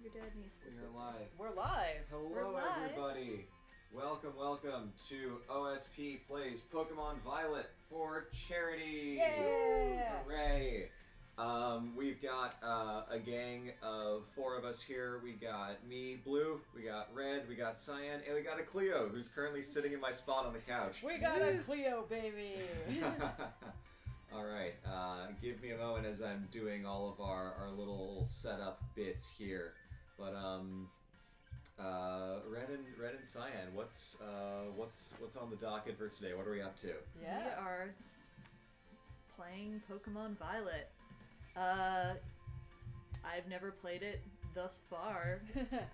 Your dad needs to. We're live. We're live. Hello, We're live. everybody. Welcome to OSP Plays Pokemon Violet for charity. Yeah. Hooray! We've got a gang of 4 of us here. We got me, Blue, we got Red, we got Cyan, and we got a Cleo who's currently sitting in my spot on the couch. We got a Cleo, baby. Alright, give me a moment as I'm doing all of our little setup bits here. But Red and Cyan, what's on the docket for today? What are we up to? Yeah. We are playing Pokemon Violet. I've never played it thus far.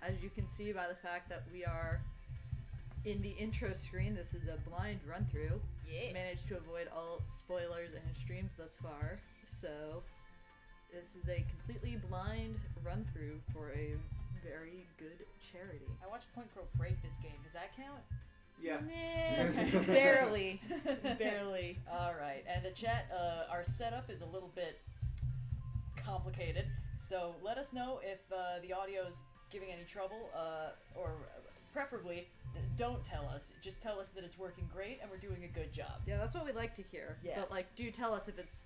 As you can see by the fact that we are in the intro screen, this is a blind run through. Yeah. Managed to avoid all spoilers and streams thus far. So this is a completely blind run through for a very good charity. I watched Point Crow break this game. Does that count? Yeah. Nah, barely. Barely. All right. And the chat, our setup is a little bit complicated. So let us know if the audio's giving any trouble, or preferably don't tell us. Just tell us that it's working great and we're doing a good job. Yeah, that's what we like to hear. Yeah. But like, do tell us if it's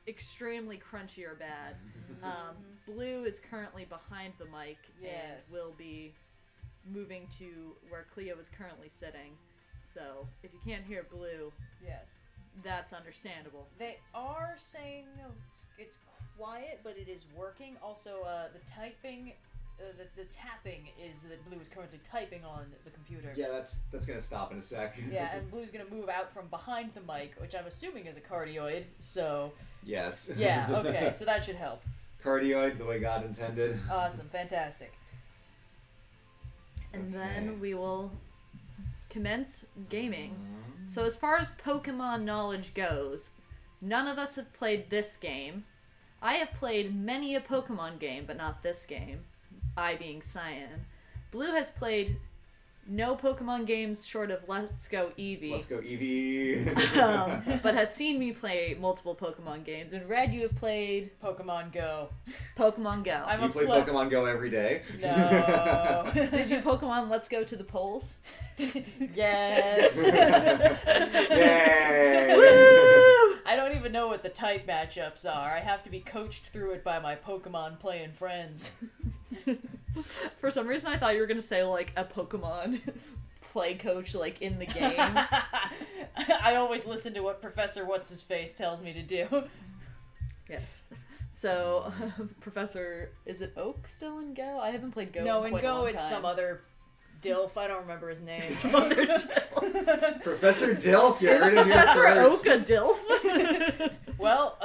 extremely crunchy or bad. Blue is currently behind the mic Yes. and will be moving to where Cleo is currently sitting. So if you can't hear Blue, Yes. that's understandable. They are saying it's quiet, but it is working. Also, the typing, the tapping is that Blue is currently typing on the computer. Yeah, that's gonna stop in a sec. Yeah, and Blue's gonna move out from behind the mic, which I'm assuming is a cardioid. So Yes. yeah, okay, so that should help. Cardioid, the way God intended. Awesome, fantastic. And Okay. then we will commence gaming. So as far as Pokemon knowledge goes, none of us have played this game. I have played many a Pokemon game, but not this game. I being Cyan. Blue has played no Pokemon games short of Let's Go Eevee. Let's go, Eevee. But has seen me play multiple Pokemon games. And Red, you have played Pokemon Go. Pokemon Go. I'm Do you play Pokemon Go every day? No. Did you Pokemon Let's Go to the polls? Yes. Yay! I don't even know what the type matchups are. I have to be coached through it by my Pokemon playing friends. For some reason, I thought you were gonna say like a Pokemon play coach, like in the game. I always listen to what Professor What's-His-Face tells me to do. Yes. So, Professor, is it Oak still in Go? I haven't played Go. No, in in quite a Go long it's time. some other Dilf. I don't remember his name. Professor Dilf, you heard it here Professor first. Oak a Dilf? Well,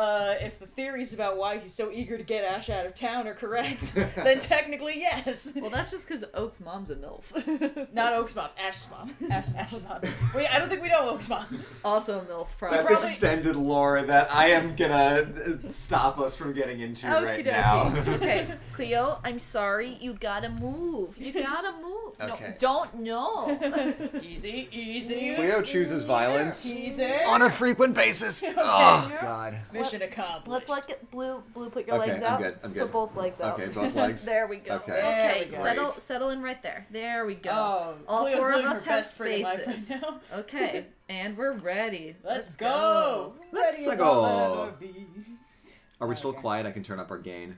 if the theories about why he's so eager to get Ash out of town are correct, then technically yes. Well, that's just because Oak's mom's a MILF. Not Oak's mom, Ash's mom. Ash's mom. Wait, I don't think we know Oak's mom. Also a MILF, probably. That's extended lore that I am gonna stop us from getting into right now. Okay, Cleo, I'm sorry. You gotta move. You gotta move. Okay. No, don't know. Easy, easy. Cleo chooses violence Easy. on a frequent basis. Oh, God. Mission accomplished. Let's let it, Blue, put your Okay, legs I'm out. good, I'm good. Put both legs out. Okay, both legs? There we go. Okay. There Okay, we go. settle in right there. There we go. Oh, All Cleo's 4 of living us her have best free life spaces. right now. Okay, and we're ready. Let's go. Let's Ready as go. I'll ever be. Are we still Okay. quiet? I can turn up our gain.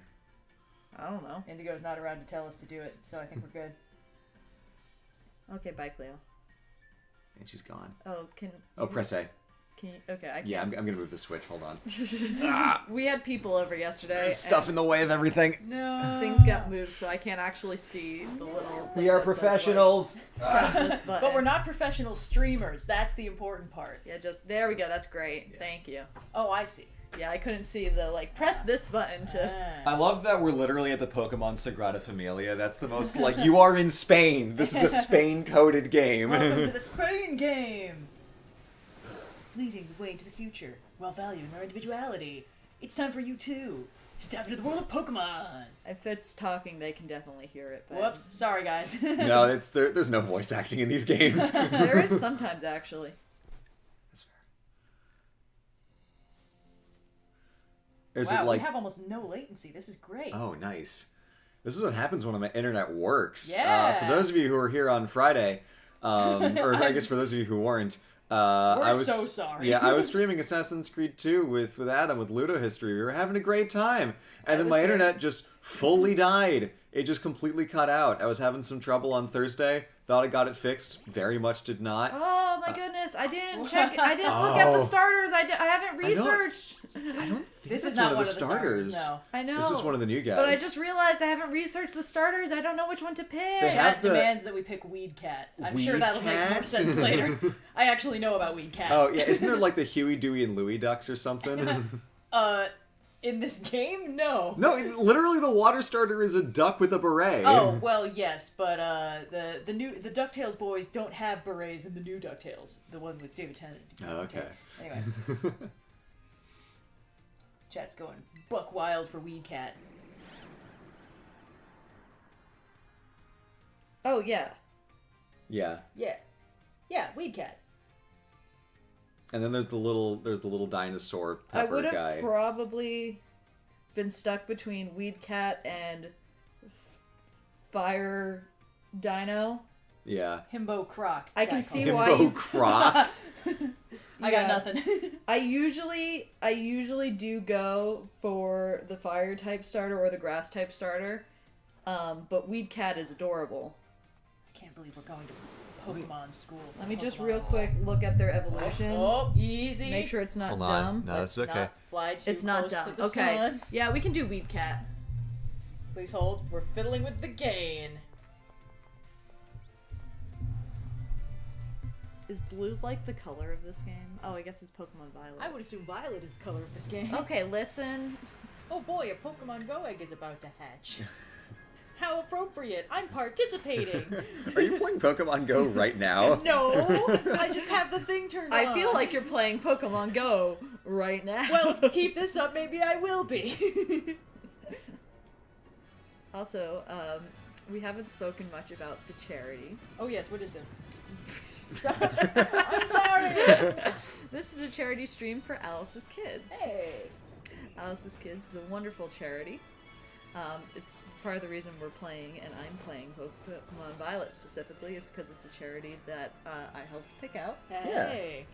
I don't know. Indigo's not around to tell us to do it, so I think we're good. Okay, bye, Cleo. And she's gone. Oh, Oh, press A. Can you, okay, I can't. Yeah, I'm gonna move the switch. Hold on. We had people over yesterday. There's stuff in the way of everything. No. and things got moved, so I can't actually see the little. We are thing that says, professionals. like, press this button. But we're not professional streamers. That's the important part. Yeah, just there we go. That's great. Yeah. Thank you. Oh, I see. Yeah, I couldn't see the like press this button to. Ah. I love that we're literally at the Pokemon Sagrada Familia. That's the most, like, you are in Spain. This is a Spain-coded game. Welcome to the Spain game. Leading the way into the future while valuing our individuality. It's time for you too to tap into the world of Pokemon. If it's talking, they can definitely hear it. But Whoops, sorry guys. No, there's no voice acting in these games. there is sometimes actually. That's fair. Is wow, it like... we have almost no latency. This is great. Oh, nice. This is what happens when my internet works. Yeah. For those of you who were here on Friday, or I guess for those of you who weren't, We're so sorry. Yeah, I was streaming Assassin's Creed 2 with Adam with Ludo History. We were having a great time, and then my internet just fully died. It just completely cut out. I was having some trouble on Thursday. Thought I got it fixed. Very much did not. Oh my goodness! I didn't check. I didn't look at the starters. I haven't researched. I don't think This that's is not one of the starters. No. I know. This is one of the new guys. But I just realized I haven't researched the starters. I don't know which one to pick. Chat demands that we pick Weed Cat. I'm sure that'll make more sense later. I actually know about Weed Cat. Oh yeah, isn't there like the Huey, Dewey, and Louie ducks or something? In this game, no. No, literally the water starter is a duck with a beret. Oh well, yes, but the DuckTales boys don't have berets in the new DuckTales, the one with David Tennant. Oh, okay. Anyway, chat's going buck wild for Weed Cat. Oh yeah. Yeah. Yeah, Weed Cat. And then there's the little dinosaur I pepper would have guy. probably been stuck between Weed Cat and Fire Dino. Yeah. Himbo Croc. I can chat see calls why Himbo you- Croc. I got nothing. I usually do go for the fire type starter or the grass type starter, but Weed Cat is adorable. I can't believe we're going to Pokemon school. Let me just Pokemon. real quick look at their evolution. Oh, easy. Make sure it's not Hold on. dumb. No, that's Let's okay. not fly too It's not close dumb. to the Okay. sun. Yeah, we can do Weed Cat. Please hold. We're fiddling with the gain. Is blue like the color of this game? Oh, I guess it's Pokemon Violet. I would assume violet is the color of this game. Okay, listen. Oh boy, a Pokemon Go egg is about to hatch. How appropriate! I'm participating. Are you playing Pokemon Go right now? No, I just have the thing turned on. I feel like you're playing Pokemon Go right now. Well, if you keep this up, maybe I will be. Also, we haven't spoken much about the charity. Oh yes, what is this? I'm sorry. This is a charity stream for Alice's Kids. Hey. Alice's Kids is a wonderful charity. It's part of the reason we're playing, and I'm playing Pokemon Violet specifically, is because it's a charity that I helped pick out. Hey.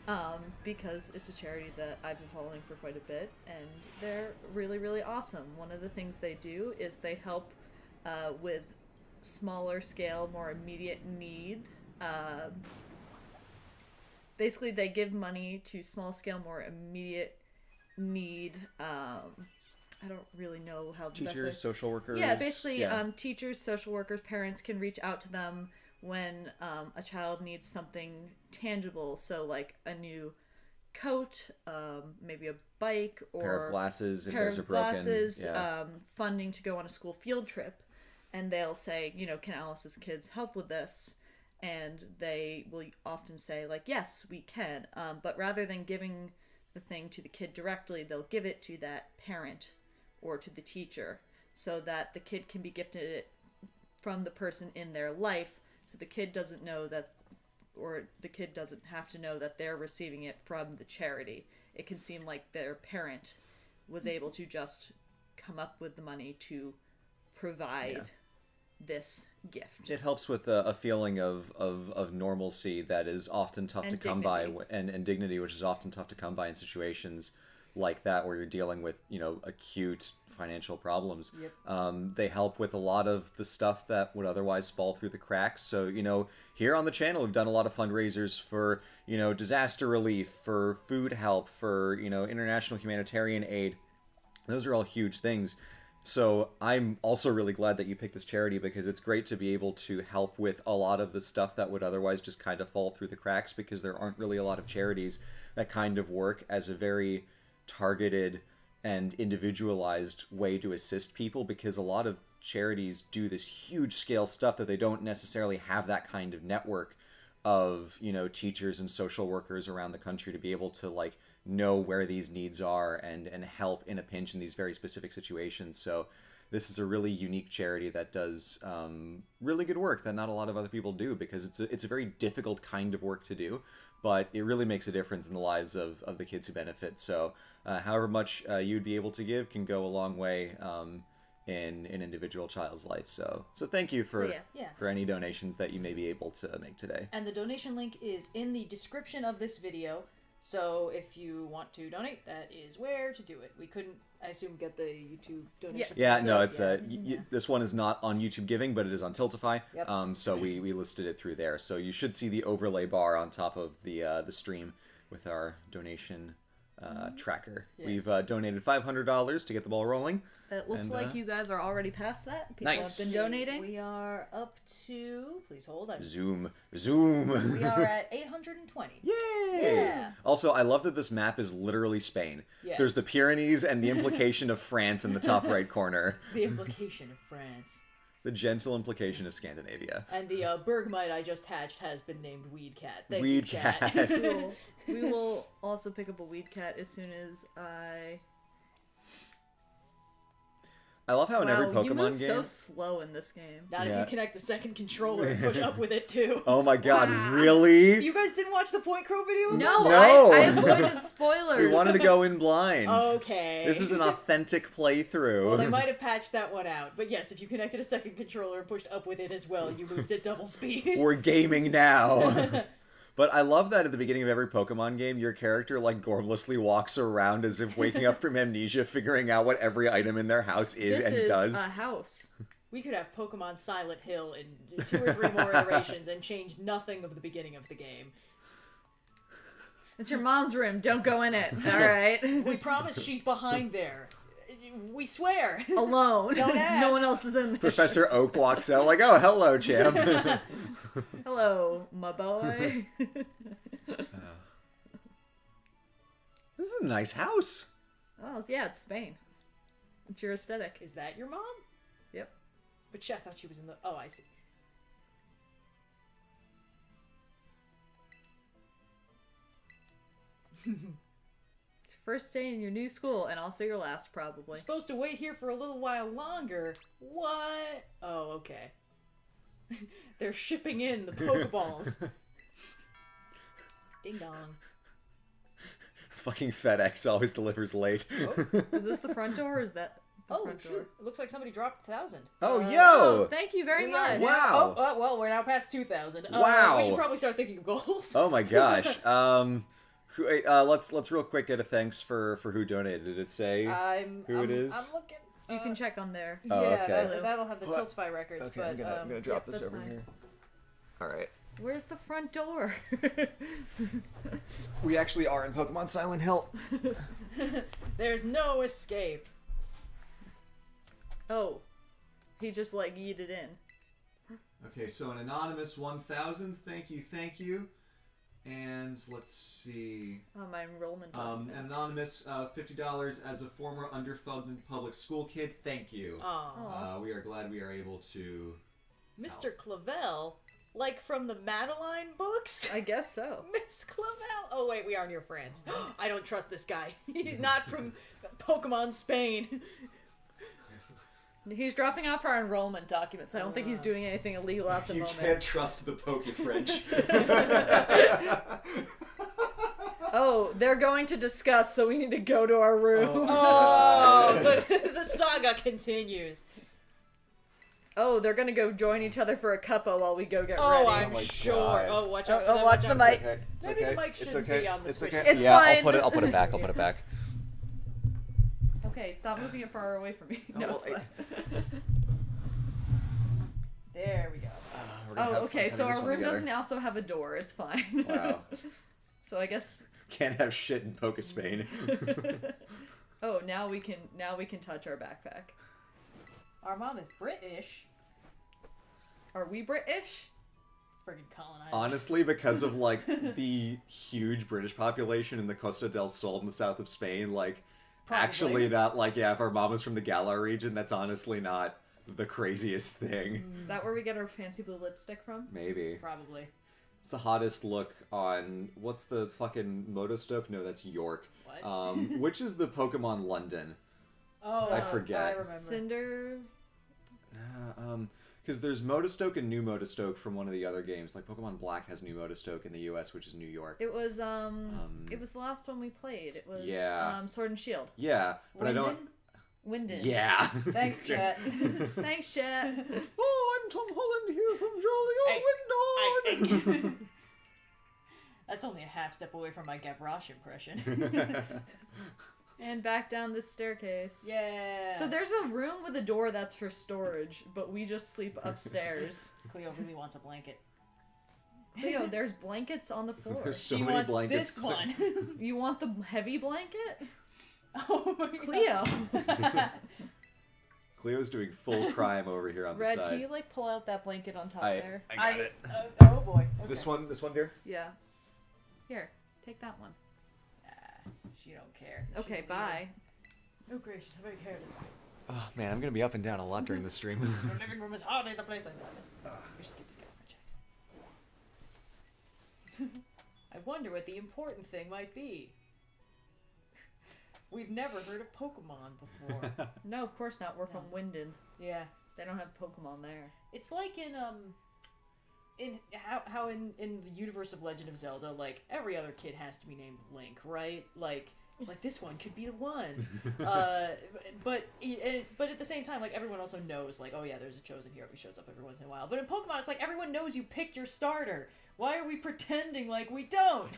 Because it's a charity that I've been following for quite a bit, and they're really, really awesome. One of the things they do is they help with smaller scale, more immediate need. Basically, they give money to small scale, more immediate need. I don't really know how the best way. Teachers, social workers. Yeah, basically, yeah. Teachers, social workers, parents can reach out to them when a child needs something tangible. So, like a new coat, maybe a bike, or pair of glasses if pair those are of broken. glasses, Yeah. funding to go on a school field trip. And they'll say, can Alice's Kids help with this? And they will often say, like, yes, we can. But rather than giving the thing to the kid directly, they'll give it to that parent or to the teacher so that the kid can be gifted it from the person in their life, so the kid doesn't know that, or the kid doesn't have to know that they're receiving it from the charity. It can seem like their parent was able to just come up with the money to provide this gift. It helps with a feeling of normalcy that is often tough And to come dignity. by, and dignity, which is often tough to come by in situations like that where you're dealing with, acute financial problems. Yep. They help with a lot of the stuff that would otherwise fall through the cracks. So, here on the channel, we've done a lot of fundraisers for, disaster relief, for food help, for, international humanitarian aid. Those are all huge things. So I'm also really glad that you picked this charity, because it's great to be able to help with a lot of the stuff that would otherwise just kind of fall through the cracks, because there aren't really a lot of charities that kind of work as a very targeted and individualized way to assist people, because a lot of charities do this huge scale stuff that they don't necessarily have that kind of network of, teachers and social workers around the country to be able to, like, know where these needs are and help in a pinch in these very specific situations. So this is a really unique charity that does really good work that not a lot of other people do, because it's a very difficult kind of work to do, but it really makes a difference in the lives of the kids who benefit. So however much you'd be able to give can go a long way in an individual child's life. So thank you for Yeah. for any donations that you may be able to make today. And the donation link is in the description of this video. So if you want to donate, that is where to do it. We couldn't, I assume, get the YouTube donation. Yeah, no, it's yeah. this one is not on YouTube Giving, but it is on Tiltify. Yep. So we listed it through there. So you should see the overlay bar on top of the stream with our donation tracker. Yes. We've donated $500 to get the ball rolling. It looks And, like you guys are already past that. People Nice. have been donating. We are up to, please hold, Zoom. we are at 820. Yay! Yeah. Also, I love that this map is literally Spain. Yes. There's the Pyrenees and the implication of France in the top right corner. The implication of France. The gentle implication of Scandinavia. And the Bergmite I just hatched has been named Weed Cat. Thank Weed you, chat. Cat. Cool. We will also pick up a weed cat as soon as I... I love how in every you Pokemon move game... so slow in this game. Not if Yeah. you connect a second controller and push up with it too. Oh my god, really? You guys didn't watch the Point Crow video? No, No. I avoided spoilers. We wanted to go in blind. Okay. This is an authentic playthrough. Well, they might have patched that one out. But yes, if you connected a second controller and pushed up with it as well, you moved at double speed. We're gaming now. But I love that at the beginning of every Pokemon game, your character, like, gormlessly walks around as if waking up from amnesia, figuring out what every item in their house is This and is does. a house. We could have Pokemon Silent Hill in 2 or 3 more iterations and change nothing of the beginning of the game. It's your mom's room. Don't go in it. All right. We promise she's behind there. We swear. Alone. Don't ask. No one else is in there. Professor Oak walks out like, oh, hello, champ. Hello, my boy. This is a nice house. Oh, yeah, it's Spain. It's your aesthetic. Is that your mom? Yep. But I thought she was in the... Oh, I see. It's your first day in your new school, and also your last, probably. Supposed to wait here for a little while longer. What? Oh, okay. They're shipping in the Pokeballs. Ding dong. Fucking FedEx always delivers late. Is this the front door, or is that the Oh, front sure. door? It looks like somebody dropped 1,000. Oh, Oh, yo! thank you very We are much. now- Wow. Oh, well, we're now past 2,000. Wow. We should probably start thinking of goals. Oh my gosh. Let's real quick get a thanks for who donated. Did it say who it is? I'm looking. You can check on there. Oh, Yeah, okay. that'll have the Tiltify records. Okay, but, I'm gonna drop yep, this that's over fine. here. All right. Where's the front door? We actually are in Pokemon Silent Hill. There's no escape. Oh. He just, like, yeeted in. Okay, so an anonymous 1,000. Thank you. And let's see. Oh, my enrollment An documents. anonymous $50 as a former underfunded public school kid. Thank you. Aw. We are glad we are able to. Mr. Clavel? Like from the Madeline books? I guess so. Miss Clavel? Oh, wait, we are near France. I don't trust this guy. He's not from Pokemon Spain. He's dropping off our enrollment documents. I don't think he's doing anything illegal at the moment. trust the Poke French. Oh, they're going to discuss, so we need to go to our room. Oh, the saga continues. Oh, they're gonna go join each other for a cuppa while we go get Oh, ready. I'm my sure. God. Oh, watch out for Oh, them, watch the out. mic. Maybe the mic shouldn't be on the switch. It's yeah, fine. I'll put it back. I'll put it back. Okay, stop moving it far away from me. No, it's fine. There we go. Oh, okay, so our room doesn't also have a door. It's fine. Wow. So I guess. Can't have shit in Poke Spain. Oh, now we can touch our backpack. Our mom is British. Are we British? Friggin' colonizers. Honestly, because of like the huge British population in the Costa del Sol in the south of Spain, like Probably. actually not like if our mom is from the Galar region, that's honestly not the craziest thing. Is that where we get our fancy blue lipstick from? Maybe. Probably. It's the hottest look on what's the fucking Motostoke? No, that's York. What? Which is the Pokemon London? Oh, I forget. I remember. Cinder. Because there's Motostoke and New Motostoke from one of the other games. Like Pokemon Black has New Motostoke in the U.S., which is New York. It was it was the last one we played. It was Yeah. Sword and Shield. Yeah, but I don't. Winden. Yeah. Thanks, chat. Thanks, chat. Oh, I'm Tom Holland here from Jolly Old Windon. That's only a half step away from my Gavroche impression. And back down this staircase. Yeah. So there's a room with a door that's for storage, but we just sleep upstairs. Cleo really wants a blanket. Cleo, there's blankets on the floor. There's so She many wants blankets. this one. You want the heavy blanket? Oh my god. Cleo. Cleo's doing full crime over here on Red, the side. can you like pull out that blanket on top I there? got it. Oh boy. Okay. This one dear? Yeah. Here, take that one. She don't care. Okay, She's bye. weird. Oh gracious, how very careless. Oh man, I'm gonna be up and down a lot during the stream. Your living room is hardly the place I missed it. We should keep this guy French accent. I wonder what the important thing might be. We've never heard of Pokemon before. No, of course not. We're from Winden. Yeah. They don't have Pokemon there. It's like in how in the universe of Legend of Zelda, like every other kid has to be named Link, right? Like it's like this one could be the one. But at the same time, like everyone also knows, like, oh yeah, there's a chosen hero who shows up every once in a while. But in Pokemon, it's like everyone knows you picked your starter. Why are we pretending like we don't?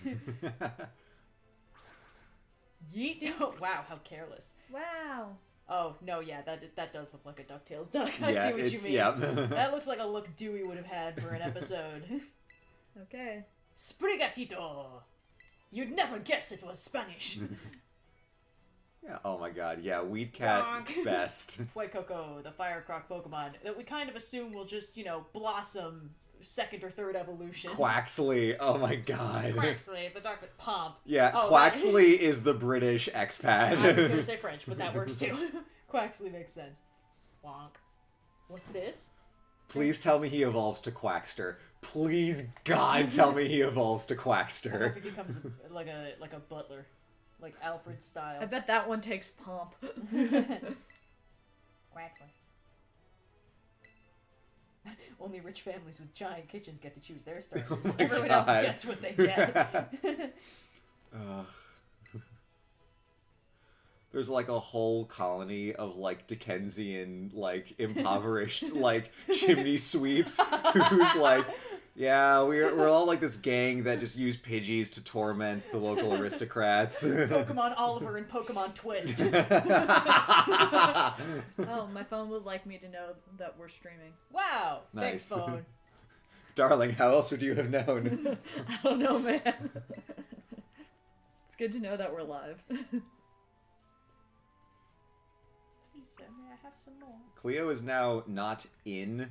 Yeet! Oh, wow, how careless. Wow. Oh no, yeah, that does look like a DuckTales duck. I Yeah, see what you mean. yeah. That looks like a look Dewey would have had for an episode. Okay. Sprigatito! You'd never guess it was Spanish. Yeah, oh my god, yeah, Weed Cat Bonk. best. Fuecoco, the Fire Croc Pokemon that we kind of assume will just, blossom second or third evolution. Quaxley, oh my god. Quaxley, the Dark Pomp. Yeah, Oh, Quaxley is the British I was expat. gonna say French, but that works too. Quaxley makes sense. Wonk. What's this? Please tell me he evolves to Quackster. Please, God, tell me he evolves to I hope Quackster. he becomes like a butler. Like Alfred style. I bet that one takes Pomp. Quaxley. Only rich families with giant kitchens get to choose their starters. my Everyone else God. gets what they get. Ugh. There's like a whole colony of like Dickensian, like impoverished, like chimney sweeps who's like, yeah, we're all like this gang that just use Pidgeys to torment the local aristocrats. Pokemon Oliver and Pokemon Twist. Oh, my phone would like me to know that we're streaming. Wow. Nice. Thanks, phone. Darling, how else would you have known? I don't know, man. It's good to know that we're live. Please, sir, may I have some more? Cleo is now not in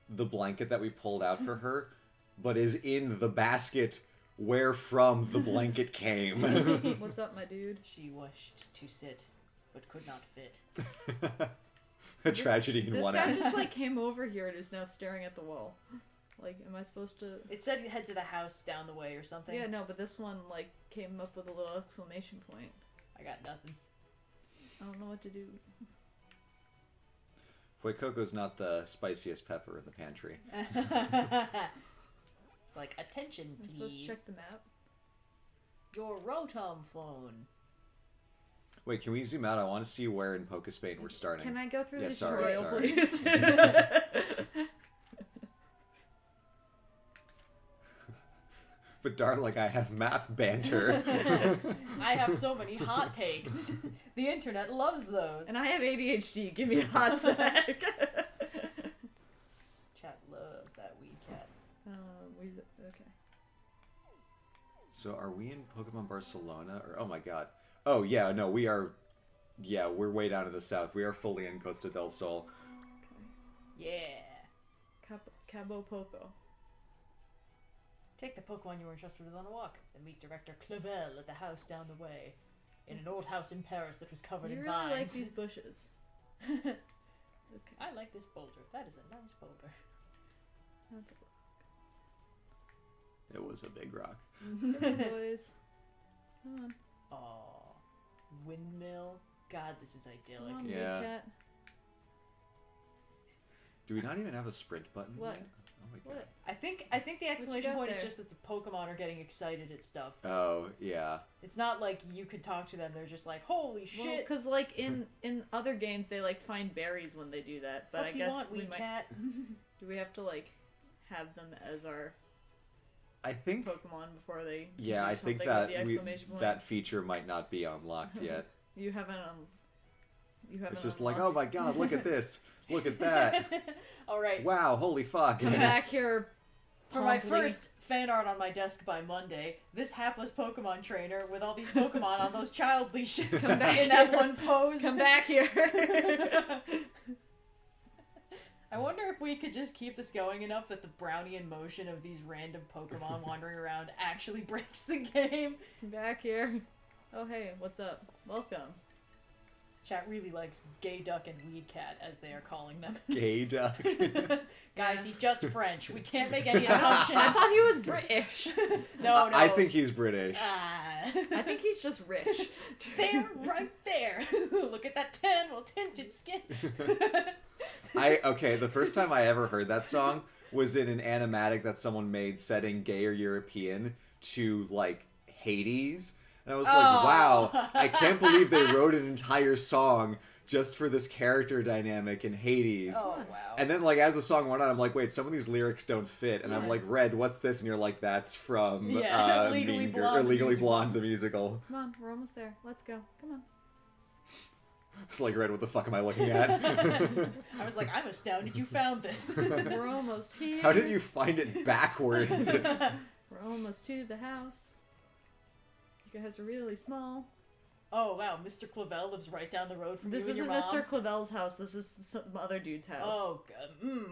the blanket that we pulled out for her, but is in the basket wherefrom the blanket came. What's up, my dude? She wished to sit, but could not fit. A tragedy in This one guy act. just like came over here and is now staring at the wall. Like, am I supposed to? It said head to the house down the way or something. Yeah, no, but this one like came up with a little exclamation point. I got nothing. I don't know what to do. Fuecoco's not the spiciest pepper in the pantry. It's like, attention, I'm supposed to please. check the map. Your Rotom phone. Wait, can we zoom out? I want to see where in Pokespain we're starting. Can I go through Yeah, the sorry, tutorial, sorry. please? But darling, I have map banter. I have so many hot takes. The internet loves those. And I have ADHD. Give me a hot sec. Chat loves that weed cat. Okay. So are we in Pokemon Barcelona? Or oh my god. Oh yeah, no, we are. Yeah, we're way down in the south. We are fully in Costa del Sol. Yeah. Cabo Poco. Take the Pokemon you were entrusted with on a walk, then meet Director Clavel at the house down the way, in an old house in Paris that was covered You in really vines. like these bushes. Okay. I like this boulder. That is a nice boulder. That's It was a big rock. it. Boys. Come on. Aw. Windmill. God, this is idyllic. Come on, Yeah. Big Cat. Do we not even have a sprint button? What? yet? Oh my god. What? I think the exclamation got point is there? just that the Pokemon are getting excited at stuff. Oh, yeah. It's not like you could talk to them. They're just like, holy Well, shit. because like in other games they like find berries when they do that. But What I do you guess want, we wee might. cat? Do we have to like have them as our I think Pokemon before they? yeah, do I think something that with the exclamation point? that feature might not be unlocked yet. You haven't. You haven't. It's just like, unlocked- oh my god, look at this. Look at that. All right. Wow, holy fuck. Come back here. For my promptly. first fan art on my desk by Monday, this hapless Pokemon trainer with all these Pokemon on those child leashes in back that here. one pose. Come back here. I wonder if we could just keep this going enough that the Brownian motion of these random Pokemon wandering around actually breaks the game. Come back here. Oh hey, what's up? Welcome. Chat really likes Gay Duck and Weed Cat, as they are calling them. Gay duck. Guys, Yeah. he's just French. We can't make any I assumptions. thought he was British. No. I think he's British. Ah. I think he's just rich. There, right there. Look at that tan, well tinted skin. Okay, the first time I ever heard that song was in an animatic that someone made setting gay or European to like Hades. And I was like, Oh. wow, I can't believe they wrote an entire song just for this character dynamic in Hades. Oh wow. And then, like, as the song went on, I'm like, wait, some of these lyrics don't fit. And I'm Yeah. like, Red, what's this? And you're like, that's from Yeah, Legally Mean Blonde, or the Legally musical. Blonde, the musical. Come on, we're almost there. Let's go. Come on. It's like, Red, what the fuck am I looking at? I was like, I'm astounded you found this. We're almost here. How did you find it backwards? We're almost to the house. You guys are really small. Oh wow, Mr. Clavel lives right down the road from This you and isn't your mom. Mr. Clavel's house. This is some other dude's house. Oh,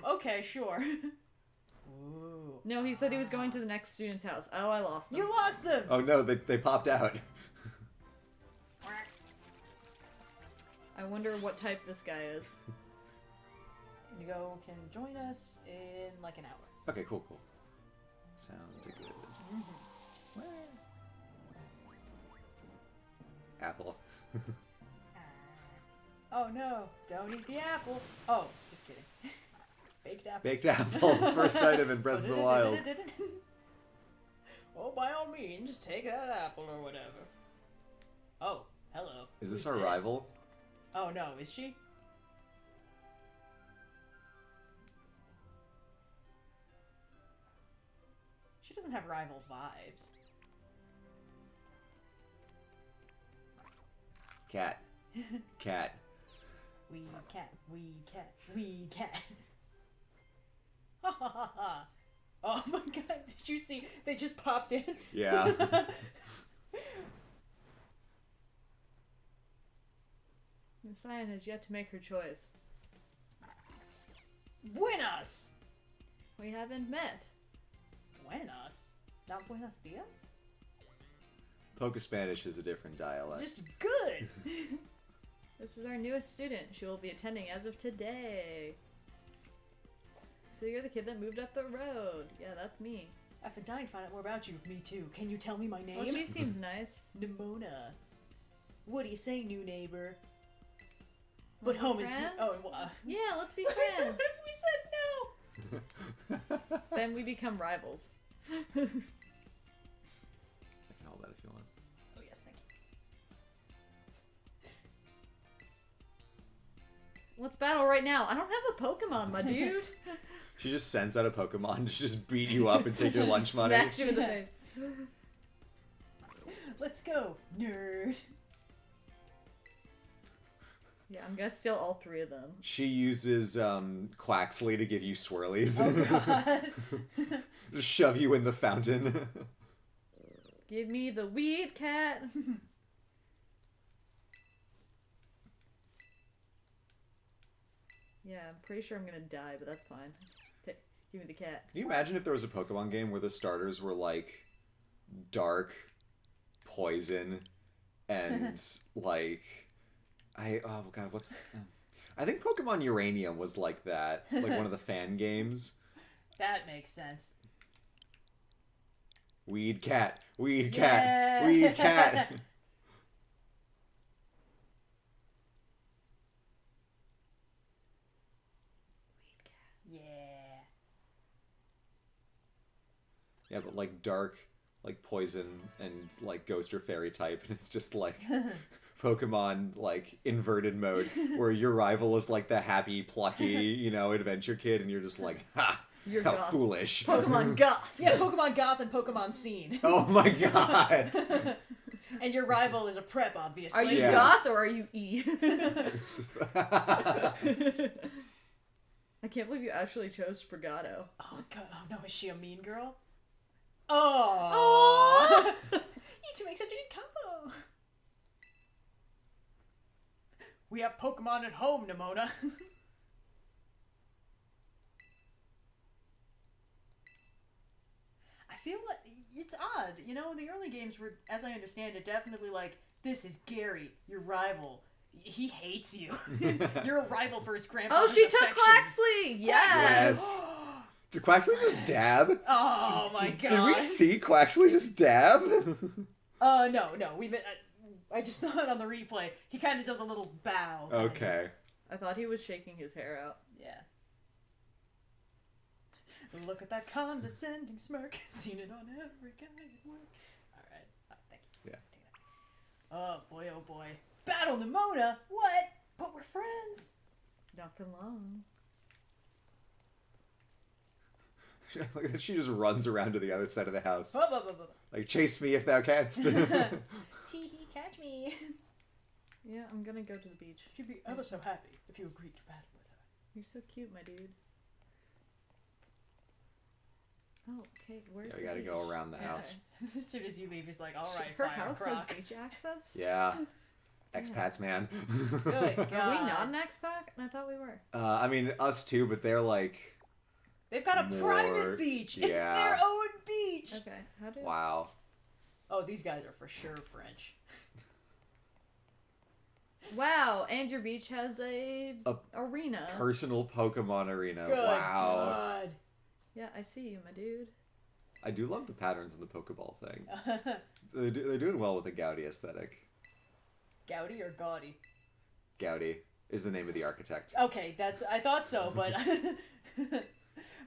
okay, sure. Ooh. No, he said he was going to the next student's house. Oh, I lost him. You lost them. Oh no, they popped out. I wonder what type this guy is. Indigo can join us in like an hour. Okay, cool. Sounds good. Apple. Oh no, don't eat the apple. Oh, just kidding. Baked apple. Baked apple, first item in Breath of the Wild. Oh, by all means, take that apple or whatever. Oh, hello. Is this Who's our rival? Oh no, is she? She doesn't have rival vibes. Cat. Cat. We cat, we cat, we cat. Ha ha ha ha. Oh my god, did you see? They just popped in. Yeah. The Cyan has yet to make her choice. Buenas! We haven't met. Buenas? Not buenos dias? Poke Spanish is a different dialect. Just good! This is our newest student. She will be attending as of today. So you're the kid that moved up the road. Yeah, that's me. I've been dying to find out more about you. Me too. Can you tell me my name? Well, she seems nice. Nimona. What do you say, new neighbor? Wanna But be home is... friends? Oh, Yeah, let's be what friends. if we said no? Then we become rivals. I can hold that if you want. Oh yes, thank you. Let's battle right now. I don't have a Pokemon, my dude. She just sends out a Pokemon to just beat you up and take your lunch money. Smash you in the face. Let's go, nerd. Yeah, I'm gonna steal all three of them. She uses Quaxley to give you swirlies. Oh god. Just shove you in the fountain. Give me the weed cat. Yeah, I'm pretty sure I'm gonna die, but that's fine. Give me the cat. Can you imagine if there was a Pokemon game where the starters were like dark, poison, and like oh god, what's I think Pokemon Uranium was like that, like one of the fan games. That makes sense. Weed cat, weed Yeah. cat, weed cat. Yeah. Yeah, but like dark, like poison and like ghost or fairy type, and it's just like Pokemon like inverted mode, where your rival is like the happy, plucky, adventure kid, and you're just like, ha! You're How goth. foolish. Pokemon Goth. Yeah, Pokemon Goth and Pokemon Scene. Oh my god. And your rival is a prep, obviously. Are you Yeah. Goth or are you E? I can't believe you actually chose Sprigato. Oh god, oh no, is she a mean girl? Oh! You two make such a good combo! We have Pokemon at home, Nimona. I feel like it's odd. The early games were, as I understand it, definitely like, this is Gary, your rival. He hates you. You're a rival for his grandfather's Oh, she took affections. Quaxley! Yes! Yes. Did Quaxley just dab? Oh my god. Did we see Quaxley just dab? No. We've been. I just saw it on the replay. He kind of does a little bow. Okay. I thought he was shaking his hair out. Yeah. Look at that condescending smirk. Seen it on every guy at work. Alright. Thank you. Yeah. Oh boy. Battle Nimona? What? But we're friends. Not for long. Look at that, she just runs around to the other side of the house. Blah, blah, blah, blah. Like, chase me if thou canst. Tee-hee, catch me. Yeah, I'm gonna go to the beach. She'd be ever so happy if you agreed to battle with her. You're so cute, my dude. Oh, okay, where's Yeah, the we gotta beach? go around the house. As soon as you leave, he's like, alright, Her fire house croc. has beach access? Yeah. Expats, man. Good God. Are we not an expat? I thought we were. I mean, us too, but they're like... They've got a More- private beach. It's yeah. their own beach. Okay, how do... Wow. Oh, these guys are for sure French. Wow, and your beach has a arena. Personal Pokemon arena. Good Wow. God. Yeah, I see you, my dude. I do love the patterns in the Pokeball thing. They're doing well with the Gaudy aesthetic. Gaudy or Gaudy? Gaudy is the name of the architect. Okay, I thought so, but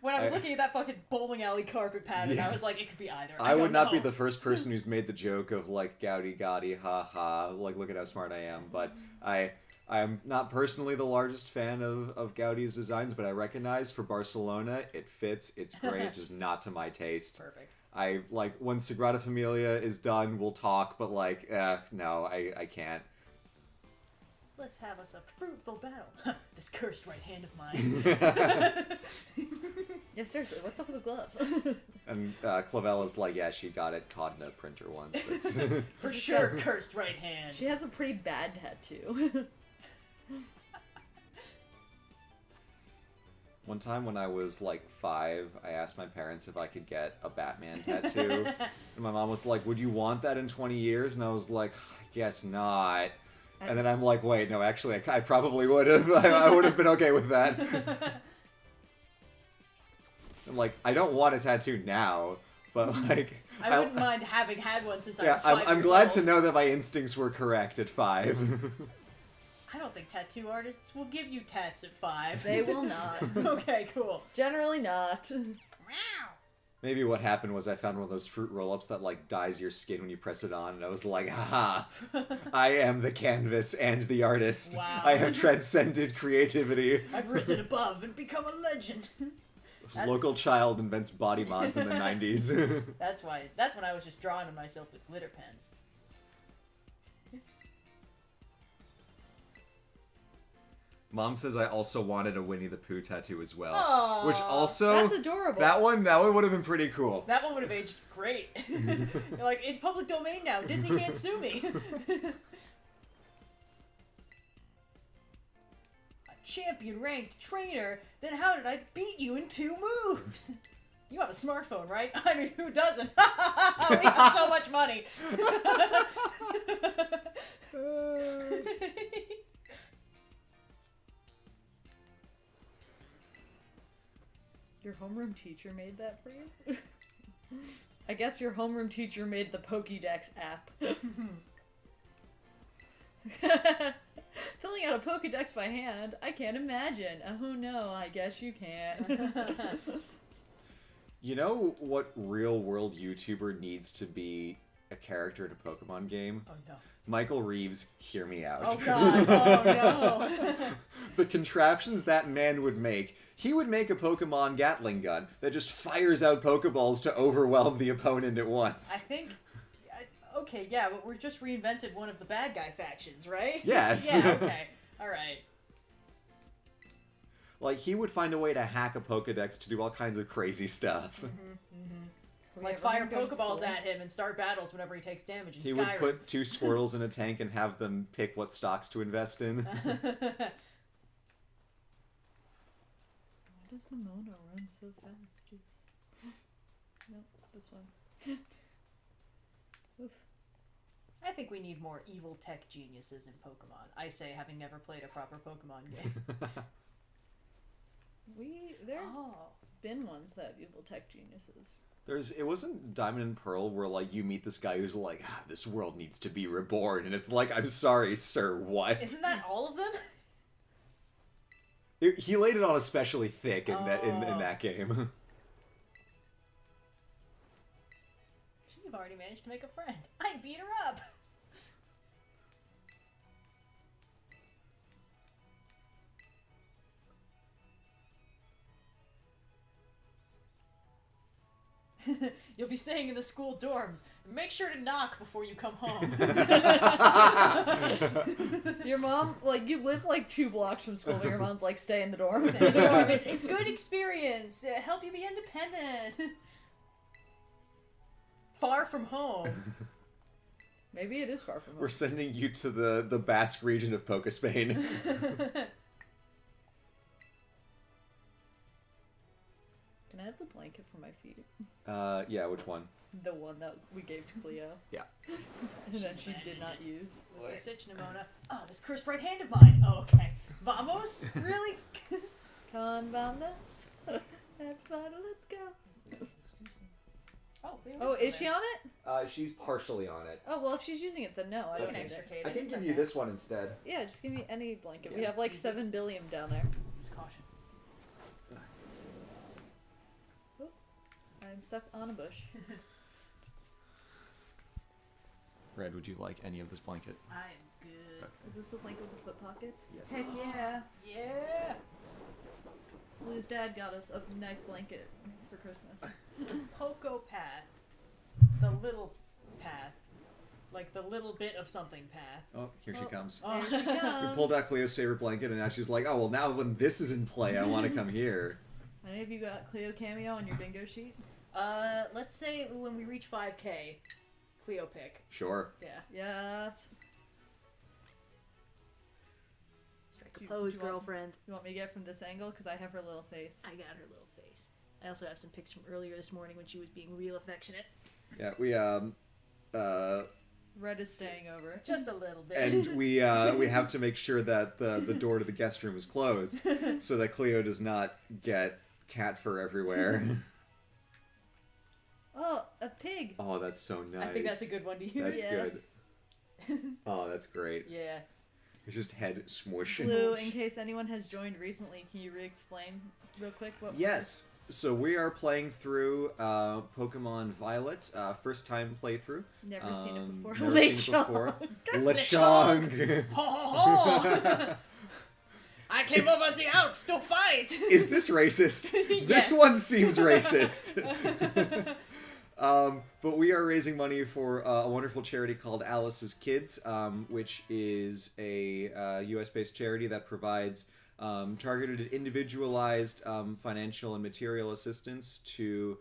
when I was looking at that fucking bowling alley carpet pattern, Yeah. I was like, it could be either. I would don't not be know. the first person who's made the joke of like Gaudy Gaudy, ha ha, like look at how smart I am. But I am not personally the largest fan of Gaudy's designs, but I recognize for Barcelona it fits, it's great, just not to my taste. Perfect. I like when Sagrada Familia is done, we'll talk, but like, no, I can't. Let's have us a fruitful battle. This cursed right hand of mine. Yeah, seriously, what's up with the gloves? And Clavella's like, yeah, she got it caught in a printer once. But For sure, cursed right hand. She has a pretty bad tattoo. One time when I was like 5, I asked my parents if I could get a Batman tattoo. And my mom was like, would you want that in 20 years? And I was like, I guess not. And then I'm like, wait, no, actually, I probably would have. I would have been okay with that. I'm like, I don't want a tattoo now, but like... I wouldn't mind having had one since I Yeah, was 5 I'm years glad old. to know that my instincts were correct at 5. I don't think tattoo artists will give you tats at 5. They will not. Okay, cool. Generally not. Maybe what happened was I found one of those fruit roll-ups that like dyes your skin when you press it on, and I was like, haha, I am the canvas and the artist. Wow. I have transcended creativity. I've risen above and become a legend. Local child invents body mods in the 90s. That's when I was just drawing on myself with glitter pens. Mom says I also wanted a Winnie the Pooh tattoo as well. Aw, which also... That's adorable. That one would have been pretty cool. That one would have aged great. You're like, it's public domain now. Disney can't sue me. A champion-ranked trainer? Then how did I beat you in 2 moves? You have a smartphone, right? I mean, who doesn't? We have so much money. Your homeroom teacher made that for you? I guess your homeroom teacher made the Pokédex app. Filling out a Pokédex by hand? I can't imagine. Oh no, I guess you can. You know what real-world YouTuber needs to be a character in a Pokemon game? Oh no. Michael Reeves, hear me out. Oh god. Oh no. The contraptions that man would make. He would make a Pokemon Gatling gun that just fires out Pokeballs to overwhelm the opponent at once. I think. Okay, yeah, but we've just reinvented one of the bad guy factions, right? Yes. Yeah. Okay. All right. Like, he would find a way to hack a Pokedex to do all kinds of crazy stuff. Like fire Pokeballs at him and start battles whenever he takes damage in He Skyrim. would put 2 Squirtles in a tank and have them pick what stocks to invest in. Why does Nimona run so fast? Jeez. Nope, this one. Oof. I think we need more evil tech geniuses in Pokemon. I say, having never played a proper Pokemon game. There been ones that have evil tech geniuses. It wasn't Diamond and Pearl where, like, you meet this guy who's like, this world needs to be reborn, and it's like, I'm sorry, sir, what? Isn't that all of them? He laid it on especially thick in that game. You've already managed to make a friend. I beat her up! You'll be staying in the school dorms. Make sure to knock before you come home. Your mom, like, you live like 2 blocks from school, but your mom's like, stay in the dorm. Stay in the dorm. It's good experience. Help you be independent. Far from home. Maybe it is far from home. We're sending you to the Basque region of Pokespain. Can I have the blanket for my feet? Yeah, which one? The one that we gave to Cleo. Yeah. And then she did not use. What's the sitch, Nimona? Oh, this cursed right hand of mine. Oh, okay. Vamos? Really? Con vamos. Everybody, let's go. Oh, is she on it? She's partially on it. Oh, well, if she's using it, then no. I We don't can need it. extricate I it. can It's give okay. you this one instead. Yeah, just give me any blanket. We Yeah. have like Easy. 7 billion down there. Use caution. I'm stuck on a bush. Red, would you like any of this blanket? I am good. Is this the blanket with the foot pockets? Yes. Heck yeah. Yeah! Blue's dad got us a nice blanket for Christmas. Poco path. The little path. Like the little bit of something path. Oh, here she comes. Oh. Here she We comes. pulled out Cleo's favorite blanket, and now she's like, oh, well, now when this is in play, I want to come here. Any of you got Cleo cameo on your bingo sheet? Let's say when we reach 5K, Cleo pick. Sure. Yeah. Yes. Strike Do a you- pose, do you want- girlfriend. You want me to get from this angle? Because I have her little face. I got her little face. I also have some pics from earlier this morning when she was being real affectionate. Yeah, we, Red is staying over. Just a little bit. and we have to make sure that the door to the guest room is closed so that Cleo does not get cat fur everywhere. Oh, a pig! Oh, that's so nice. I think that's a good one to use. That's Yes. good. Oh, that's great. Yeah. It's just head smush. Blue, in case anyone has joined recently, can you re-explain real quick what? Yes. So we are playing through Pokemon Violet, first time playthrough. Never seen it before. Never seen it before. Lechonk. Ho ho ho! I came over the Alps to fight! Is this racist? Yes. This one seems racist. But we are raising money for a wonderful charity called Alice's Kids, which is a US-based charity that provides targeted, individualized financial and material assistance to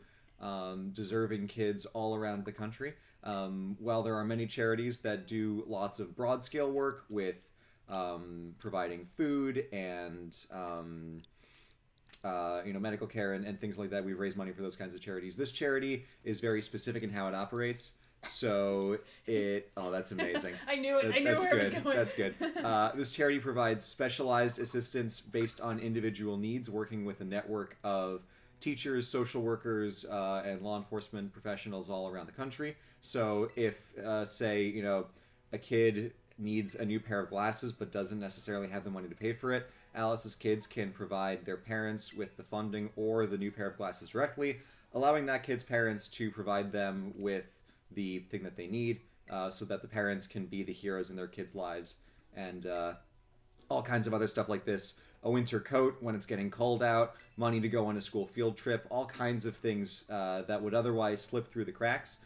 deserving kids all around the country. While there are many charities that do lots of broad-scale work with providing food and medical care and things like that, we've raised money for those kinds of charities. This charity is very specific in how it operates. So that's amazing. I knew it. I knew where it was going. That's good. This charity provides specialized assistance based on individual needs, working with a network of teachers, social workers, and law enforcement professionals all around the country. So if, say, a kid needs a new pair of glasses but doesn't necessarily have the money to pay for it, Alice's kids can provide their parents with the funding or the new pair of glasses directly, allowing that kid's parents to provide them with the thing that they need, so that the parents can be the heroes in their kids' lives, and all kinds of other stuff like this. A winter coat when it's getting cold out, money to go on a school field trip, all kinds of things that would otherwise slip through the cracks.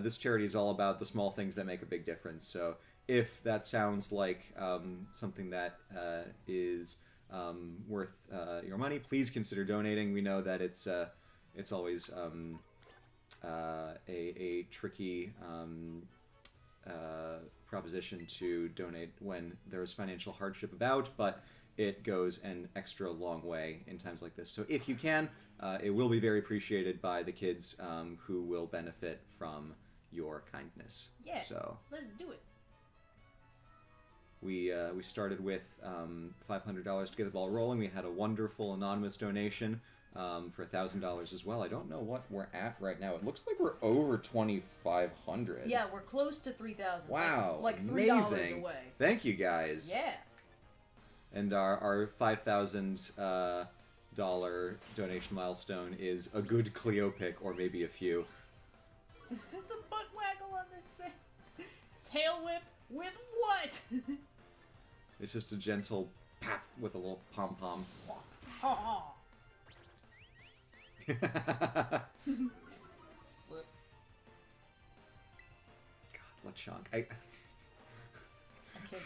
This charity is all about the small things that make a big difference. So if that sounds like something that is worth your money, please consider donating. We know that it's always a tricky proposition to donate when there's financial hardship about, but it goes an extra long way in times like this. So if you can, it will be very appreciated by the kids who will benefit from your kindness. Yeah, so let's do it. we started with $500 to get the ball rolling. We had a wonderful anonymous donation for $1,000 as well. I don't know what we're at right now. It looks like we're over 2,500. Yeah, we're close to 3,000. Wow, like $3 amazing. away. Thank you guys. Yeah. And our $5,000 donation milestone is a good Cleo pick, or maybe a few. The butt waggle on this thing. Tail whip with what? It's just a gentle pap with a little pom pom. God, Lechonk.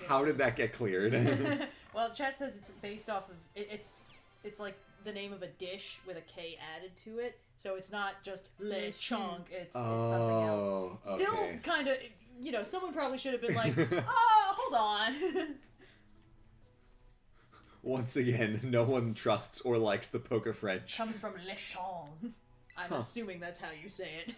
How did that get cleared? Well, chat says it's based off of it's like the name of a dish with a K added to it, so it's not just lechonk. It's something else. Still, okay. kind of. You know, someone probably should have been like, "Oh, hold on." Once again, no one trusts or likes the Poke French. Comes from lechon. I'm assuming that's how you say it.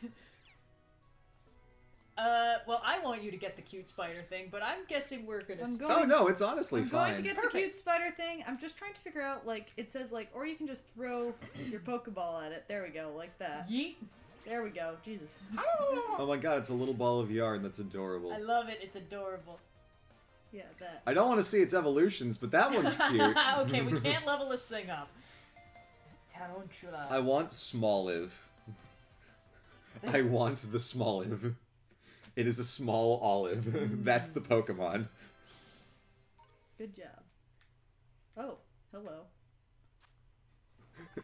Well, I want you to get the cute spider thing, but I'm guessing we're gonna. Oh no, it's honestly I'm fine. going to get the cute spider thing. I'm just trying to figure out, like, it says, like, or you can just throw your Pokeball at it. There we go, like that. Yeet. There we go. Jesus. Oh my god, it's a little ball of yarn. That's adorable. I love it. It's adorable. Yeah, that. I don't want to see its evolutions, but that one's cute. Okay, we can't level this thing up. Tarantula. I want Smoliv. I want the Smoliv. It is a small olive. That's the Pokemon. Good job. Oh, hello.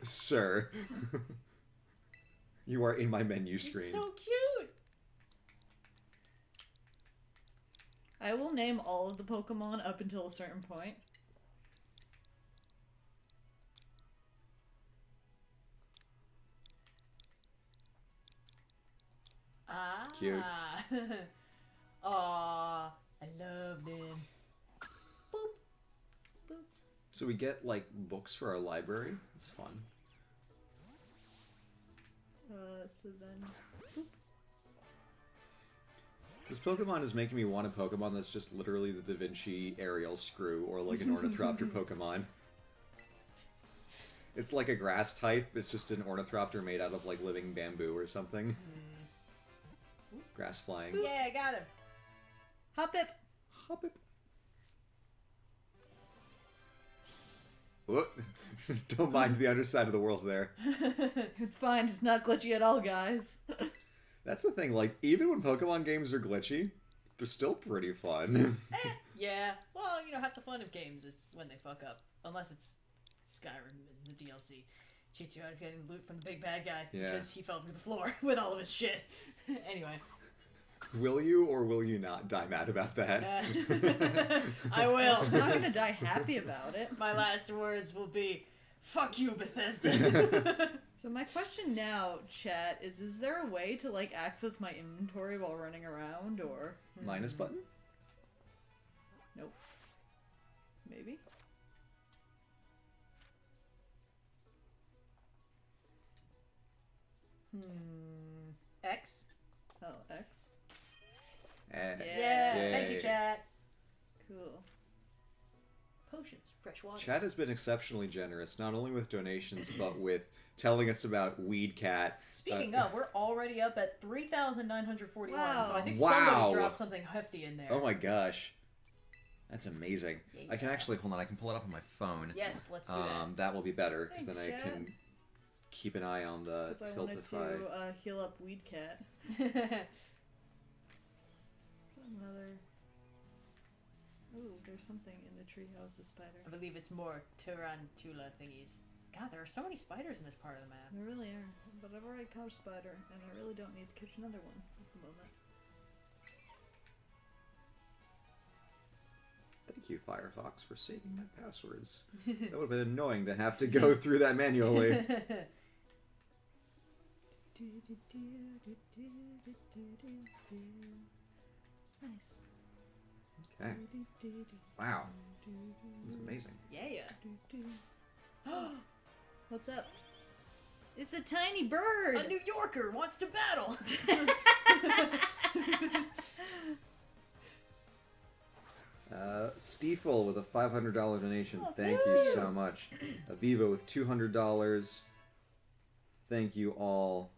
Sir. You are in my menu screen. It's so cute. I will name all of the Pokemon up until a certain point. Ah. Cute. Aw, I love them. Boop. Boop. So we get, like, books for our library. It's fun. So then... Boop. This Pokemon is making me want a Pokemon that's just literally the Da Vinci aerial screw, or like an Ornithopter Pokemon. It's like a grass type, it's just an Ornithopter made out of, like, living bamboo or something. Grass flying. Yeah, I got him. Hoppip! Hop it. Whoop. Don't mind the underside of the world there. It's fine, it's not glitchy at all, guys. That's the thing, like, even when Pokemon games are glitchy, they're still pretty fun. Yeah. Well, you know, half the fun of games is when they fuck up. Unless it's Skyrim in the DLC. Cheats you out of getting loot from the big bad guy because he fell through the floor with all of his shit. Anyway. Will you or will you not die mad about that? I will. She's not gonna die happy about it. My last words will be, fuck you, Bethesda. So my question now, chat, is there a way to, like, access my inventory while running around, or... Minus button? Nope. Maybe? X? Oh, X? Yeah, thank you, Yay. chat. Cool. Potions, fresh water. Chat has been exceptionally generous, not only with donations, but with telling us about Weed Cat. Speaking of, we're already up at 3,941, Wow. so I think Wow. somebody dropped something hefty in there. Oh my gosh. That's amazing. Yeah. I can actually, hold on, I can pull it up on my phone. Yes, let's do that. That will be better, because then Thanks, I can keep an eye on the Because I wanted Tiltify. to heal up Weed Cat. Another... Ooh, there's something in the tree. Oh, it's a spider. I believe it's more tarantula thingies. God, there are so many spiders in this part of the map. There really are. But I've already caught a spider, and I really don't need to catch another one at the moment. Thank you, Firefox, for saving my passwords. That would have been annoying to have to go through that manually. Nice. Okay. Wow. This is amazing. Yeah. What's up? It's a tiny bird! A New Yorker wants to battle! Stiefel with a $500 donation. Oh, Thank you so much. Aviva with $200. Thank you all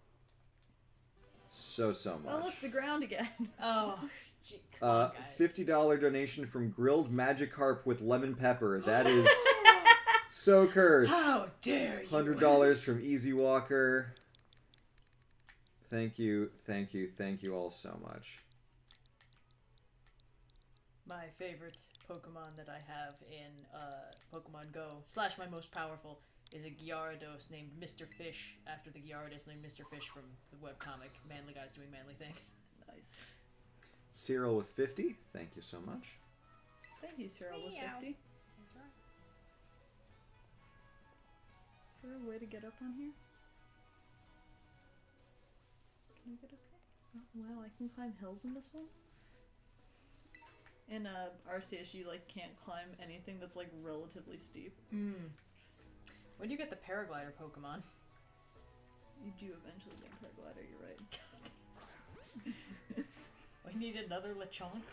so much. Oh, look, the ground again. Oh, gee, come on, guys. $50 donation from Grilled Magikarp with lemon pepper. That is so cursed. How dare you! $100 from Easy Walker. Thank you all so much. My favorite Pokemon that I have in Pokemon Go / my most powerful is a Gyarados named Mr. Fish, after the Gyarados named Mr. Fish from the webcomic Manly Guys Doing Manly Things. Nice. Cyril with 50. Thank you so much. Thank you, Cyril, with 50. Is there a way to get up on here? Can I get up here? Oh, wow, I can climb hills in this one? In RCS, you like can't climb anything that's like relatively steep. When do you get the paraglider Pokemon? You do eventually get paraglider. You're right. We need another Lechonk.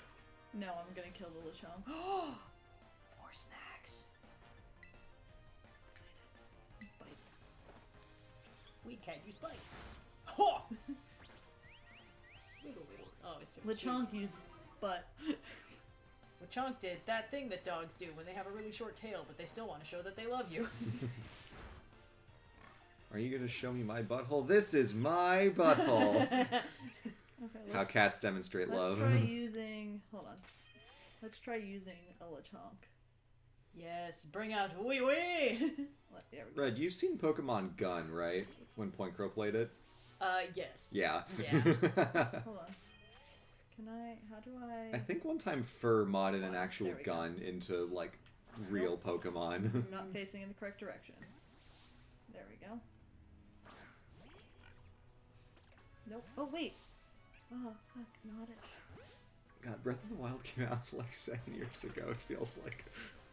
No, I'm gonna kill the Lechonk. 4 snacks. Bite. We can't use bite. Oh, it's so Lechonk used butt. Lechonk did that thing that dogs do when they have a really short tail, but they still want to show that they love you. Are you going to show me my butthole? This is my butthole. Okay, How cats demonstrate love. Let's try using... Hold on. Let's try using a Lechonk. Yes, bring out wee wee! There we go. Red, you've seen Pokemon Gun, right? When Point Crow played it? Yes. Yeah. Yeah. Hold on. Can I... How do I think one time Fur modded an actual There we go. gun into, like, real Pokemon. I'm not facing in the correct direction. There we go. Nope. Oh, wait. Oh, fuck. Not it. God, Breath of the Wild came out, like, 7 years ago, it feels like.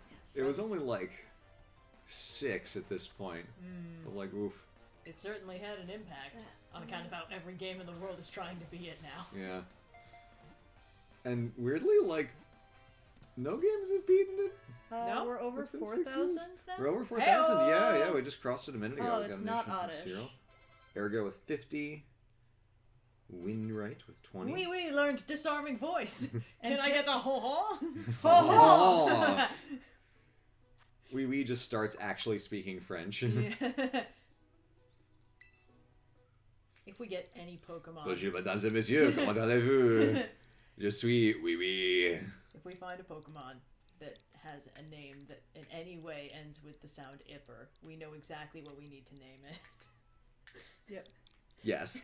Yes. It was only, like, 6 at this point. But, like, oof. It certainly had an impact on account of how every game in the world is trying to be it now. Yeah. And weirdly, like, no games have beaten it. No? We're over It's been 4,000 now? We're over 4,000. Hey-o! Yeah, we just crossed it a minute ago. Oh, Got it's a not donation from oddish. Cyril. Ergo with 50. Windwright with 20. Wee wee learned disarming voice. Can And I get the ho ho? Oh! Wee just starts actually speaking French. If we get any Pokemon, Bonjour, mesdames et messieurs, comment allez-vous? Je suis Wee. if we find a Pokemon that has a name that in any way ends with the sound ipper, we know exactly what we need to name it. Yep. Yes.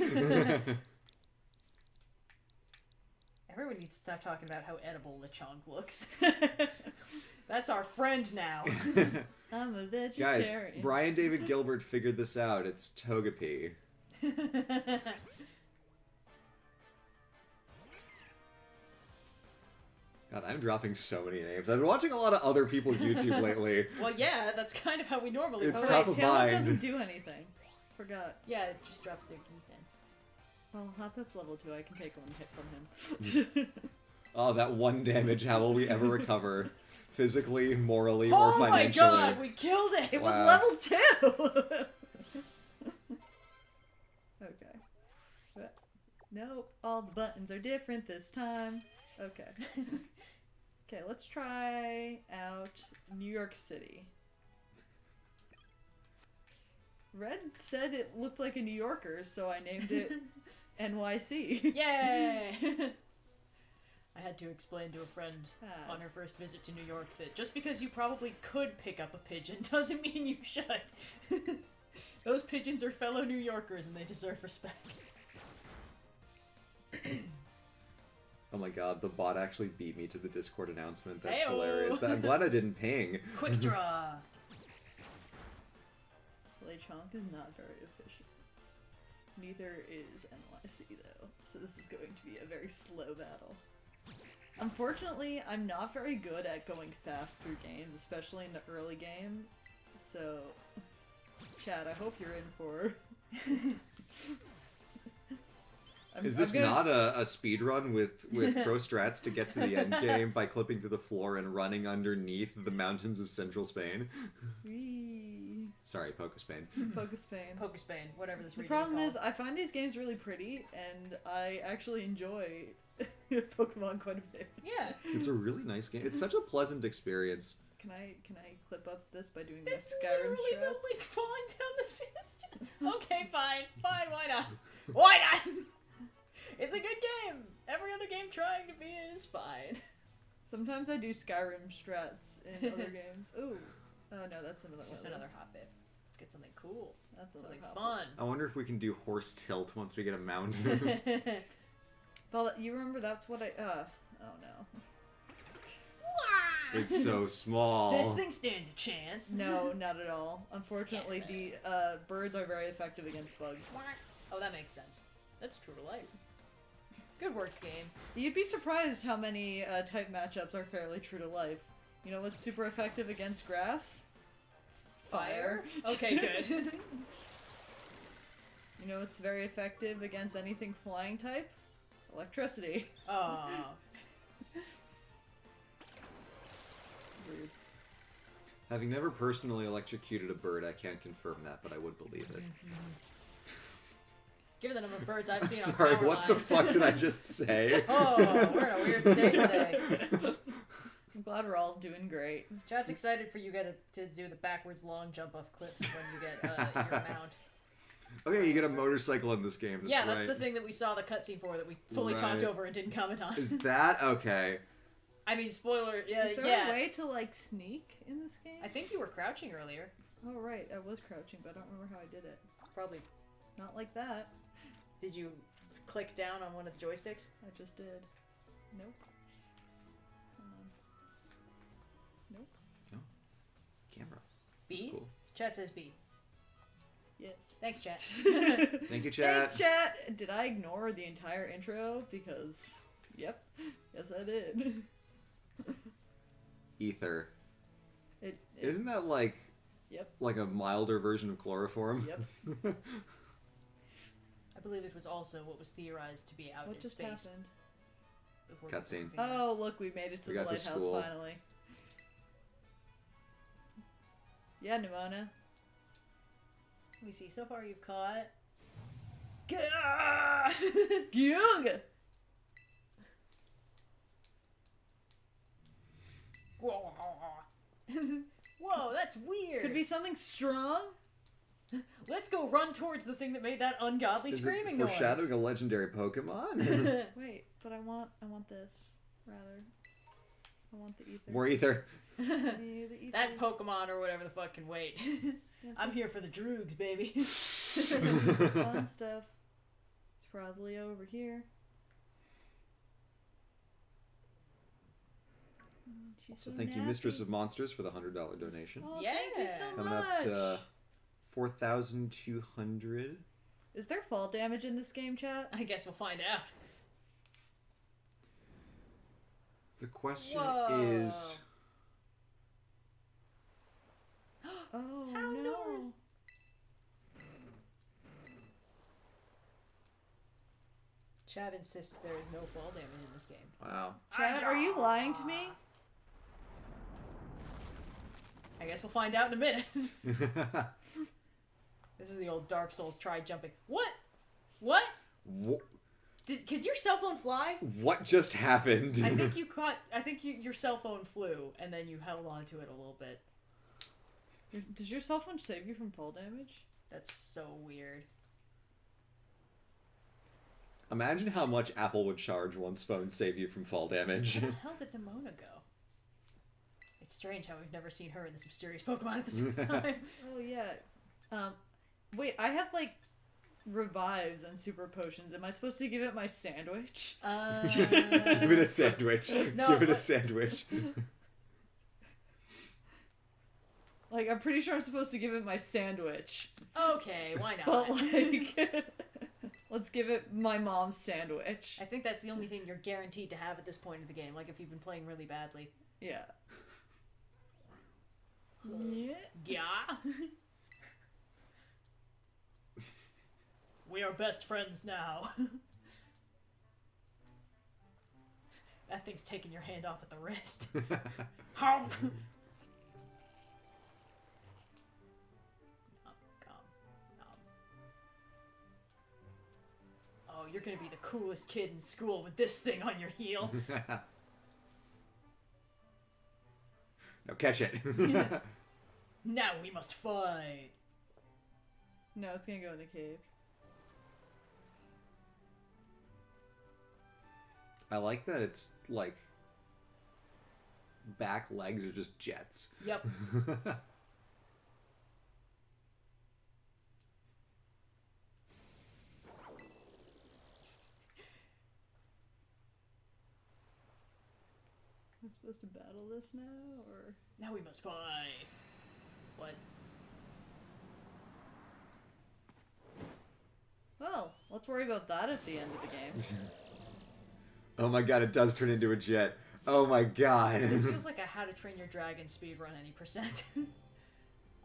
Everyone needs to stop talking about how edible Lechonk looks. That's our friend now. I'm a Guys, vegetarian. Brian David Gilbert figured this out. It's Togepi. God, I'm dropping so many names. I've been watching a lot of other people's YouTube lately. Well, yeah, that's kind of how we normally It's work. top of Talon mind. doesn't do anything. Forgot. Yeah, it just drops their defense. Well, Hot Pep's level 2. I can take one hit from him. Oh, that one damage. How will we ever recover? Physically, morally, Oh or my financially? god, we killed it! It Wow. was level 2! Okay. Nope, all the buttons are different this time. Okay. Okay, let's try out New York City. Red said it looked like a New Yorker, so I named it NYC. Yay! I had to explain to a friend on her first visit to New York that just because you probably could pick up a pigeon doesn't mean you should. Those pigeons are fellow New Yorkers and they deserve respect. Oh my god, the bot actually beat me to the Discord announcement. That's Hey-o. hilarious. I'm glad I didn't ping. Quick draw! Lechonk is not very efficient. Neither is NYC though, so this is going to be a very slow battle. Unfortunately, I'm not very good at going fast through games, especially in the early game. So, Chad, I hope you're in for... Is this not a speed run with pro strats to get to the end game by clipping through the floor and running underneath the mountains of central Spain? Whee. Sorry, Poke Spain. Poke Spain. Poke Spain, whatever this The region problem is is, I find these games really pretty, and I actually enjoy Pokemon quite a bit. Yeah. It's a really nice game. It's such a pleasant experience. Can I clip up this by doing That's my Skyrim literally the strats? link falling down the stairs. Okay, fine, why not? Why not? It's a good game. Every other game trying to be it is fine. Sometimes I do Skyrim strats in other games. Ooh. Oh no, that's another It's one. just another hot bit. Let's get something cool. That's another Something hot fun. I wonder if we can do horse tilt once we get a mount. Well, you remember that's what I. Oh no. It's so small. This thing stands a chance. No, not at all. Unfortunately, the birds are very effective against bugs. Oh, that makes sense. That's true to life. Good work, game. You'd be surprised how many type matchups are fairly true to life. You know what's super effective against grass? Fire. Okay, good. You know what's very effective against anything flying type? Electricity. Oh. Rude. Having never personally electrocuted a bird, I can't confirm that, but I would believe it. Given the number of birds I've seen on Sorry, power what lines. the fuck did I just say? Oh, we're in a weird state today. I'm glad we're all doing great. Chad's excited for you to do the backwards long jump off cliffs when you get your mount. Oh yeah, you get a motorcycle in this game. That's Yeah, that's right. the thing that we saw the cutscene for that we fully talked over and didn't comment on. Is that okay? I mean, spoiler. Yeah, Is there yeah. a way to like sneak in this game? I think you were crouching earlier. Oh right, I was crouching, but I don't remember how I did it. Probably. Not like that. Did you click down on one of the joysticks? I just did. Nope. Come on. Nope. Camera. B? That's cool. Chat says B. Yes. Thanks, chat. Thank you, chat. Thanks, chat! Did I ignore the entire intro? Because, yep. Yes, I did. Ether. It Isn't that like Yep. like a milder version of chloroform? Yep. I believe it was also what was theorized to be out What in just space. happened? before Cutscene. moving on. Oh, look, we made it to We the got to lighthouse school. finally. Yeah, Nimona. Let me see. So far, you've caught. Gyug! Whoa, that's weird. Could be something strong? Let's go run towards the thing that made that ungodly Is screaming it foreshadowing a noise. legendary Pokemon? Wait, but I want this, rather. I want the ether. More ether. Yeah, the ether. That Pokemon or whatever the fuck can wait. I'm here for the droogs, baby. Fun stuff. It's probably over here. She's So so thank you, nappy. Mistress of Monsters, for the $100 donation. Oh, thank you so Coming much. up to 4,200. Is there fall damage in this game, chat? I guess we'll find out. The question Whoa. is, Oh How no. Norris? Chad insists there is no fall damage in this game. wow. Chat, are you lying to me? I guess we'll find out in a minute. This is the old Dark Souls try jumping. What? What? Wha- Could your cell phone fly? What just happened? I think you caught. I think your cell phone flew, and then you held on to it a little bit. Does your cell phone save you from fall damage? That's so weird. Imagine how much Apple would charge one's phone save you from fall damage. Where the hell did Nimona go? It's strange how we've never seen her and this mysterious Pokemon at the same time. Oh yeah. Wait, I have like revives and super potions. Am I supposed to give it my sandwich? Give it a sandwich. No, Give it a sandwich. Like, I'm pretty sure I'm supposed to give it my sandwich. Okay, why not? But like, let's give it my mom's sandwich. I think that's the only thing you're guaranteed to have at this point in the game. Like if you've been playing really badly. Yeah. Yeah. Yeah. We are best friends now. That thing's taking your hand off at the wrist. Hump! Oh, you're gonna be the coolest kid in school with this thing on your heel. Now catch it. Now we must fight. No, it's gonna go in the cave. I like that it's like back legs are just jets. Yep. I'm supposed to battle this now, or? Now we must fight. What? Well, let's worry about that at the end of the game. Oh my god, it does turn into a jet. Oh my god. This feels like a How to Train Your Dragon speedrun any percent.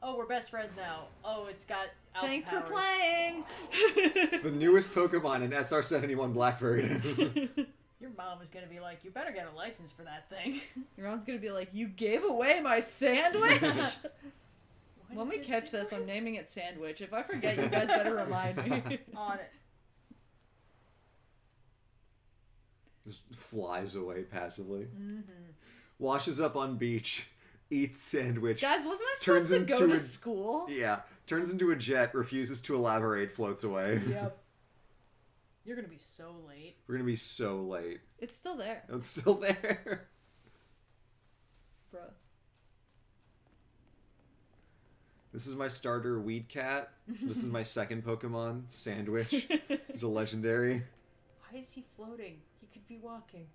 Oh, we're best friends now. Oh, it's got alpha Thanks powers. for playing! The newest Pokemon in SR-71 Blackbird. Your mom is gonna be like, you better get a license for that thing. Your mom's gonna be like, you gave away my sandwich? What When is we it catch this, doing? I'm naming it Sandwich. If I forget, you guys better remind me. On it. Just flies away passively. Mm-hmm. Washes up on beach. Eats sandwich. Guys, wasn't I Turns supposed to go into to a- school? Yeah. Turns into a jet. Refuses to elaborate. Floats away. Yep. You're gonna be so late. We're gonna be so late. It's still there. It's still there. Bruh. This is my starter, Weed Cat. This is my second Pokemon, Sandwich. He's a legendary. Why is he floating? He could be walking.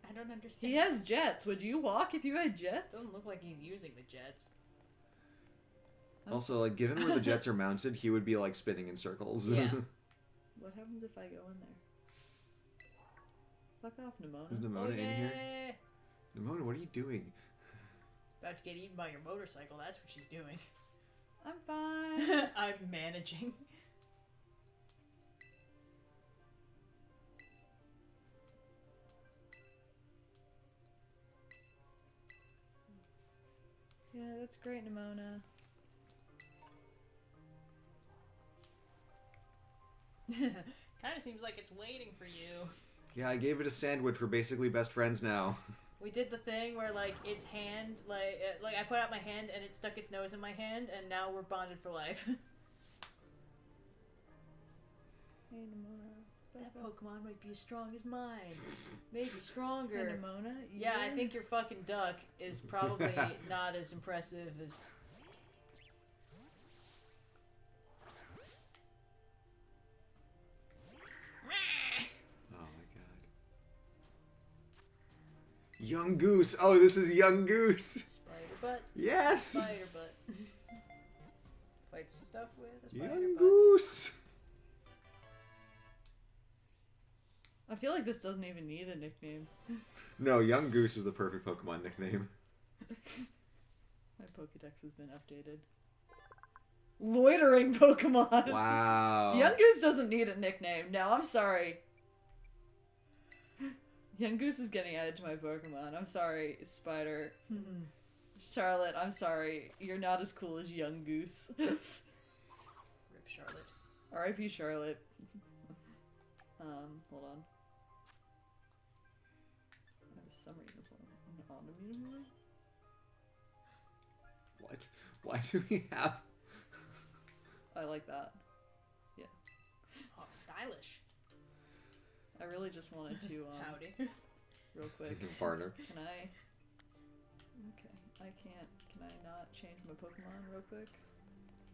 I don't understand. He has jets. Would you walk if you had jets? Doesn't look like he's using the jets. Also, like, given where the jets are mounted, he would be, like, spinning in circles. Yeah. What happens if I go in there? Fuck off, Nimona. Is Nimona Oh, in here? yeah. Nimona, what are you doing? About to get eaten by your motorcycle. That's what she's doing. I'm fine. I'm managing. Yeah, that's great, Nimona. Kind of seems like it's waiting for you. Yeah, I gave it a sandwich. We're basically best friends now. We did the thing where like its hand, like I put out my hand and it stuck its nose in my hand, and now we're bonded for life. Hey, Nimona. That Pokemon might be as strong as mine. Maybe Hey, stronger. Nimona. Yeah, I think your fucking duck is probably not as impressive as... Oh my god. Young Goose. Oh, this is Young Goose. Spider butt. Yes. Spider butt. Fights stuff with a spider Young butt. Goose. I feel like this doesn't even need a nickname. No, Young Goose is the perfect Pokemon nickname. My Pokedex has been updated. Loitering Pokemon! Wow. Young Goose doesn't need a nickname. No, I'm sorry. Young Goose is getting added to my Pokemon. I'm sorry, Spider. Charlotte, I'm sorry. You're not as cool as Young Goose. Rip Charlotte. R.I.P. Charlotte. Hold on. I have a summer uniform. An autumn uniform? What? Why do we have... I like that. Yeah. Oh, stylish. I really just wanted to, Howdy. real quick. Partner. Can I... Okay, I can't... Can I not change my Pokemon real quick?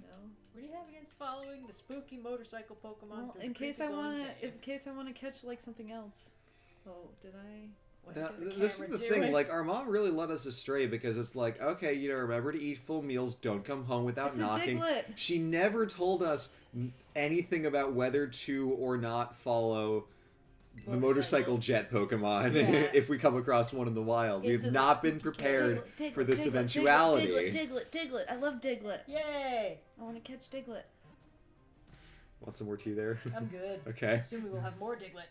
No? What do you have against following the spooky motorcycle Pokemon? Well, through in the case creepy I glowing wanna... cave? In case I wanna catch, like, something else. Oh, did I... What Now, is the this is camera the doing? thing, like, our mom really led us astray because it's like, okay, you know, remember to eat full meals, don't come home without It's knocking. a Diglett! She never told us anything about whether to or not follow the motorcycle Motorcycles. jet Pokemon Yeah. if we come across one in the wild. We've Into the not been spooky prepared Diglett, for this Diglett, eventuality. Diglett. I love Diglett. Yay! I want to catch Diglett. Want some more tea there? I'm good. Okay. Soon we will have more Diglett.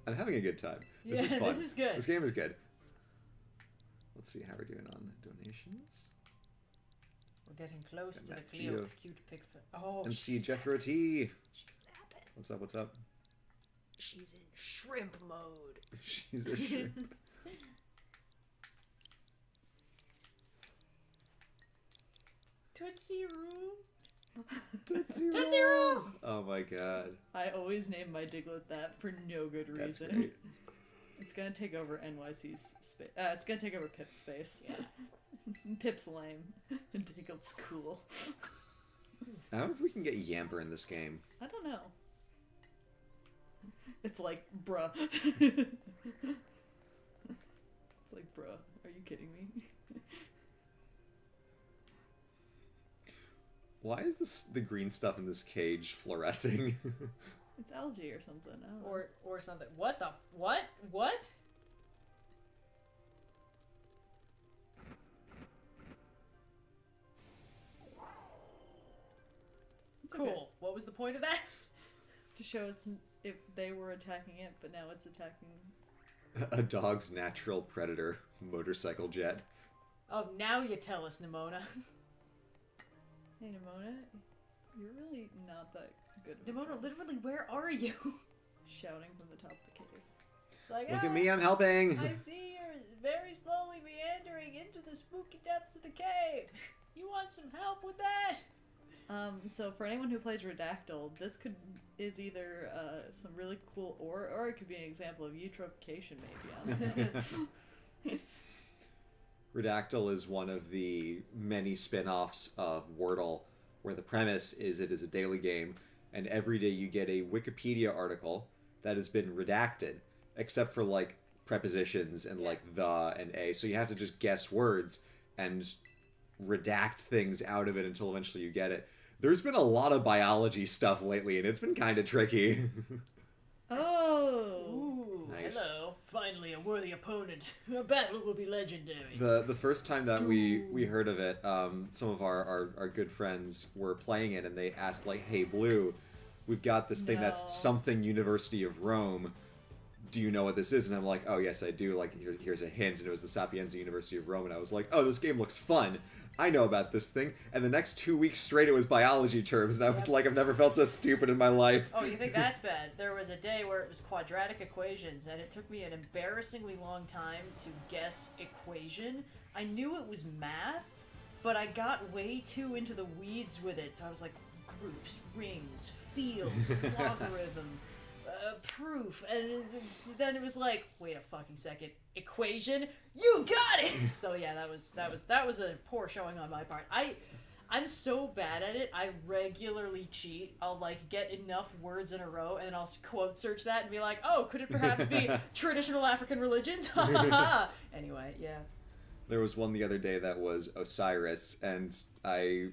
I'm having a good time. This Yeah, is fun. this is good. This game is good. Let's see how we're doing on donations. We're getting close Get to the back to Cleo you. cute pig. Oh, And see she's Jethro T. She's napping. What's up? What's up? She's in shrimp mode. She's a shrimp. Tootsie Room. Tootsie Tootsie Roll. Oh my god. I always name my Diglett that for no good That's reason. great. It's gonna take over NYC's space. It's gonna take over Pip's space. Yeah. Pip's lame. Diglett's cool. I wonder if we can get Yamper in this game. I don't know. It's like, bruh. It's like, bruh. Are you kidding me? Why is the green stuff in this cage fluorescing? It's algae or something. I don't know. Or something. What the? What? What? It's Cool. okay. What was the point of that? To show it's if they were attacking it, but now it's attacking. A dog's natural predator, motorcycle jet. Oh, now you tell us, Nimona. Hey, Nimona, you're really not that good. of a Nimona, friend. literally, where are you? Shouting from the top of the cave. It's like, Look at me, I'm helping. I see you're very slowly meandering into the spooky depths of the cave. You want some help with that? So for anyone who plays Redactyl, this is either some really cool or it could be an example of eutrophication maybe. Redactyl is one of the many spin-offs of Wordle, where the premise is it is a daily game, and every day you get a Wikipedia article that has been redacted, except for like prepositions and like the and a. So you have to just guess words and redact things out of it until eventually you get it. There's been a lot of biology stuff lately, and it's been kind of tricky. Oh! Ooh, Nice. hello. Finally, a worthy opponent. Our battle will be legendary. The first time that we heard of it, some of our good friends were playing it, and they asked like, "Hey, Blue, we've got this thing No. that's something University of Rome. Do you know what this is?" And I'm like, "Oh yes, I do. Like here's a hint." And it was the Sapienza University of Rome, and I was like, "Oh, this game looks fun. I know about this thing." And the next 2 weeks straight, it was biology terms, and I was Yep. like, I've never felt so stupid in my life. Oh, you think that's bad? There was a day where it was quadratic equations, and it took me an embarrassingly long time to guess equation. I knew it was math, but I got way too into the weeds with it, so I was like, groups, rings, fields, logarithm, proof, and then it was like, wait a fucking second, equation? You got it! So yeah, that was a poor showing on my part. I'm so bad at it, I regularly cheat. I'll like get enough words in a row and then I'll quote search that and be like, oh, could it perhaps be traditional African religions? Ha ha ha! Anyway, yeah. There was one the other day that was Osiris, and I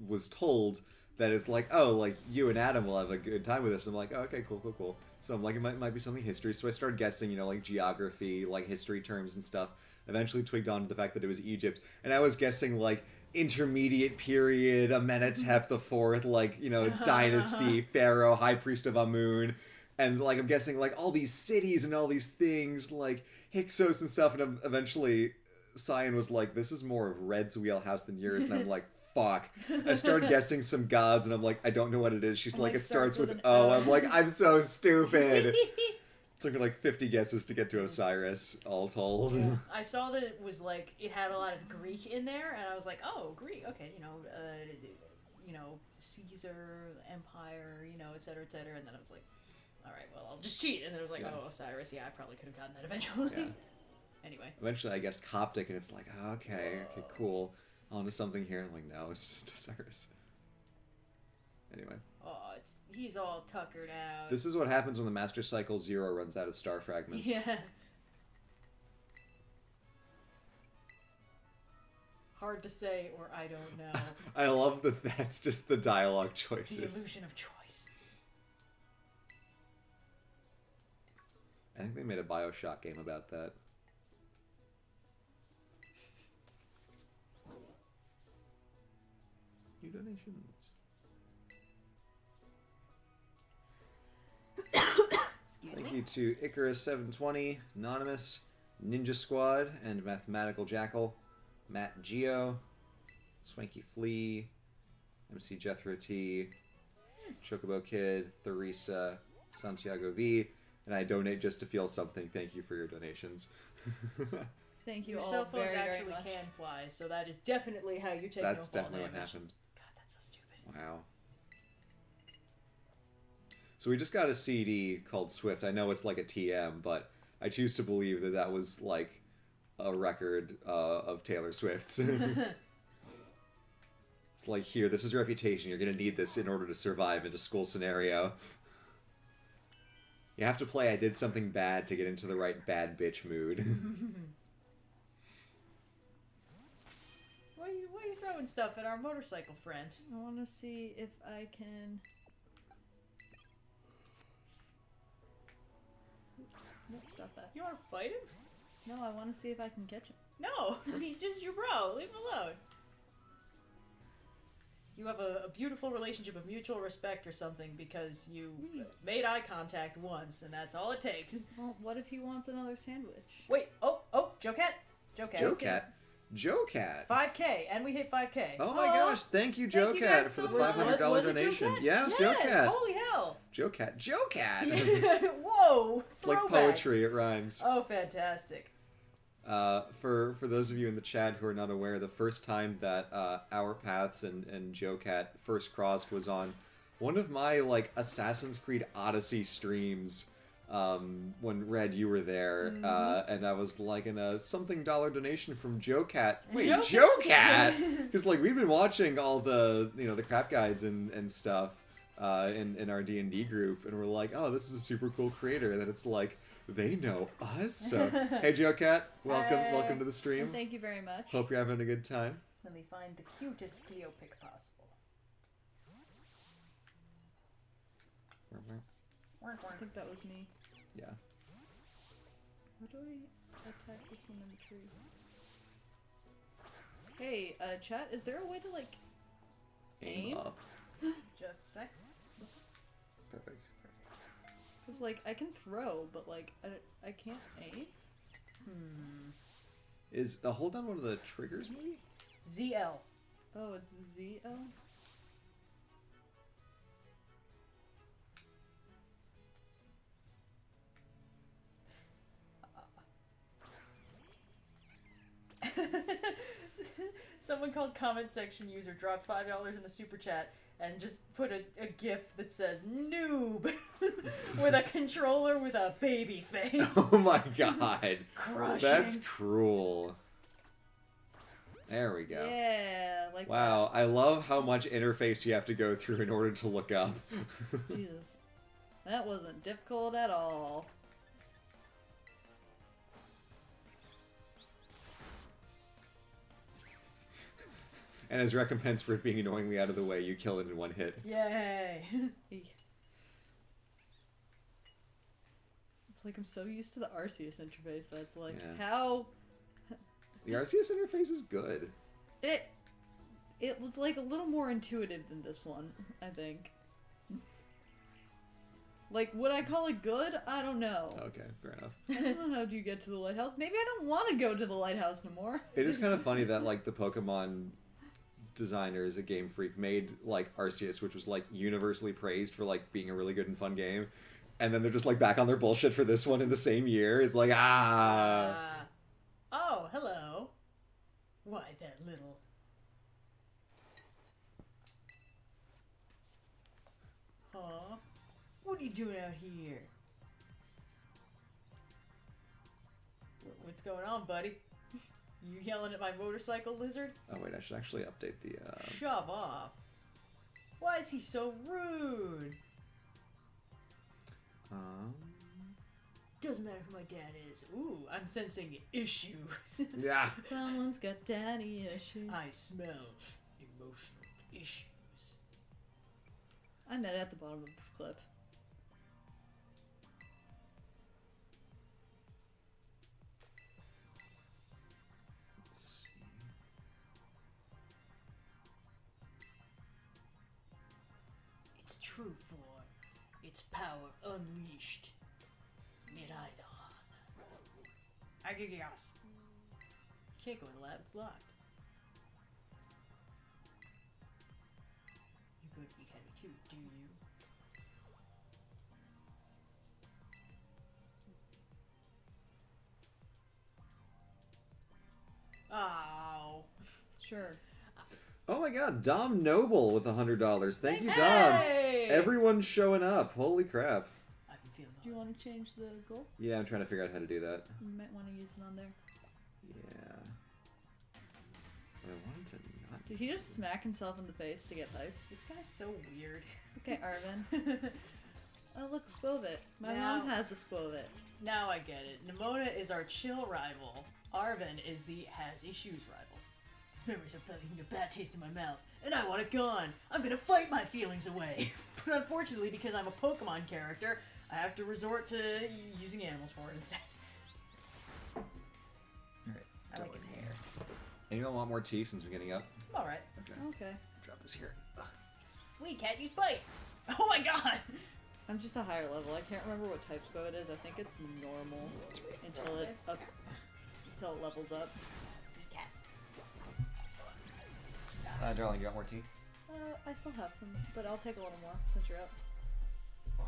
was told that it's like, oh, like, you and Adam will have a good time with this. I'm like, oh, okay, cool. So I'm like, it might be something history. So I started guessing, you know, like geography, like history terms and stuff. Eventually twigged on to the fact that it was Egypt. And I was guessing, like, intermediate period, Amenhotep IV, like, you know, dynasty, pharaoh, high priest of Amun. And, like, I'm guessing, like, all these cities and all these things, like, Hyksos and stuff, and eventually Cyan was like, this is more of Red's wheelhouse than yours, and I'm like, fuck. I started guessing some gods, and I'm like, I don't know what it is. She's like, it starts with an O. O. I'm like, I'm so stupid. Took her like 50 guesses to get to Osiris, all told. Yeah. I saw that it was like, it had a lot of Greek in there, and I was like, oh, Greek, okay, Caesar, Empire, et cetera, and then I was like, all right, well, I'll just cheat, and then I was like, oh, Osiris, yeah, I probably could have gotten that eventually. Yeah. Anyway. Eventually, I guessed Coptic, and it's like, okay, cool. On to something here. I'm like, no, it's just Osiris. Anyway. Oh, he's all tuckered out. This is what happens when the Master Cycle 0 runs out of star fragments. Yeah. Hard to say, or I don't know. I love that that's just the dialogue choices. The illusion of choice. I think they made a BioShock game about that. New donations. Thank you to Icarus720, Anonymous, Ninja Squad, and Mathematical Jackal, Matt Geo, Swanky Flea, MC Jethro T, Chocobo Kid, Theresa, Santiago V, and I donate just to feel something. Thank you for your donations. Thank you Your all cell phones very, very actually much. can fly, so that is definitely how you're taking That's a fall definitely what damage. happened. God, that's so stupid. Wow. So we just got a CD called Swift. I know it's like a TM, but I choose to believe that that was like a record of Taylor Swift's. It's like, here, this is your reputation. You're going to need this in order to survive in a school scenario. You have to play I Did Something Bad to get into the right bad bitch mood. Why are you throwing stuff at our motorcycle friend? I want to see if I can... Nope, stop that. You want to fight him? No, I want to see if I can catch him. No, he's just your bro. Leave him alone. You have a beautiful relationship of mutual respect or something because you made eye contact once, and that's all it takes. Well, what if he wants another sandwich? Wait, oh, Joe Cat. Joe Cat. 5K, and we hit 5K. Oh my gosh, thank you, Joe you Cat, guys for the so much. $500 Was it Joe donation. Cat? Yeah, it was Yeah, Joe Cat. holy hell. Joe Cat. Whoa, It's like throwback. poetry, it rhymes. Oh, fantastic. For those of you in the chat who are not aware, the first time that Our Paths and Joe Cat first crossed was on one of my like Assassin's Creed Odyssey streams. When Red, you were there, and I was like in a something dollar donation from Joe Cat. Wait, Joe Cat? Because like we've been watching all the the crap guides and stuff in our D&D group, and we're like, oh, this is a super cool creator. That it's like they know us. So hey, Joe Cat, welcome to the stream. And thank you very much. Hope you're having a good time. Let me find the cutest Cleo pic possible. I think that was me. Yeah. How do I attack this one in the tree? Hey, chat, is there a way to, like, aim? Up. Just a sec. Perfect. Because, like, I can throw, but, like, I can't aim? Is the hold down one of the triggers, maybe? ZL. Oh, it's ZL? Someone called comment section user dropped $5 in the super chat and just put a gif that says noob with a controller with a baby face. Oh my god. Crushing. That's cruel. There we go. Yeah, like Wow, I love how much interface you have to go through in order to look up. that. Jesus. That wasn't difficult at all. And as recompense for it being annoyingly out of the way, you kill it in one hit. Yay. It's like I'm so used to the Arceus interface that's like, Yeah. how... The Arceus interface is good. It was like a little more intuitive than this one, I think. Like, would I call it good? I don't know. Okay, fair enough. I don't know how do you get to the lighthouse. Maybe I don't want to go to the lighthouse no more. It is kind of funny that like the Pokemon designers at Game Freak made like Arceus, which was like universally praised for like being a really good and fun game, and then they're just like back on their bullshit for this one in the same year. It's like Oh, hello. Why that little... Huh? What are you doing out here? What's going on, buddy? You yelling at my motorcycle lizard? Oh wait, I should actually update the. Shove off. Why is he so rude? Doesn't matter who my dad is. Ooh, I'm sensing issues. Yeah. Someone's got daddy issues. I smell emotional issues. I met it at the bottom of this clip. Let's see. It's true for its power unleashed. Miraidon. Agigas. You can't go in the lab, it's locked. You're going to be heavy too, do you? Oh. Sure. Oh my God, Dom Noble with $100. Thank you, Dom. Hey! Everyone's showing up. Holy crap. I've been feeling Do you want to change the goal? Yeah, I'm trying to figure out how to do that. You might want to use it on there. Yeah. But I wanted to not. Did he just smack himself in the face to get hype? This guy's so weird. Okay, Arvin. Oh, look, Spovit. My mom has a Spovit. Now I get it. Nimona is our chill rival. Arvin is the has issues rival. These memories are leaving a bad taste in my mouth, and I want it gone. I'm gonna fight my feelings away. But unfortunately, because I'm a Pokemon character, I have to resort to using animals for it instead. Alright. I like his hair. Anyone want more tea since we're getting up? I'm alright. Okay. Okay. Drop this here. Ugh. We can't use bite. Oh my god! I'm just a higher level. I can't remember what type Spovit is. I think it's normal until it levels up. Cat. Darling, you got more tea? I still have some, but I'll take a little more since you're up. I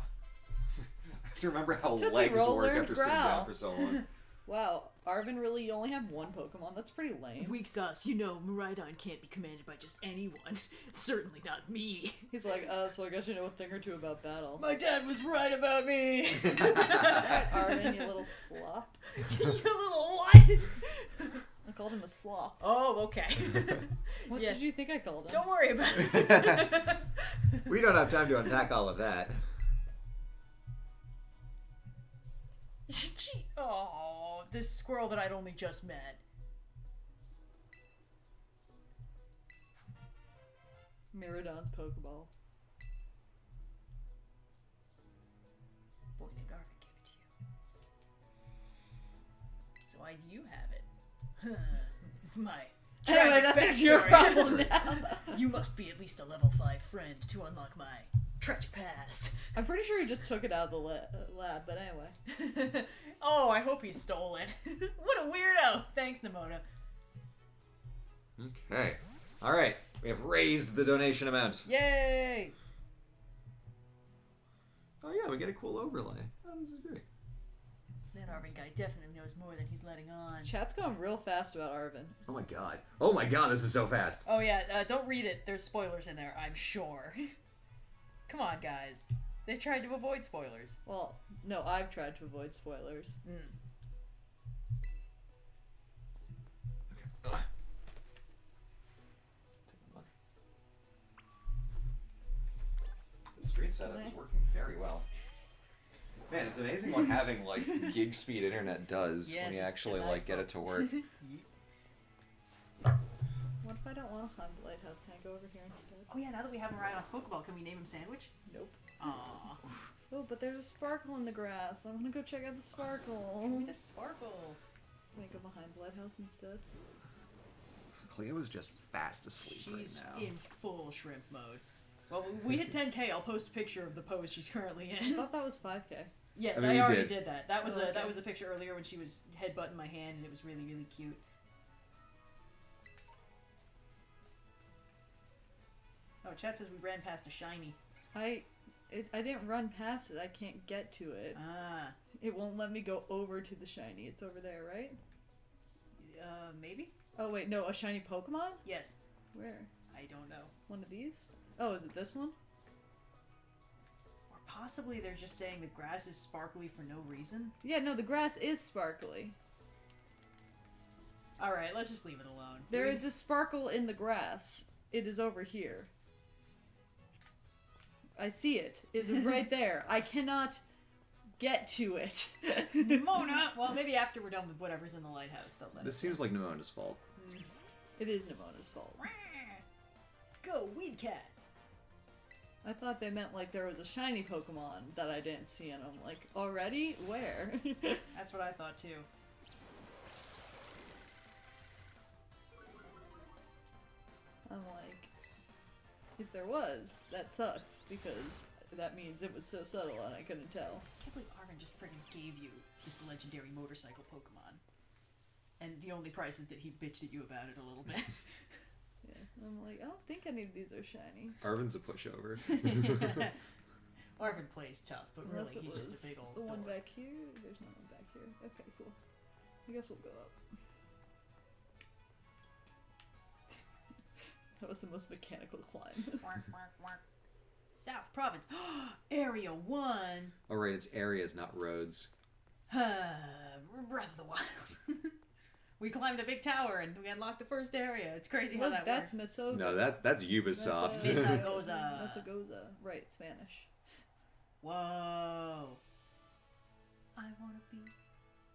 have to remember how Tootsie legs Roll work learned after sitting growl. down for so long. Wow, Arvin really, you only have one Pokemon? That's pretty lame. Weak sauce, you know, Miraidon can't be commanded by just anyone. Certainly not me. He's like, so I guess you know a thing or two about battle. My dad was right about me! Alright, Arvin, you little sloth. You little what? I called him a sloth. Oh, okay. What Yeah. did you think I called him? Don't worry about it. We don't have time to unpack all of that. Oh, this squirrel that I'd only just met. Miradon's Pokeball. Boy named Arvin gave it to you. So why do you have it? My Anyway, tragic that's your backstory. problem now. You must be at least a level 5 friend to unlock my tragic past. I'm pretty sure he just took it out of the lab, but anyway. Oh, I hope he's stolen. What a weirdo! Thanks, Nimona. Okay. Alright. We have raised the donation amount. Yay! Oh yeah, we get a cool overlay. Oh, this is great. That Arvin guy definitely knows more than he's letting on. Chat's going real fast about Arvin. Oh my god. Oh my god, this is so fast. Oh yeah, don't read it. There's spoilers in there, I'm sure. Come on, guys. They tried to avoid spoilers. Well, no, I've tried to avoid spoilers. Okay. Take a look. The street setup is working very well. Man, it's amazing what having like gig speed internet does Yes, when you it's actually like get it to work. What if I don't want to climb the lighthouse? Can I go over here instead? Oh yeah, now that we have Miraidon's Pokeball, can we name him Sandwich? Nope. Aww. Oh, but there's a sparkle in the grass. I want to go check out the sparkle. Give me the sparkle. Can I go behind the lighthouse instead? Cleo is just fast asleep She's right now. in full shrimp mode. Well, we hit 10K. I'll post a picture of the pose she's currently I in. thought that was 5K. Yes, I mean, I we already did. did that. That was okay. that was the picture earlier when she was headbutting my hand, and it was really, really cute. Oh, chat says we ran past a shiny. I didn't run past it. I can't get to it. Ah, It won't let me go over to the shiny. It's over there, right? maybe? Oh wait, no, a shiny Pokemon? Yes. Where? I don't know. One of these? Oh, is it this one? Or possibly they're just saying the grass is sparkly for no reason. Yeah, no, the grass is sparkly. Alright, let's just leave it alone. There is a sparkle in the grass. It is over here. I see it. It is right there. I cannot get to it. Nimona! Well, maybe after we're done with whatever's in the lighthouse, they'll let This us seems like Nimona's fault. It is Nimona's fault. Go, Weed Cat! I thought they meant like there was a shiny Pokemon that I didn't see, and I'm like, already? Where? That's what I thought too. I'm like, if there was, that sucks, because that means it was so subtle and I couldn't tell. I can't believe Arvin just friggin' gave you this legendary motorcycle Pokemon. And the only price is that he bitched at you about it a little bit. Yeah, I'm like, I don't think any of these are shiny. Arvin's a pushover. Arvin plays tough, but really Unless it he's was just a big old the one dork. back here. There's no one back here. Okay, cool. I guess we'll go up. That was the most mechanical climb. South Province. Area 1. Oh, right, it's areas, not roads. Breath of the Wild. We climbed a big tower and we unlocked the first area. It's crazy how Look, that that's works. Miso. No, that's Ubisoft. Mesagoza. Mesagoza. Right, Spanish. Whoa. I want to be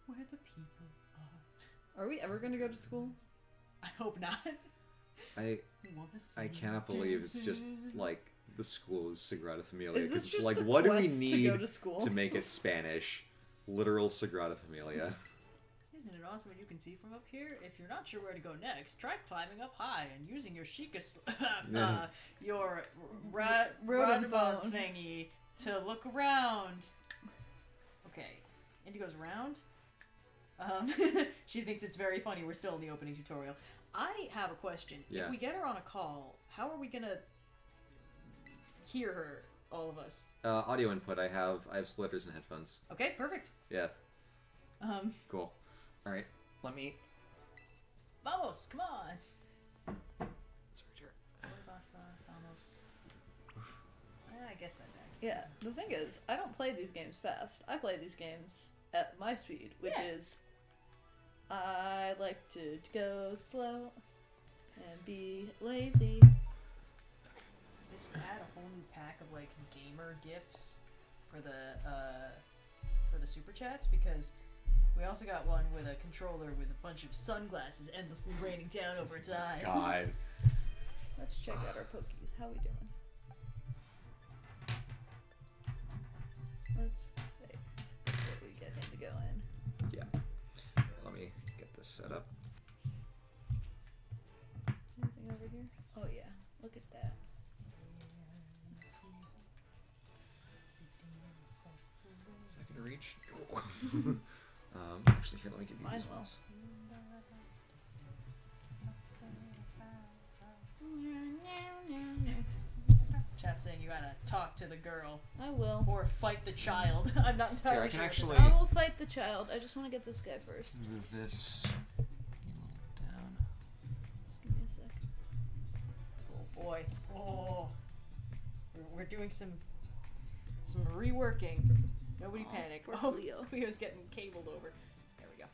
where the people are. Are we ever gonna go to school? I hope not. I cannot believe it's just like the school is Sagrada Familia. Is this Because just like, the what do we quest to need go to school? to make it Spanish? Literal Sagrada Familia. Isn't it awesome what you can see from up here? If you're not sure where to go next, try climbing up high and using your your Rodent rodent phone. thingy to look around. Okay, Indigo's around. She thinks it's very funny. We're still in the opening tutorial. I have a question. Yeah. If we get her on a call, how are we gonna hear her, all of us? Audio input. I have splitters and headphones. Okay, perfect. Yeah. Cool. All right. Let me. Vamos, come on. Sorry, Jared. Vamos. I guess that's accurate. Yeah, the thing is, I don't play these games fast. I play these games at my speed, which is I like to go slow and be lazy. They just add a whole new pack of like gamer gifts for the super chats, because we also got one with a controller with a bunch of sunglasses endlessly raining down over its eyes. God. Let's check out our Pokies. How we doing? Let's save before we get Indigo in. Yeah. Let me get this set up. Anything over here? Oh yeah, look at that. Second to reach. Actually, here, let me give you Might as these well. ones. Chat's saying you gotta talk to the girl I will. or fight the child. I'm not entirely Here, I can sure. actually I will fight the child. I just want to get this guy first. move this a little down. Just give me a sec. Oh boy. Oh. We're doing some reworking. Nobody panic. poor Oh, Cleo. Cleo's getting cabled over. There we go.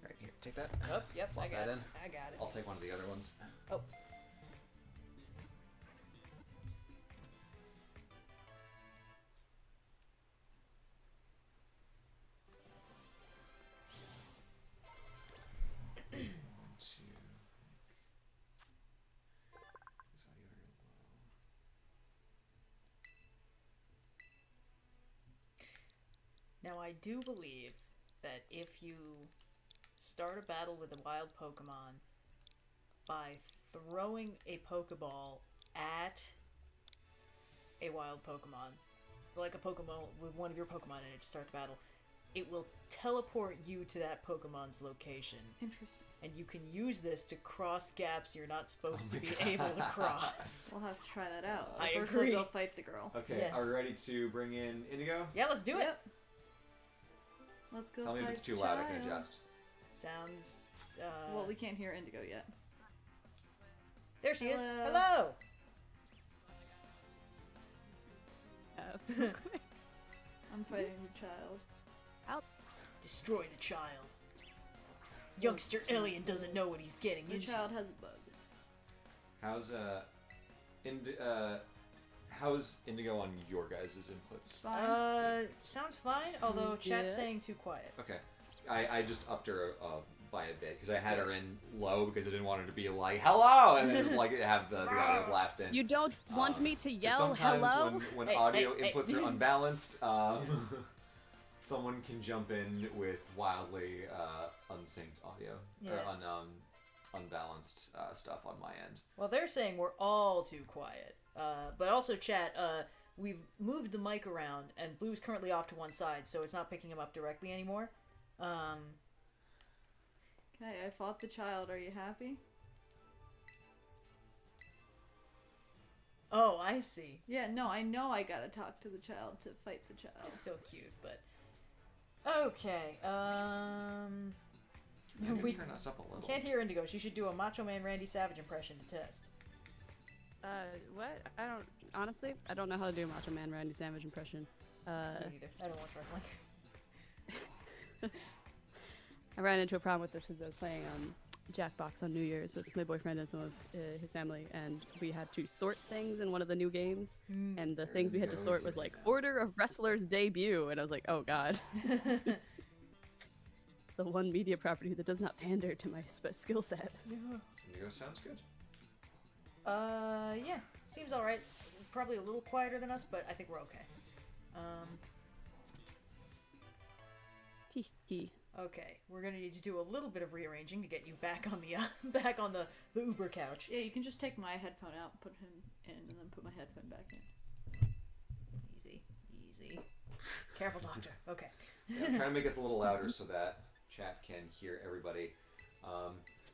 All right, here, take that. Oh, yep, Plop I got that it. in. I got it. I'll take one of the other ones. Oh. Now, I do believe that if you start a battle with a wild Pokemon by throwing a Pokeball at a wild Pokemon, like a Pokemon with one of your Pokemon in it to start the battle, it will teleport you to that Pokemon's location. Interesting. And you can use this to cross gaps you're not supposed to be able to cross. We'll have to try that out. I First, agree. I'll go fight the girl. Okay, Yes. are we ready to bring in Indigo? Yeah, let's do it. Yep. Let's go Tell me fight if it's too the loud, I can child. adjust. Sounds. Well, we can't hear Indigo yet. There she is. Hello. Hello. I'm fighting the child. Destroy the child. Youngster alien doesn't know what he's getting The into. child has a bug. How's Indigo on your guys' inputs? Fine. Sounds fine. Although chat's Yes. saying too quiet. Okay, I just upped her by a bit because I had her in low because I didn't want her to be like hello and then just like have the audio blast in. You don't want me to yell Sometimes hello? when Hey, audio hey, hey. inputs are unbalanced, someone can jump in with wildly unsynced audio Yes. or unbalanced stuff on my end. Well, they're saying we're all too quiet. But also, chat, we've moved the mic around, and Blue's currently off to one side, so it's not picking him up directly anymore. Okay, I fought the child. Are you happy? Oh, I see. Yeah, no, I know I gotta talk to the child to fight the child. It's so cute, but... Okay, Maybe we turn us up a little. can't hear Indigo. She should do a Macho Man Randy Savage impression to test. What? Honestly, I don't know how to do a Macho Man Randy Savage impression. Me neither. I don't watch wrestling. I ran into a problem with this because I was playing Jackbox on New Year's with my boyfriend and some of his family, and we had to sort things in one of the new games, and the things we had to sort was like order of wrestler's debut, and I was like, oh god. The one media property that does not pander to my skill set. Indigo sounds good. Yeah. Seems alright. Probably a little quieter than us, but I think we're okay. Tee. Okay. We're gonna need to do a little bit of rearranging to get you back on the back on the Uber couch. Yeah, you can just take my headphone out, put him in, and then put my headphone back in. Easy. Careful, doctor. Okay. Yeah, I'm trying to make us a little louder so that chat can hear everybody.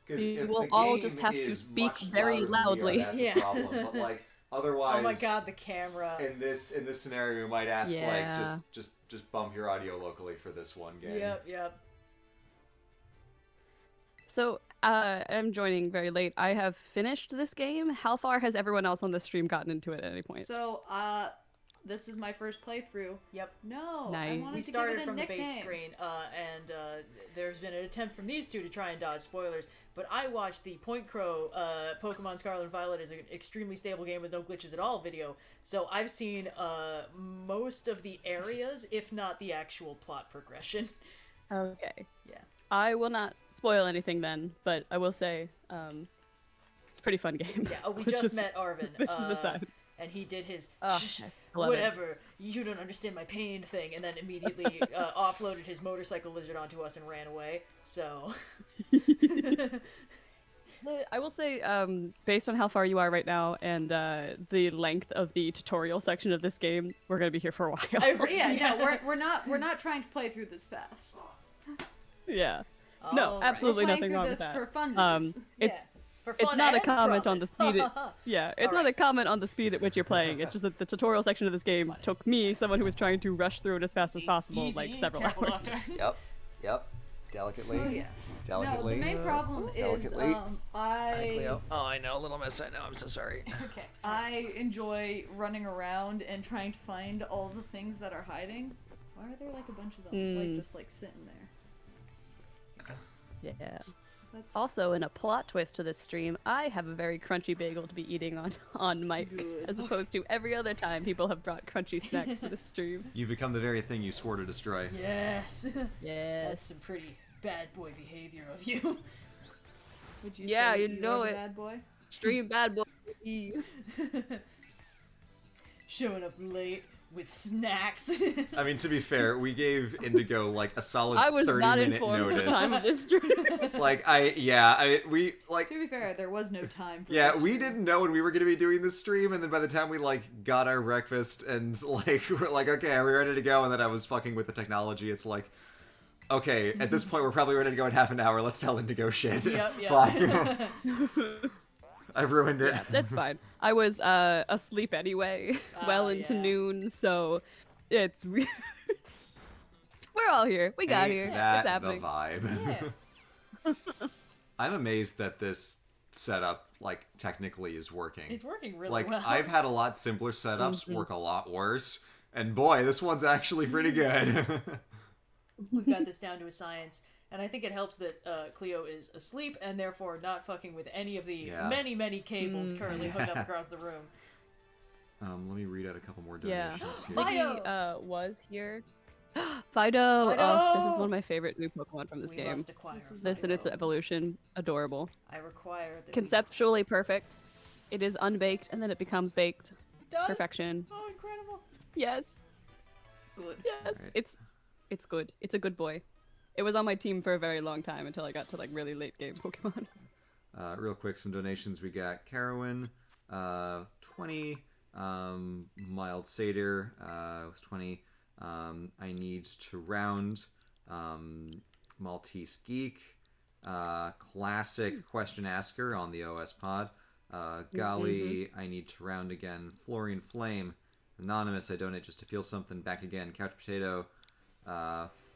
Because We if will the all game just have to is speak much very louder than we are, loudly. that's Yeah. a problem. But like otherwise, Oh my god, the camera. in this scenario, we might ask Yeah. like just bump your audio locally for this one game. Yep. So, I'm joining very late. I have finished this game. How far has everyone else on the stream gotten into it at any point? So, this is my first playthrough. Yep. No, I Nice. wanted We to started give it a from the nickname. base screen, and there's been an attempt from these two to try and dodge spoilers, but I watched the Point Crow Pokemon Scarlet and Violet is an extremely stable game with no glitches at all video, so I've seen most of the areas, if not the actual plot progression. Okay. Yeah. I will not spoil anything then, but I will say it's a pretty fun game. Yeah, we Which just is- met Arvin, which is aside. and he did his Oh, I love it. whatever, you don't understand my pain thing, and then immediately offloaded his motorcycle lizard onto us and ran away, so... I will say, based on how far you are right now and the length of the tutorial section of this game, we're gonna be here for a while. I agree. Yeah, no, we're not trying to play through this fast. Yeah. No, All right. We're absolutely playing nothing through wong this with that. for funsies. It's Yeah. For it's fun not a and comment on the profit. speed. Yeah, it's All not right. a comment on the speed at which you're playing. It's just that the tutorial section of this game took me, someone who was trying to rush through it as fast as possible, Easy, like several careful, hours. doctor. Yep. Delicately. Oh yeah. No, the Delicately. main problem is Delicately. I Oh, I know, little miss. I know. I'm so sorry. Okay. I enjoy running around and trying to find all the things that are hiding. Why are there like a bunch of them like just like sitting there? Yeah. That's Also, in a plot twist to this stream, I have a very crunchy bagel to be eating on mic, Good. as opposed to every other time people have brought crunchy snacks to the stream. You've become the very thing you swore to destroy. Yes. Yes. That's some pretty bad boy behavior of you. would you Yeah, say you know are the it. bad boy? Stream bad boy. Showing up late, with snacks. I mean, to be fair, we gave Indigo like a solid I was not 30-minute informed at the notice. time of this stream. To be fair, there was no time for Yeah, this we stream. didn't know when we were going to be doing this stream, and then by the time we, like, got our breakfast and, like, we're like, okay, are we ready to go? And then I was fucking with the technology. It's like, okay, at this point, we're probably ready to go in half an hour. Let's tell Indigo shit. Yep. Fuck. I ruined it. Yeah, that's fine. I was asleep anyway, well into yeah. noon, so it's we're all here. We got Ain't here. that It's happening. the vibe. Yeah. I'm amazed that this setup, like, technically is working. It's working really Like, well. I've had a lot simpler setups Mm-hmm. work a lot worse, and boy, this one's actually pretty good. We've got this down to a science, and I think it helps that Cleo is asleep and therefore not fucking with any of the Yeah. many cables currently hooked up across the room. Let me read out a couple more Yeah. donations here. Fido! Was here. Fido! Oh, this is one of my favorite new Pokemon from this We game. must acquire This and its Fido. evolution, adorable. I require that Conceptually perfect. It is unbaked and then it becomes baked. It does? Perfection. Oh, incredible. Yes. Good. Yes. Alright. It's good. It's a good boy. It was on my team for a very long time until I got to like really late game Pokemon. Real quick, some donations. We got Carowin, 20, Mild Satyr, was 20, I Need to Round, Maltese Geek, Classic Question Asker on the OS Pod, Golly, I Need to Round Again, Florian Flame, Anonymous, I Donate Just to Feel Something, Back Again, Couch Potato,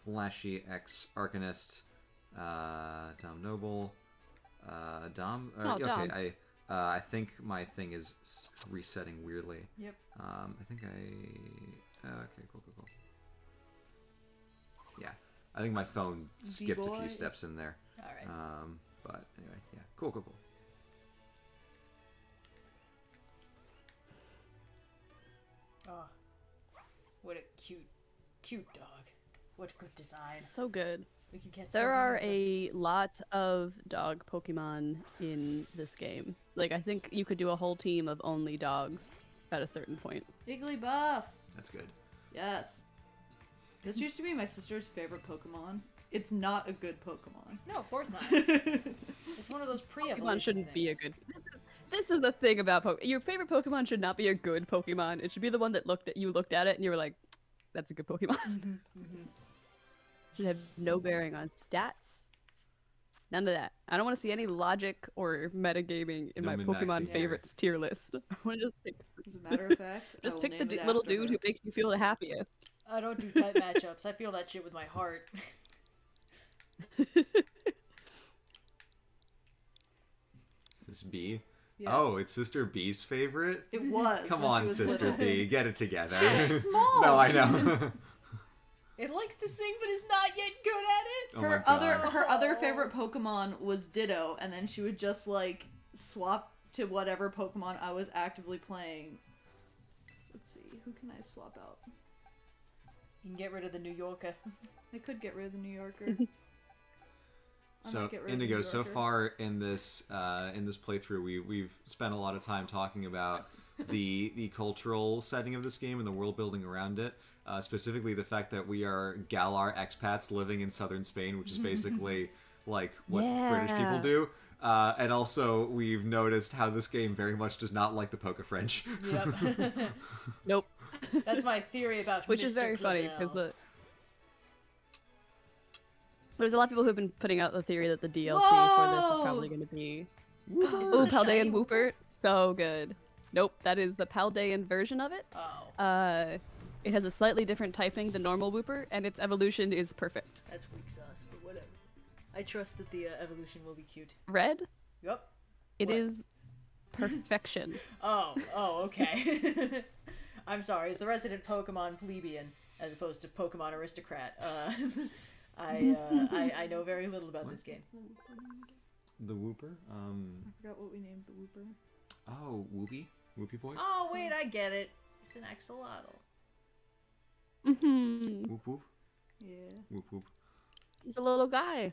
Flashy X Arcanist, Dom Noble, Dom. Oh, Dom. Okay, I think my thing is resetting weirdly. Yep. I think okay, cool. Yeah, I think my phone skipped a B-boy. few steps in there. All right. But anyway, yeah, cool. Oh, what a cute dog. What good design. So good. We can get so There are many of them. a lot of dog Pokemon in this game. Like, I think you could do a whole team of only dogs at a certain point. Jigglypuff. That's good. Yes. This used to be my sister's favorite Pokemon. It's not a good Pokemon. No, of course not. It's one of those pre-evolution Pokemon shouldn't be a things. good. This is the thing about Pokemon. Your favorite Pokemon should not be a good Pokemon. It should be the one that looked at it and you were like, "That's a good Pokemon." Should have no bearing on stats. None of that. I don't want to see any logic or metagaming in No my min-maxing Pokemon here. favorites tier list. I want to just pick, As a matter of fact, I just will pick the name it little after dude her. who makes you feel the happiest. I don't do type matchups. I feel that shit with my heart. Is this B? Yeah. Oh, it's Sister B's favorite? It was. Come when she on, was Sister little. B, get it together. She's small. No, I know. It likes to sing, but is not yet good at it. Oh my Her God. other favorite Pokemon was Ditto, and then she would just like swap to whatever Pokemon I was actively playing. Let's see, who can I swap out? You can get rid of the New Yorker. I could get rid of the New Yorker. I So might get rid of the Indigo, New so Yorker. far in this playthrough, we've spent a lot of time talking about the cultural setting of this game and the world building around it. Specifically, the fact that we are Galar expats living in southern Spain, which is basically like what British people Yeah. do. And also, we've noticed how this game very much does not like the Poke French. Yep. Nope. That's my theory about Which is Mr. very funny because Clavel. there's a lot of people who've been putting out the theory that the DLC for this is Whoa! probably going to be Is Ooh, this a shiny Paldean Wooper, so good. Nope, that is the Paldean version of it. Oh, It has a slightly different typing than normal Wooper, and its evolution is perfect. that's weak sauce, but whatever. I trust that the evolution will be cute. Red, Yep. it What? is perfection. Oh, okay. I'm sorry. As the resident Pokemon plebeian, as opposed to Pokemon aristocrat, I know very little about this game. The Wooper? I forgot what we named the Wooper. Oh, Whoopie? Whoopie Boy? Oh wait, I get it. It's an axolotl. Mhm. Whoop whoop. Yeah. Whoop whoop. He's a little guy.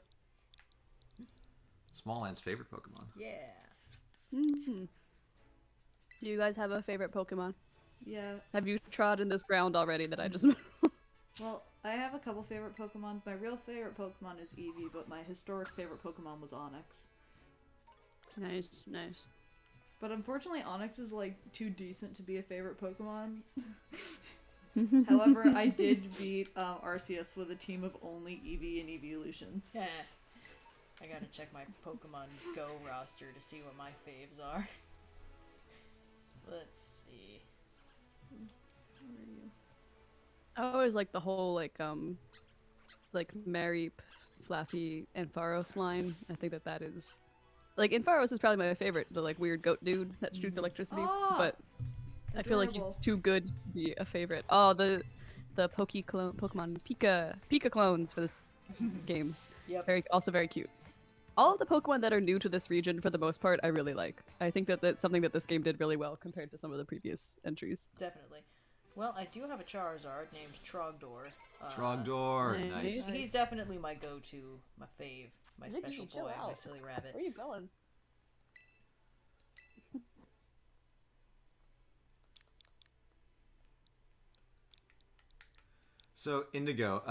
Small-Land's favorite Pokemon. Yeah. Mhm. Do you guys have a favorite Pokemon? Yeah. Have you trod in this ground already that I just... Well, I have a couple favorite Pokemon. My real favorite Pokemon is Eevee, but my historic favorite Pokemon was Onix. Nice, nice. But unfortunately, Onix is like too decent to be a favorite Pokemon. However, I did beat Arceus with a team of only Eevee and Eeveelutions. Yeah. I gotta check my Pokemon Go roster to see what my faves are. Let's see. Where are you? I always like the whole like Mareep, Flaffy, and Pharos line. I think that is like Pharos is probably my favorite, the like weird goat dude that shoots electricity. Oh, but I feel like adorable. he's too good to be a favorite. Oh, the Pokemon Pika clones for this game. Yep. Also very cute. All of the Pokemon that are new to this region, for the most part, I really like. I think that that's something that this game did really well compared to some of the previous entries. Definitely. Well, I do have a Charizard named Trogdor. Trogdor, nice. nice. He's definitely my go-to, my fave, my Ziggy, special chill boy, my out. silly rabbit. Where are you going? So, Indigo,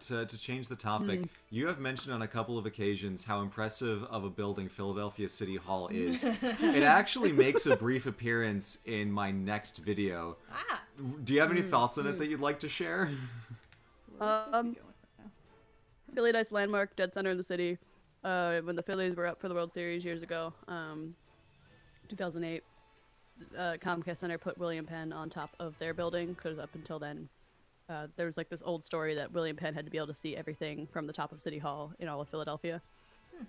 to change the topic, you have mentioned on a couple of occasions how impressive of a building Philadelphia City Hall is. It actually makes a brief appearance in my next video. Ah! Do you have any thoughts on it that you'd like to share? So where are we supposed to be going right now? Really nice landmark, dead center in the city. When the Phillies were up for the World Series years ago, 2008, Comcast Center put William Penn on top of their building, because up until then, there was like this old story that William Penn had to be able to see everything from the top of City Hall in all of Philadelphia.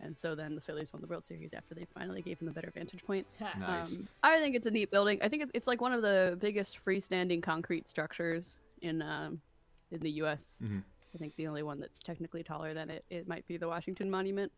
And so then the Phillies won the World Series after they finally gave him a better vantage point. Nice. I think it's a neat building. I think it's like one of the biggest freestanding concrete structures in the U.S. I think the only one that's technically taller than it might be the Washington Monument.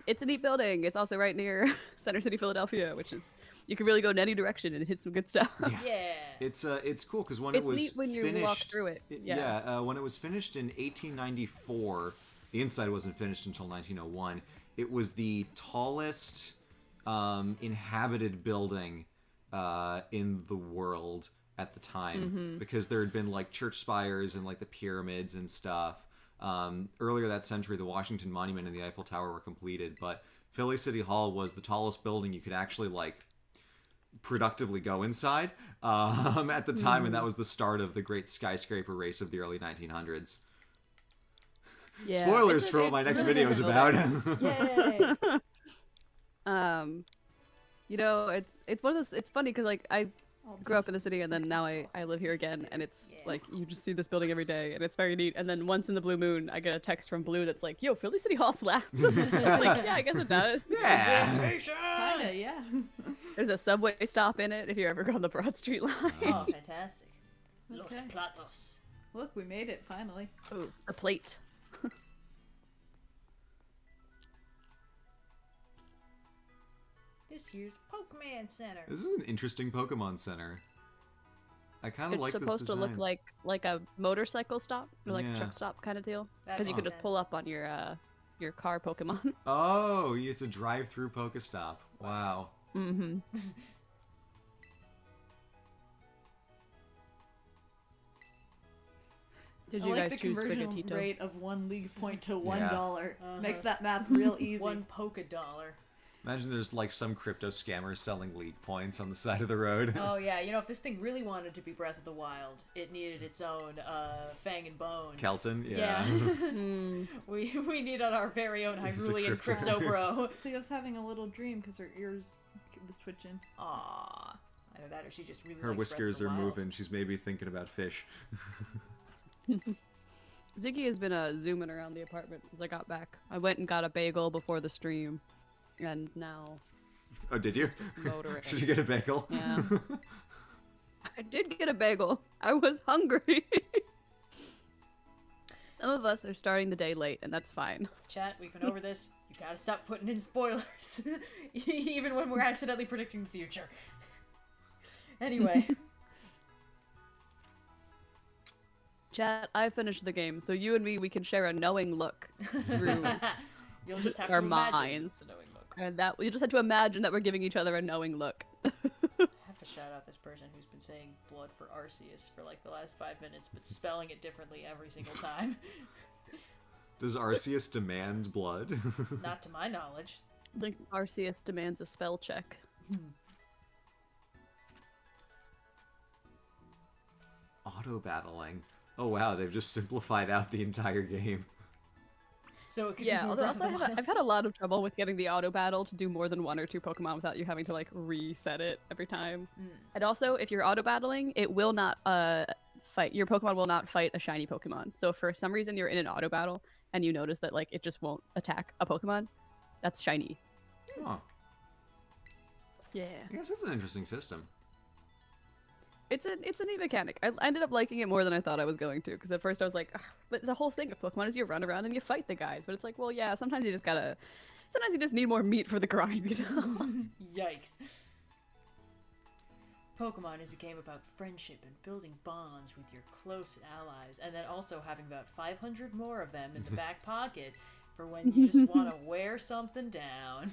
It's a neat building. It's also right near Center City, Philadelphia, which is you can really go in any direction and hit some good stuff. Yeah! It's cool because when It's it was neat when you finished, walk through it. Yeah. when it was finished in 1894, the inside wasn't finished until 1901. It was the tallest inhabited building in the world at the time because there had been like church spires and like the pyramids and stuff. Earlier that century, the Washington Monument and the Eiffel Tower were completed, but Philly City Hall was the tallest building you could actually like productively go inside at the time, and that was the start of the great skyscraper race of the early 1900s. Yeah. Spoilers for what my next video is about. Yay! You know, it's one of those. It's funny because like I All grew up these- in the city and then now I live here again, and it's Yeah. like you just see this building every day and it's very neat. And then once in the blue moon, I get a text from Blue that's like, "Yo, Philly City Hall slaps." Like, yeah, I guess it does. Yeah. Kinda, yeah. There's a subway stop in it if you ever go on the Broad Street line. Oh, fantastic. Los Okay. Platos. Look, we made it, finally. Ooh, a plate. This here's Pokemon Center. This is an interesting Pokemon Center. I kind of It's like this supposed to design. look like a motorcycle stop or like Yeah. a truck stop kind of deal, That because you makes can just pull sense. up on your car Pokemon. Oh, it's a drive-through Pokestop. Wow. Mm-hmm. Did you I like guys the choose conversion Sprigatito? rate of 1 league point to $1. Uh-huh. Makes that math real easy. One $1. Imagine there's like some crypto scammer selling league points on the side of the road. Oh yeah, you know, if this thing really wanted to be Breath of the Wild, it needed its own Fang and Bone. Kelton, Yeah. Mm. we needed our very own He's a Hyrulean crypto. crypto bro. Cleo's having a little dream because her ears was twitching. Aww. Either that or she just really Her likes whiskers Breath are of the Wild. moving. She's maybe thinking about fish. Ziggy has been zooming around the apartment since I got back. I went and got a bagel before the stream, and now Oh, did you? motoring. Did you get a bagel? Yeah. I did get a bagel. I was hungry. Some of us are starting the day late, and that's fine. Chat, we've been over this. You gotta stop putting in spoilers. Even when we're accidentally predicting the future. Anyway. Chat, I finished the game, so you and me, we can share a knowing look through You'll just have our to imagine minds. it's a knowing look. And that we just had to imagine that we're giving each other a knowing look. I have to shout out this person who's been saying blood for Arceus for like the last 5 minutes, but spelling it differently every single time. Does Arceus demand blood? Not to my knowledge. I think Arceus demands a spell check. Auto battling. Oh wow, they've just simplified out the entire game. So it could Yeah, be more although Breath of also the Wild. I've had a lot of trouble with getting the auto battle to do more than 1 or 2 Pokemon without you having to like reset it every time. And also, if you're auto battling, it will not fight. Your Pokemon will not fight a shiny Pokemon. So if for some reason you're in an auto battle and you notice that like it just won't attack a Pokemon, that's shiny. Huh. Yeah. I guess that's an interesting system. It's a neat mechanic. I ended up liking it more than I thought I was going to, because at first I was like, ugh, but the whole thing of Pokemon is you run around and you fight the guys. But it's like, well, yeah, sometimes you just need more meat for the grind, you know? Yikes. Pokemon is a game about friendship and building bonds with your close allies, and then also having about 500 more of them in the back pocket for when you just want to wear something down.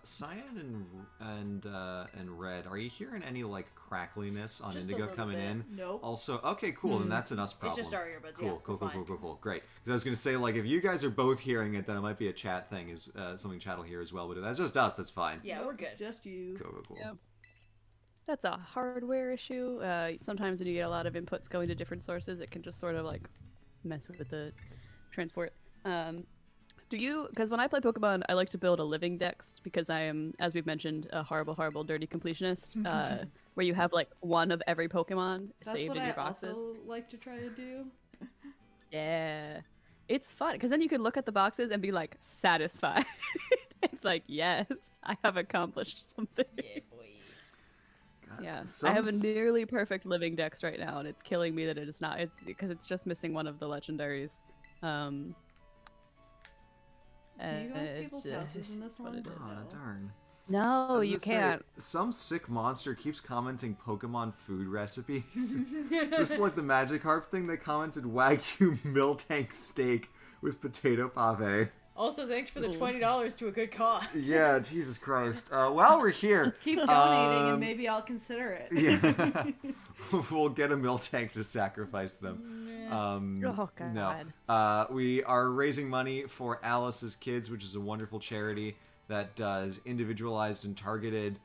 Cyan and Red, are you hearing any like crackliness on Just a Indigo little coming bit. in? Nope. Also, okay, cool, then that's an us problem. It's just our earbuds, Cool, yeah, cool, we're fine. cool, great. Because I was gonna say, like, if you guys are both hearing it, then it might be a chat thing, is something chat will hear as well. But if that's just us, that's fine. Yeah, we're good. Just you. Cool. Yeah. That's a hardware issue. Sometimes when you get a lot of inputs going to different sources, it can just sort of like mess with the transport. Because when I play Pokemon, I like to build a living dex because I am, as we've mentioned, a horrible, dirty completionist, where you have like one of every Pokemon That's saved what in I your boxes. also like to try to do. Yeah. It's fun because then you can look at the boxes and be like satisfied. It's like, yes, I have accomplished something. Yeah, boy. Yeah, I have a nearly perfect living dex right now, and it's killing me that it is not, because it's just missing one of the legendaries. Can you go into people's it's houses in this what one? it is. Oh, darn. No, I was you gonna say, can't. some sick monster keeps commenting Pokemon food recipes. This is like the Magikarp thing. They commented Wagyu Miltank steak with potato pave. Also, thanks for the $20 to a good cause. Yeah, Jesus Christ. While we're here, Keep donating and maybe I'll consider it. yeah, we'll get a Miltank to sacrifice them. Oh, God. No. We are raising money for Alice's Kids, which is a wonderful charity that does individualized and targeted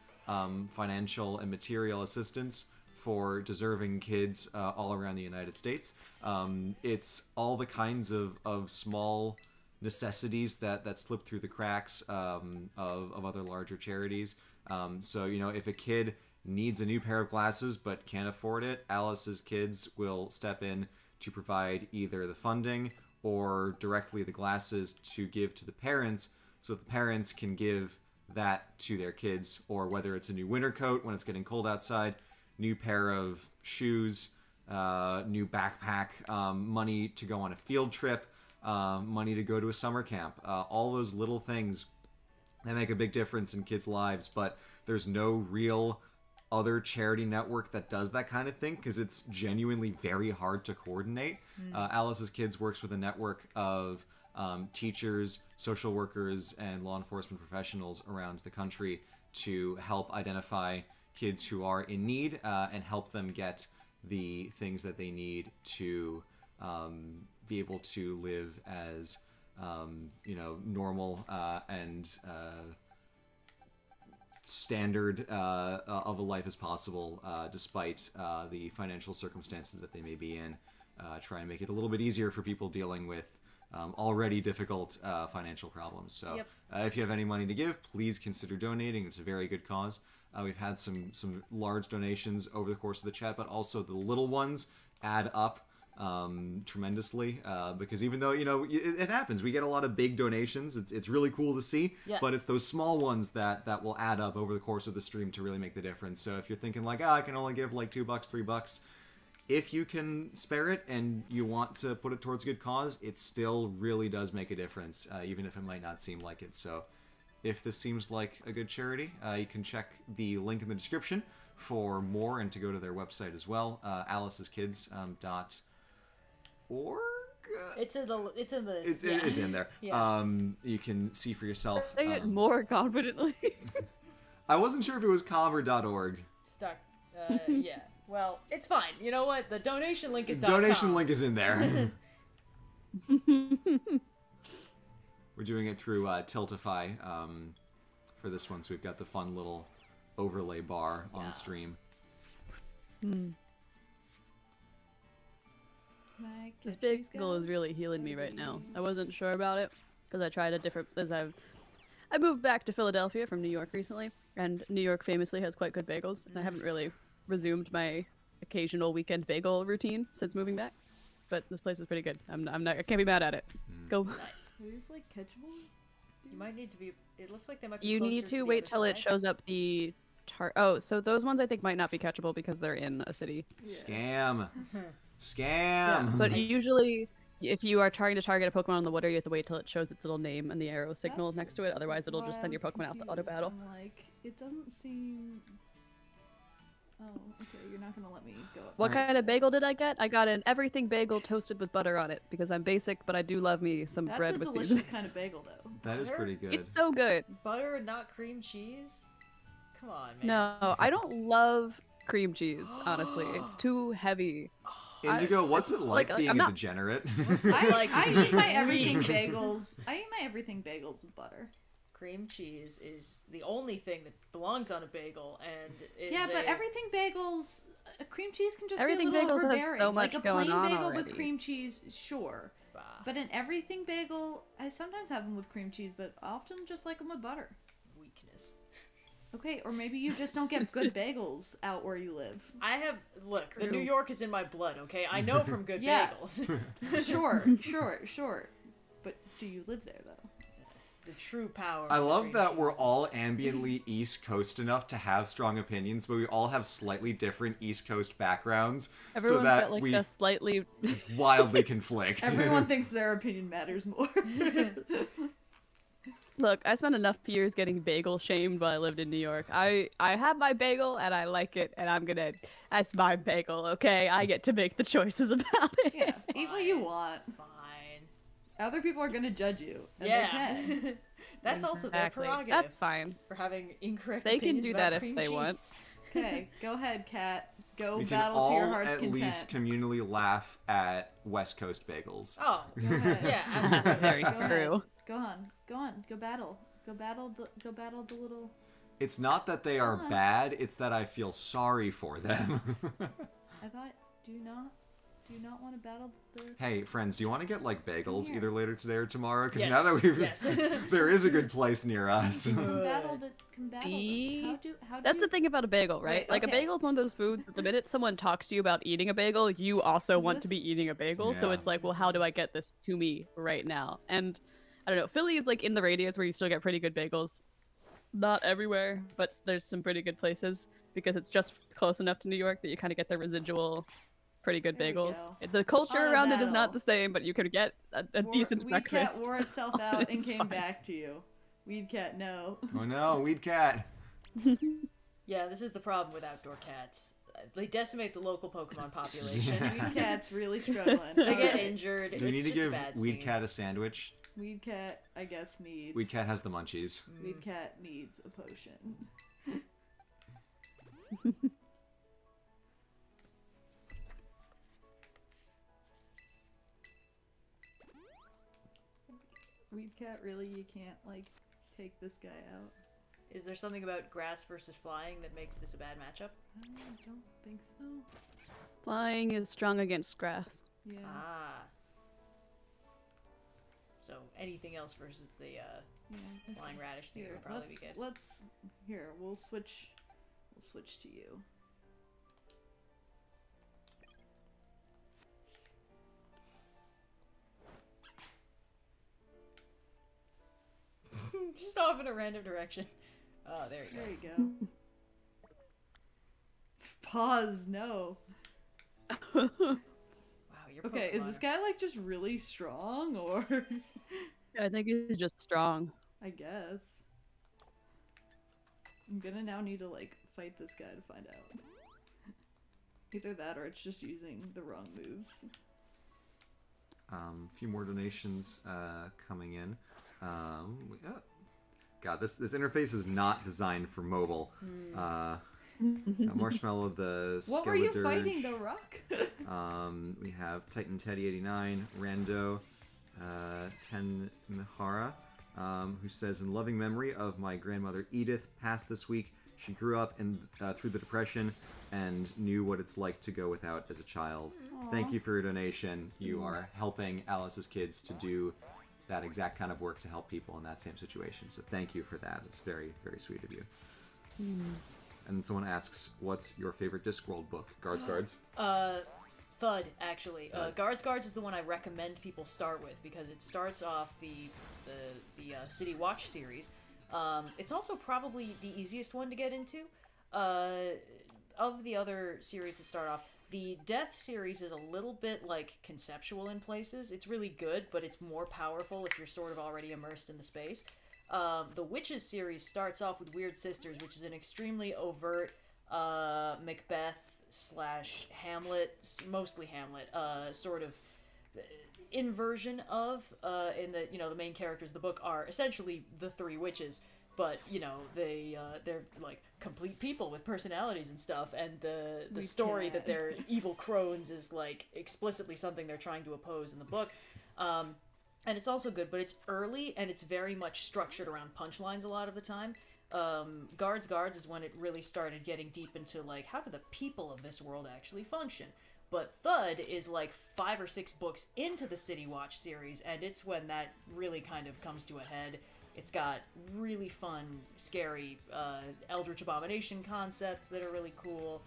financial and material assistance for deserving kids all around the United States. It's all the kinds of small necessities that slip through the cracks of other larger charities. So, you know, if a kid needs a new pair of glasses but can't afford it, Alice's Kids will step in to provide either the funding or directly the glasses to give to the parents, so that the parents can give that to their kids, or whether it's a new winter coat when it's getting cold outside, new pair of shoes, new backpack, money to go on a field trip, money to go to a summer camp, all those little things that make a big difference in kids' lives. But there's no real other charity network that does that kind of thing because it's genuinely very hard to coordinate. Alice's Kids works with a network of teachers, social workers, and law enforcement professionals around the country to help identify kids who are in need and help them get the things that they need to be able to live as normal and standard of a life as possible, despite the financial circumstances that they may be in. Try and make it a little bit easier for people dealing with already difficult financial problems. So Yep. if you have any money to give, please consider donating. It's a very good cause. We've had some large donations over the course of the chat, but also the little ones add up tremendously, because even though, you know, it happens, we get a lot of big donations, it's really cool to see, Yeah. but it's those small ones that will add up over the course of the stream to really make the difference. So if you're thinking like, I can only give like $2, $3, if you can spare it and you want to put it towards a good cause, it still really does make a difference, even if it might not seem like it. So if this seems like a good charity, you can check the link in the description for more and to go to their website as well, aliceskids.org. It's in the. It's yeah. in there. Yeah. You can see for yourself. Say it more confidently. I wasn't sure if it was com or .org. Stuck. Yeah. Well, it's fine. You know what? The donation link is Donation link is in there. We're doing it through Tiltify for this one, so we've got the fun little overlay bar on stream. This bagel is really healing me right now. I wasn't sure about it because I tried a different. I moved back to Philadelphia from New York recently, and New York famously has quite good bagels. And I haven't really resumed my occasional weekend bagel routine since moving back. But this place was pretty good. I can't be mad at it. Go. Nice. Are these like catchable? You might need to be. It looks like they might be. You closer need to the wait other till it side. shows up the. Oh, so those ones I think might not be catchable because they're in a city. Scam. Scam. Yeah, but usually, if you are trying to target a Pokemon on the water, you have to wait till it shows its little name and the arrow signal That's next to it. Otherwise, it'll why just I send your was Pokemon out to auto confused. battle. I'm like, it doesn't seem. Oh, okay. You're not gonna let me go up. What Alright. kind of bagel did I get? I got an everything bagel toasted with butter on it because I'm basic, but I do love me some That's bread a with delicious seasoning. kind of bagel, though. That is pretty good. It's so good. Butter, not cream cheese. Come on, man. No, I don't love cream cheese. Honestly, it's too heavy. Indigo, what's it like like, being I'm a not- degenerate? I eat my everything Weak. bagels. I eat my everything bagels with butter. Cream cheese is the only thing that belongs on a bagel, and is Yeah, but everything bagels, cream cheese can just Everything be a little bagels have overbearing. so Like much a plain going on bagel already. with cream cheese, sure. But an everything bagel, I sometimes have them with cream cheese, but I often just like them with butter. weakness. Okay, or maybe you just don't get good bagels out where you live. I have look. The True. New York is in my blood. Okay, I know from good Yeah. bagels. Sure. But do you live there, though? The true power. I of love cream that we're cheese. all ambiently East Coast enough to have strong opinions, but we all have slightly different East Coast backgrounds, Everyone's so that got like we a slightly. wildly conflict. Everyone thinks their opinion matters more. Look, I spent enough years getting bagel shamed while I lived in New York. I have my bagel and I like it, and I'm gonna. That's my bagel, okay? I get to make the choices about it. Yeah, eat what you want. Fine. Other people are gonna judge you. And Yeah. They can. That's also their Exactly. prerogative. That's fine. For having incorrect They can opinions do about that if cream they cheese. want. Okay, go ahead, Kat. Go We can battle to your all heart's at content. least communally laugh at West Coast bagels. Oh, Go ahead. yeah, absolutely. Very Go ahead. true. Go on. Go battle. Go battle the little. It's not that they are Come on. bad, it's that I feel sorry for them. I thought. Do you not want to battle the? Hey, friends, do you want to get like bagels Here. either later today or tomorrow? Because Yes, now that we've, yes. there is a good place near us. Come battle the. Come battle See? the. How do That's you, the thing about a bagel, right? Wait, Like okay. a bagel is one of those foods that the minute someone talks to you about eating a bagel, you also Is want to this- be eating a bagel. So Yeah. it's like, well, how do I get this to me right now? And I don't know. Philly is like in the radius where you still get pretty good bagels. Not everywhere, but there's some pretty good places because it's just close enough to New York that you kind of get the residual pretty good There we bagels. go. The culture On a around it is battle. not the same, but you could get a decent Weed Cat breakfast. wore itself on out and its came fine. back to you. Weed Cat, no. Oh no, Weed Cat. Yeah, this is the problem with outdoor cats. They decimate the local Pokemon population. Weed Cat's really struggling. They get Alright. injured. Do we it's need to just a give bad Weed scene. Cat a sandwich? Weed Cat, I guess, needs. Weed Cat has the munchies. Weed Cat needs a potion. Weed Cat, really, you can't like take this guy out. Is there something about grass versus flying that makes this a bad matchup? I don't think so. Flying is strong against grass. Yeah. Ah. So anything else versus the Yeah. flying radish thing Here, would probably be good. let's here. We'll switch to you. Just off in a random direction. Oh, there he There goes. you go. Pause. No. Wow, your Okay, is Pokemon this are- guy like just really strong, or I think he's just strong. I guess I'm gonna now need to like fight this guy to find out. Either that, or it's just using the wrong moves. A few more donations coming in. God, this interface is not designed for mobile. Marshmallow the What were you Skeledirge. fighting, the rock? We have Titan Teddy 89, Rando, Ten Mihara, who says, in loving memory of my grandmother Edith, passed this week. She grew up through the Depression and knew what it's like to go without as a child. Thank you for your donation. You are helping Alice's kids to do that exact kind of work to help people in that same situation. So thank you for that. It's very, very sweet of you. And someone asks, what's your favorite Discworld book? Guards. Thud, actually. Guards is the one I recommend people start with because it starts off the City Watch series. It's also probably the easiest one to get into. Of the other series that start off, the Death series is a little bit, like, conceptual in places. It's really good, but it's more powerful if you're sort of already immersed in the space. The Witches series starts off with Weird Sisters, which is an extremely overt Macbeth / Hamlet, mostly Hamlet, sort of inversion of, in the, the main characters of the book are essentially the three witches, but, they're, like, complete people with personalities and stuff, and the story that they're evil crones is, like, explicitly something they're trying to oppose in the book. And it's also good, but it's early, and it's very much structured around punchlines a lot of the time. Guards is when it really started getting deep into, like, how do the people of this world actually function? But Thud is, like, 5 or 6 books into the City Watch series, and it's when that really kind of comes to a head. It's got really fun, scary, Eldritch Abomination concepts that are really cool.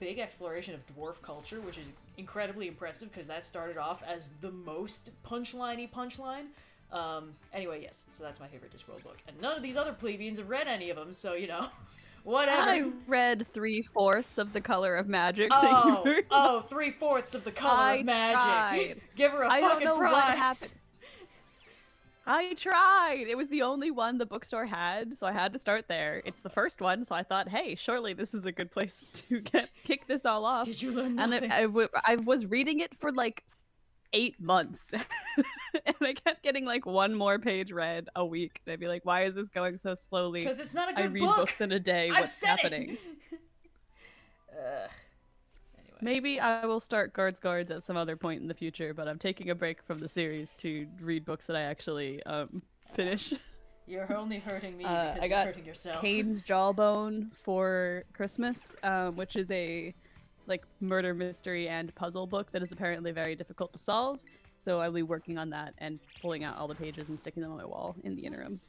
Big exploration of dwarf culture, which is incredibly impressive because that started off as the most punchline-y punchline. Anyway, yes, so that's my favorite Discworld book. And none of these other plebeians have read any of them, so, whatever. I read 3/4 of The Color of Magic. Oh, Thank you very much. 3/4 of The Color of Magic. Tried. Give her a I fucking don't know prize. what happened. I tried! It was the only one the bookstore had, so I had to start there. It's the first one, so I thought, hey, surely this is a good place to kick this all off. Did you learn And nothing? I was reading it for like 8 months. And I kept getting like one more page read a week. And I'd be like, why is this going so slowly? Because it's not a good I read book. books in a day. I've What's said happening? Anyway. Maybe I will start Guards at some other point in the future, but I'm taking a break from the series to read books that I actually finish. You're only hurting me because I you're got hurting yourself. Cain's Jawbone for Christmas, which is a like murder mystery and puzzle book that is apparently very difficult to solve. So I'll be working on that and pulling out all the pages and sticking them on my wall in the interim.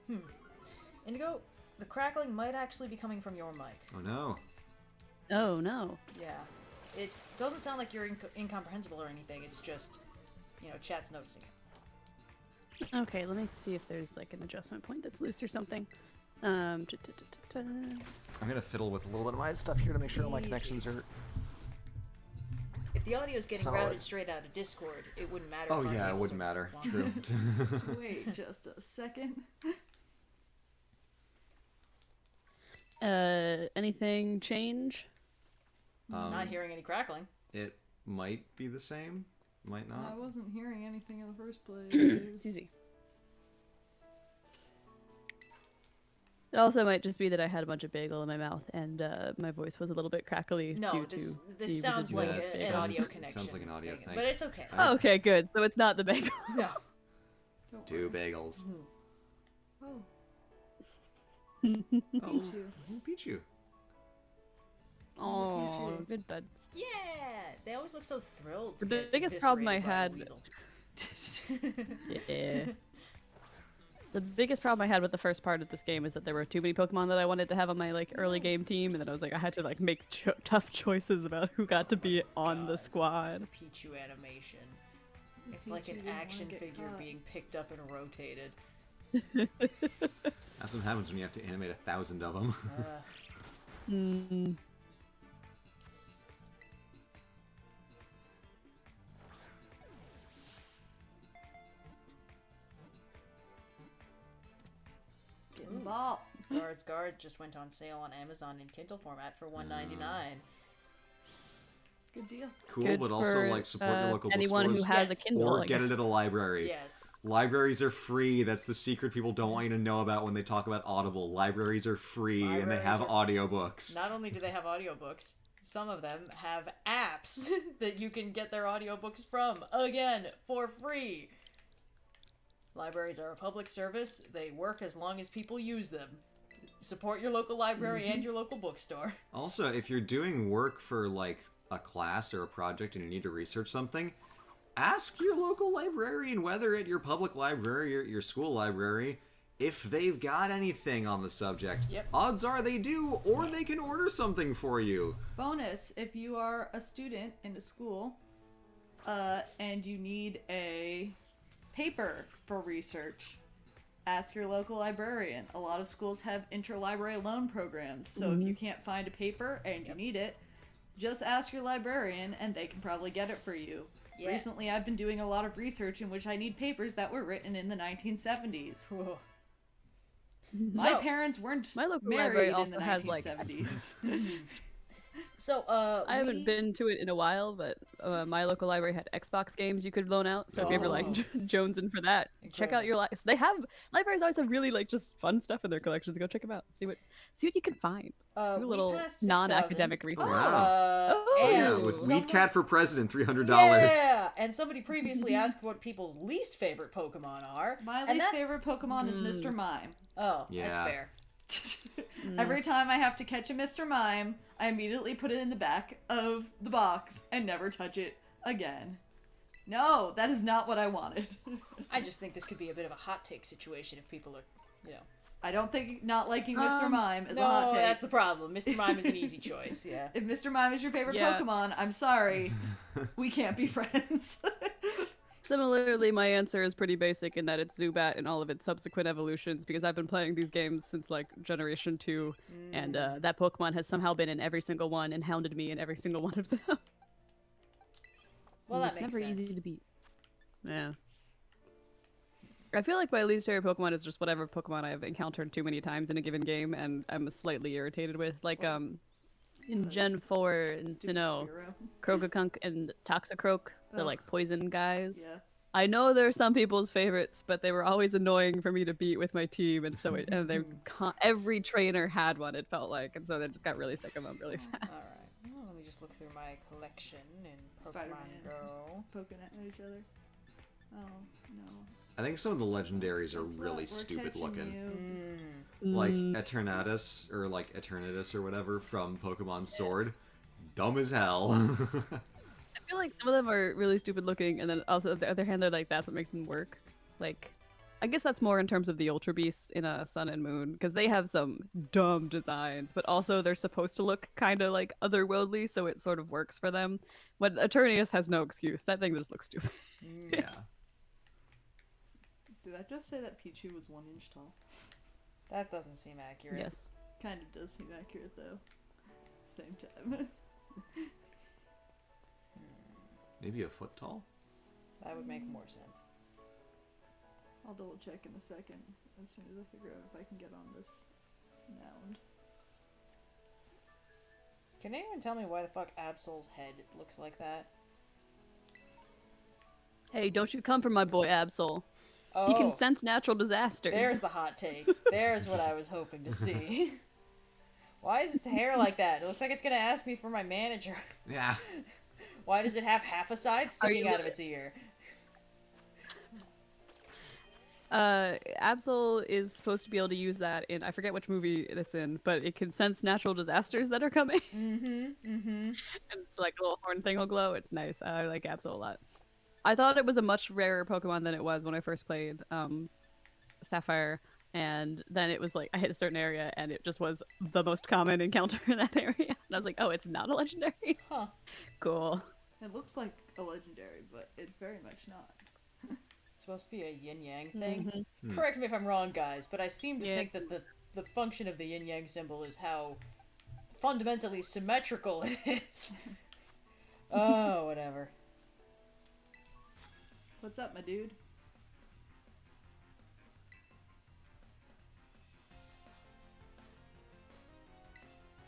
Yeah. Indigo, the crackling might actually be coming from your mic. Oh no. Oh no. Yeah. It doesn't sound like you're incomprehensible or anything. It's just, chat's noticing it. Okay, let me see if there's like an adjustment point that's loose or something. I'm gonna fiddle with a little bit of my stuff here to make sure all my Easy. connections are... If the audio's getting Solid. routed straight out of Discord, it wouldn't matter. Oh if our yeah, it cables wouldn't are matter. wrong. True. Wait just a second. Anything change? Not hearing any crackling. It might be the same, might I not. wasn't hearing anything in the first place. Excuse me. It also might just be that I had a bunch of bagel in my mouth and my voice was a little bit crackly No, due this to this the sounds like residual an bagel. audio It connection. sounds like an audio thing. But it's okay. Oh, okay, good. So it's not the bagel. No. Don't 2 worry. bagels. Oh, Oh, Pichu. who beat you? Oh, good buds. Yeah, they always look so thrilled. The to get biggest problem I eviscerated by a had- weasel. Yeah. The biggest problem I had with the first part of this game is that there were too many Pokemon that I wanted to have on my like early game team, and then I was like, I had to like make tough choices about who got to be on the squad. Pichu animation. It's Pichu like an didn't wanna action get figure caught. being picked up and rotated. That's what happens when you have to animate 1,000 of them. Mm. Getting the ball. Guard just went on sale on Amazon in Kindle format for $1.99. Good deal. Cool, Good but also for, like support your local anyone bookstores. who has Yes. a Kindle. Or I get it guess. at a library. Yes. Libraries are free. That's the secret people don't want you to know about when they talk about Audible. Libraries are free and they Libraries have are- audiobooks. Not only do they have audiobooks, some of them have apps that you can get their audiobooks from, again, for free. Libraries are a public service. They work as long as people use them. Support your local library and your local bookstore. Also, if you're doing work for like a class or a project and you need to research something, ask your local librarian, whether at your public library or your school library, if they've got anything on the subject. Yep. Odds are they do, or they can order something for you. Bonus, if you are a student in a school, and you need a paper for research, ask your local librarian. A lot of schools have interlibrary loan programs, so if you can't find a paper and you need it, just ask your librarian and they can probably get it for you. Yeah. Recently, I've been doing a lot of research in which I need papers that were written in the 1970s. Whoa. My So- parents weren't My local married library in also the has, like- 1970s. So, I haven't been to it in a while, but my local library had Xbox games you could loan out. So if you ever like Oh. jonesing for that, check out Incredible. your They have libraries always have really like just fun stuff in their collections. Go check them out. See what you can find. Do a we little passed 6,000. non-academic research. Wow. Oh, and Yeah, with someone- Weed Cat for President, $300. Yeah, and somebody previously asked what people's least favorite Pokemon are. My and least that's- favorite Pokemon is Mr. Mime. Oh, Yeah. that's fair. Every time I have to catch a Mr. Mime, I immediately put it in the back of the box and never touch it again. No, that is not what I wanted. I just think this could be a bit of a hot take situation if people are, you know. I don't think not liking Mr. Mime is No, a hot take. that's the problem. Mr. Mime is an easy choice, yeah. If Mr. Mime is your favorite Yeah. Pokemon, I'm sorry. We can't be friends. Similarly, my answer is pretty basic in that it's Zubat and all of its subsequent evolutions because I've been playing these games since like Generation 2, and that Pokemon has somehow been in every single one and hounded me in every single one of them. Well, that it's makes never sense. easy to beat. Yeah. I feel like my least favorite Pokemon is just whatever Pokemon I've encountered too many times in a given game and I'm slightly irritated with. Like, in Gen 4 in Stupid Sinnoh, Spearow. Krogakunk and Toxicroak, the Ugh. like poison guys. Yeah. I know they're some people's favorites, but they were always annoying for me to beat with my team, and so every trainer had one. It felt like, and so they just got really sick of them really fast. Alright, well, let me just look through my collection in Pokemon Spider-Man. Go. Poking at each other. Oh, no. I think some of the legendaries are Guess what? really We're stupid catching looking. you. Like Eternatus, or like Eternatus or whatever from Pokemon Sword. Dumb as hell. I feel like some of them are really stupid looking, and then also on the other hand, they're like that's what makes them work. Like, I guess that's more in terms of the Ultra Beasts in Sun and Moon, because they have some dumb designs, but also they're supposed to look kind of like otherworldly, so it sort of works for them. But Eternius has no excuse. That thing just looks stupid. Yeah. Did I just say that Pichu was 1 inch tall? That doesn't seem accurate. Yes. Kind of does seem accurate, though. Same time. Maybe a foot tall? That would make more sense. I'll double check in a second as soon as I figure out if I can get on this mound. Can anyone tell me why the fuck Absol's head looks like that? Hey, don't you come for my boy Absol. Oh, He can sense natural disasters. there's the hot take. There's what I was hoping to see. Why is its hair like that? It looks like it's gonna ask me for my manager. Yeah. Why does it have half a side sticking you- out of its ear? Absol is supposed to be able to use that in, I forget which movie it's in, but it can sense natural disasters that are coming. And it's like a little horn thing will glow. It's nice. I like Absol a lot. I thought it was a much rarer Pokemon than it was when I first played Sapphire, and then it was like I hit a certain area and it just was the most common encounter in that area. And I was like, oh, it's not a legendary? Huh. Cool. It looks like a legendary, but it's very much not. It's supposed to be a yin-yang thing. Correct me if I'm wrong, guys, but I seem to Yeah. think that the function of the yin-yang symbol is how fundamentally symmetrical it is. Oh, whatever. What's up, my dude?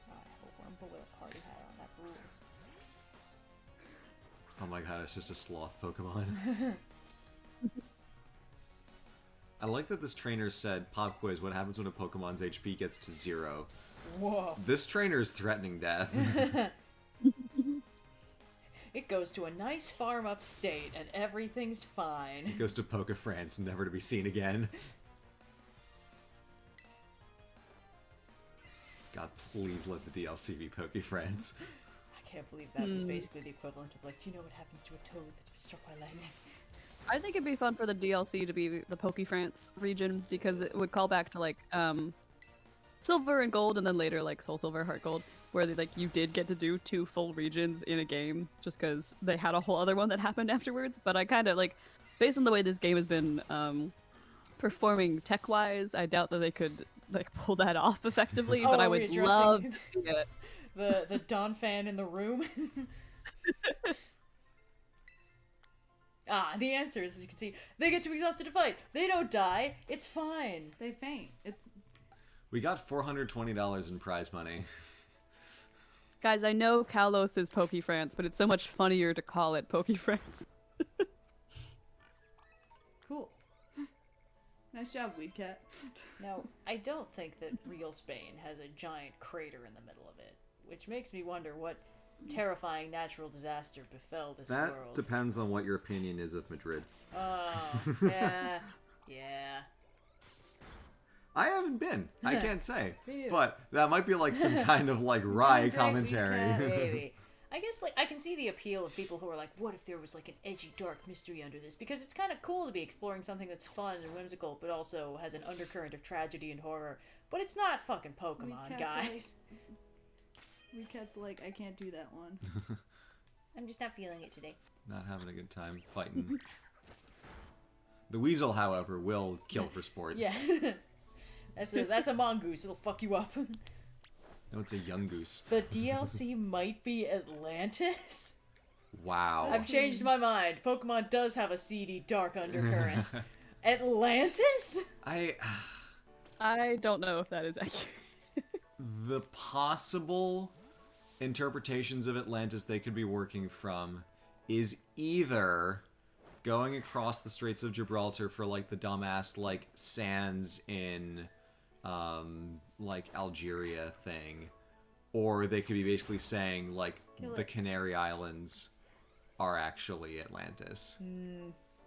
Oh, I have a Wurmple with a party hat on. That rules. Oh my god, it's just a sloth Pokemon. I like that this trainer said, pop quiz, what happens when a Pokemon's HP gets to 0? Whoa. This trainer is threatening death. It goes to a nice farm upstate, and everything's fine. It goes to Poke France, never to be seen again. God, please let the DLC be Poke France. I can't believe that was basically the equivalent of, like, do you know what happens to a toad that's been struck by lightning? I think it'd be fun for the DLC to be the Poke France region, because it would call back to, like, Silver and Gold, and then later, like, Soul Silver, Heart Gold, where, like, you did get to do 2 full regions in a game, just because they had a whole other one that happened afterwards. But I kind of, like, based on the way this game has been performing tech-wise, I doubt that they could, like, pull that off effectively, but I would love to see it. The Don fan in the room. The answer is, as you can see, they get too exhausted to fight. They don't die. It's fine. They faint. We got $420 in prize money. Guys, I know Kalos is Poke France, but it's so much funnier to call it Poke France. Cool. Nice job, Weed Cat. Now, I don't think that real Spain has a giant crater in the middle of it, which makes me wonder what terrifying natural disaster befell this world. That depends on what your opinion is of Madrid. Oh, yeah. Yeah. I haven't been. I can't say. Me neither. But that might be like some kind of like wry commentary. Maybe. I guess, like, I can see the appeal of people who are like, what if there was, like, an edgy, dark mystery under this? Because it's kind of cool to be exploring something that's fun and whimsical, but also has an undercurrent of tragedy and horror. But it's not fucking Pokemon, guys. Weed Cat's like, I can't do that one. I'm just not feeling it today. Not having a good time fighting. The Weasel, however, will kill for sport. Yeah. That's a mongoose. It'll fuck you up. No, it's a young goose. The DLC might be Atlantis? Wow. I've changed my mind. Pokemon does have a seedy, dark undercurrent. Atlantis? I don't know if that is accurate. The possible interpretations of Atlantis they could be working from is either going across the Straits of Gibraltar for, like, the dumbass, like, sands in, like, Algeria thing. Or they could be basically saying, like, the Canary Islands are actually Atlantis.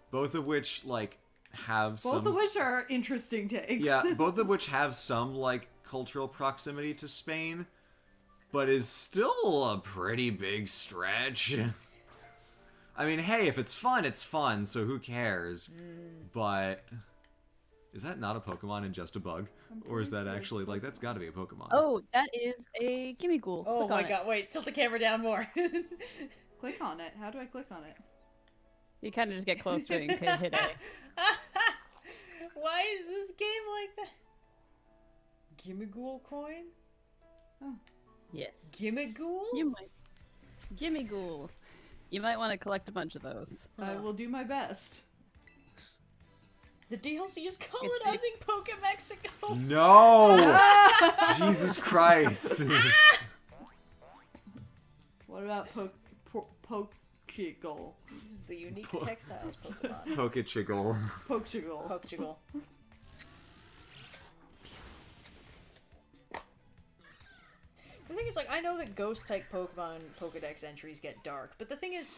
Both of which, like, have some... Both of which are interesting takes. Yeah, both of which have some, like, cultural proximity to Spain, but is still a pretty big stretch. I mean, hey, if it's fun, so who cares? But is that not a Pokemon and just a bug? Or is that actually, like, that's gotta be a Pokemon. Oh, that is a Gimmighoul. Oh Click my on it. god, wait, tilt the camera down more. Click on it. How do I click on it? You kind of just get close to it and hit A. Why is this game like that? Gimmighoul coin? Yes. Gimmighoul? You might. Gimmighoul. You might want to collect a bunch of those. I will do my best. The DLC is colonizing Poke Mexico. No! Jesus Christ. What about Pokechiggle? This is the unique textiles Pokemon. Pokechiggle. Pokechiggle. Pokechiggle. The thing is, like, I know that Ghost-type Pokemon Pokedex entries get dark, but the thing is,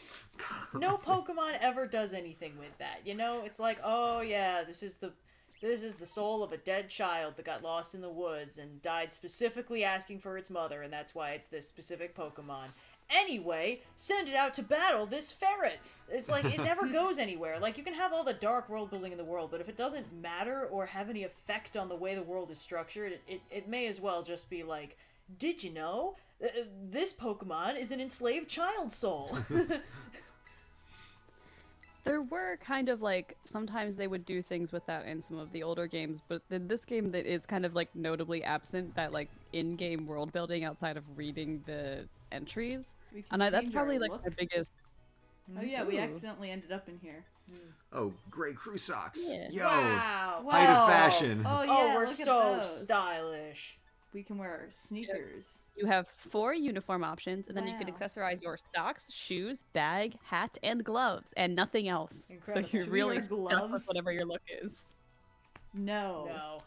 no Pokemon ever does anything with that, you know? It's like, oh yeah, this is the soul of a dead child that got lost in the woods and died specifically asking for its mother, and that's why it's this specific Pokemon. Anyway, send it out to battle this ferret! It's like, it never goes anywhere. Like, you can have all the dark world building in the world, but if it doesn't matter or have any effect on the way the world is structured, it may as well just be like, did you know? This Pokemon is an enslaved child soul. There were kind of like, sometimes they would do things with that in some of the older games, but in this game that is kind of like notably absent, that like in-game world building outside of reading the entries. And that's probably like the biggest... Oh yeah, we Ooh. accidentally ended up in here. Oh, Grey Crusox. Yeah. Yo! Wow. Height of fashion. Oh yeah, Oh, we're look at so those. stylish. We can wear sneakers. You have 4 uniform options, and then you can Wow. accessorize your socks, shoes, bag, hat, and gloves, and nothing else. Incredible. So you're Should we really wear stuck gloves? with whatever your look is. No. No.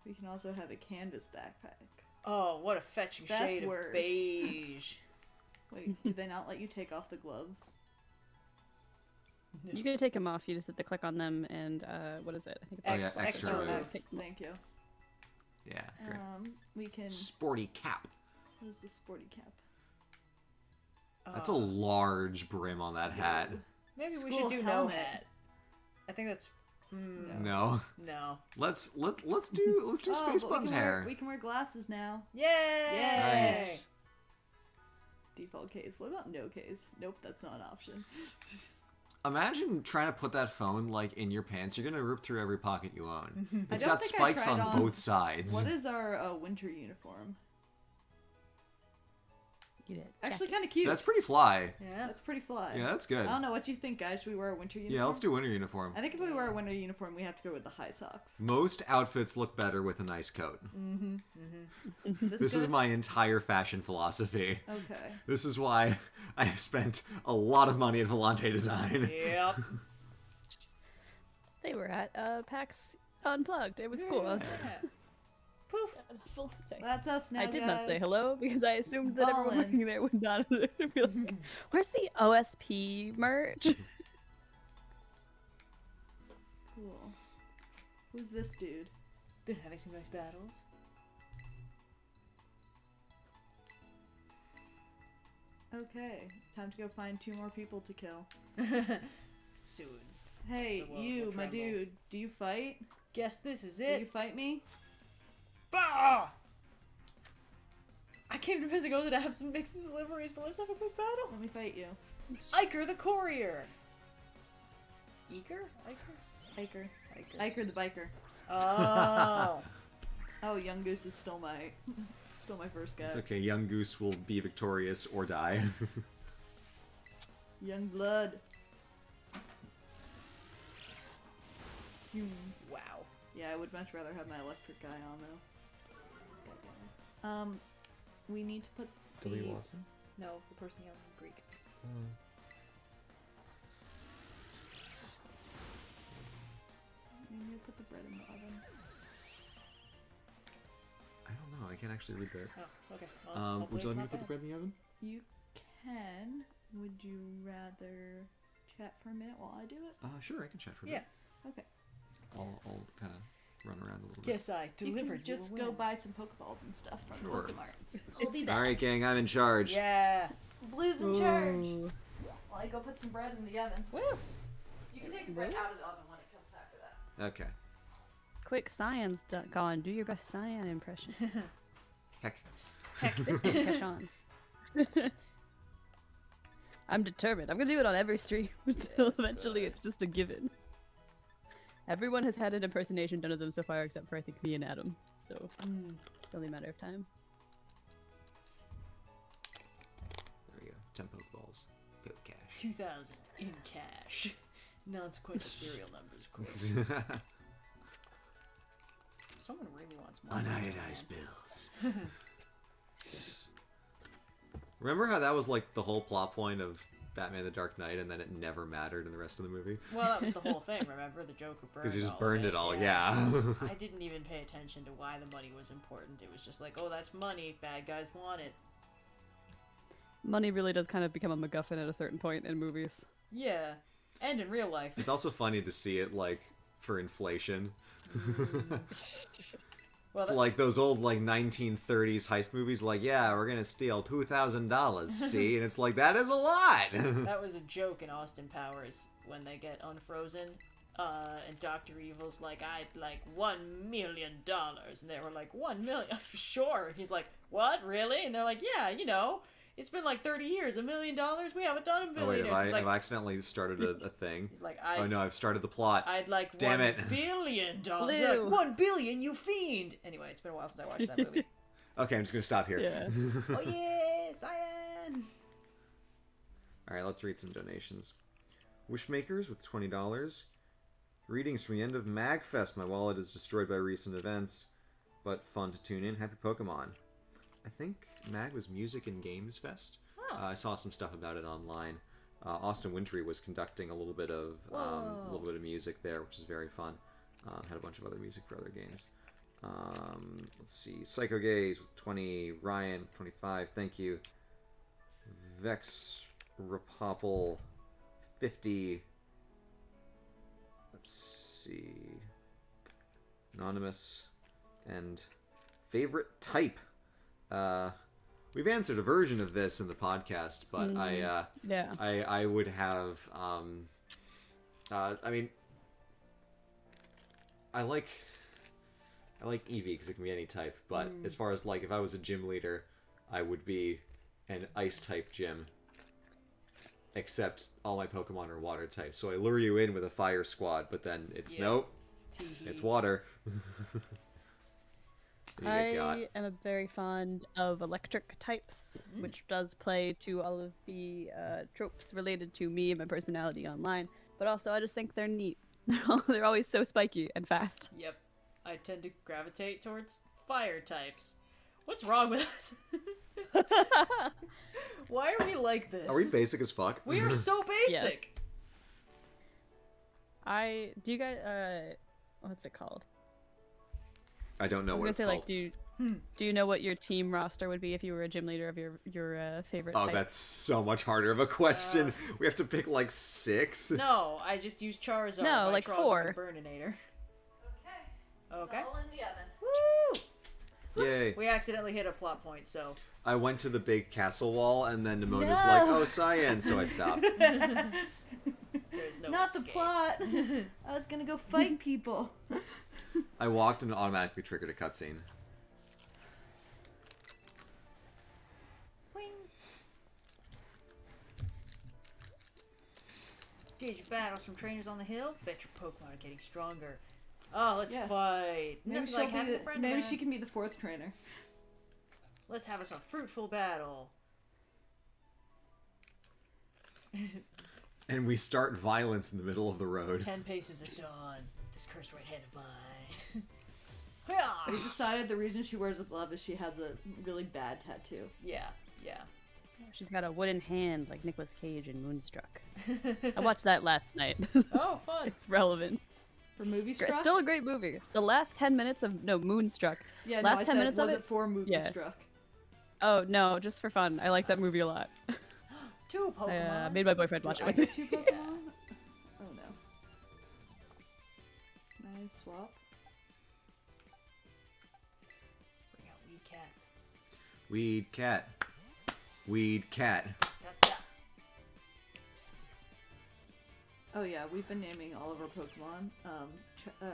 We can also have a canvas backpack. Oh, what a fetching That's shade worse. of beige. Wait, did they not let you take off the gloves? You can take them off. You just have to click on them, and what is it? I think it's X, Oh, yeah, extra extra move. move. X, thank you. Yeah, great. We can. Sporty cap. What is the sporty cap? That's a large brim on that hat. Maybe we School should do helmet. no hat. I think that's No. no. Let's do Oh, Space but Bun's hair. we can wear glasses now. Yay! Nice. Default case. What about no case? Nope, that's not an option. Imagine trying to put that phone like in your pants. You're gonna rip through every pocket you own. It's don't got think I spikes tried on on- both sides. What is our winter uniform? You did. Actually, kind of cute. That's pretty fly. Yeah. That's pretty fly. Yeah, that's good. I don't know what you think, guys. Should we wear a winter uniform? Yeah, let's do winter uniform. I think if we wear a winter uniform, we have to go with the high socks. Most outfits look better with a nice coat. This is good? my entire fashion philosophy. Okay. This is why I have spent a lot of money at Volante Design. Yep. They were at PAX Unplugged. It was cool. I was Poof. full say. That's us now, I did not say guys. hello because I assumed that everyone Ballin'. working there would not be like, "Where's the OSP merch?" Cool. Who's this dude? Been having some nice battles. Okay, time to go find 2 more people to kill. Soon. Hey, The world you, will my tremble. dude, do you fight? Guess this is Will you it. fight me? Bah! I came to Mexico to have some mixed deliveries, but let's have a quick battle. Let me fight you. Iker the courier. Iker? Iker. Iker. Iker the biker. Oh. Oh, Young Goose is still my first guy. It's okay, young Goose will be victorious or die. Young blood. Wow. Yeah, I would much rather have my electric guy on though. We need to put the... Watson? No, the person yelling in Greek. We need to put the bread in the oven. I don't know, I can't actually read that. Oh, okay. Well, hopefully Would you it's like me not to put the bad. bread in the oven? You can. Would you rather chat for a minute while I do it? Sure, I can chat for a Yeah. bit. Okay. I'll kind of run around a little bit. Guess I You delivered can just a go win. buy some Pokeballs and stuff from Sure. Pokemart. I'll be back. Alright, gang, I'm in charge. Yeah. Blue's in charge. Ooh. While I go put some bread in the oven. Woo. You can take the bread out of the oven when it comes time for that. Okay. Quick, Cyan's gone. Do your best Cyan impression. Heck. Catch on. I'm determined. I'm gonna do it on every stream until Yes, eventually good. it's just a given. Everyone has had an impersonation done of them so far, except for I think me and Adam. So it's only a matter of time. There we go. 10 Pokeballs. Pay with cash. 2,000 in cash. Non-sequential serial numbers, of course. Someone really wants more. Unionized bills. Remember how that was like the whole plot point of Batman the Dark Knight and then it never mattered in the rest of the movie? Well, that was the whole thing, remember? The Joker burned Because he just all burned of it all, yeah. I didn't even pay attention to why the money was important. It was just like, oh, that's money. Bad guys want it. Money really does kind of become a MacGuffin at a certain point in movies. Yeah. And in real life. It's also funny to see it like for inflation. Well, It's like those old like 1930s heist movies like, yeah, we're gonna steal $2,000, see? And it's like, that is a lot! that was a joke in Austin Powers when they get unfrozen. And Dr. Evil's like, I'd like $1 million. And they were like, 1 million? Sure. And he's like, what? Really? And they're like, yeah, you know, it's been like 30 years. $1 million? We haven't done a Oh wait, million. have I He's like, accidentally started a thing? he's like, Oh no, I've started the plot. I'd like Damn $1 it. billion. He's Blue. like, 1 billion, you fiend! Anyway, it's been a while since I watched that movie. Okay, I'm just gonna stop here. Yeah. Oh yeah, Cyan! Alright, let's read some donations. Wishmakers with $20. Greetings from the end of MagFest. My wallet is destroyed by recent events. but fun to tune in. Happy Pokemon. I think MAG was Music and Games Fest. Oh. I saw some stuff about it online. Austin Wintory was conducting a little bit of music there, which is very fun. Had a bunch of other music for other games. Let's see. Psycho Gaze with 20. Ryan 25. Thank you. Vex Repopple 50. Let's see. Anonymous and favorite type. We've answered a version of this in the podcast, but I would have I mean, I like Eevee because it can be any type, but as far as like if I was a gym leader, I would be an ice type gym. Except all my Pokemon are water type, so I lure you in with a fire squad, but then it's nope, it's water. I am very fond of electric types, which does play to all of the tropes related to me and my personality online. But also, I just think they're neat. They're always so spiky and fast. Yep. I tend to gravitate towards fire types. What's wrong with us? Why are we like this? Are we basic as fuck? We are so basic. Yes. Do you guys what's it called? I don't know what it's called. Do you know what your team roster would be if you were a gym leader of your favorite type? That's so much harder of a question. We have to pick like 6. No, I just use Charizard. No, like 4. Burninator. Okay. It's all in the oven. Woo! Yay. We accidentally hit a plot point, so. I went to the big castle wall, and then Nemona's like, oh, cyan, so I stopped. There's no Not escape. the plot. I was gonna go fight people. I walked and it automatically triggered a cutscene. Boing. Did your battles from trainers on the hill? Bet your Pokemon are getting stronger. Oh, let's fight. Maybe, Nothing like having a friend maybe around. she can be the 4th trainer. Let's have us a fruitful battle. And we start violence in the middle of the road. 10 paces at dawn. This cursed right hand of mine. I decided the reason she wears a glove is she has a really bad tattoo. Yeah. She's got a wooden hand like Nicolas Cage in Moonstruck. I watched that last night. Oh, fun. It's relevant. For movie struck? Still a great movie. The last 10 minutes of Moonstruck. Yeah, last no, I 10 said, minutes was of it for movie struck? Oh no, just for fun. I like that movie a lot. 2 Pokemon. I made my boyfriend watch it I with me. get 2 Pokemon? Oh no. Nice swap. Bring out Weed Cat. Weed cat. Weed cat. Da-da. Oh yeah, we've been naming all of our Pokemon.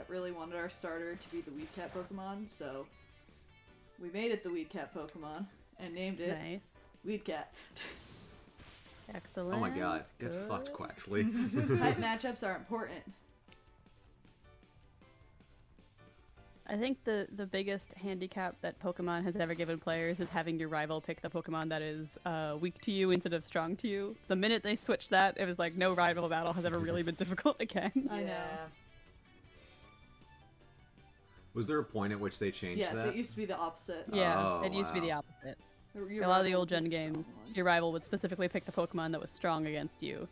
Really wanted our starter to be the Weed Cat Pokemon, so we made it the Weed Cat Pokemon and named it Nice. Weed Cat. Excellent. Oh my god. Get fucked, Quaxley. Type matchups are important. I think the biggest handicap that Pokemon has ever given players is having your rival pick the Pokemon that is weak to you instead of strong to you. The minute they switched that, it was like no rival battle has ever really been difficult again. I know. Was there a point at which they changed Yes, that? it used to be the opposite. Yeah, Oh, it used to be wow. the opposite. Your A lot of the rival old gen picks the games, strong one. your rival would specifically pick the Pokemon that was strong against you.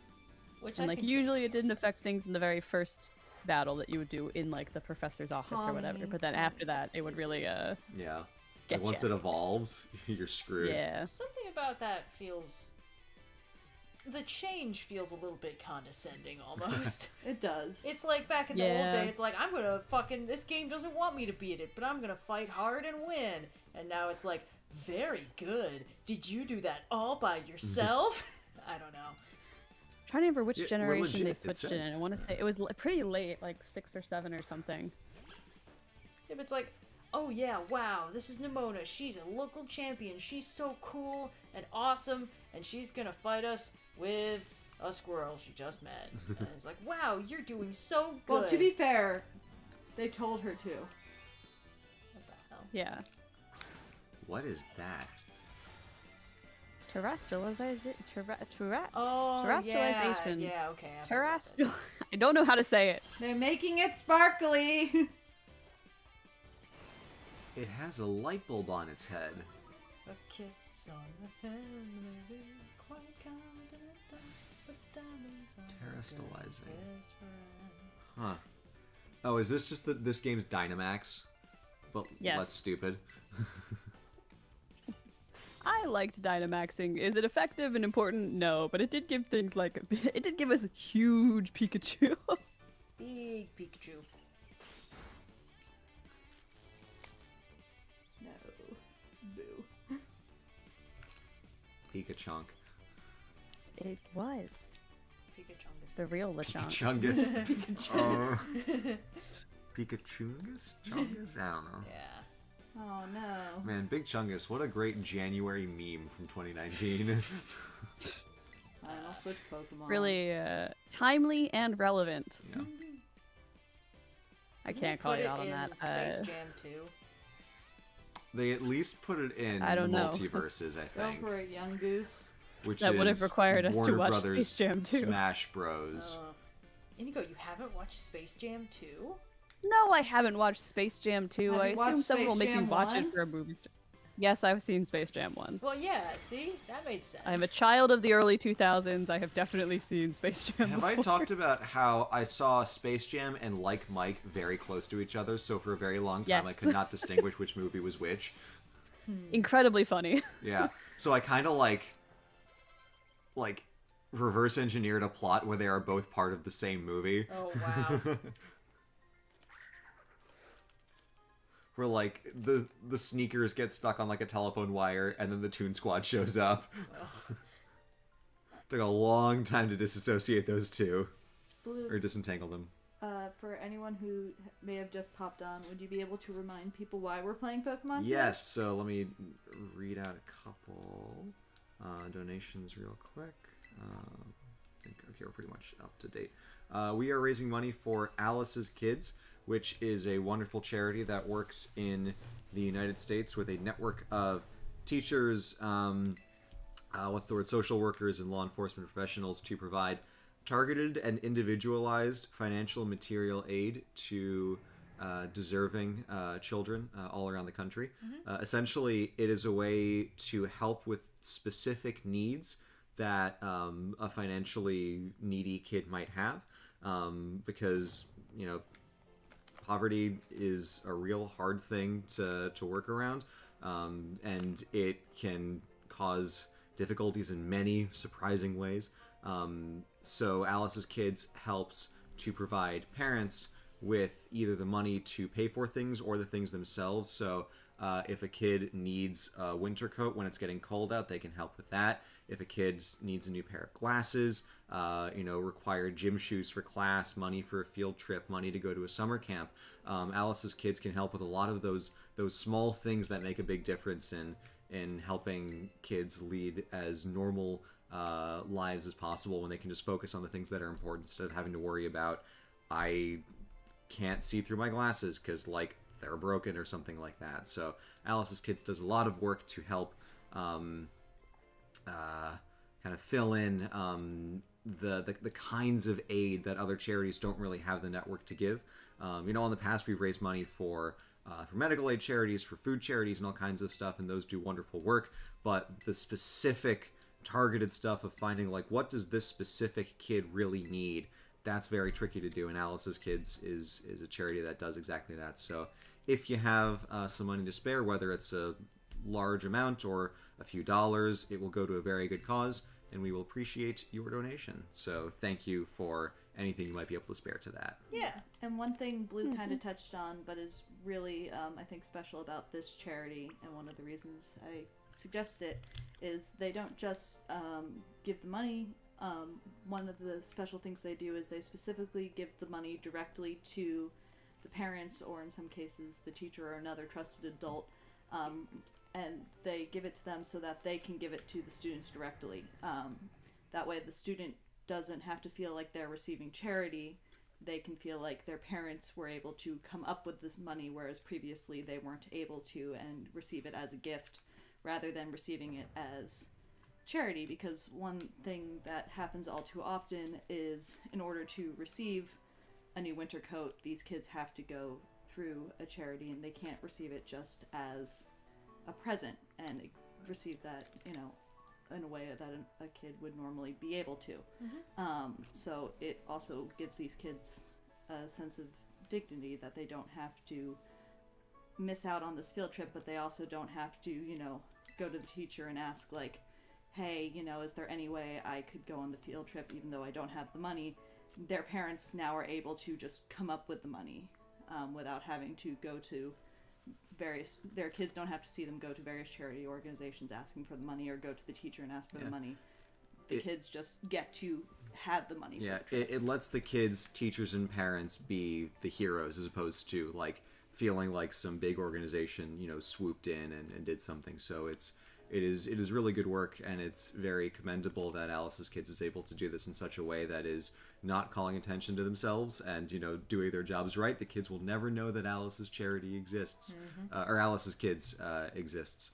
Which And I like think usually makes it didn't more affect sense. things in the very first battle that you would do in like the professor's office or whatever. Calming. But then after that, it would really Yeah. Getcha. Like once it evolves, you're screwed. yeah. Something about that feels. The change feels a little bit condescending almost. It does. It's like back in the old Yeah. days, it's like, I'm gonna fucking. This game doesn't want me to beat it, but I'm gonna fight hard and win. And now it's like, very good. Did you do that all by yourself? I don't know. Trying to remember which Yeah, we're generation legit, they it switched it says. in. I want to say it was pretty late, like 6 or 7 or something. If it's like, oh yeah, wow, this is Nimona. She's a local champion. She's so cool and awesome, and she's gonna fight us with a squirrel she just met. And it's like, wow, you're doing so good. Well, to be fair, they told her to. What the hell? Yeah. What is that? Terrestrialization. Oh, Terrestrialization. Yeah, okay. I've heard about Terrestrial. I don't know how to say it. They're making it sparkly. It has a light bulb on its head. A kiss on the hand, quite confident, but diamonds are Terastallizing. best friend. Huh. Oh, is this just this game's Dynamax? But Yes. less stupid. I liked Dynamaxing. Is it effective and important? No, but it did give things like it did give us a huge Pikachu. Big Pikachu. No. Boo. Pikachonk. It was Pikachungus. the real Lechonk. Chungus. Pikachu. Pikachungus? Chungus? I don't know. Yeah. Oh no. Man, Big Chungus, what a great January meme from 2019. I'll switch Pokemon. Really timely and relevant. Yeah. I can't call you out on that. Space Jam 2. They at least put it in I don't know. multiverses, I Go think. for it, young goose. Which That is would have required us to Warner watch Brothers Space Jam 2. Smash Bros. Indigo, you haven't watched Space Jam 2? No, I haven't watched Space Jam 2. Have I you watched assume someone will Space make me Jam watch 1? it for a movie. Yes, I've seen Space Jam 1. Well, yeah, see? That made sense. I'm a child of the early 2000s. I have definitely seen Space Jam Have I before. talked about how I saw Space Jam and Like Mike very close to each other, so for a very long time I Yes. could not distinguish which movie was which? Incredibly funny. Yeah. So I kind of like reverse engineered a plot where they are both part of the same movie. Oh, wow. Where like the sneakers get stuck on like a telephone wire and then the Toon Squad shows up. Took a long time to disassociate those two Blue. or disentangle them. For anyone who may have just popped on, would you be able to remind people why we're playing Pokemon today? Yes, so let me read out a couple donations real quick. I think, okay, we're pretty much up to date. We are raising money for Alice's Kids, which is a wonderful charity that works in the United States with a network of teachers, social workers and law enforcement professionals to provide targeted and individualized financial material aid to deserving children all around the country. Essentially, it is a way to help with specific needs that a financially needy kid might have, because, you know, poverty is a real hard thing to work around, and it can cause difficulties in many surprising ways. So Alice's Kids helps to provide parents with either the money to pay for things or the things themselves. So if a kid needs a winter coat when it's getting cold out, they can help with that. If a kid needs a new pair of glasses, require gym shoes for class, money for a field trip, money to go to a summer camp, Alice's Kids can help with a lot of those small things that make a big difference in helping kids lead as normal lives as possible when they can just focus on the things that are important instead of having to worry about, I can't see through my glasses because, like, they're broken or something like that. So Alice's Kids does a lot of work to help kind of fill in the kinds of aid that other charities don't really have the network to give. In the past we've raised money for medical aid charities, for food charities, and all kinds of stuff, and those do wonderful work. But the specific targeted stuff of finding, like, what does this specific kid really need, that's very tricky to do, and Alice's Kids is a charity that does exactly that. So if you have some money to spare, whether it's a large amount or a few dollars, it will go to a very good cause, and we will appreciate your donation. So thank you for anything you might be able to spare to that. Yeah. And one thing Blue kind of touched on, but is really, I think, special about this charity, and one of the reasons I suggest it, is they don't just give the money. One of the special things they do is they specifically give the money directly to the parents, or in some cases the teacher or another trusted adult, and they give it to them so that they can give it to the students directly. That way the student doesn't have to feel like they're receiving charity. They can feel like their parents were able to come up with this money, whereas previously they weren't able to, and receive it as a gift rather than receiving it as charity. Because one thing that happens all too often is, in order to receive a new winter coat, these kids have to go through a charity, and they can't receive it just as a present and receive that, you know, in a way that a kid would normally be able to. So it also gives these kids a sense of dignity that they don't have to miss out on this field trip, but they also don't have to, you know, go to the teacher and ask, like, hey, you know, is there any way I could go on the field trip even though I don't have the money? Their parents now are able to just come up with the money without having to go to their kids don't have to see them go to various charity organizations asking for the money or go to the teacher and ask for the money. The kids just get to have the money. Yeah, for the trip. it lets the kids, teachers, and parents be the heroes as opposed to like feeling like some big organization, you know, swooped in and did something. So it is really good work, and it's very commendable that Alice's Kids is able to do this in such a way that is not calling attention to themselves and, you know, doing their jobs right. The kids will never know that Alice's charity exists, or Alice's Kids exists.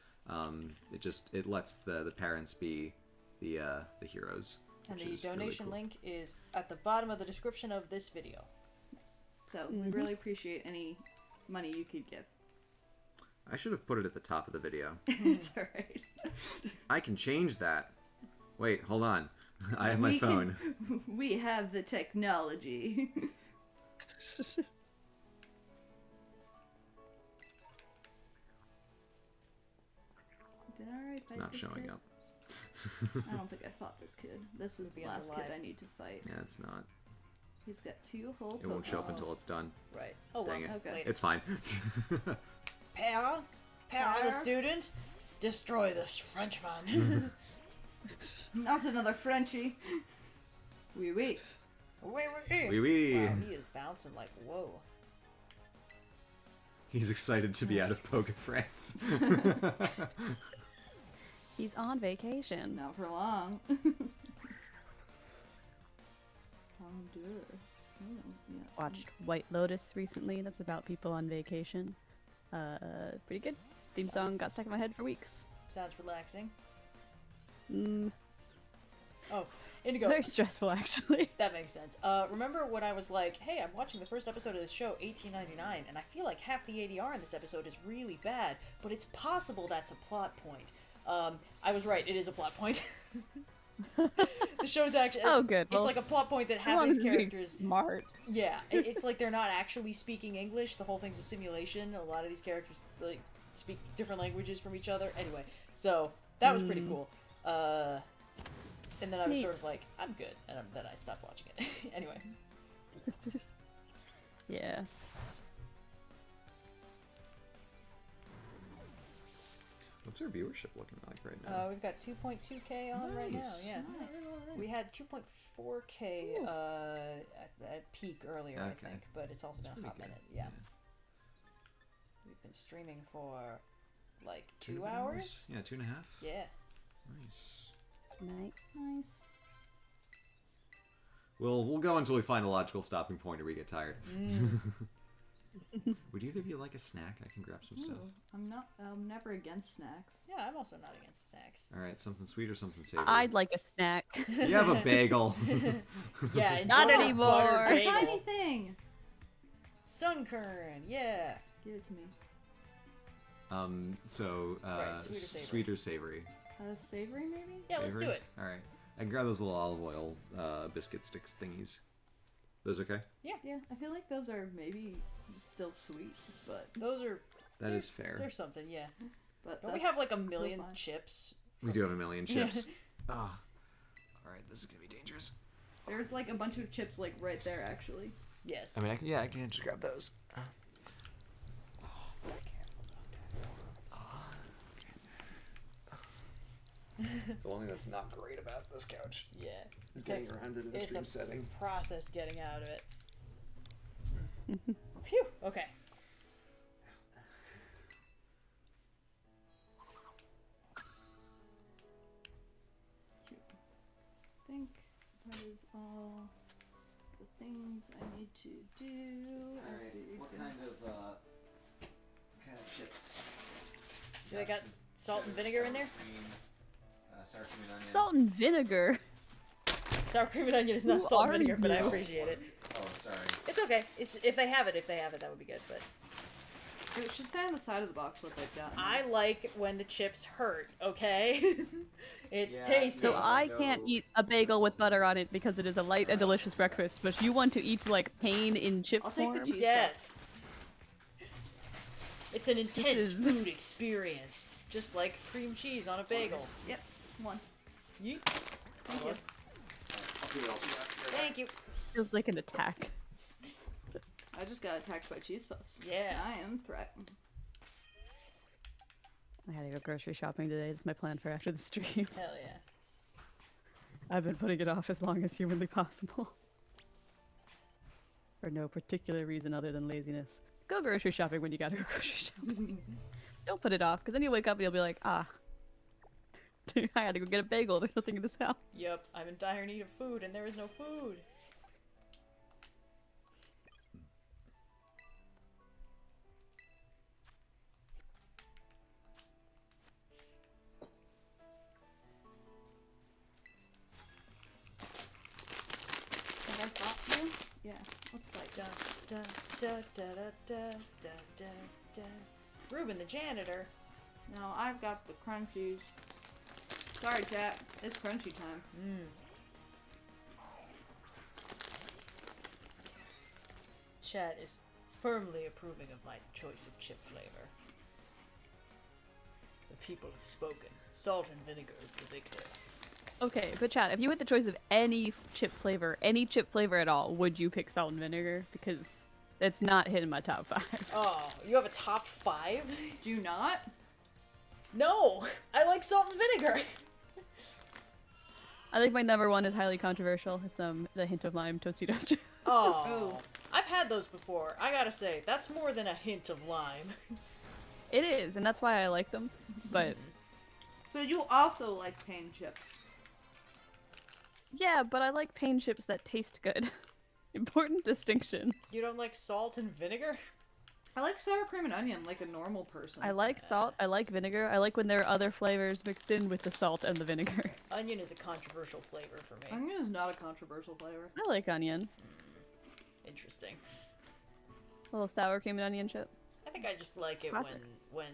It lets the parents be the heroes. And the which is really donation cool. link is at the bottom of the description of this video. So we really appreciate any money you could give. I should have put it at the top of the video. It's alright. I can change that. Wait, hold on. I have my phone. We have the technology. Did I already fight It's not this showing kid? up. I don't think I fought this kid. This is the Be last kid alive. I need to fight. Yeah, it's not. He's got 2 whole It won't show up Pokemon. until it's done. Right. Oh, Dang well. it. Okay. Later. It's fine. Para, Para? the student, destroy this Frenchman. Not another Frenchie. Oui, oui. Wait. Wee wee. Wow, he is bouncing like whoa. He's excited to be out of Poke France. He's on vacation. Not for long. Yes. Watched White Lotus recently. That's about people on vacation. Pretty good. Theme song got stuck in my head for weeks. Sounds relaxing. Mm, Oh, Indigo. very stressful, actually. That makes sense. Remember when I was like, hey, I'm watching the first episode of this show, 1899, and I feel like half the ADR in this episode is really bad, but it's possible that's a plot point. I was right, it is a plot point. The show's actually... Oh, good. It's Well, like a plot point that as half long these as it's being characters... smart. Yeah, it's like they're not actually speaking English. The whole thing's a simulation. A lot of these characters like speak different languages from each other. Anyway, so that was pretty cool. And then I was Neat. sort of like, I'm good, and then I stopped watching it. Anyway, Yeah. What's our viewership looking like right now? we've got 2.2K on right now. Nice. Yeah, we had 2.4K at peak earlier, I Okay. think, but it's also been a pretty hot good. minute. Yeah. We've been streaming for like 2 2 hours. Yeah, 2.5. Yeah. Nice. Nice. Nice. We'll go until we find a logical stopping point or we get tired. Would either of you like a snack? I can grab some stuff. I'm never against snacks. Yeah, I'm also not against snacks. All right, something sweet or something savory? I'd like a snack. You have a bagel. Yeah, Not enjoy a anymore. buttered A bagel. tiny thing. Sunkern, yeah. Give it to me. Right, sweet or savory? Savory maybe? Yeah, let's do Savory? it. All right. I can grab those little olive oil biscuit sticks thingies. Those okay? Yeah, I feel like those are maybe still sweet, but Those are. That is fair. There's something, yeah. but Don't we that's have like a million fine. chips? We do have a million chips. All right, this is gonna be dangerous. There's like a bunch of chips like right there actually. Yes. I mean, I can just grab those. It's the only thing that's not great about this couch. Yeah. Is getting around it in a It's stream a setting. process getting out of it. Phew. Okay. I think that is all the things I need to do. Alright, what kind of chips? Do they got salt and vinegar in there? Sour cream and onion. Salt and vinegar. Sour cream and onion is not Who salt and are vinegar, but I you? appreciate it. Oh, sorry. It's okay. If they have it, that would be good. But It should say on the side of the box what they've done. I like when the chips hurt, okay? It's Yeah, tasty. So No, I no. can't eat a bagel with butter on it because it is a light and delicious breakfast, but you want to eat like pain in chip I'll take the form? cheese. Yes. It's an intense is- food experience. Just like cream cheese on a bagel. Yep, one. Yeet. Thank you. Thank you. Feels like an attack. I just got attacked by cheese puffs. Yeah. I am threatened. I had to go grocery shopping today. That's my plan for after the stream. Hell yeah. I've been putting it off as long as humanly possible. For no particular reason other than laziness. Go grocery shopping when you gotta go grocery shopping. Don't put it off, because then you'll wake up and you'll be like, ah. I had to go get a bagel. There's nothing in this house. Yep, I'm in dire need of food and there is no food. Think I fought you? Yeah, let's fight. Da, da, da, da, da, da, da, da. Ruben the janitor. No, I've got the crunchies. Sorry, chat. It's crunchy time. Chat is firmly approving of my choice of chip flavor. The people have spoken. Salt and vinegar is the victor. Okay, but Chad, if you had the choice of any chip flavor at all, would you pick salt and vinegar? Because it's not hitting my top 5. Oh, you have a top 5? Do you not? No! I like salt and vinegar! I think my number 1 is highly controversial. It's the hint of lime Tostitos chip. Oh, I've had those before. I gotta say, that's more than a hint of lime. It is, and that's why I like them. But So you also like pain chips. yeah, but I like pain chips that taste good. Important distinction. You don't like salt and vinegar? I like sour cream and onion like a normal person. I like salt, I like vinegar, I like when there are other flavors mixed in with the salt and the vinegar. Onion is a controversial flavor for me. Onion is not a controversial flavor. I like onion. Interesting. A little sour cream and onion chip. I think I just like it Classic. when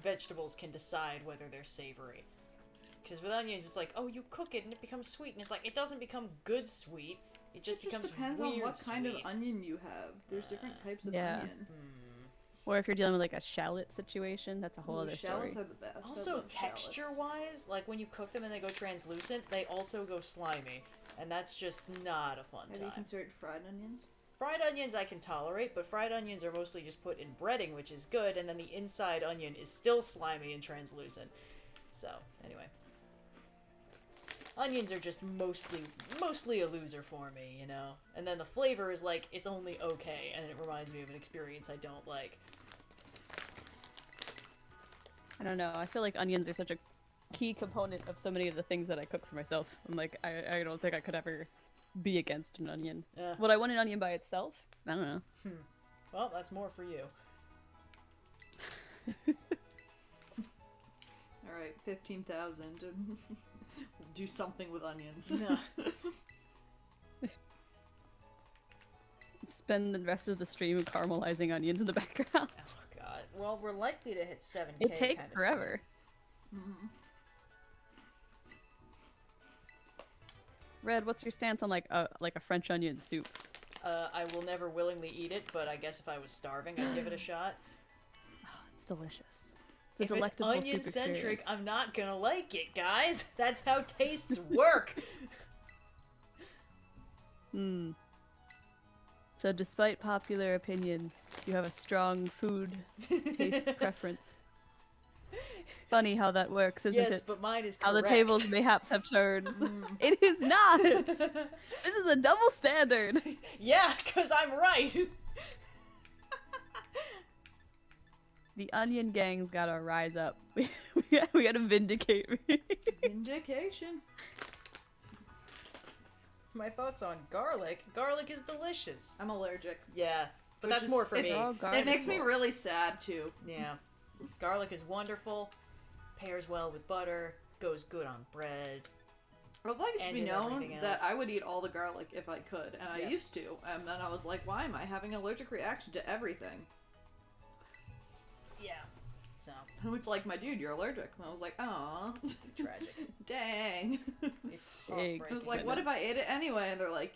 vegetables can decide whether they're savory. Because with onions, it's like, oh, you cook it and it becomes sweet, and it's like, it doesn't become good sweet. It just It just becomes depends weird on what kind of sweet. onion you have. There's different types of Yeah. onion. Or if you're dealing with like a shallot situation, that's a whole Ooh, other shallots story. are the best. I Also, love shallots. texture-wise, like when you cook them and they go translucent, they also go slimy. And that's just not a fun Have time. you considered fried onions? Fried onions I can tolerate, but fried onions are mostly just put in breading, which is good, and then the inside onion is still slimy and translucent. So, anyway. Onions are just mostly a loser for me, you know? And then the flavor is like, it's only okay, and it reminds me of an experience I don't like. I don't know. I feel like onions are such a key component of so many of the things that I cook for myself. I'm like, I don't think I could ever be against an onion. Yeah. Would I want an onion by itself? I don't know. Well, that's more for you. Alright, 15,000. Do something with onions. No. Spend the rest of the stream caramelizing onions in the background. Oh, God. Well, we're likely to hit 7K It takes kinda forever. Red, what's your stance on like a French onion soup? I will never willingly eat it, but I guess if I was starving, I'd give it a shot. It's delicious. It's a If it's delectable soup onion-centric, experience. I'm not gonna like it, guys. That's how tastes work. So despite popular opinion, you have a strong food taste preference. Funny how that works, isn't Yes, it? but mine is How correct. the tables mayhaps have turned. It is not! This is a double standard! Yeah, because I'm right. The onion gang's gotta rise up. We gotta vindicate me. Vindication. My thoughts on garlic. Garlic is delicious. I'm allergic. Yeah, but Which that's is- more for it's me. all It makes me garlic. really sad too. Yeah. Garlic is wonderful. Pairs well with butter. Goes good on bread. I would like it to And be in known everything that else. I would eat all the garlic if I could, and I Yeah. used to. And then I was like, why am I having an allergic reaction to everything? Yeah. So It's like, my dude, you're allergic. And I was like, aw. tragic. Dang. It's Big. I was like, what if I ate it anyway? And they're like,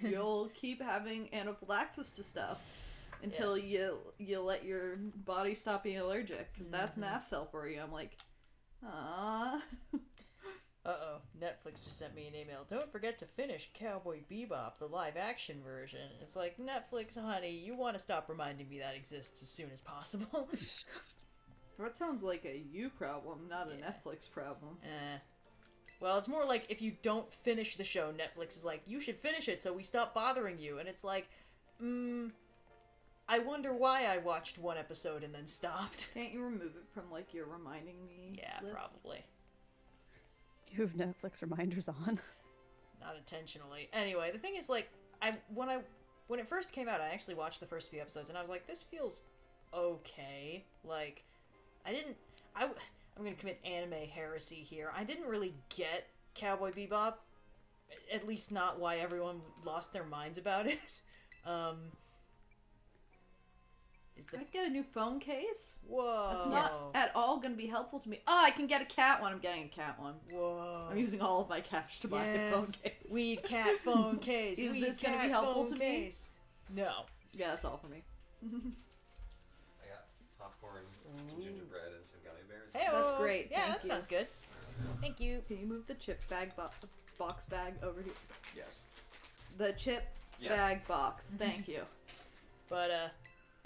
you'll keep having anaphylaxis to stuff until you let your body stop being allergic, because that's mast cell for you. I'm like, ah. Uh-oh, Netflix just sent me an email. Don't forget to finish Cowboy Bebop, the live-action version. It's like, Netflix, honey, you want to stop reminding me that exists as soon as possible. That sounds like a you problem, not a Netflix problem. Well, it's more like if you don't finish the show, Netflix is like, you should finish it so we stop bothering you. And it's like, I wonder why I watched one episode and then stopped. Can't you remove it from, like, your reminding me list? Probably. Do you have Netflix reminders on? Not intentionally. Anyway, the thing is, like, when it first came out, I actually watched the first few episodes, and I was like, this feels okay. Like, I'm gonna commit anime heresy here. I didn't really get Cowboy Bebop, at least not why everyone lost their minds about it. Can I get a new phone case? Whoa. That's not at all going to be helpful to me. Oh, I can get a cat one. I'm getting a cat one. Whoa. I'm using all of my cash to buy a phone case. Weed cat phone case. Is Weed this going to cat be helpful phone to me? case. No. Yeah, that's all for me. I got popcorn, some gingerbread, and some gummy bears. Hey, That's great. Yeah, Thank that you. sounds good. Thank you. Can you move the chip bag box bag over here? Yes. The chip bag box. Thank you. But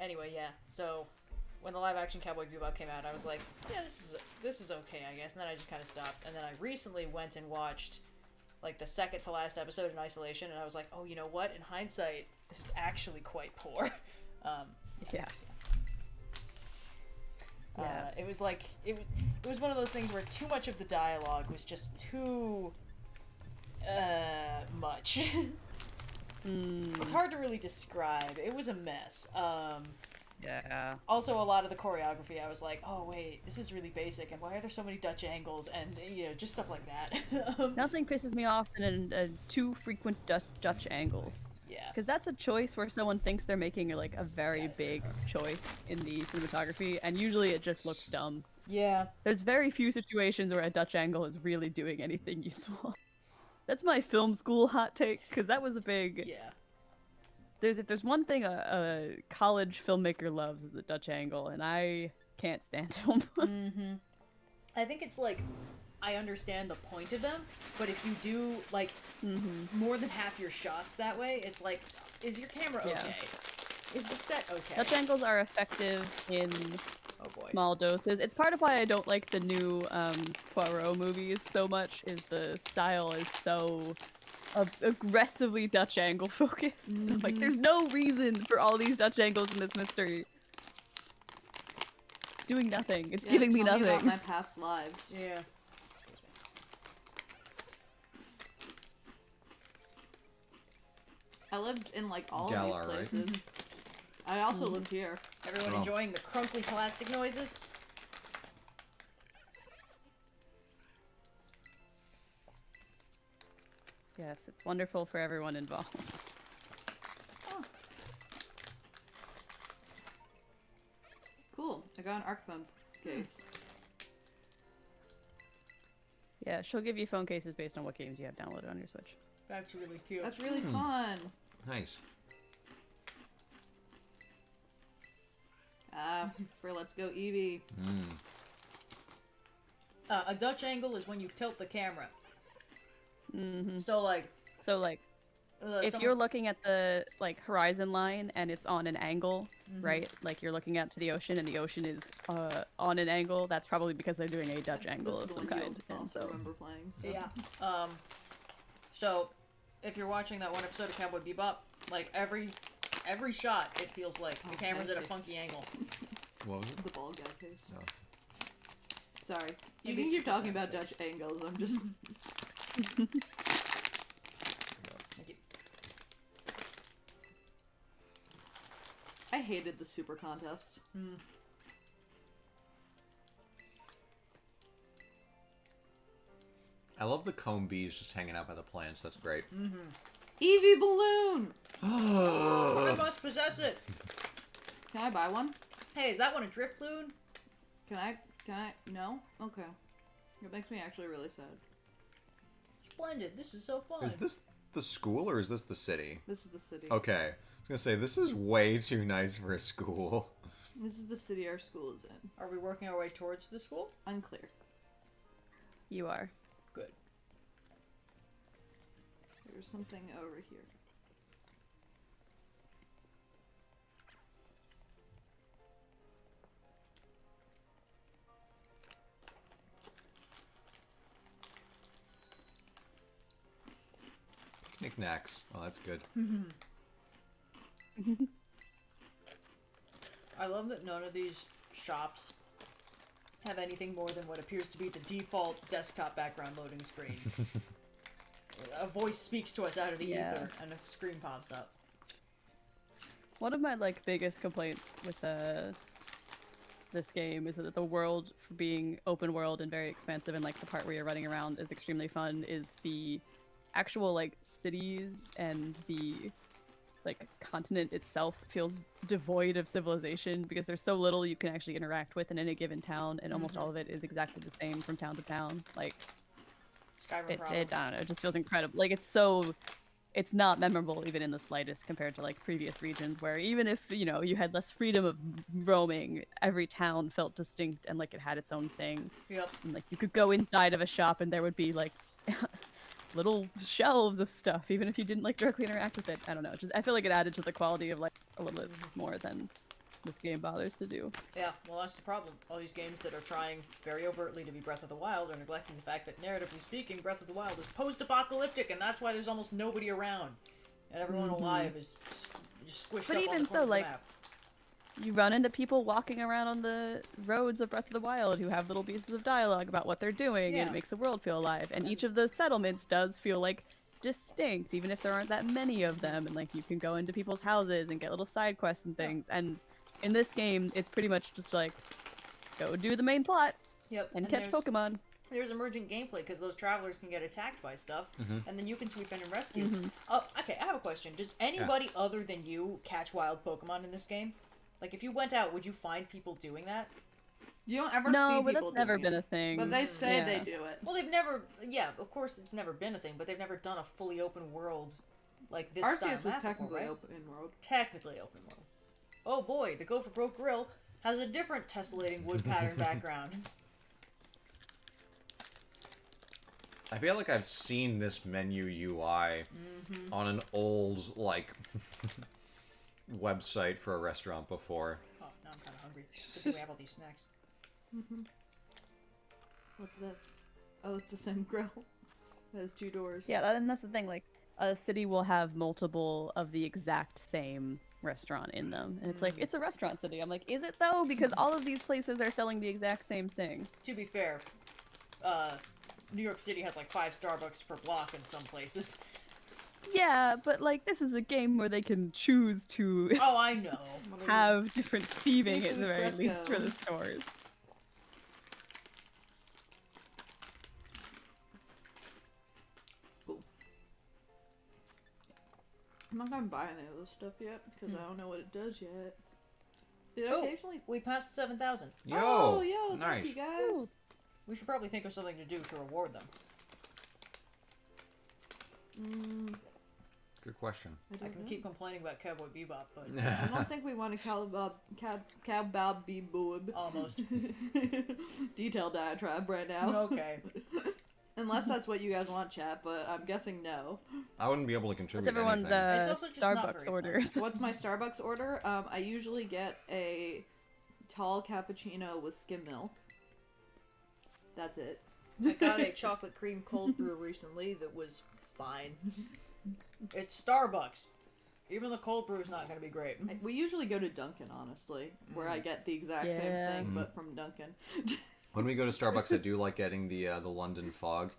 anyway, yeah. So when the live action Cowboy Bebop came out, I was like, yeah, this is okay, I guess. And then I just kind of stopped. And then I recently went and watched like the second to last episode in isolation, and I was like, oh, you know what? In hindsight, this is actually quite poor. Yeah. It was like it was one of those things where too much of the dialogue was just too much. It's hard to really describe. It was a mess. Yeah. Also, a lot of the choreography, I was like, oh wait, this is really basic, and why are there so many Dutch angles, and just stuff like that. Nothing pisses me off than too frequent Dutch angles. Yeah. Because that's a choice where someone thinks they're making like a very big choice in the cinematography, and usually it just looks dumb. Yeah. There's very few situations where a Dutch angle is really doing anything useful. That's my film school hot take, because that was a big... Yeah. If there's one thing a college filmmaker loves is the Dutch angle, and I can't stand them. I think it's like, I understand the point of them, but if you do like more than half your shots that way, it's like, is your camera okay? Yeah. Is the set okay? Dutch angles are effective in Oh boy. small doses. It's part of why I don't like the new Poirot movies so much, is the style is so aggressively Dutch angle focused. I'm like, there's no reason for all these Dutch angles in this mystery. Doing nothing. It's giving me tell nothing. About my past lives. Yeah. I lived in like all Galar, of right? these places. I also lived here. Everyone Oh. enjoying the crunkly plastic noises? Yes, it's wonderful for everyone involved. Oh. Cool. I got an ARC phone case. Yeah, she'll give you phone cases based on what games you have downloaded on your Switch. That's really cute. That's really fun. Nice. For Let's Go Eevee. A Dutch angle is when you tilt the camera. So like, If you're looking at the like horizon line and it's on an angle, right? Like you're looking out to the ocean and the ocean is on an angle, that's probably because they're doing a Dutch angle This of is some the one kind. you'll And also so remember playing. So. yeah. So if you're watching that one episode of Cowboy Bebop, like every shot, it feels like the camera's at a funky angle. What was it? The ball gag case. No. Sorry. You Maybe can keep it's talking just about Dutch angles. I'm just. Thank you. I hated the super contest. I love the comb bees just hanging out by the plants. That's great. Eevee balloon. I must possess it. Can I buy one? Hey, is that one a drift loon? Can I? No? Okay. It makes me actually really sad. Splendid. This is so fun. Is this the school or is this the city? This is the city. Okay. I was gonna say, this is way too nice for a school. This is the city our school is in. Are we working our way towards the school? Unclear. You are. Good. There's something over here. Knickknacks. Oh, that's good. I love that none of these shops have anything more than what appears to be the default desktop background loading screen. A voice speaks to us out of the ether, and a screen pops up. One of my like biggest complaints with this game is that the world, for being open world and very expansive, and like the part where you're running around is extremely fun, is the actual like cities and the like continent itself feels devoid of civilization because there's so little you can actually interact with in any given town, and almost all of it is exactly the same from town to town. Like Skyrim I don't know, it just feels incredible. Like it's not memorable even in the slightest compared to like previous regions where even if, you know, you had less freedom of roaming, every town felt distinct and like it had its own thing. Yep. And like you could go inside of a shop and there would be like little shelves of stuff even if you didn't like directly interact with it. I don't know, just I feel like it added to the quality of like a little bit more than this game bothers to do. Yeah, well, that's the problem. All these games that are trying very overtly to be Breath of the Wild are neglecting the fact that, narratively speaking, Breath of the Wild is post-apocalyptic, and that's why there's almost nobody around. And everyone alive is just squished But up even on the so, corner of the like, map. You run into people walking around on the roads of Breath of the Wild who have little pieces of dialogue about what they're doing, and Yeah. it makes the world feel alive. And each of the settlements does feel like distinct, even if there aren't that many of them. And like you can go into people's houses and get little side quests and things. And in this game, it's pretty much just like go do the main plot Yep. and catch there's- Pokemon. There's emergent gameplay because those travelers can get attacked by stuff, and then you can sweep in and rescue. Mm-hmm. Oh, okay, I have a question. Does anybody other than you catch wild Pokemon in this game? Like, if you went out, would you find people doing that? You don't ever see No, but people that's never doing been it. a thing. But they say Yeah. they do it. Well, they've never. Yeah, of course, it's never been a thing, but they've never done a fully open world like this. style Arceus was map before, technically right? open world. Technically open world. Oh boy, the Go for Broke Grill has a different tessellating wood pattern background. I feel like I've seen this menu UI on an old, like, website for a restaurant before. Oh, now I'm kind of hungry. Good thing we have all these snacks. What's this? Oh, it's the same grill. That has two doors. Yeah, and that's the thing. Like, a city will have multiple of the exact same restaurant in them, and it's like it's a restaurant city. I'm like, is it though? Because all of these places are selling the exact same thing. To be fair, New York City has like 5 Starbucks per block in some places. Yeah, but like this is a game where they can choose to Oh, I know. have different thieving at Seafood the very fresco. least for the stores. Cool. I'm not gonna buy any of this stuff yet because I don't know what it does yet. It Oh, occasionally. we passed 7,000. Oh, yo, nice. thank you guys. Ooh. We should probably think of something to do to reward them. Good question. I can keep complaining about Cowboy Bebop, but I don't think we want a cowbob be boob. almost. Detailed diatribe right now. Okay. Unless that's what you guys want, chat, but I'm guessing no. I wouldn't be able to contribute What's everyone's anything. It's also just not very Starbucks fun. orders? So what's my Starbucks order? I usually get a tall cappuccino with skim milk. That's it. I got a chocolate cream cold brew recently that was fine. It's Starbucks. Even the cold brew is not going to be great. We usually go to Dunkin', honestly, where I get the exact same Yeah. thing, but from Dunkin'. When we go to Starbucks, I do like getting the London Fog.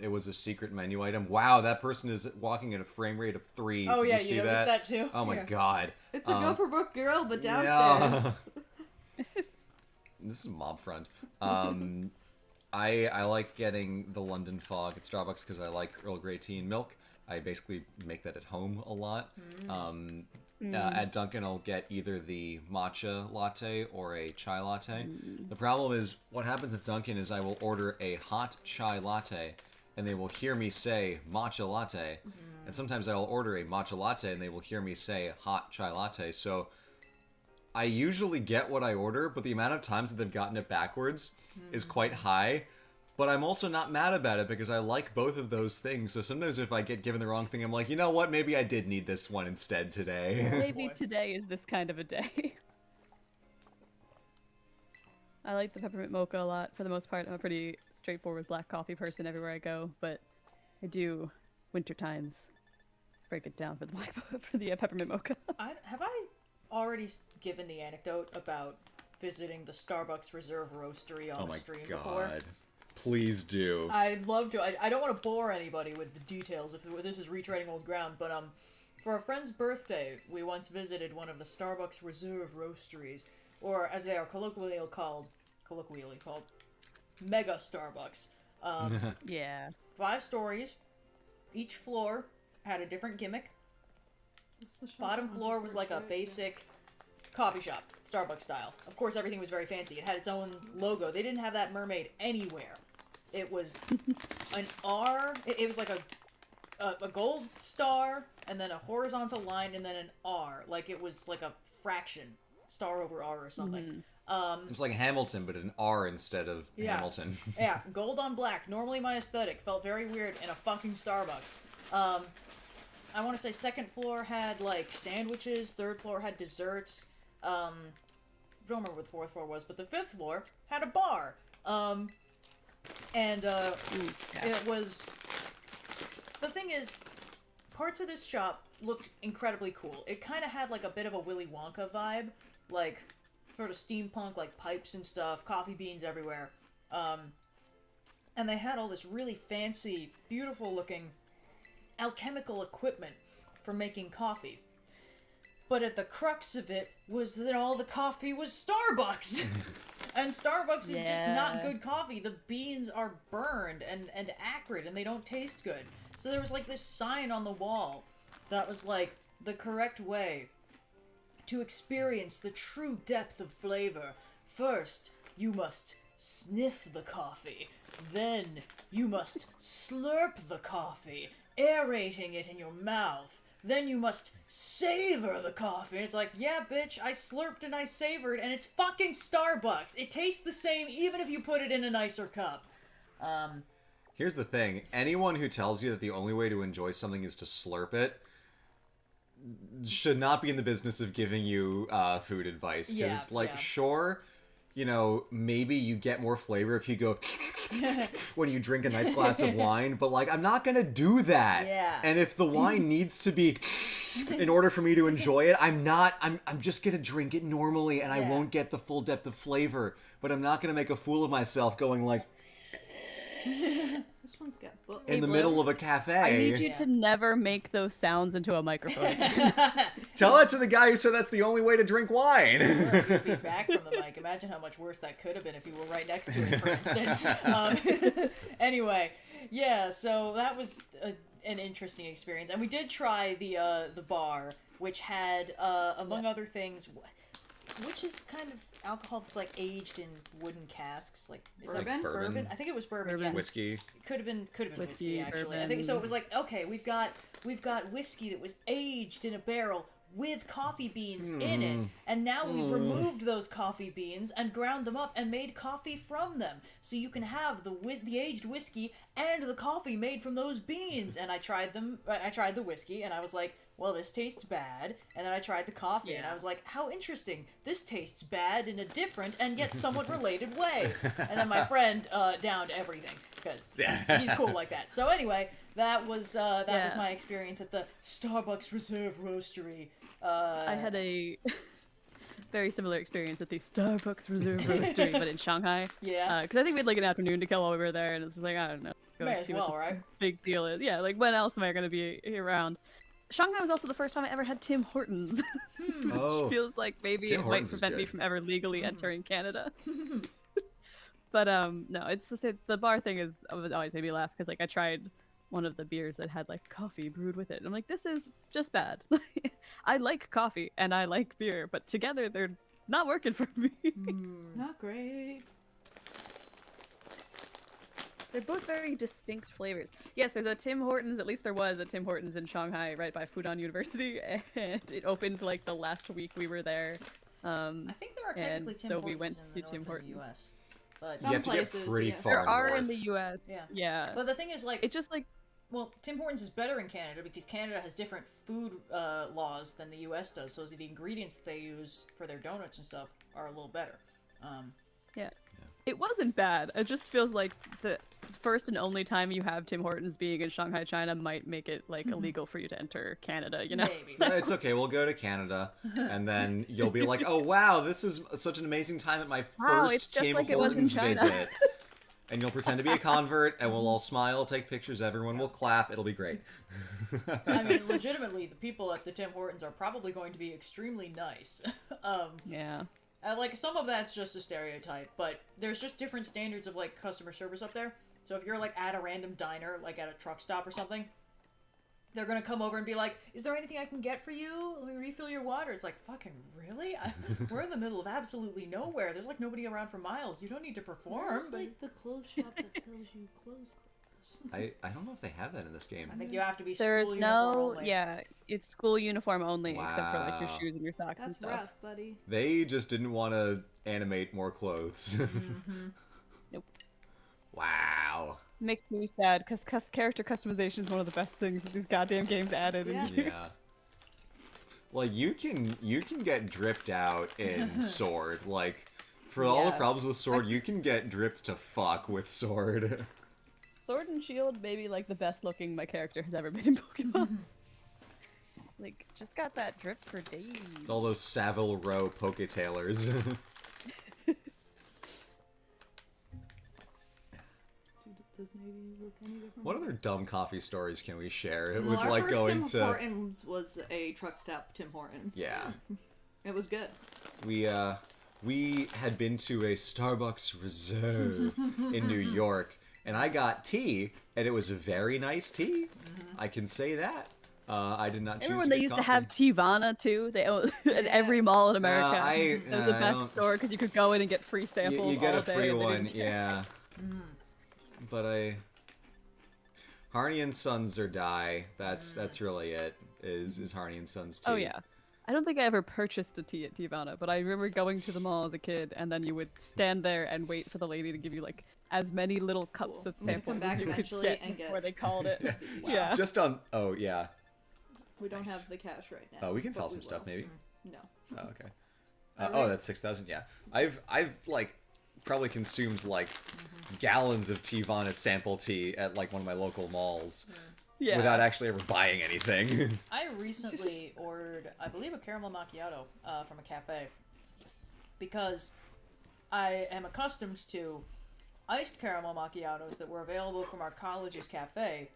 It was a secret menu item. Wow, that person is walking at a frame rate of 3. Oh, Did yeah, you see you noticed that too? Oh my Yeah. god. It's a Go for Broke Grill, but downstairs. Yeah. This is mob front. I like getting the London Fog at Starbucks because I like Earl Grey tea and milk. I basically make that at home a lot. At Dunkin', I'll get either the matcha latte or a chai latte. The problem is, what happens at Dunkin' is I will order a hot chai latte, and they will hear me say matcha latte. And sometimes I'll order a matcha latte, and they will hear me say hot chai latte. So I usually get what I order, but the amount of times that they've gotten it backwards is quite high. But I'm also not mad about it because I like both of those things. So sometimes if I get given the wrong thing, I'm like, you know what? Maybe I did need this one instead today. Maybe today is this kind of a day. I like the peppermint mocha a lot. For the most part, I'm a pretty straightforward black coffee person everywhere I go, but I do, winter times, break it down for the peppermint mocha. Have I already given the anecdote about visiting the Starbucks Reserve Roastery on stream before? Please do. I'd love to. I don't want to bore anybody with the details if this is retreading old ground, but for a friend's birthday, we once visited one of the Starbucks Reserve Roasteries, or as they are colloquially called, Mega Starbucks. Yeah. 5 stories. Each floor had a different gimmick. Bottom floor was like a basic coffee shop, Starbucks style. Of course, everything was very fancy. It had its own logo. They didn't have that mermaid anywhere. It was an R. It was like a gold star, and then a horizontal line, and then an R. Like it was like a fraction, star over R or something. It's like Hamilton, but an R instead of Hamilton. Yeah, gold on black. Normally my aesthetic felt very weird in a fucking Starbucks. I want to say second floor had like sandwiches. Third floor had desserts. Don't remember what the fourth floor was, but the fifth floor had a bar. It was... The thing is, parts of this shop looked incredibly cool. It kind of had like a bit of a Willy Wonka vibe, like sort of steampunk, like pipes and stuff, coffee beans everywhere. And they had all this really fancy, beautiful looking alchemical equipment for making coffee. But at the crux of it was that all the coffee was Starbucks. And Starbucks is just not good coffee. The beans are burned and acrid, and they don't taste good. So there was like this sign on the wall that was like, the correct way to experience the true depth of flavor. First, you must sniff the coffee. Then, you must slurp the coffee, aerating it in your mouth. Then you must savor the coffee. And it's like, yeah, bitch, I slurped and I savored, and it's fucking Starbucks. It tastes the same even if you put it in a nicer cup. Here's the thing. Anyone who tells you that the only way to enjoy something is to slurp it should not be in the business of giving you food advice. Because, sure, you know, maybe you get more flavor if you go when you drink a nice glass of wine, but, like, I'm not gonna do that. Yeah. And if the wine needs to be in order for me to enjoy it, I'm just gonna drink it normally, and I won't get the full depth of flavor. But I'm not gonna make a fool of myself going, like... This one's got books. In the middle of a cafe. I need you to never make those sounds into a microphone. Tell it to the guy who said that's the only way to drink wine. Feedback from the mic. Imagine how much worse that could have been if you were right next to it, for instance. Anyway, yeah, so that was an interesting experience. And we did try the bar, which had, among other things... Which is kind of alcohol that's like aged in wooden casks, like is bourbon? That bourbon? I think it was bourbon. Yeah. Whiskey. Could have been whiskey actually. Bourbon. I think so. It was like, okay, we've got whiskey that was aged in a barrel with coffee beans in it, and now we've removed those coffee beans and ground them up and made coffee from them, so you can have the aged whiskey and the coffee made from those beans. And I tried them. I tried the whiskey, and I was like, well, this tastes bad. And then I tried the coffee, and I was like, how interesting. This tastes bad in a different and yet somewhat related way. And then my friend downed everything, because he's cool like that. So anyway, that was my experience at the Starbucks Reserve Roastery. I had a very similar experience at the Starbucks Reserve Roastery, but in Shanghai. Yeah. Because I think we had like an afternoon to kill while we were there, and it's like, I don't know. May as well, right? Big deal is. Yeah, like when else am I going to be around? Shanghai was also the first time I ever had Tim Hortons, which feels like maybe it might prevent me from ever legally entering Canada. But no, it's the same. The bar thing is always made me laugh because like I tried one of the beers that had like coffee brewed with it, and I'm like, this is just bad. I like coffee and I like beer, but together they're not working for me. Not great. They're both very distinct flavors. Yes, there's a Tim Hortons, at least there was a Tim Hortons in Shanghai right by Fudan University, and it opened like the last week we were there. I think there are technically Tim so Hortons we went in the to Tim north of the Hortons. US. But Some You have to get places, pretty yeah. far There are north. in the US. Yeah. Yeah. But the thing is, like, It just like well, Tim Hortons is better in Canada because Canada has different food laws than the U.S. does, so the ingredients that they use for their donuts and stuff are a little better. yeah. It wasn't bad. It just feels like the first and only time you have Tim Hortons being in Shanghai, China might make it like illegal for you to enter Canada, you know? Maybe. No, it's okay. We'll go to Canada, and then you'll be like, "Oh wow, this is such an amazing time at my Wow, first it's just Tim like it was in Hortons China." visit." And you'll pretend to be a convert, and we'll all smile, take pictures. Everyone will clap. It'll be great. I mean, legitimately, the people at the Tim Hortons are probably going to be extremely nice. Yeah. Like, some of that's just a stereotype, but there's just different standards of, like, customer service up there. So if you're, like, at a random diner, like at a truck stop or something, they're gonna come over and be like, is there anything I can get for you? Let me refill your water. It's like, fucking really? We're in the middle of absolutely nowhere. There's, like, nobody around for miles. You don't need to perform. Where's, But like the clothes shop that tells you clothes. I don't know if they have that in this game. I think you have to be There's school uniform no, only. yeah, it's school uniform only, except for like your Wow. shoes and your socks and That's stuff. rough, buddy. They just didn't want to animate more clothes. Nope. Wow. Makes me sad because character customization is one of the best things that these goddamn games added Yeah. in years. Yeah. Like you can get dripped out in Sword. Like for all the Yeah. problems with Sword, you can get dripped to fuck with Sword. Sword and Shield may be like the best looking my character has ever been in Pokemon. Like, just got that drip for days. It's all those Savile Row Poketailers. Does Navy look any different? What other dumb coffee stories can we share Well, with our like first going Tim to? Hortons was a truck stop Tim Hortons. Yeah, It was good. we had been to a Starbucks Reserve in New York, and I got tea, and it was a very nice tea. I can say that. I did not choose. Remember when to they get used to coffee. have Teavana too? They at every mall in America. I- it was the I best don't- store because you could go in and get free samples You get all a day. free and they one, didn't care. yeah. But Harney and Sons or Die. That's really it. Is Harney and Sons tea? Oh yeah. I don't think I ever purchased a tea at Teavana, but I remember going to the mall as a kid, and then you would stand there and wait for the lady to give you like as many little cups Cool. of And then samples come back as you could eventually get and get- before they called it. Yeah. Just on. Oh yeah. We don't Nice. have the cash right now. Oh, we can but sell we some stuff will. maybe. No. Oh okay. Alright. Oh, that's 6,000. Yeah, I've like probably consumed like gallons of Teavana sample tea at like one of my local malls Yeah. without actually ever buying anything. I recently ordered, I believe, a caramel macchiato from a cafe because I am accustomed to iced caramel macchiatos that were available from our college's cafe,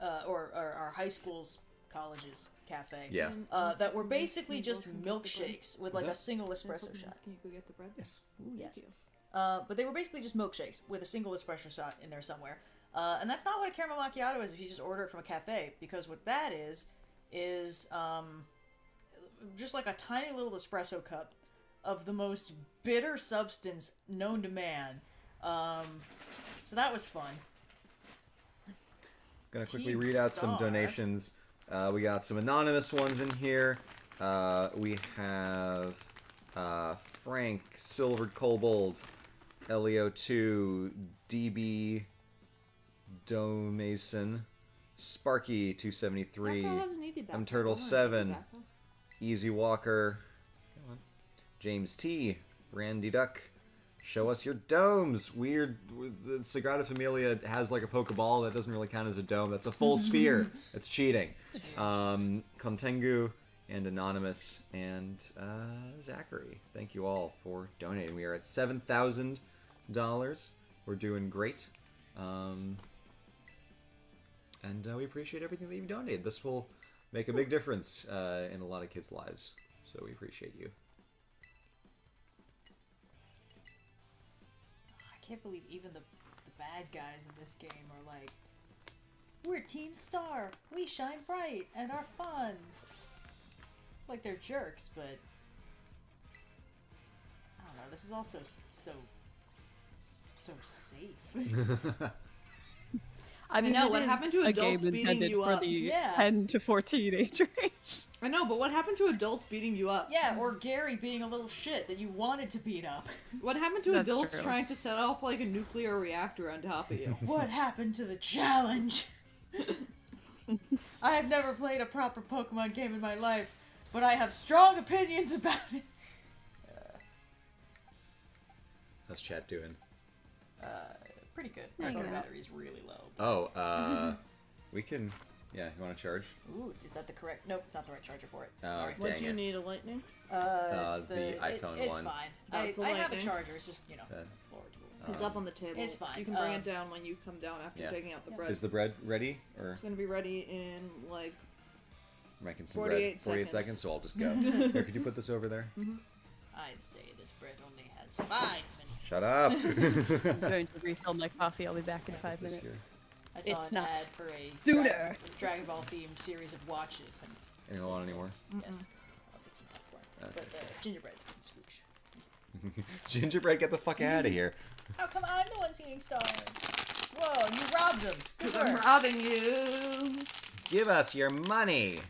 or our high school's college's cafe. Yeah. That were basically Can you just go get the bread? milkshakes with like a that- single Can espresso shot. you go get the bread? Yes. Ooh, yes. Thank you. But they were basically just milkshakes with a single espresso shot in there somewhere. And that's not what a caramel macchiato is if you just order it from a cafe, because what that is just like a tiny little espresso cup of the most bitter substance known to man. So that was fun. Gonna quickly Team read out some Star. donations. We got some anonymous ones in here. We have Frank, Silvered Kobold, Elio2, DB Domason, Sparky 273, M Turtle 7, Easy Walker, come on, James T, Randy Duck. Show us your domes. Weird. The Sagrada Familia has like a Pokeball that doesn't really count as a dome. That's a full sphere. That's cheating. Contengu and Anonymous and Zachary. Thank you all for donating. We are at $7,000. We're doing great. And we appreciate everything that you've donated. This will make a big difference in a lot of kids' lives. So we appreciate you. I can't believe even the bad guys in this game are like, we're Team Star. We shine bright and are fun. Like they're jerks, but I don't know. This is also so safe. I mean, know, it what is happened to a adults game beating intended you for up? the Yeah. 10 to 14 age range. I know, but what happened to adults beating you up? Yeah, or Gary being a little shit that you wanted to beat up. What happened to That's adults true. trying to set off like a nuclear reactor on top of you? What happened to the challenge? I have never played a proper Pokemon game in my life, but I have strong opinions about it. How's chat doing? Pretty good. Hang My phone on. battery's really low. Oh, we can. Yeah, you want to charge? Ooh, is that the correct? Nope, it's not the right charger for it. Oh, Sorry. dang What do you it. need, a lightning? It's the iPhone it's one. fine. That's I have a lightning. charger. It's just That- forward to It's up on the table. It's fine. You can bring it down when you come down after Yeah. taking out the Yeah. bread. Is the bread ready? Or It's gonna be ready in like making some 48 bread? 48 seconds. seconds, so I'll just go. Here, could you put this over there? I'd say this bread only has 5 minutes. Shut up! I'm going to refill my coffee. I'll be back in 5 This minutes. here. I saw It's an not ad for a sooner. Dragon Ball themed series of watches. And Anyone want any more? yes, I'll take some popcorn. Okay. But gingerbread and swoosh. Gingerbread, get the fuck out of here! How come I'm the one seeing stars? Whoa, you robbed them. Good because I'm work. robbing you. Give us your money!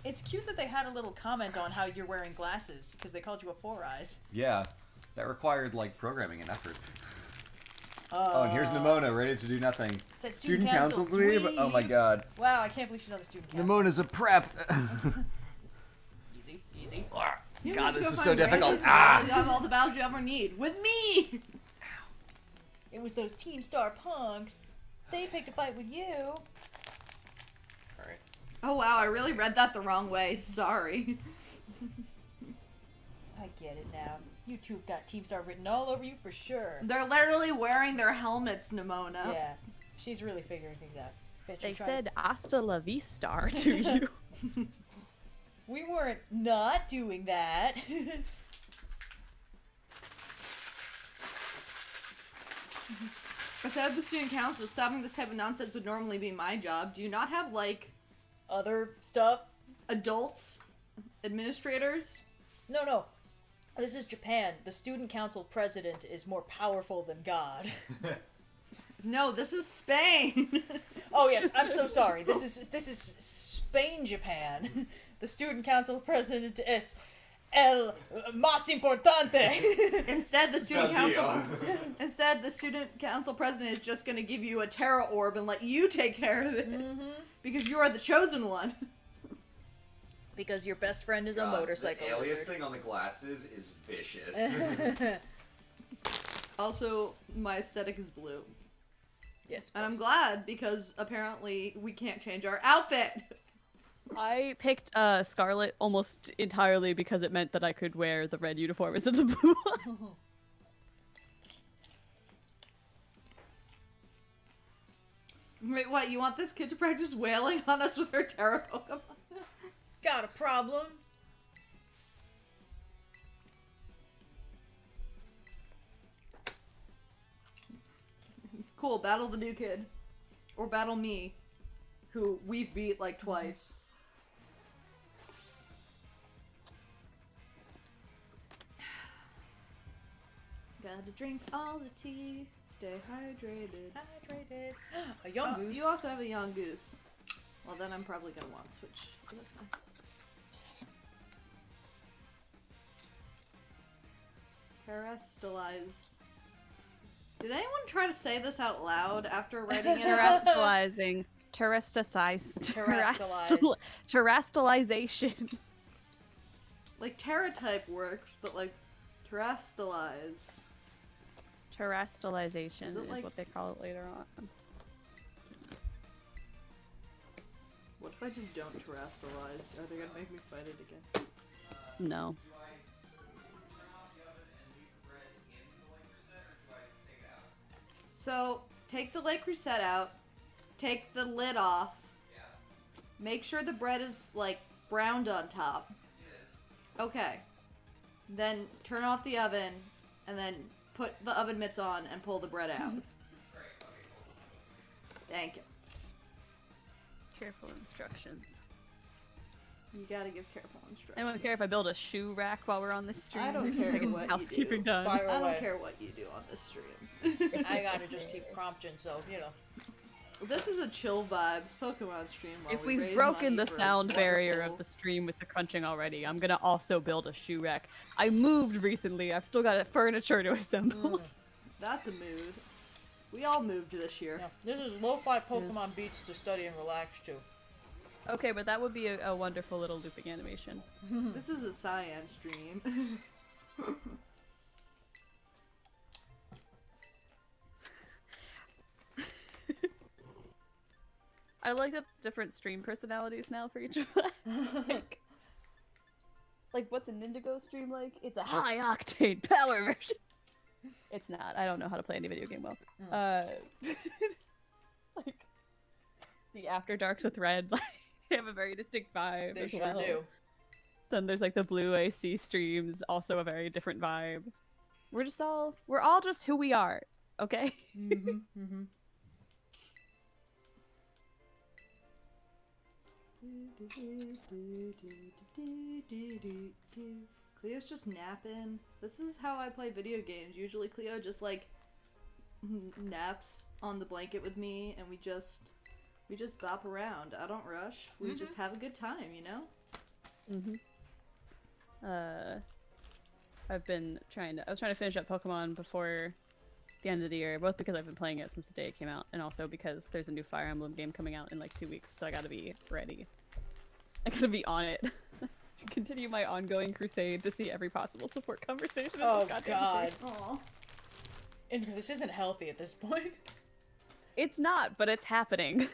It's cute that they had a little comment on how you're wearing glasses because they called you a Four Eyes. Yeah, that required like programming and effort. Oh, and here's Nimona, ready to do nothing. Said Student council, please? Oh my god. Wow, I can't believe she's on the student council. Nimona's a prep! Easy, easy. You God, have to this go is find so difficult. Brandon, Ah! You have all the battles you ever need with me. It was those Team Star punks. They picked a fight with you. Alright. Oh wow, I really read that the wrong way. Sorry. I get it now. You two have got Team Star written all over you for sure. They're literally wearing their helmets, Nimona. Yeah, she's really figuring things out. Bet you They tried- said hasta la vista to you. we weren't not doing that. Instead of the student council, stopping this type of nonsense would normally be my job. Do you not have like Other stuff? adults, administrators? No. This is Japan. The student council president is more powerful than God. No, this is Spain. Oh yes, I'm so sorry. This is Spain, Japan. The student council president is el más importante. Instead, the student council president is just going to give you a Terra orb and let you take care of it because you are the chosen one. Because your best friend is a motorcycle wizard. on the glasses is vicious. Also, my aesthetic is blue, Yes. and I'm glad because apparently we can't change our outfit. I picked Scarlet almost entirely because it meant that I could wear the red uniform instead of the blue one. Wait, what? You want this kid to practice wailing on us with her Terra Pokemon? Got a problem? Cool, battle the new kid. Or battle me, who we've beat like twice. Gotta drink all the tea, stay hydrated. Hydrated. A young Oh, goose. you also have a young goose. Well, then I'm probably gonna want to switch. But that's fine. Terrestrialize. Did anyone try to say this out loud after writing it? Terrestrializing. Terrestrialization. Like Terra-type works, but like terrestrialize. Terrestrialization Is is it like- what they call it later on. What if I just don't terrestrialize? Are they gonna make me fight it again? No. So, take the Le Creuset out, take the lid off, make sure the bread is, like, browned on top. Okay. Then turn off the oven, and then put the oven mitts on and pull the bread out. Thank you. Careful instructions. You gotta give careful instructions. Anyone care if I build a shoe rack while we're on this stream? I don't care I get some what you housekeeping do. done. Fire I away. don't care what you do on this stream. I gotta just keep prompting, so, you know. This is a chill vibes Pokemon stream. While If we we've raise broken money the for sound barrier wonderful- of the stream with the crunching already, I'm gonna also build a shoe rack. I moved recently. I've still got furniture to assemble. That's a mood. We all moved this year. Yeah. This is lo-fi Pokemon beats to study and relax to. Okay, but that would be a wonderful little looping animation. This is a Cyan stream. I like the different stream personalities now for each of us. like, what's an Indigo stream like? It's a high octane power version. It's not. I don't know how to play any video game well. Like the After Darks with Red, like they have a very distinct vibe. They as sure well. do. Then there's like the Blue AC streams, also a very different vibe. We're all just who we are, okay? Cleo's just napping. This is how I play video games. Usually Cleo just like naps on the blanket with me and we just bop around. I don't rush. We just have a good time, you know? I was trying to finish up Pokemon before the end of the year, both because I've been playing it since the day it came out, and also because there's a new Fire Emblem game coming out in like 2 weeks, so I gotta be ready. I gotta be on it. To continue my ongoing crusade to see every possible support conversation. in Oh this goddamn god. game. Aw. And this isn't healthy at this point. It's not, but it's happening.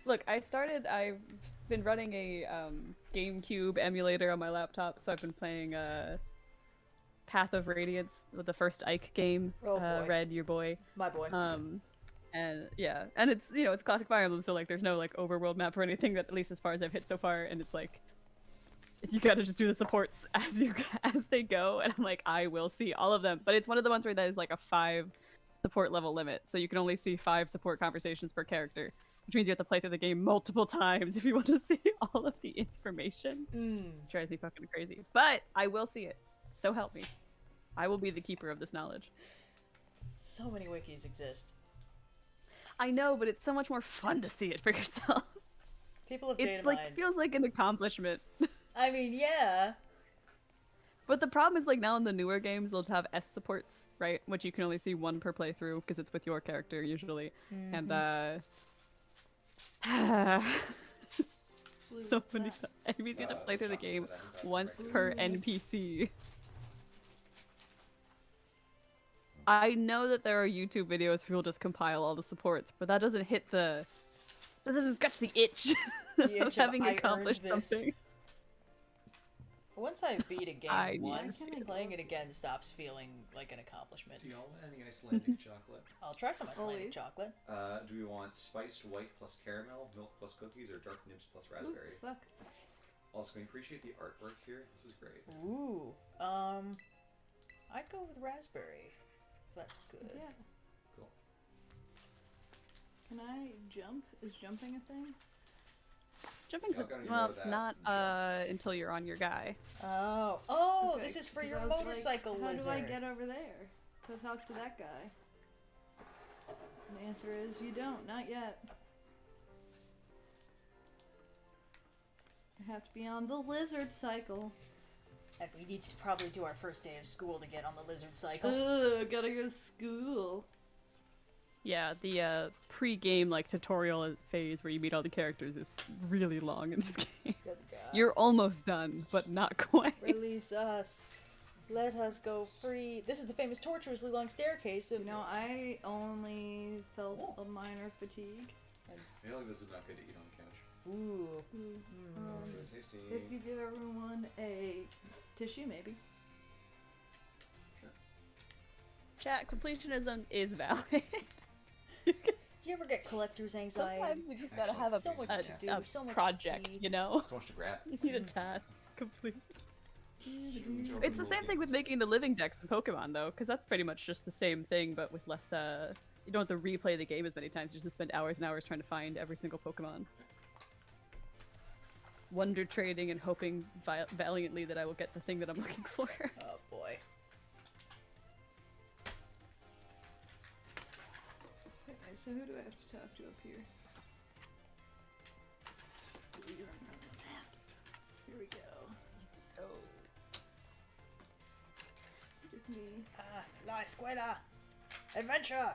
Look, I've been running a GameCube emulator on my laptop, so I've been playing Path of Radiance, the first Ike game. Oh, boy. Red, your boy. My boy. And yeah, and it's it's classic Fire Emblem, so like there's no like overworld map or anything, that at least as far as I've hit so far, and it's like you gotta just do the supports as they go, and I'm like, I will see all of them, but it's one of the ones where there's like a 5 support level limit, so you can only see 5 support conversations per character, which means you have to play through the game multiple times if you want to see all of the information. Drives me fucking crazy, but I will see it. So help me. I will be the keeper of this knowledge. So many wikis exist. I know, but it's so much more fun to see it for yourself. People have data It's like mined. feels like an accomplishment. I mean, yeah. But the problem is like now in the newer games they'll have S supports, right? Which you can only see 1 per playthrough because it's with your character usually. And so many enemies you have to play through the game once per NPC. I know that there are YouTube videos where people just compile all the supports, but that doesn't hit that doesn't scratch the itch The of itch of, having "I earned accomplished this." something. Once I beat a game I need once, to- playing it again stops feeling like an accomplishment. Do y'all want any Icelandic chocolate? I'll try some Icelandic Always. chocolate. Do we want spiced white plus caramel, milk plus cookies, or dark nibs plus Ooh, raspberry? fuck. Also, can you appreciate the artwork here? This is great. Ooh. I'd go with raspberry. If that's good. Yeah. Cool. Can I jump? Is jumping a thing? Jumping's Yeah, I've got any well, more of that. not Jump. until you're on your guy. Oh, Okay, this is for 'cause your I was like, motorcycle How lizard. do I get over there to talk to that guy? And the answer is you don't. Not yet. I have to be on the lizard cycle. And we need to probably do our first day of school to get on the lizard cycle. Ugh, gotta go to school. Yeah, the pre-game like tutorial phase where you meet all the characters is really long in this game. Good God. You're almost done, but not quite. Release us. Let us go free. This is the famous tortuously long staircase of... You know, I only felt a minor fatigue. I feel like this is not good to eat on the couch. Ooh. It's really tasty. If you give everyone a tissue, maybe. Chat, completionism is valid. Do you ever get collector's anxiety? Sometimes you just gotta have so much to do, a so much to project, see. you know? So much to grab. You need a task to complete. It's the same thing with making the living decks in Pokemon, though, because that's pretty much just the same thing, but with less, you don't have to replay the game as many times, you just spend hours and hours trying to find every single Pokemon. Wonder trading and hoping valiantly that I will get the thing that I'm looking for. Oh boy. Okay, so who do I have to talk to up here? Here we go. Oh. Give me. La escuela! Adventure!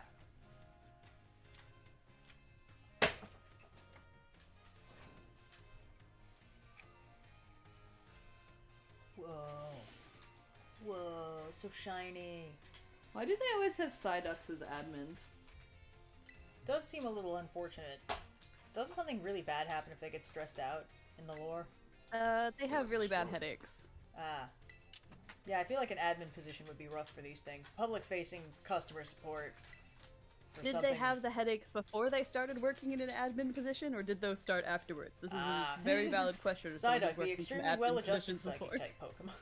Whoa. Whoa, so shiny. Why do they always have Psyducks as admins? Does seem a little unfortunate. Doesn't something really bad happen if they get stressed out in the lore? They have really bad headaches. Ah. Yeah, I feel like an admin position would be rough for these things. Public-facing customer support. For Did something... they have the headaches before they started working in an admin position, or did those start afterwards? This is a very valid question. to someone who's Psyduck, the worked in some extremely admin well-adjusted positions before. psychic-type Pokemon.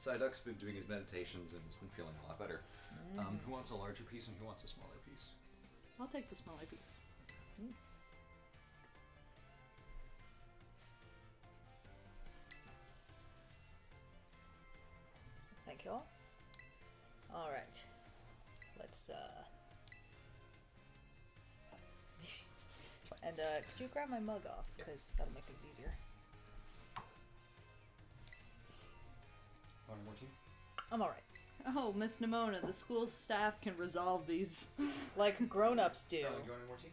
Psyduck's been doing his meditations and he's been feeling a lot better. Who wants a larger piece and who wants a smaller piece? I'll take the smaller piece. Thank you all. Alright. Let's, And, could you grab my mug off? Because that'll make things easier. Want more tea? I'm alright. Oh, Miss Nimona, the school staff can resolve these. Like grown-ups do. Darling, do you want any more tea?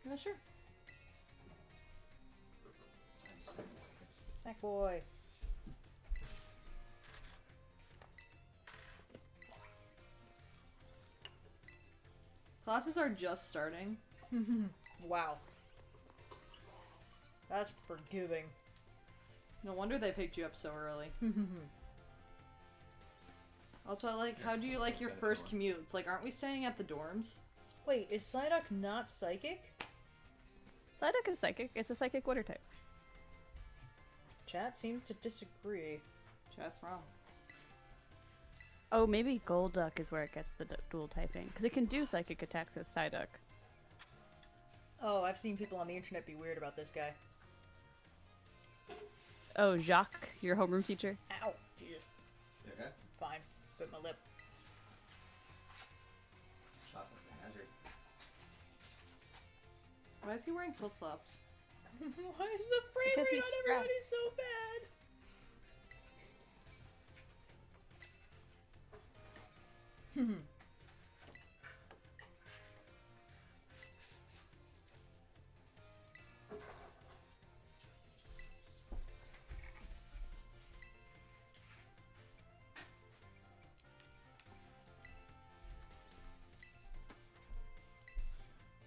Yeah, sure. Snack boy. Classes are just starting. Wow. That's forgiving. No wonder they picked you up so early. Also, how do you like your first commute? It's like, aren't we staying at the dorms? Wait, is Psyduck not psychic? Psyduck is psychic. It's a psychic water type. Chat seems to disagree. Chat's wrong. Oh, maybe Golduck is where it gets the dual typing. Because it can do psychic attacks as Psyduck. Oh, I've seen people on the internet be weird about this guy. Oh, Jacques, your homeroom teacher? Ow! Yeah. You okay? Fine. Bit my lip. Chocolate's a hazard. Why is he wearing flip-flops? Why is the frame Because rate he's on strapped. everybody so bad?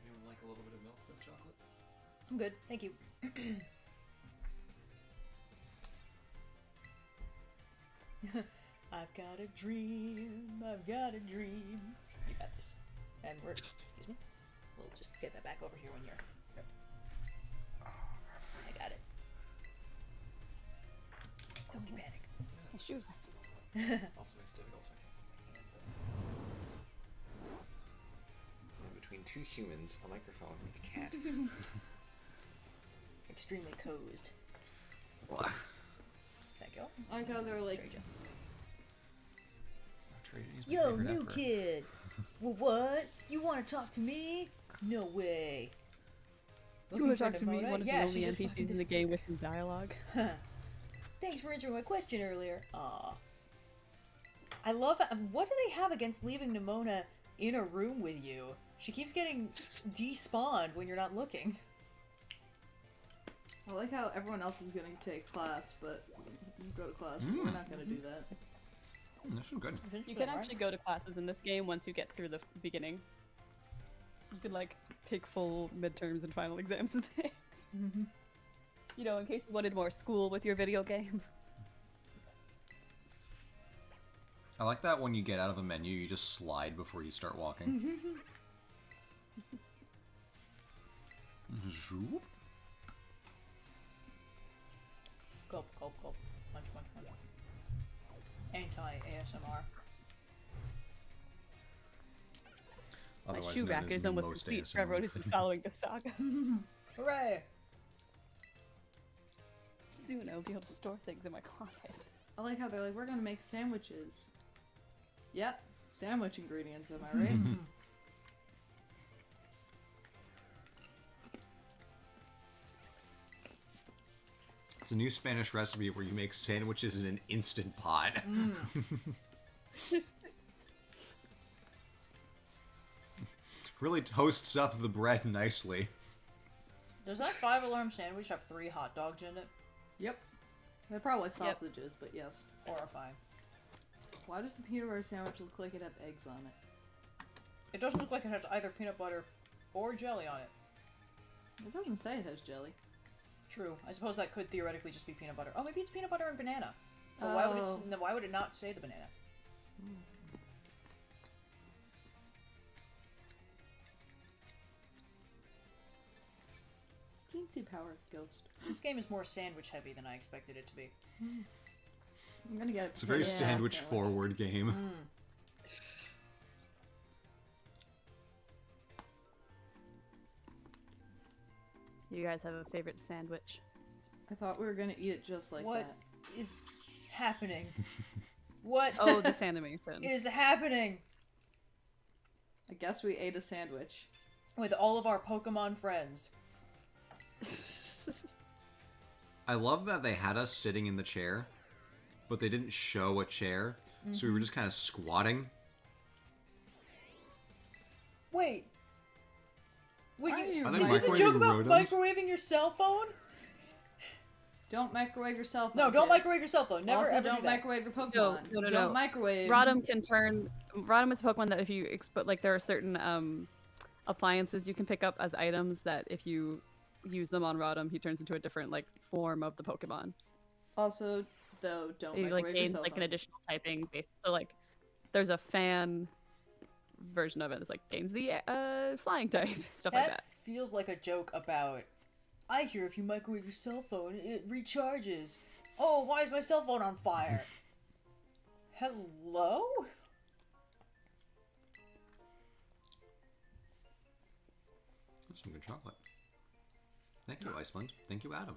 Anyone like a little bit of milk with chocolate? I'm good, thank you. I've got a dream, I've got a dream. You got this. And we're, excuse me, we'll just get that back over here when you're, yep. I got it. Nobody panic. My shoes. Also makes it difficult, sorry. In between two humans, a microphone, and a cat. Extremely cozy. Thank you all. I like how they're like, Trade you. Trading is my Yo, favorite new ever. kid! Well, what? You want to talk to me? No way. You want to talk to me, Nimona? one of Yeah, the she only just NPCs fucking in the game with some dialogue? Thanks for answering my question earlier. Aw. I love what do they have against leaving Nimona in a room with you? She keeps getting despawned when you're not looking. I like how everyone else is gonna take class, but you go to class, but we're not gonna do that. This is good. You can actually go to classes in this game once you get through the beginning. You can, like, take full midterms and final exams and things. You know, in case you wanted more school with your video game. I like that when you get out of a menu, you just slide before you start walking. Zoop. Gulp, gulp, gulp. Munch, munch, munch. Anti-ASMR. My Otherwise shoe known rack as is almost most complete for ASMR. everyone who's been following the saga. Hooray! Soon I'll be able to store things in my closet. I like how they're like, we're gonna make sandwiches. Yep, sandwich ingredients, am I right? It's a new Spanish recipe where you make sandwiches in an Instant Pot. Really toasts up the bread nicely. Does that 5-alarm sandwich have 3 hot dogs in it? Yep. They're probably sausages, but yes. Horrifying. Why does the peanut butter sandwich look like it have eggs on it? It doesn't look like it has either peanut butter or jelly on it. It doesn't say it has jelly. True. I suppose that could theoretically just be peanut butter. Oh, maybe it's peanut butter and banana. But why would it? Oh. Why would it not say the banana? Teensy power ghost. This game is more sandwich heavy than I expected it to be. I'm gonna get It's a very sandwich forward game. You guys have a favorite sandwich? I thought we were gonna eat it just like What that. is happening? What Oh, this animation. is happening I guess we ate a sandwich. with all of our Pokemon friends? I love that they had us sitting in the chair, but they didn't show a chair, so we were just kind of squatting. Wait. Wait, Why are you Are they is this a microwaving joke about Rotoms? microwaving your cell phone? Don't microwave your cell phone. No, don't kids. microwave your cell phone. Never also, ever don't do that. microwave your Pokemon. No. Don't microwave. Rodham can turn. Rodham is a Pokemon that if you like, there are certain appliances you can pick up as items that if you use them on Rodham, he turns into a different like form of the Pokemon. Also, though, don't He microwave like your gains cell like phone. an additional typing base. So like, there's a fan version of it. It's like gains the flying type, stuff like that. Feels like a joke about. I hear if you microwave your cell phone, it recharges. Oh, why is my cell phone on fire? Hello? That's some good chocolate. Thank you, Iceland. Thank you, Adam.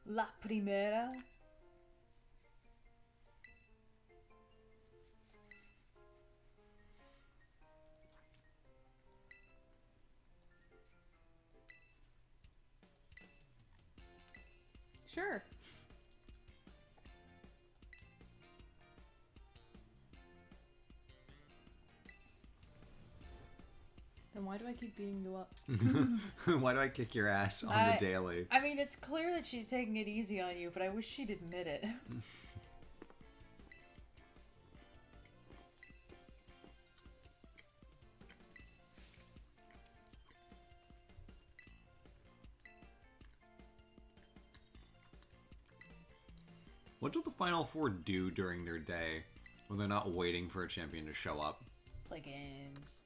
La primera. Sure. Then why do I keep beating you up? Why do I kick your ass on the daily? I mean, it's clear that she's taking it easy on you, but I wish she'd admit it. What do the Final Four do during their day when they're not waiting for a champion to show up? Play games.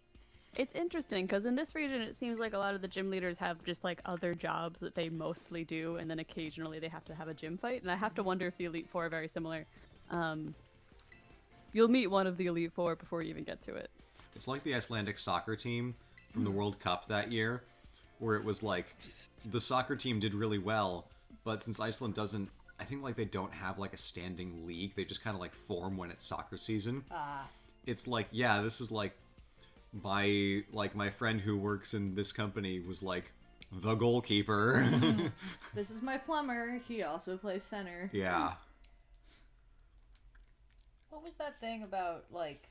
It's interesting because in this region, it seems like a lot of the gym leaders have just like other jobs that they mostly do, and then occasionally they have to have a gym fight. And I have to wonder if the Elite Four are very similar. You'll meet one of the Elite Four before you even get to it. It's like the Icelandic soccer team from the World Cup that year, where it was like the soccer team did really well, but since Iceland doesn't, I think like they don't have like a standing league, they just kind of like form when it's soccer season. It's like, yeah, this is like my friend who works in this company was like the goalkeeper. This is my plumber. He also plays center. Yeah. What was that thing about, like,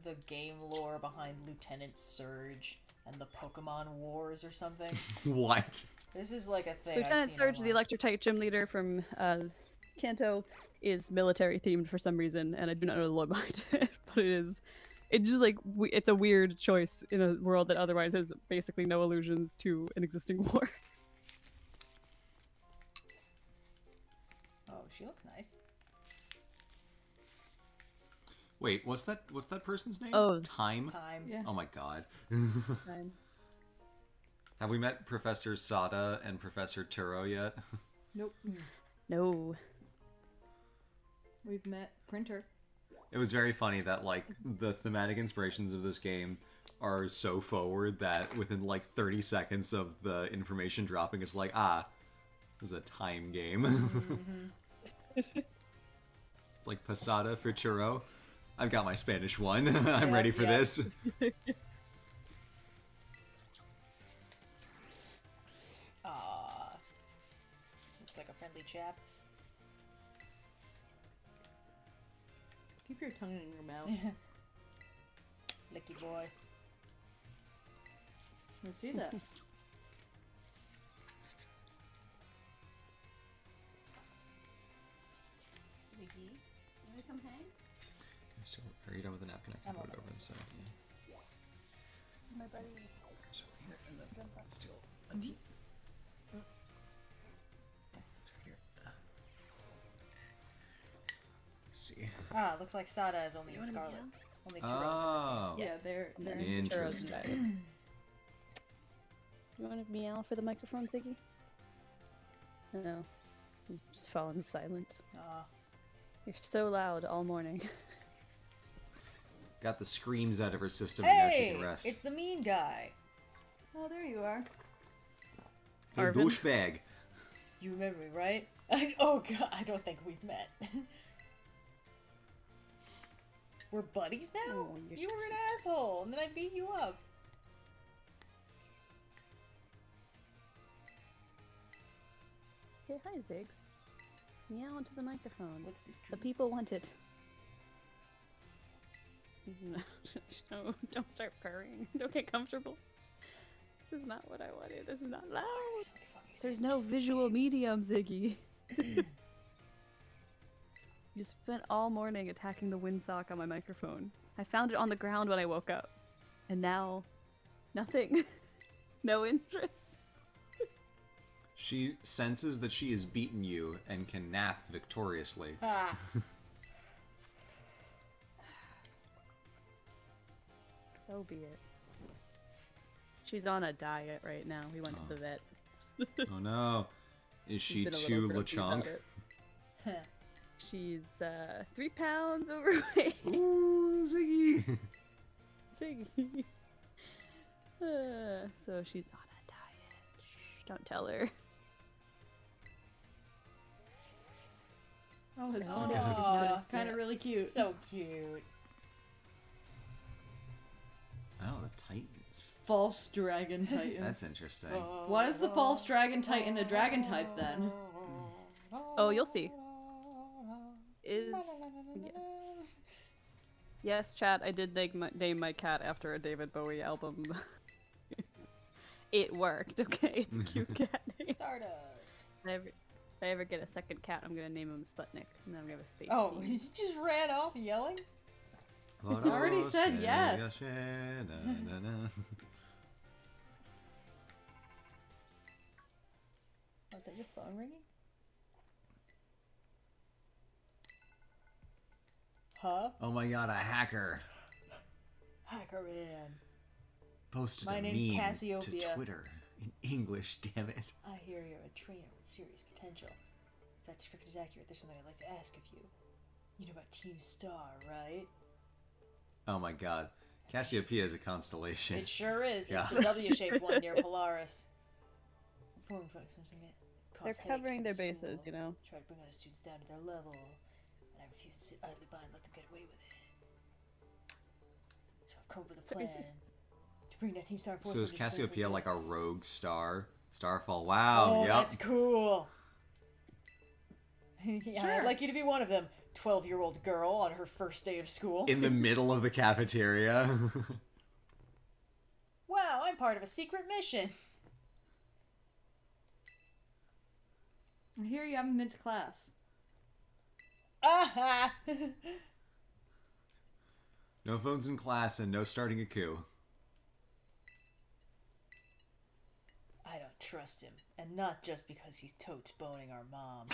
the game lore behind Lieutenant Surge and the Pokemon Wars or something? What? This is like a thing. Lieutenant Surge, the electric-type gym leader from Kanto, is military themed for some reason, and I do not know the lore behind it, but it's just like it's a weird choice in a world that otherwise has basically no allusions to an existing war. Oh, she looks nice. Wait, what's that person's name? Oh. Time? Time. Yeah. Oh my god. Fine. Have we met Professor Sada and Professor Turo yet? Nope. No. We've met Printer. It was very funny that, like, the thematic inspirations of this game are so forward that within, like, 30 seconds of the information dropping, it's like, this is a time game. It's like Posada Futuro. I've got my Spanish one. I'm ready for this. Looks like a friendly chap. Keep your tongue in your mouth. Licky boy. I see that. Licky. You wanna come hang? Still, are you done with the napkin? I can put it over the side. My buddy. So here, and then still a tea. It's right here. See. Looks like Sada is only in Scarlet. Only two roses. Oh. Yeah, they're Interesting. You want to meow for the microphone, Ziggy? No. I'm just falling silent. You're so loud all morning. Got the screams out of her system, and now she Hey, can rest. it's the mean guy. Oh, there you are. Hey, Arvin. douchebag. You remember me, right? Oh god, I don't think we've met. We're buddies now? Oh, You were an asshole, and then I beat you up. Say hi, Ziggs. Meow into the microphone. What's this The tree? people want it. No, don't start purring. Don't get comfortable. This is not what I wanted. This is not loud. So many fucking There's no sandwiches in this visual game. medium, Ziggy. You spent all morning attacking the windsock on my microphone. I found it on the ground when I woke up. And now, nothing. No interest. She senses that she has beaten you and can nap victoriously. Ah. So be it. She's on a diet right now. We went to the vet. Oh no. Is she She's been a too little grumpy lechonk? about it. She's 3 pounds overweight. Ooh, Ziggy. Ziggy. So she's on a diet. Shh, don't tell her. Oh, his Oh, own she's is noticed kind of it. really cute. So cute. Oh, the Titans. False dragon titan. That's interesting. Why is the false dragon titan a dragon type then? Oh, you'll see. Is yeah. Yes, chat. I did name my cat after a David Bowie album. It worked. Okay, it's a cute cat name. Stardust. If I ever get a second cat, I'm gonna name him Sputnik, and then I'm gonna have a space. Oh, theme. he just ran off yelling? I already said yes. Oh, is that your phone ringing? Huh? Oh my god, a hacker Hacker man. posted My a name's meme Cassiopeia. to Twitter in English, damn it. I hear you're a trainer with serious potential. If that description is accurate, there's something I'd like to ask of you. You know about Team Star, right? Oh my god. Cassiopeia is a constellation. It sure is. Yeah. It's the W-shaped one near Polaris. Informing folks something that They're cause headaches covering for their the bases, school. you know. Try to bring other students down to their level, and I refuse to sit idly by and let them get away with it. So I've come up with a Sorry. plan to bring that Team Star force. So is Cassiopeia like a rogue star? Starfall. Wow, Oh, yep. that's cool. Yeah, Sure. I'd like you to be one of them. 12-year-old girl on her first day of school. In the middle of the cafeteria. Wow, I'm part of a secret mission. I hear you haven't been to class. Aha! No phones in class and no starting a coup. I don't trust him, and not just because he's totes boning our mom.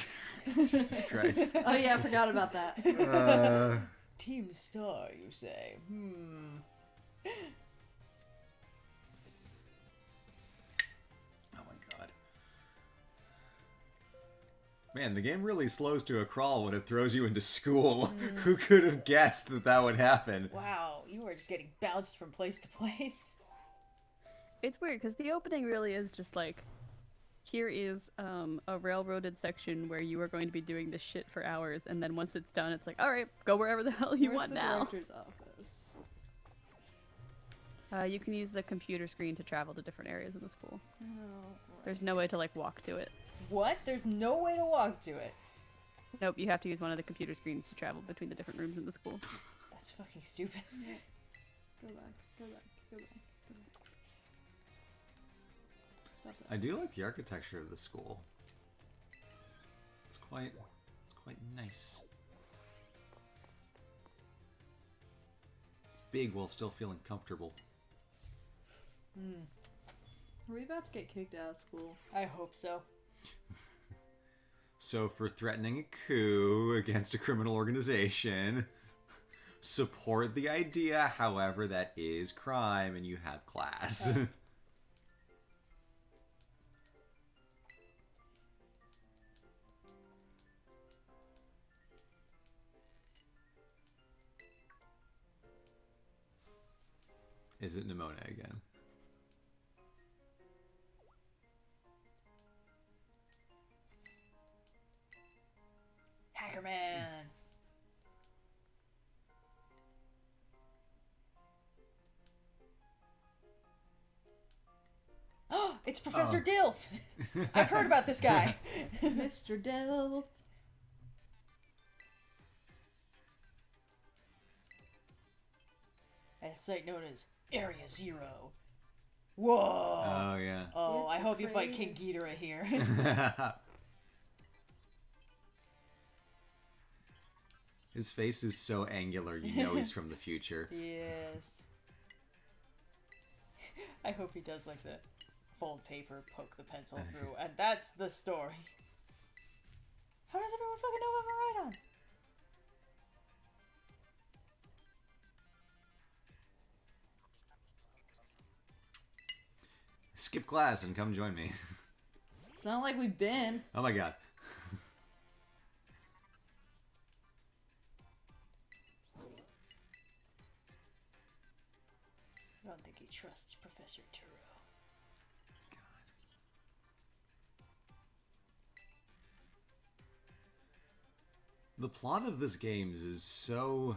Jesus Christ. Oh yeah, I forgot about that. Team Star, you say? Oh my god. Man, the game really slows to a crawl when it throws you into school. Who could have guessed that that would happen? Wow, you are just getting bounced from place to place. It's weird because the opening really is just like, here is a railroaded section where you are going to be doing this shit for hours, and then once it's done, it's like, all right, go wherever the hell you Where's want the now. director's office? You can use the computer screen to travel to different areas in the school. Oh, There's no way to like walk to it. What? There's no way to walk to it. Nope, you have to use one of the computer screens to travel between the different rooms in the school. That's fucking stupid. Go back, go back, go back, go back. Stop that. I do like the architecture of the school. It's quite nice. It's big while still feeling comfortable. Are we about to get kicked out of school? I hope so. So for threatening a coup against a criminal organization, support the idea, however, that is crime and you have class. Is it Nimona again? Hacker Man. Oh, it's Professor Dilf. I've heard about this guy. Mr. Delph. At a site known as Area Zero. Whoa. Oh, yeah. Oh, It's I a hope you fight crater. King Ghidorah here. His face is so angular, you know he's from the future. Yes. I hope he does like the fold paper, poke the pencil through, and that's the story. How does everyone fucking know what I'm right on? Skip class and come join me. It's not like we've been. Oh my god. I don't think he trusts Professor Turo. The plot of this game is so...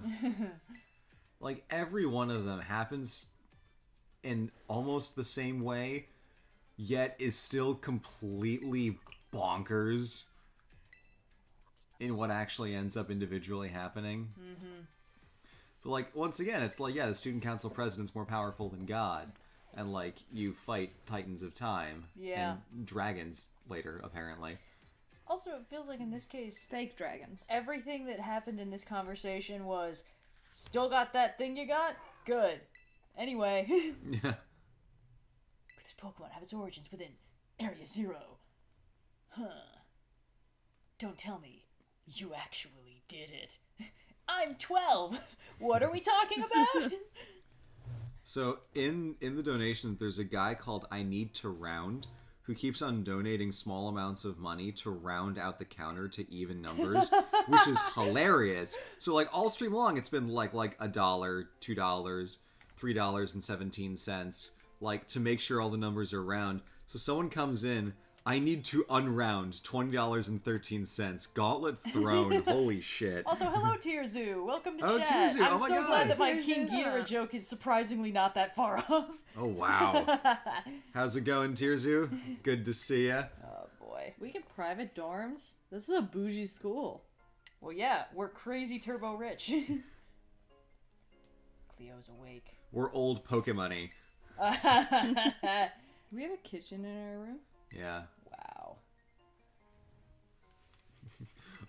like, every one of them happens in almost the same way, yet is still completely bonkers in what actually ends up individually happening. Mm-hmm. But, like, once again, it's like, yeah, the student council president's more powerful than God. And, like, you fight titans of time. Yeah. And dragons later, apparently. Also, it feels like in this case, Fake dragons. everything that happened in this conversation was, still got that thing you got? Good. Anyway, Yeah. this Pokemon have its origins within Area Zero. Huh. Don't tell me you actually did it. I'm 12. What are we talking about? So in the donations, there's a guy called I Need to Round who keeps on donating small amounts of money to round out the counter to even numbers, which is hilarious. So like all stream long, it's been like $1, $2, $3.17, like to make sure all the numbers are round. So someone comes in, I need to unround $20.13. Gauntlet thrown. Holy shit. Also, hello, Tierzoo. Welcome to Oh, chat. Tierzoo. I'm Oh my so God. glad that my Tierzoo, King huh? Ghidorah joke is surprisingly not that far off. Oh wow. How's it going, Tierzoo? Good to see ya. Oh, boy. We get private dorms? This is a bougie school. Well, yeah, we're crazy turbo rich. Cleo's awake. We're old Pokemon-y. Do we have a kitchen in our room? Yeah. Wow.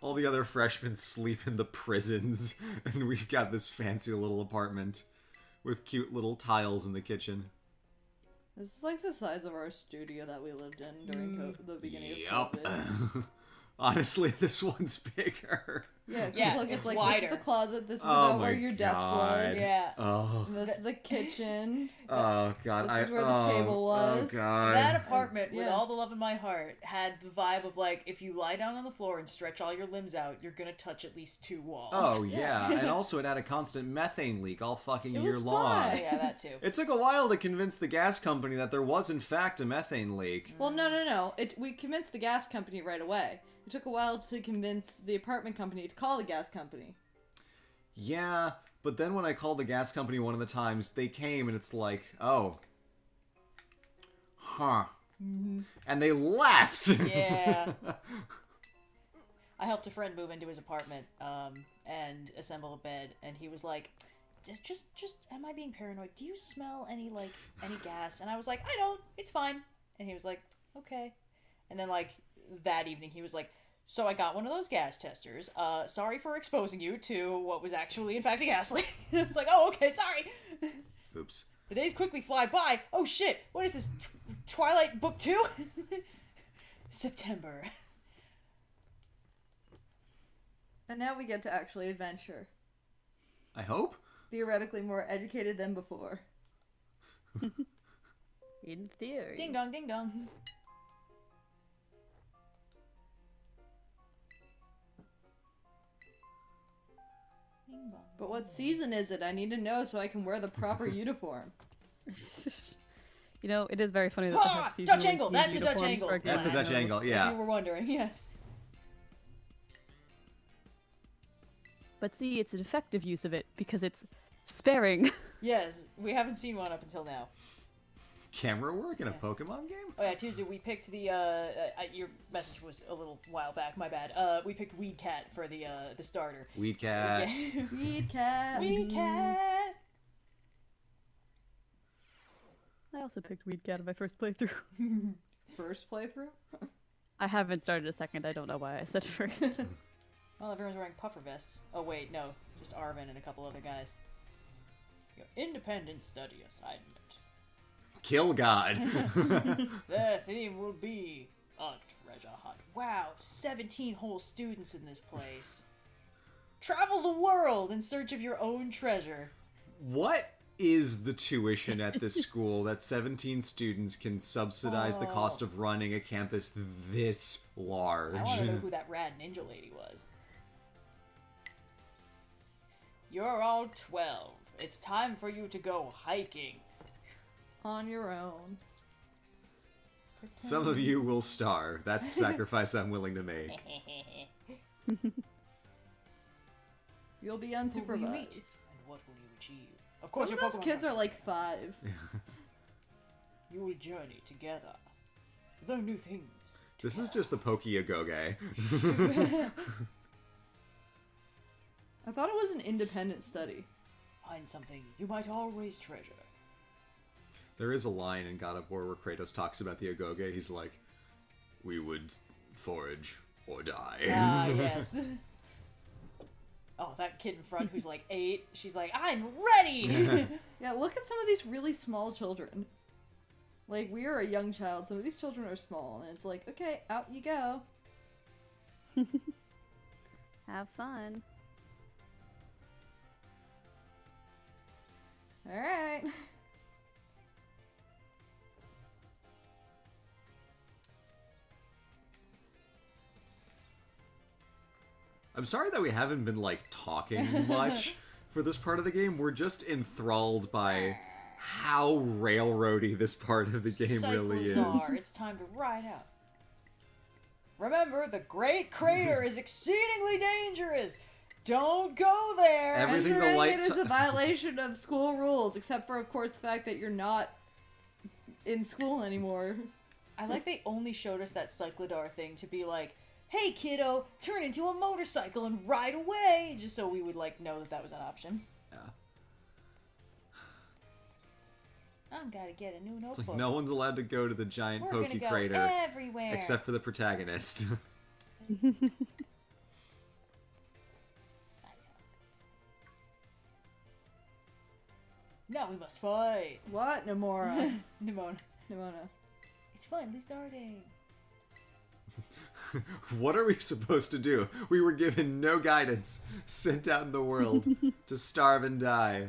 All the other freshmen sleep in the prisons, and we've got this fancy little apartment with cute little tiles in the kitchen. This is like the size of our studio that we lived in during the beginning of Yup. COVID. Honestly, this one's bigger. Yeah, 'cause Yeah, look, it's it's like wider. this is the closet, this is Oh about where my your desk God. was. Yeah. Oh. And this is the kitchen. Oh god. This is where the table was. Oh god. That apartment, with Yeah. all the love in my heart, had the vibe of like, if you lie down on the floor and stretch all your limbs out, you're gonna touch at least 2 walls. Oh yeah, and also it had a constant methane leak all fucking It year was long. fine. Yeah, that too. It took a while to convince the gas company that there was in fact a methane leak. Well, no. We convinced the gas company right away. It took a while to convince the apartment company to call the gas company. Yeah, but then when I called the gas company one of the times, they came and it's like, oh. Huh. And they left! Yeah. I helped a friend move into his apartment and assemble a bed, and he was like, just, am I being paranoid? Do you smell any gas? And I was like, I don't. It's fine. And he was like, okay. And then, like, that evening, he was like, so I got one of those gas testers. Sorry for exposing you to what was actually, in fact, a gas leak. I was like, oh, okay, sorry. Oops. The days quickly fly by. Oh, shit. What is this? Twilight Book 2? September. And now we get to actually adventure. I hope? Theoretically more educated than before. In theory. Ding dong, ding dong. Bing bong. But what season is it? I need to know so I can wear the proper uniform. You know, it is very funny that they Ah, have Dutch seasonal angle! themed That's a Dutch uniforms angle! for a That's a class. Dutch angle, If yeah. you were wondering, yes. But see, it's an effective use of it because it's sparing. Yes, we haven't seen one up until now. Camera work in a Pokemon game? Oh yeah, Tuesday we picked the your message was a little while back, my bad. We picked Weed Cat for the starter. Weed cat. Weed cat. Weed Cat! I also picked Weed Cat in my first playthrough. First playthrough? I haven't started a second. I don't know why I said it first. Well, everyone's wearing puffer vests. Oh wait, no. Just Arvin and a couple other guys. Your independent study assignment. Kill God. The theme will be a treasure hunt. Wow, 17 whole students in this place. Travel the world in search of your own treasure. What is the tuition at this school that 17 students can subsidize the cost of running a campus this large? I want to know who that rad ninja lady was. You're all 12. It's time for you to go hiking. On your own. Some of you will starve. That's a sacrifice I'm willing to make. You'll be Who will you meet? unsupervised. And what will you achieve? Of course, Some your of those Pokemon kids are. are like 5. You will journey together. Learn new things. This is just the Pokeagoge. I thought it was an independent study. Find something you might always treasure. There is a line in God of War where Kratos talks about the Agoge. He's like, we would forage or die. Ah, yes. Oh, that kid in front who's like 8. She's like, I'm ready! Yeah, look at some of these really small children. Like, we are a young child, some of these children are small, and it's like, okay, out you go. Have fun. Alright. I'm sorry that we haven't been, like, talking much for this part of the game. We're just enthralled by how railroady this part of the game really is. Cyclozar, it's time to ride out. Remember, the Great Crater is exceedingly dangerous. Don't go there. Everything the Entering light it is a violation of school rules, except for, of course, the fact that you're not in school anymore. I like they only showed us that Cyclodar thing to be like, hey kiddo, turn into a motorcycle and ride away, just so we would like know that that was an option. Yeah. I'm gotta get a new It's notebook. like no one's allowed to go to the giant We're Poke gonna go Crater everywhere. except for the protagonist. Now we must fight. What? Nomura. Nimona. Nimona. It's finally starting. What are we supposed to do? We were given no guidance, sent out in the world to starve and die.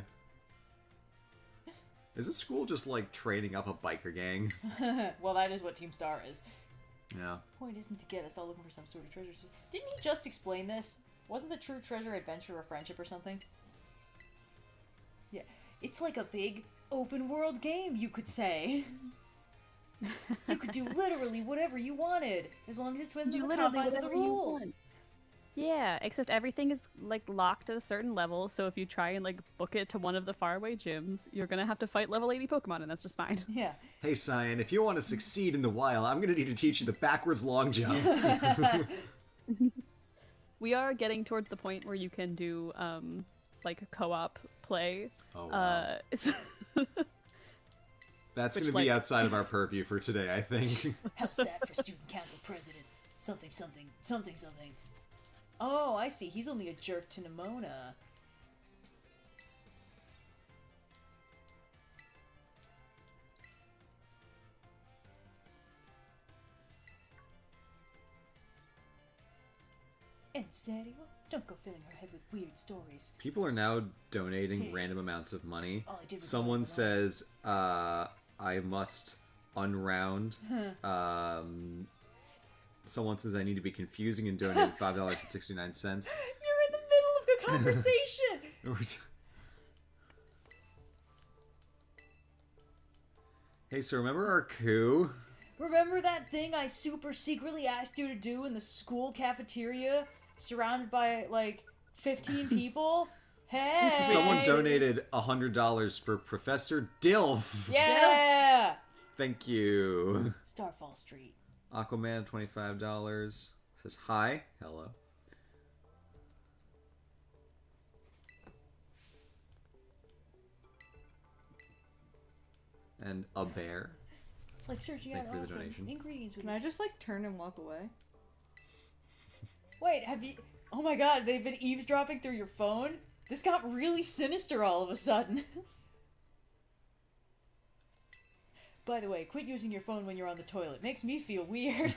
Is this school just like training up a biker gang? Well, that is what Team Star is. Yeah. Point isn't to get us all looking for some sort of treasure. Didn't he just explain this? Wasn't the true treasure adventure or friendship or something? Yeah. It's like a big open world game, you could say. You could do literally whatever you wanted, as long as it's within the confines of the rules. Yeah, except everything is like locked at a certain level, so if you try and like book it to one of the faraway gyms, you're gonna have to fight level 80 Pokemon, and that's just fine. Yeah. Hey, Cyan, if you want to succeed in the wild, I'm gonna need to teach you the backwards long jump. We are getting towards the point where you can do like a co-op play. Oh, wow. That's Which, gonna be like- outside of our purview for today, I think. How's that for student council president? Something, something, something, something. Oh, I see. He's only a jerk to Nimona. En serio? Don't go filling her head with weird stories. People are now donating random amounts of money. All I did was Someone vote for mine. says, I must unround. Someone says I need to be confusing and donate $5.69. You're in the middle of a conversation! Hey, so remember our coup? Remember that thing I super secretly asked you to do in the school cafeteria? Surrounded by, like, 15 people? Hey! Someone donated $100 for Professor Dilf. Yeah! Thank you. Starfall Street. Aquaman, $25. Says hi. Hello. And a bear. Like searching Thank out you for the awesome donation. ingredients with Can I just like turn and walk away? Wait, have you... Oh my god, they've been eavesdropping through your phone? This got really sinister all of a sudden. By the way, quit using your phone when you're on the toilet. Makes me feel weird.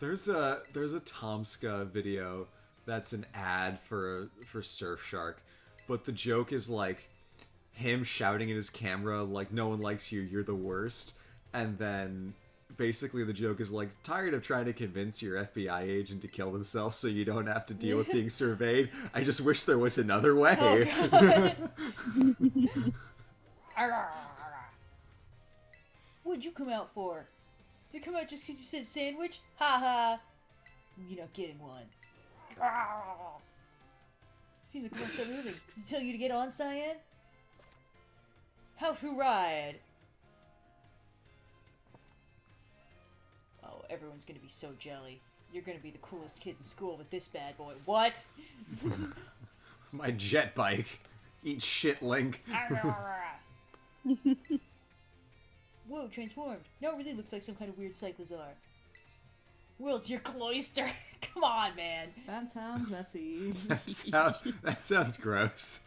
There's a Tomska video that's an ad for Surfshark, but the joke is like him shouting at his camera like no one likes you, you're the worst, and then basically the joke is like tired of trying to convince your FBI agent to kill themselves so you don't have to deal with being surveyed. I just wish there was another way. Oh, What'd you come out for? Did you come out just because you said sandwich? Ha ha! You're not getting one. Seems like we're gonna start moving. Does it tell you to get on, Cyan? How to ride? Oh, everyone's gonna be so jelly. You're gonna be the coolest kid in school with this bad boy. What? My jet bike. Eat shit, Link. Whoa, transformed. Now it really looks like some kind of weird Cyclizar. World's your cloister. Come on, man. That sounds messy. That sounds gross.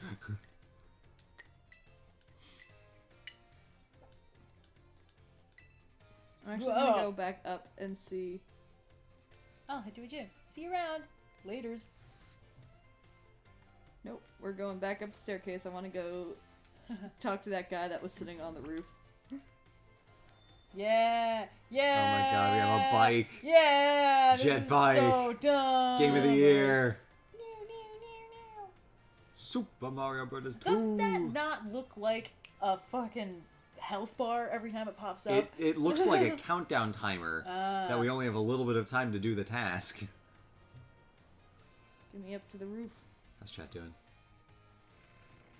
I'm actually Whoa. gonna go back up and see. I'll head to a gym. See you around. Laters. Nope, we're going back up the staircase. I want to go talk to that guy that was sitting on the roof. Yeah. Yeah. Oh my god, we have a bike. Yeah. This Jet is bike. so dumb. Game of the year. Meow, meow, meow, meow. Super Mario Brothers 2. Does that not look like a fucking health bar every time it pops up? It looks like a countdown timer Ah. that we only have a little bit of time to do the task. Get me up to the roof. How's chat doing?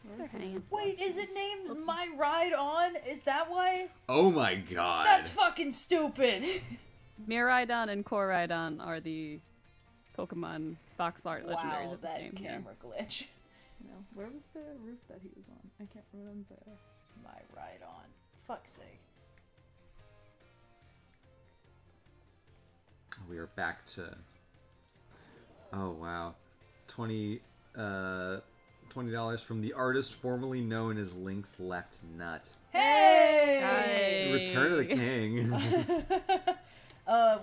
Where's the hanging. roof? Wait, is it named My Ride On? Is that why? Oh my god. That's fucking stupid. Miraidon and Koraidon are the Pokemon box art legendaries Wow, of this that game. camera glitch. No, where was the roof that he was on? I can't remember. My Ride On. Fuck's sake. We are back to... Oh wow. 20 $20 from the artist formerly known as Link's Left Nut. Hey! Return of the King.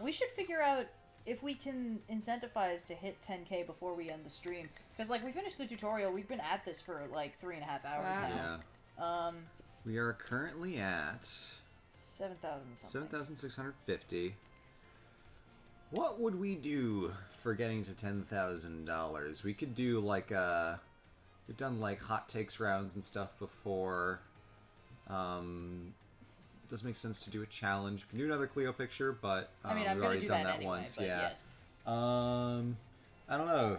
We should figure out if we can incentivize to hit 10k before we end the stream. Because, like, we finished the tutorial. We've been at this for, like, 3.5 hours now. Yeah. We are currently at 7,000 something. 7,650. What would we do for getting to $10,000? We could do, like, we've done, like, hot takes rounds and stuff before. Does make sense to do a challenge. We can do another Cleo picture, but I mean, I'm we've gonna already do done that that anyway, once. but Yeah. yes. I don't know.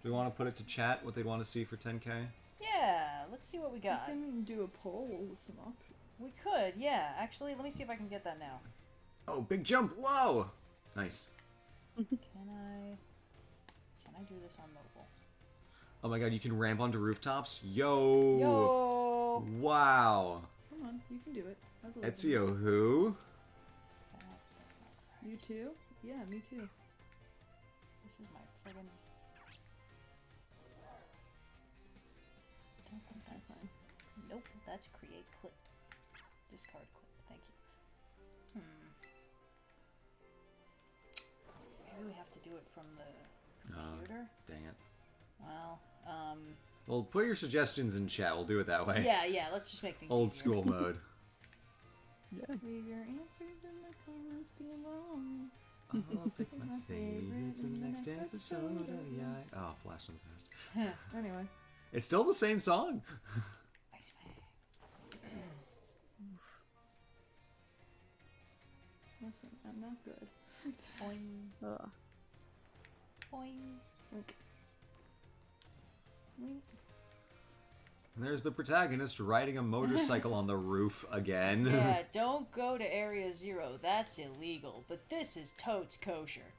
Do we want to put it to chat what they'd want to see for 10k? Yeah, let's see what we We got. can do a poll with some options. We could, yeah. Actually, let me see if I can get that now. Oh, big jump! Whoa! Nice. Can I do this on mobile? Oh my god, you can ramp onto rooftops? Yo! Yo! Wow! Come on, you can do it. I believe in Ezio who? That's not correct. you. You too? Yeah, me too. This is my friggin'... I don't think that's... Nope, that's create clip. Discard clip, thank you. Maybe we have to do it from the computer? Dang it. Well, Well, put your suggestions in chat. We'll do it that way. yeah, let's just make things Old easier. school mode. Yeah. Leave your answers in the comments below. I'll pick my favorites in the next episode. Oh, blast from the past. Anyway. It's still the same song. Ice Fang. Listen, I'm not good. Boing, Ugh. boing. Okay. Wait. And there's the protagonist riding a motorcycle on the roof again. Yeah, don't go to Area 0. That's illegal. But this is totes kosher.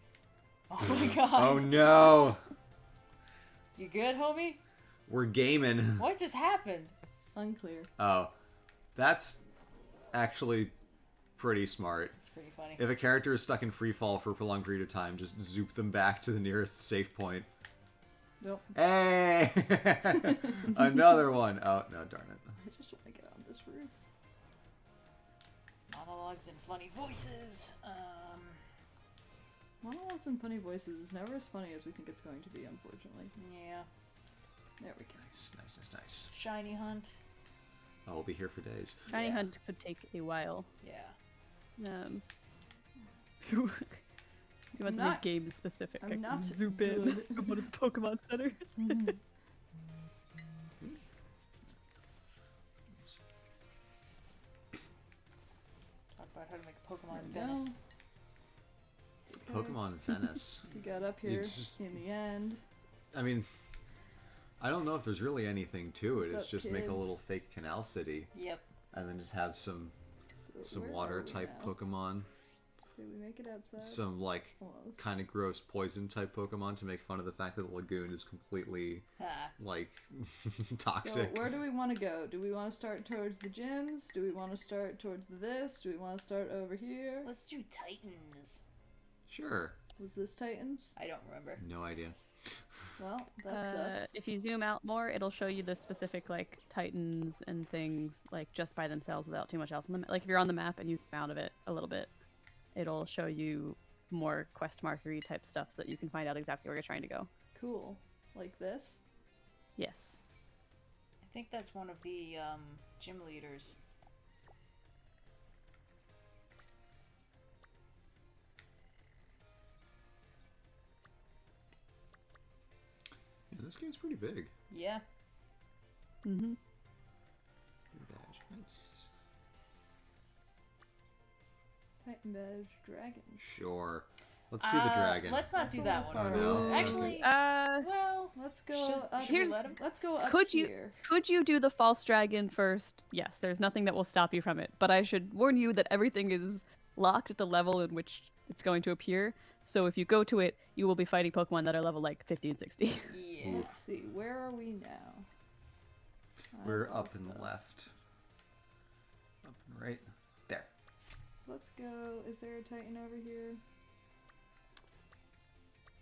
Oh my god. Oh no! You good, homie? We're gaming. What just happened? Unclear. Oh, that's actually pretty smart. It's pretty funny. If a character is stuck in free fall for a prolonged period of time, just zoop them back to the nearest safe point. Nope. Hey! Another one. Oh, no, darn it. I just want to get on this roof. Monologues and funny voices. Monologues and funny voices is never as funny as we think it's going to be, unfortunately. Yeah. There we go. Nice. Shiny hunt. Oh, we'll be here for days. Shiny Yeah. Hunt could take a while. Yeah. You want I'm something not- game specific? I'm I can not zoop in good. from one of the Pokemon centers. Talk about how to make a Pokemon in There we Venice. go. Okay. Pokemon Venice. We got up here just- in the end. I mean, I don't know if there's really anything to it. What's It's up, just make a kids? little fake canal city Yep. and then just have some Where are water we type now? Pokemon, Did we make it outside? some like Almost. kind of gross poison type Pokemon to make fun of the fact that the lagoon is completely Ha. like So toxic. where do we want to go? Do we want to start towards the gyms? Do we want to start towards this? Do we want to start over here? Let's do Titans. Sure. Was this Titans? I don't remember. No idea. Well, that sucks. If you zoom out more, it'll show you the specific like titans and things like just by themselves without too much else on them. Like if you're on the map and you zoom out of it a little bit, it'll show you more quest markery type stuff so that you can find out exactly where you're trying to go. Cool. Like this? Yes. I think that's one of the gym leaders. Yeah, this game's pretty big. Yeah. Mm-hmm. Badge. Nice. Titan badge, dragon. Sure. Let's see the dragon. Let's not That's do a that little one far first. away. Actually, Uh, Let's go Should- up. should we Here's- let him? Let's go up Could you- here. could you do the false dragon first? Yes, there's nothing that will stop you from it. But I should warn you that everything is locked at the level in which it's going to appear. So if you go to it, you will be fighting Pokemon that are level like 50 and 60. Yeah. Let's see. Where are we now? I We're up lost and us. left. Up and right. There. Let's go. Is there a Titan over here?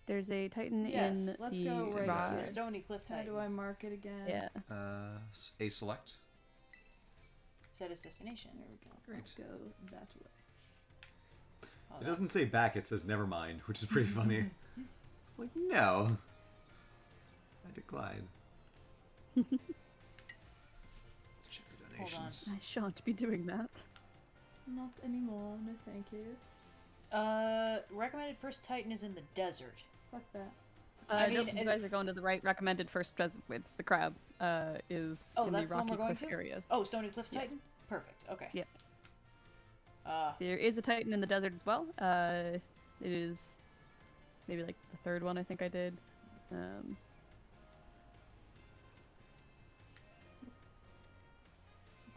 There's a Titan Yes, in let's the go right rod. here. Stony Cliff How Titan. do I mark it again? Yeah. A select. Set as destination. There we go. Great. Let's go that way. Oh, It doesn't say back, it says never mind, which is pretty funny. It's like, no. I decline. Let's check the Hold on. donations. I shan't be doing that. Not anymore. No, thank you. Recommended first Titan is in the desert. Fuck that. I Nope, mean, you guys are going to the right. Recommended first. It's the crab. Is Oh, in that's the the one Rocky we're going Cliff to? areas. Oh, Stony Cliffs Yes. Titan? Perfect. Okay. Yep. Uh, There is a Titan in the desert as well. It is maybe like the third one I think I did. The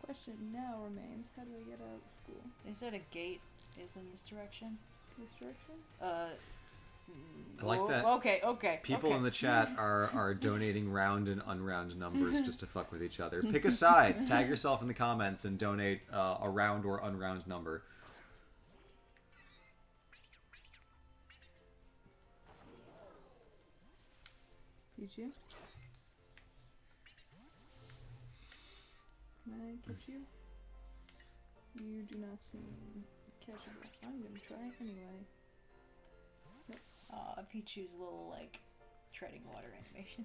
question now remains: how do I get out of school? they said a gate is in this direction. This direction? I like that Okay. People okay. in the chat are donating round and unround numbers just to fuck with each other. Pick a side. Tag yourself in the comments and donate a round or unround number. Pichu? Can I catch you? You do not seem catchable. I'm gonna try anyway. Pichu's little, like, treading water animation.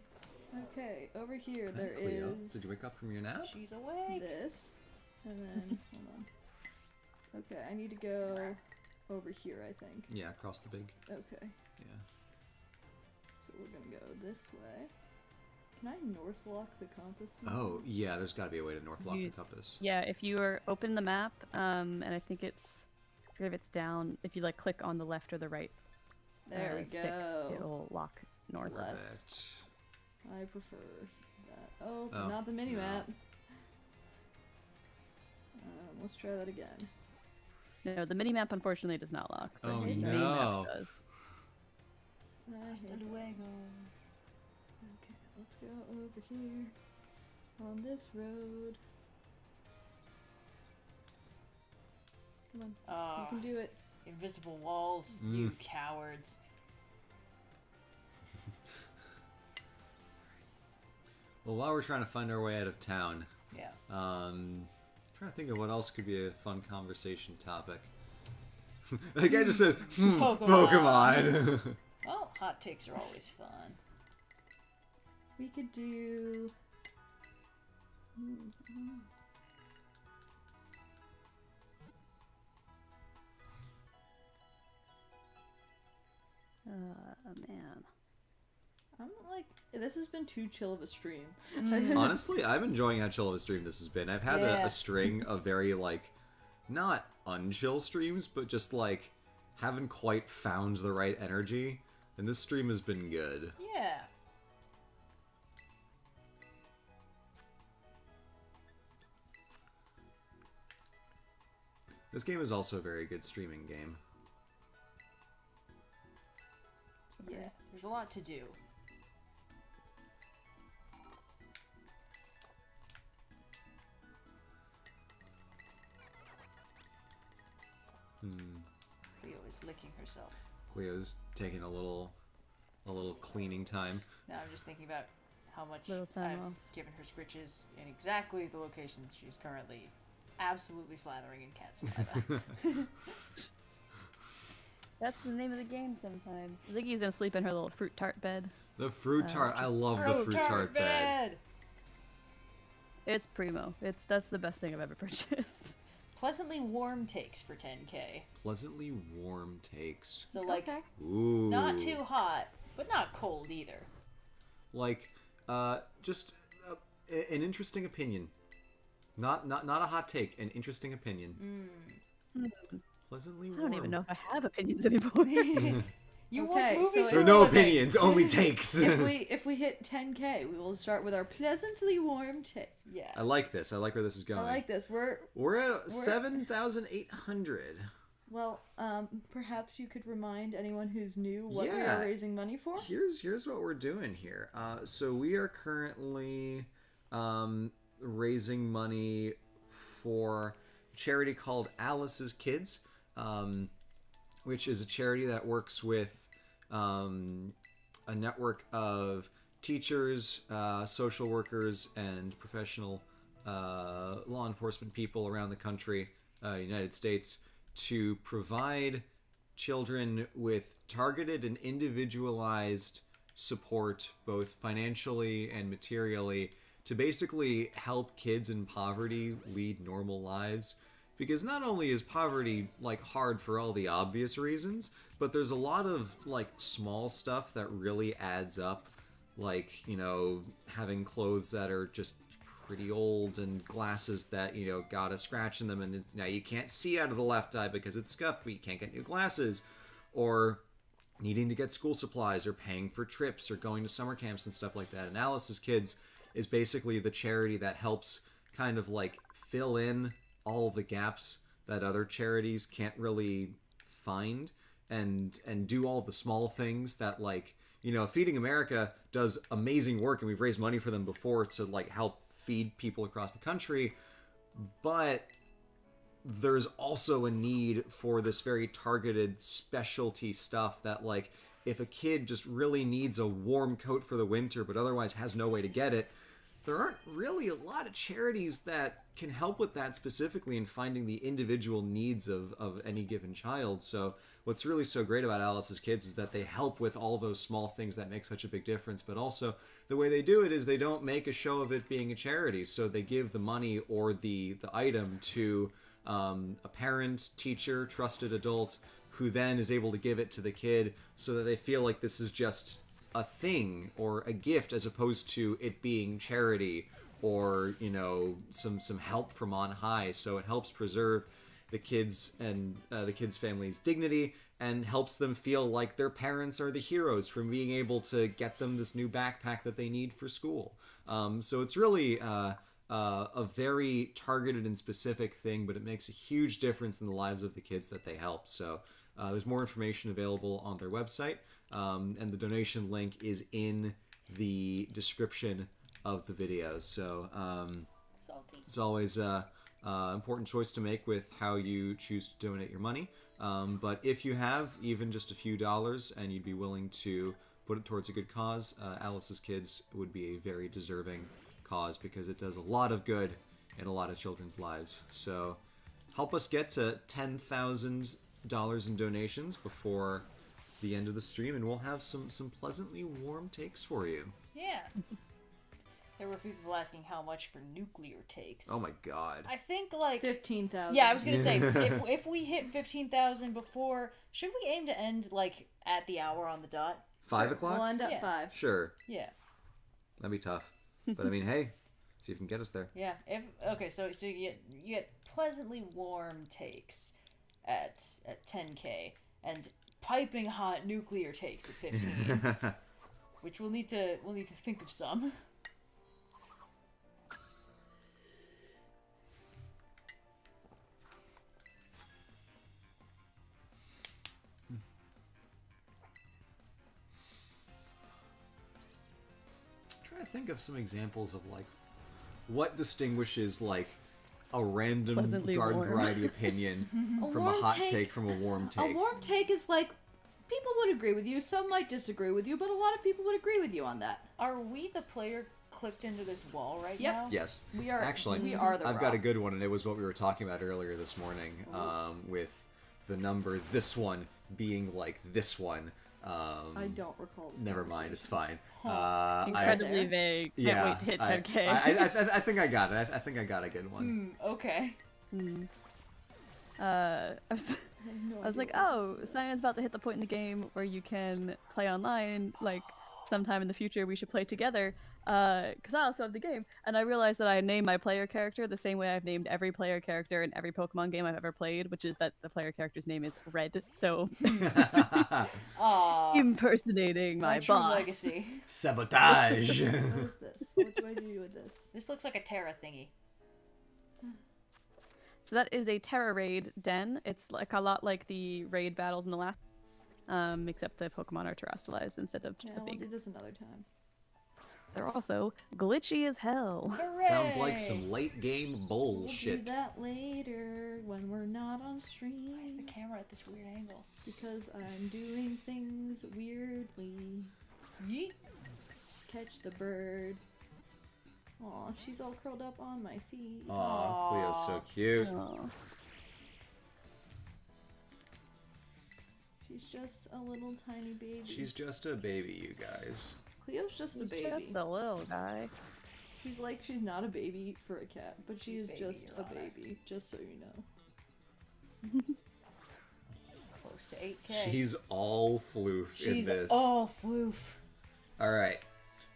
Okay, over here Hi, there Cleo. is Did you wake up from your nap? She's awake. this, and then hold on. Okay, I need to go over here, I think. Yeah, across the big. Okay, Yeah. so we're gonna go this way. Can I north lock the compass? Oh, yeah, there's got to be a way to north lock the You- compass. Yeah, if you are open the map, and I think it's if it's down. If you like click on the left or the right There we stick, go. it'll lock north. Left. Perfect. I prefer that. Oh, Oh, not the mini no. map. Let's try that again. No, the mini map unfortunately does not lock. But Oh, the main no. map does. Hasta Okay, luego. let's go over here on this road. Come on, you can do it. Invisible walls, Mm. you cowards. Well, while we're trying to find our way out of town, Yeah. trying to think of what else could be a fun conversation topic. The guy just says, Pokemon. Well, hot takes are always fun. We could do. Man. I'm like, this has been too chill of a stream. Honestly, I'm enjoying how chill of a stream this has been. I've had Yeah. a string of very, like, not unchill streams, but just, like, haven't quite found the right energy. And this stream has been good. Yeah. This game is also a very good streaming game. Yeah. There's a lot to do. Cleo is licking herself. Cleo's taking a little cleaning time. Now I'm just thinking about how much Little time I've off. given her scritches in exactly the locations she's currently absolutely slathering in cat saliva. That's the name of the game sometimes. Ziggy's gonna sleep in her little fruit tart bed. The fruit tart. I love the fruit tart bed. It's primo. That's the best thing I've ever purchased. Pleasantly warm takes for 10K. Pleasantly warm takes. So like Okay. Ooh. not too hot, but not cold either. Like, just an interesting opinion. Not a hot take. An interesting opinion. Pleasantly warm. I don't even know if I have opinions anymore. You Okay, watch movies so So for no a living. opinions, only takes. if we hit 10K, we will start with our pleasantly warm take. Yeah. I like this. I like where this is going. I like this. We're at 7,800. Well, perhaps you could remind anyone who's new what we Yeah. are raising money for. Here's what we're doing here. So we are currently raising money for a charity called Alice's Kids, which is a charity that works with a network of teachers, social workers, and professional law enforcement people around the country, United States, to provide children with targeted and individualized support, both financially and materially, to basically help kids in poverty lead normal lives. Because not only is poverty like hard for all the obvious reasons, but there's a lot of like small stuff that really adds up, like, you know, having clothes that are just pretty old and glasses that, you know, got a scratch in them and now you can't see out of the left eye because it's scuffed, but you can't get new glasses, or needing to get school supplies or paying for trips or going to summer camps and stuff like that. And Alice's Kids is basically the charity that helps kind of like fill in all the gaps that other charities can't really find, and do all the small things that, like, you know, Feeding America does amazing work and we've raised money for them before to like help feed people across the country, but there's also a need for this very targeted specialty stuff that, like, if a kid just really needs a warm coat for the winter but otherwise has no way to get it, there aren't really a lot of charities that can help with that specifically in finding the individual needs of any given child. So what's really so great about Alice's Kids is that they help with all those small things that make such a big difference, but also the way they do it is they don't make a show of it being a charity. So they give the money or the item to a parent, teacher, trusted adult, who then is able to give it to the kid so that they feel like this is just a thing or a gift, as opposed to it being charity or, you know, some help from on high. So it helps preserve the kids and the kids' family's dignity, and helps them feel like their parents are the heroes from being able to get them this new backpack that they need for school. So it's really a very targeted and specific thing, but it makes a huge difference in the lives of the kids that they help. So there's more information available on their website, and the donation link is in the description of the videos. So Salty. it's always important choice to make with how you choose to donate your money. But if you have even just a few dollars and you'd be willing to put it towards a good cause, Alice's Kids would be a very deserving cause, because it does a lot of good in a lot of children's lives. So help us get to $10,000 in donations before the end of the stream, and we'll have some pleasantly warm takes for you. Yeah. There were people asking how much for nuclear takes. Oh my god. I think like 15,000. Yeah, I was gonna say if we hit 15,000 before, should we aim to end like at the hour on the dot? 5 o'clock? We'll end at Yeah. 5. Sure. Yeah. That'd be tough. But I mean, hey, see if you can get us there. Yeah. So you get pleasantly warm takes at 10K, and piping hot nuclear takes at 15, which we'll need to think of some. Trying to think of some examples of like what distinguishes like a random Pleasantly garden warm. variety opinion from a warm hot take- take from a warm A take. warm take is like, people would agree with you, some might disagree with you, but a lot of people would agree with you on that. Are we the player clicked into this wall right Yep. now? Yes. We are Actually, we are the I've got a rock. good one, and it was what we were talking about earlier this morning, with the number this one being like this one. I don't recall this Never mind, it's fine. Incredibly vague. Can't wait to hit 10K. I think I got it. I think I got a good one. Okay. I was like, oh, Cyan's about to hit the point in the game where you can play online, like, sometime in the future we should play together, because I also have the game. And I realized that I named my player character the same way I've named every player character in every Pokemon game I've ever played, which is that the player character's name is Red, so Aw. impersonating my true boss. legacy. Sabotage. What is this? What do I do with this? This looks like a Terra thingy. So that is a Terra Raid den. It's like a lot like the raid battles in the last, except the Pokemon are terrestrialized instead of Yeah, just we'll being. do this another time. they're also glitchy as hell. Hooray! Sounds like some late game bullshit. We'll do that later when we're not on stream. Why is the camera at this weird angle? Because I'm doing things weirdly. Yeet. Catch the bird. Aw, she's all curled up on my feet. Aw, Cleo's so cute. Aw. She's just a little tiny baby. She's just a baby, you guys. Cleo's just a He's baby. just a little guy. She's like, she's not a baby for a cat, but she She's is baby, just Your a Honor. baby, just so you know. Close to 8K. She's all floof in She's this. all floof. All right.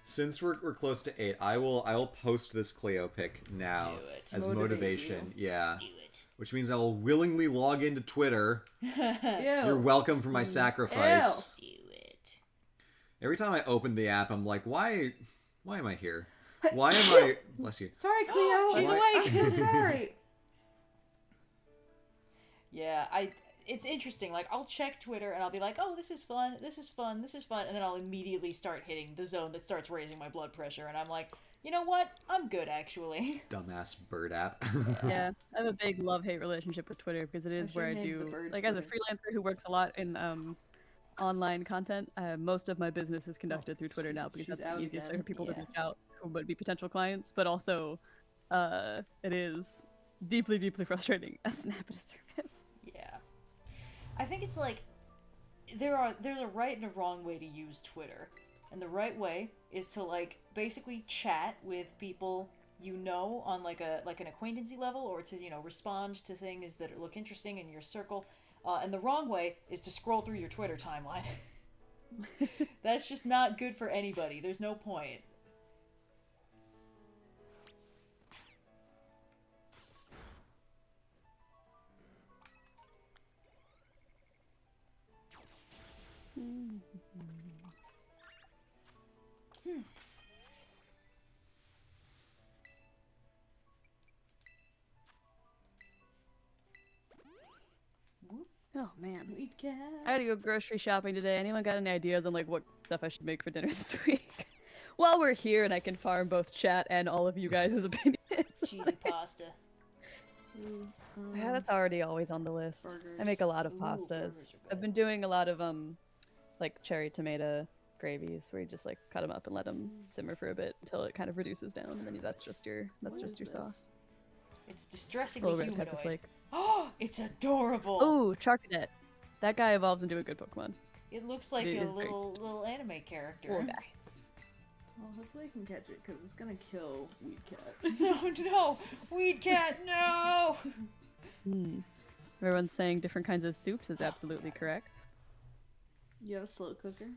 Since we're close to 8, I will post this Cleo pic now Do it. as Motivate motivation. Yeah. Do it. Which means I will willingly log into Twitter. Ew. You're welcome for my sacrifice. Do it. Every time I open the app, I'm like, why am I here? Why am I? Bless you. Sorry, Cleo. She's Why- awake. I'm so sorry. Yeah, it's interesting. Like, I'll check Twitter and I'll be like, oh, this is fun, this is fun, this is fun, and then I'll immediately start hitting the zone that starts raising my blood pressure, and I'm like, you know what? I'm good, actually. Dumbass bird app. Yeah, I have a big love-hate relationship with Twitter because it is should where I name the do, bird like, as a Twitter. freelancer who works a lot in online content, most of my business is conducted through Twitter now because she's that's the out easiest way again. for people to Yeah. reach out who would be potential clients, but also it is deeply, deeply frustrating as an app and a service. Yeah. I think it's like, there's a right and a wrong way to use Twitter. And the right way is to, like, basically chat with people you know on, like, an acquaintancy level, or to, you know, respond to things that look interesting in your circle. And the wrong way is to scroll through your Twitter timeline. That's just not good for anybody. There's no point. Oh man, Sweet cat. I had to go grocery shopping today. Anyone got any ideas on like what stuff I should make for dinner this week? While we're here and I can farm both chat and all of you guys' opinions. Cheesy pasta. Ooh, Yeah, that's already always on the list. I burgers. make a lot of Ooh, pastas. burgers are I've good. been doing a lot of like cherry tomato gravies where you just like cut them up and let them simmer for a bit until it kind of reduces down, and then that's just your What is your this? sauce. It's A distressingly little bit of pepper humanoid. flake. Oh, it's adorable. Oh, Charcadet. That guy evolves into a good Pokemon. It looks like It a is very little anime character. Cool guy. Well, hopefully I can catch it because it's gonna kill Weed Cat. No, Weed Cat, no! Everyone's saying different kinds of soups is absolutely correct. You have a slow cooker.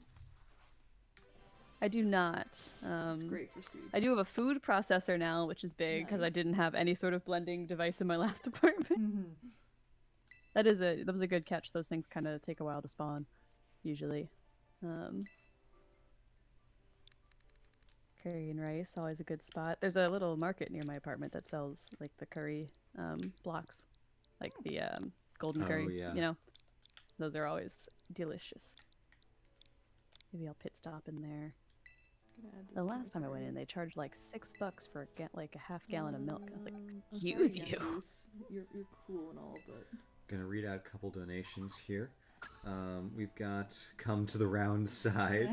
I do not. It's great for soups. I do have a food processor now, which is big because I Nice. didn't have any sort of blending device in my last apartment. That was a good catch. Those things kind of take a while to spawn, usually. Curry and rice, always a good spot. There's a little market near my apartment that sells like the curry blocks, like the golden Oh, curry. yeah. You know, those are always delicious. Maybe I'll pit stop in there. Gonna add this The to last time I went cart. in, they charged like $6 for like a half gallon of milk. I was like, I'm excuse sorry, you. Goose. You're cool and all, but Gonna read out a couple donations here. We've got Come to the Round Side,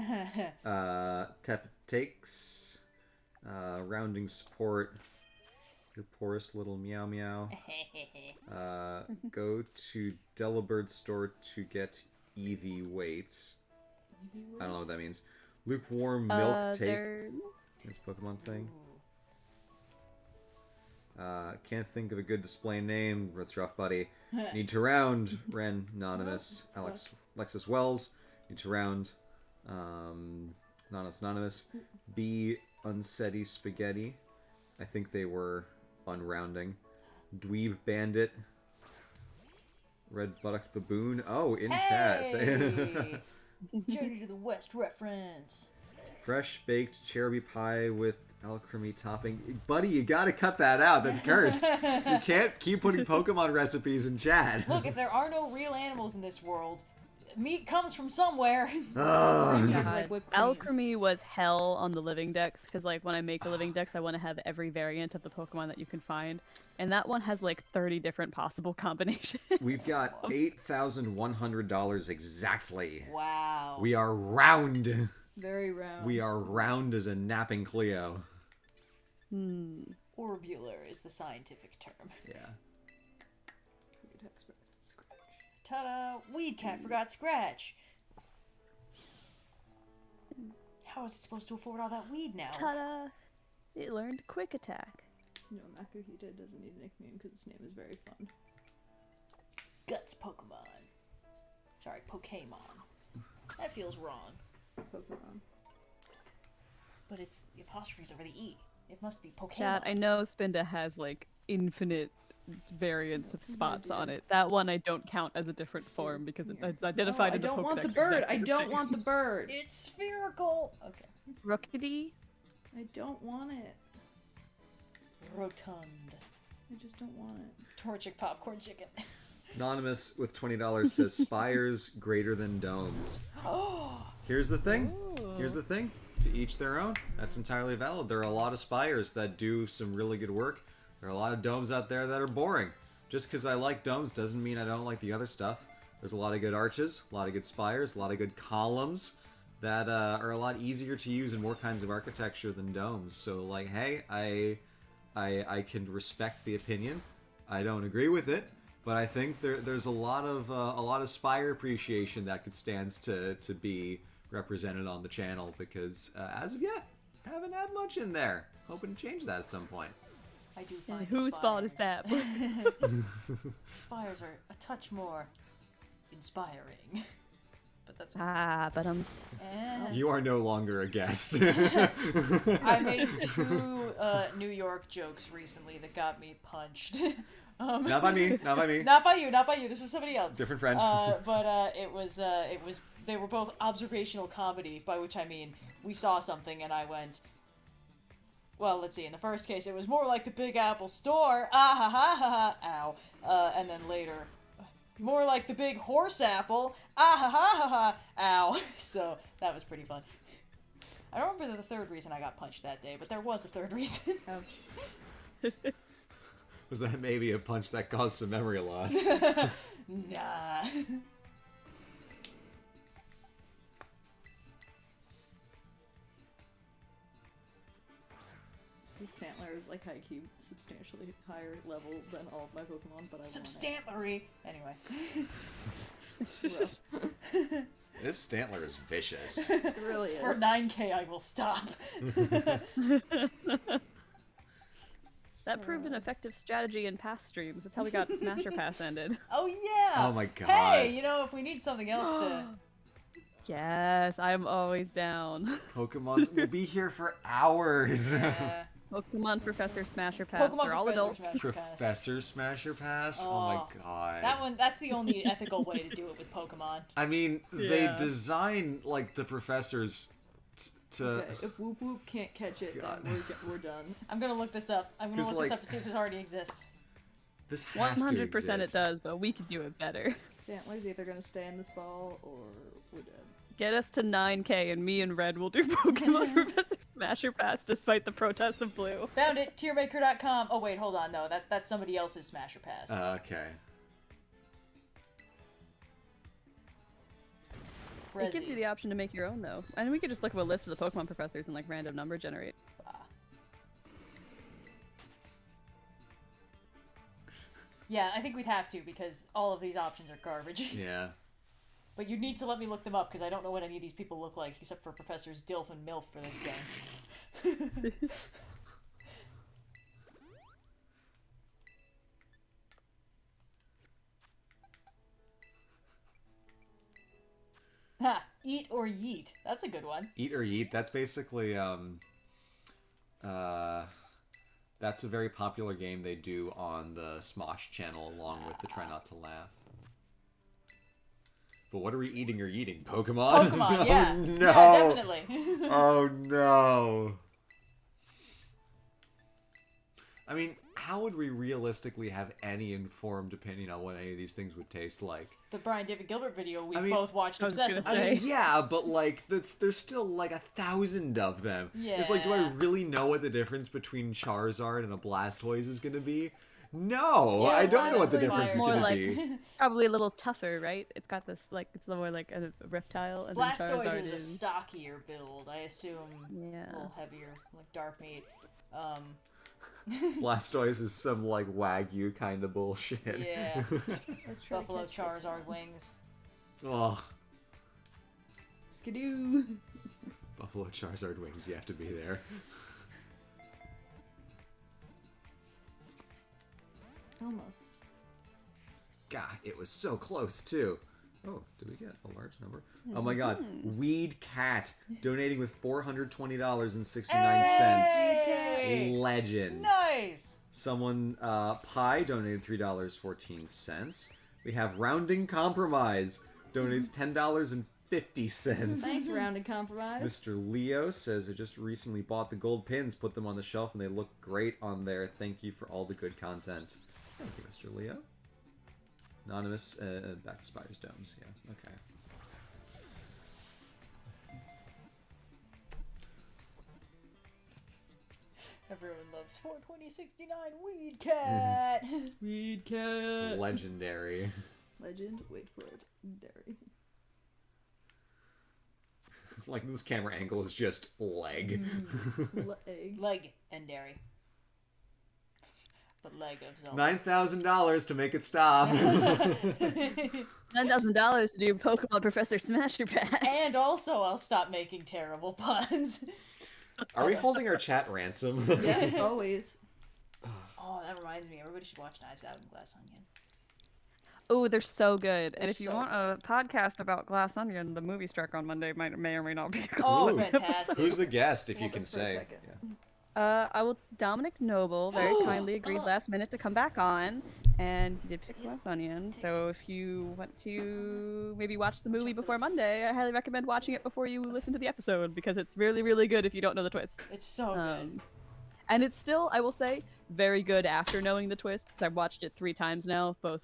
Tep Takes, Rounding Support, Your Poorest Little Meow Meow, Go to Delabird Store to get Eevee weights. I don't know what that means. Lukewarm Milk Take. They're... This Pokemon thing. Can't think of a good display name. That's rough, buddy. Need to round. Ren, Anonymous. Alexis Wells. Need to round. Anonymous. B. Unsteady Spaghetti. I think they were unrounding. Dweeb Bandit. Red Buttock Baboon. Oh, in chat. Hey! Journey to the West reference. Fresh baked cherry pie with alchemy topping. Buddy, you gotta cut that out. That's cursed. You can't keep putting Pokemon recipes in chat. Look, if there are no real animals in this world, meat comes from somewhere. Ugh. It's God. like whipped cream. Alchemy was hell on the living decks, because like when I make a living decks, I want to have every variant of the Pokemon that you can find, and that one has like 30 different possible combinations. We've got $8,100 exactly. Wow. We are round. Very round. We are round as a napping Cleo. Orbular is the scientific term. Yeah. Ta-da! Weed cat forgot Scratch. How is it supposed to afford all that weed now? Ta-da! It learned Quick Attack. No, Makuhita doesn't need a nickname because its name is very fun. Guts Pokemon. Sorry, Pokemon. That feels wrong. Pokemon. But it's the apostrophe's over the E. It must be Pokemon. Chat, I know Spinda has like infinite variants of spots on it. That one I don't count as a different form because it's identified I in the don't want the Pokedex bird. exactly I the don't same. want the bird. It's spherical. Okay. Rookidee? I don't want it. Rotund. I just don't want it. Torchic popcorn chicken. Anonymous with $20 says spires greater than domes. Here's the thing. Here's the thing. To each their own. That's entirely valid. There are a lot of spires that do some really good work. There are a lot of domes out there that are boring. Just because I like domes doesn't mean I don't like the other stuff. There's a lot of good arches, a lot of good spires, a lot of good columns that are a lot easier to use in more kinds of architecture than domes. So, like, hey, I can respect the opinion. I don't agree with it, but I think there's a lot of spire appreciation that could stands to be represented on the channel because as of yet, haven't had much in there. Hoping to change that at some point. I do find Whose fault is that? Spires are a touch more inspiring. But that's But I'm. You are no longer a guest. I made 2 New York jokes recently that got me punched. Not by me. Not by me. Not by you. Not by you. This was somebody else. Different friend. But it was they were both observational comedy, by which I mean we saw something and I went, well, let's see, in the first case it was more like the Big Apple store, ah ha ha ha ha, ow, and then later, more like the Big Horse Apple, ah ha ha ha ha, ow. So that was pretty fun. I don't remember the third reason I got punched that day, but there was a third reason. Ouch. Was that maybe a punch that caused some memory loss? Nah. The Stantler is like high-key substantially higher level than all of my Pokemon, but I want Substantlery. Anyway. it. Rough. This Stantler is vicious. It really is. For 9K, I will stop. That proved an effective strategy in past streams. That's how we got Smasher Pass ended. Oh yeah. Oh my god. Hey, you know, if we need something else to. Yes, I'm always down. Pokemons will be here for hours. Pokemon Professor Smasher Pass. Pokemon They're all Professor adults. Smasher Pass. Professor Smasher Pass? Oh my god. That one, that's the only ethical way to do it with Pokemon. I mean, they Yeah. design, like, the professors to... Okay, if Whoop Whoop can't catch it, God. then we're done. I'm gonna look this up. I'm gonna 'Cause, look this like- up to see if this already exists. This has to 100% it exist. does, but we could do it better. Stantler's either gonna stay in this ball or we're dead. Get us to 9K and me and Red will do Pokemon Professor Smasher Pass despite the protests of Blue. Found it, tiermaker.com. Oh wait, hold on, no, that's somebody else's Smasher Pass. Okay. It gives you the option to make your own though. And we could just look at a list of the Pokemon professors and like random number generate. Yeah, I think we'd have to because all of these options are garbage. Yeah. But you need to let me look them up because I don't know what any of these people look like except for Professors Dilf and Milf for this game. Ha! Eat or yeet. That's a good one. Eat or Yeet, that's basically, that's a very popular game they do on the Smosh channel along with the Try Not to Laugh. But what are we eating or yeeting? Pokemon? Pokemon, yeah. Oh, no. Yeah, definitely. Oh no. I mean, how would we realistically have any informed opinion on what any of these things would taste like? The Brian David Gilbert video we I mean, both watched I was gonna obsessively. I mean, Say. yeah, but like, there's still like 1,000 of them. It's like, do I Yeah. really know what the difference between Charizard and a Blastoise is gonna be? No, Yeah, I don't know what the Blastoise difference is more gonna like- be. Probably a little tougher, right? It's got this like it's more like a reptile, and then Blastoise Charizard is a is stockier build. I assume Yeah. a little heavier, like dark meat. Blastoise is some like Wagyu kind of bullshit. Yeah. Let's try to Buffalo catch this Charizard one. wings. Oh, Skidoo. Buffalo Charizard wings, you have to be there. Almost. God, it was so close too. Oh, did we get a large number? Oh my god. Weed Cat donating with $420.69. Hey! Legend. Nice. Someone, Pi donated $3.14. We have Rounding Compromise donates $10.50. Thanks, Round and Compromise. Mr. Leo says, I just recently bought the gold pins, put them on the shelf, and they look great on there. Thank you for all the good content. Thank you, Mr. Leo. Anonymous, back to Spider's Domes. Yeah, okay. Everyone loves 42069 Weed Cat. Weed Cat. Legendary. Legend. Wait for it. Dairy. Like, this camera angle is just leg. Egg. Legendary. The leg of Zelda. $9,000 to make it stop. $9,000 to do Pokemon Professor Smasher Pass. And also, I'll stop making terrible puns. Are we holding our chat ransom? Yeah, always. Oh, that reminds me. Everybody should watch Knives Out and Glass Onion. Oh, they're so good. And They're if you so want a podcast about Glass Onion, the movie struck on Monday may or may not be. Oh, Ooh. fantastic. Who's the guest, if you Hold can this for a say? second. Yeah. Dominic Noble very kindly agreed last minute to come back on, and he did pick Glass Onion. So if you want to maybe watch the movie before Monday, I highly recommend watching it before you listen to the episode because it's really, really good if you don't know the twist. It's so good. And it's still, I will say, very good after knowing the twist because I've watched it 3 times now, both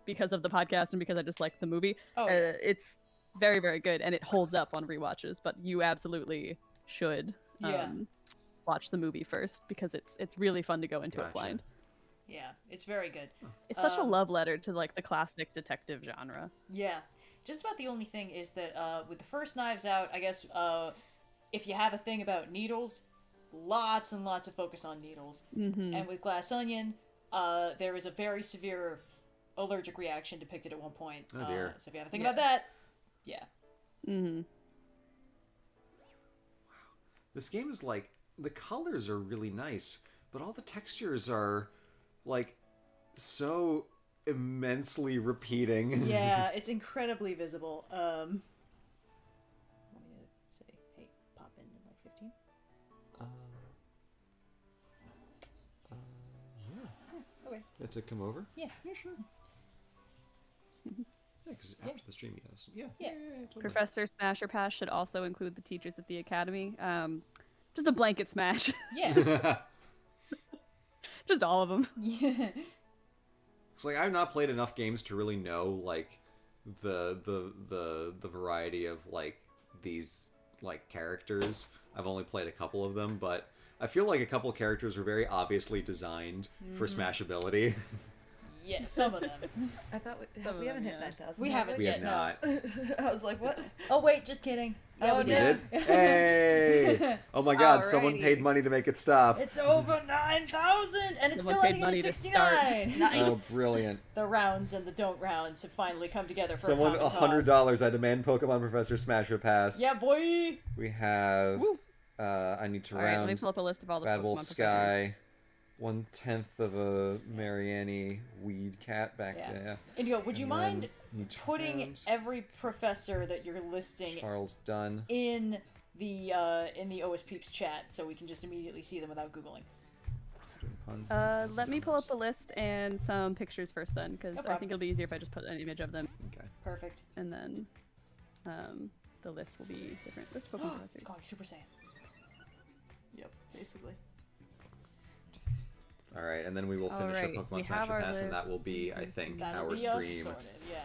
because of the podcast and because I just like the movie. Oh, yeah. It's very, very good, and it holds up on rewatches. But you absolutely should Yeah. watch the movie first because it's really fun to go into it Gotcha. blind. Yeah, it's very good. It's such a love letter to like the classic detective genre. Yeah. Just about the only thing is that with the first Knives Out, I guess if you have a thing about needles, lots and lots of focus on needles. Mm-hmm. And with Glass Onion, there is a very severe allergic reaction depicted at one point. Oh, dear. So if you have a thing about that, yeah. Mm-hmm. This game is like, the colors are really nice, but all the textures are like so immensely repeating. Yeah, it's incredibly visible. Want me to say, hey, pop in like 15? Yeah. Okay. To come over? Yeah, sure. Yeah, because after the stream, yes. Yeah. Yeah. Totally. Professor Smasher Pass should also include the teachers at the academy. Just a blanket smash, Yeah. just all of them. Yeah. It's like I've not played enough games to really know like the variety of like these like characters. I've only played a couple of them, but I feel like a couple characters were very obviously designed for smashability. Yeah, some of them. I thought Some of we haven't them, hit yeah. 9,000. We haven't We have yet, no. not. I was like, what? Oh, wait, just kidding. Yeah, Oh, we We did. did? Hey! Oh my god, someone Alrighty. paid money to make it stop. It's over 9,000, and it's Someone still paid ending at money to 69. Nice. Oh, brilliant. The rounds and the don't rounds have finally come together for Someone a common cause. $100. I demand Pokemon Professor Smasher Pass. Yeah, boy. We have. Woo. I need to All right, let me round pull up a list of all the Bad Pokemon Wolf professors. Sky. 1/10 of a Mariani Weed Cat back Yeah. to Indigo, would you and mind then need to putting round every professor that you're listing Charles Dunn. in the OSP's chat so we can just immediately see them without googling? Doing puns. Let me pull up a list and some pictures first then, because No I problem. think it'll be easier if I just put an image of them, Okay. Perfect. and then the list will be different. List of Pokemon It's professors. calling Super Saiyan. Yep, basically. All right, and then we will finish Alright, our we Pokemon have Smash or our Pass, and that list. will be, I think, That'll our be us stream. sorted, yeah.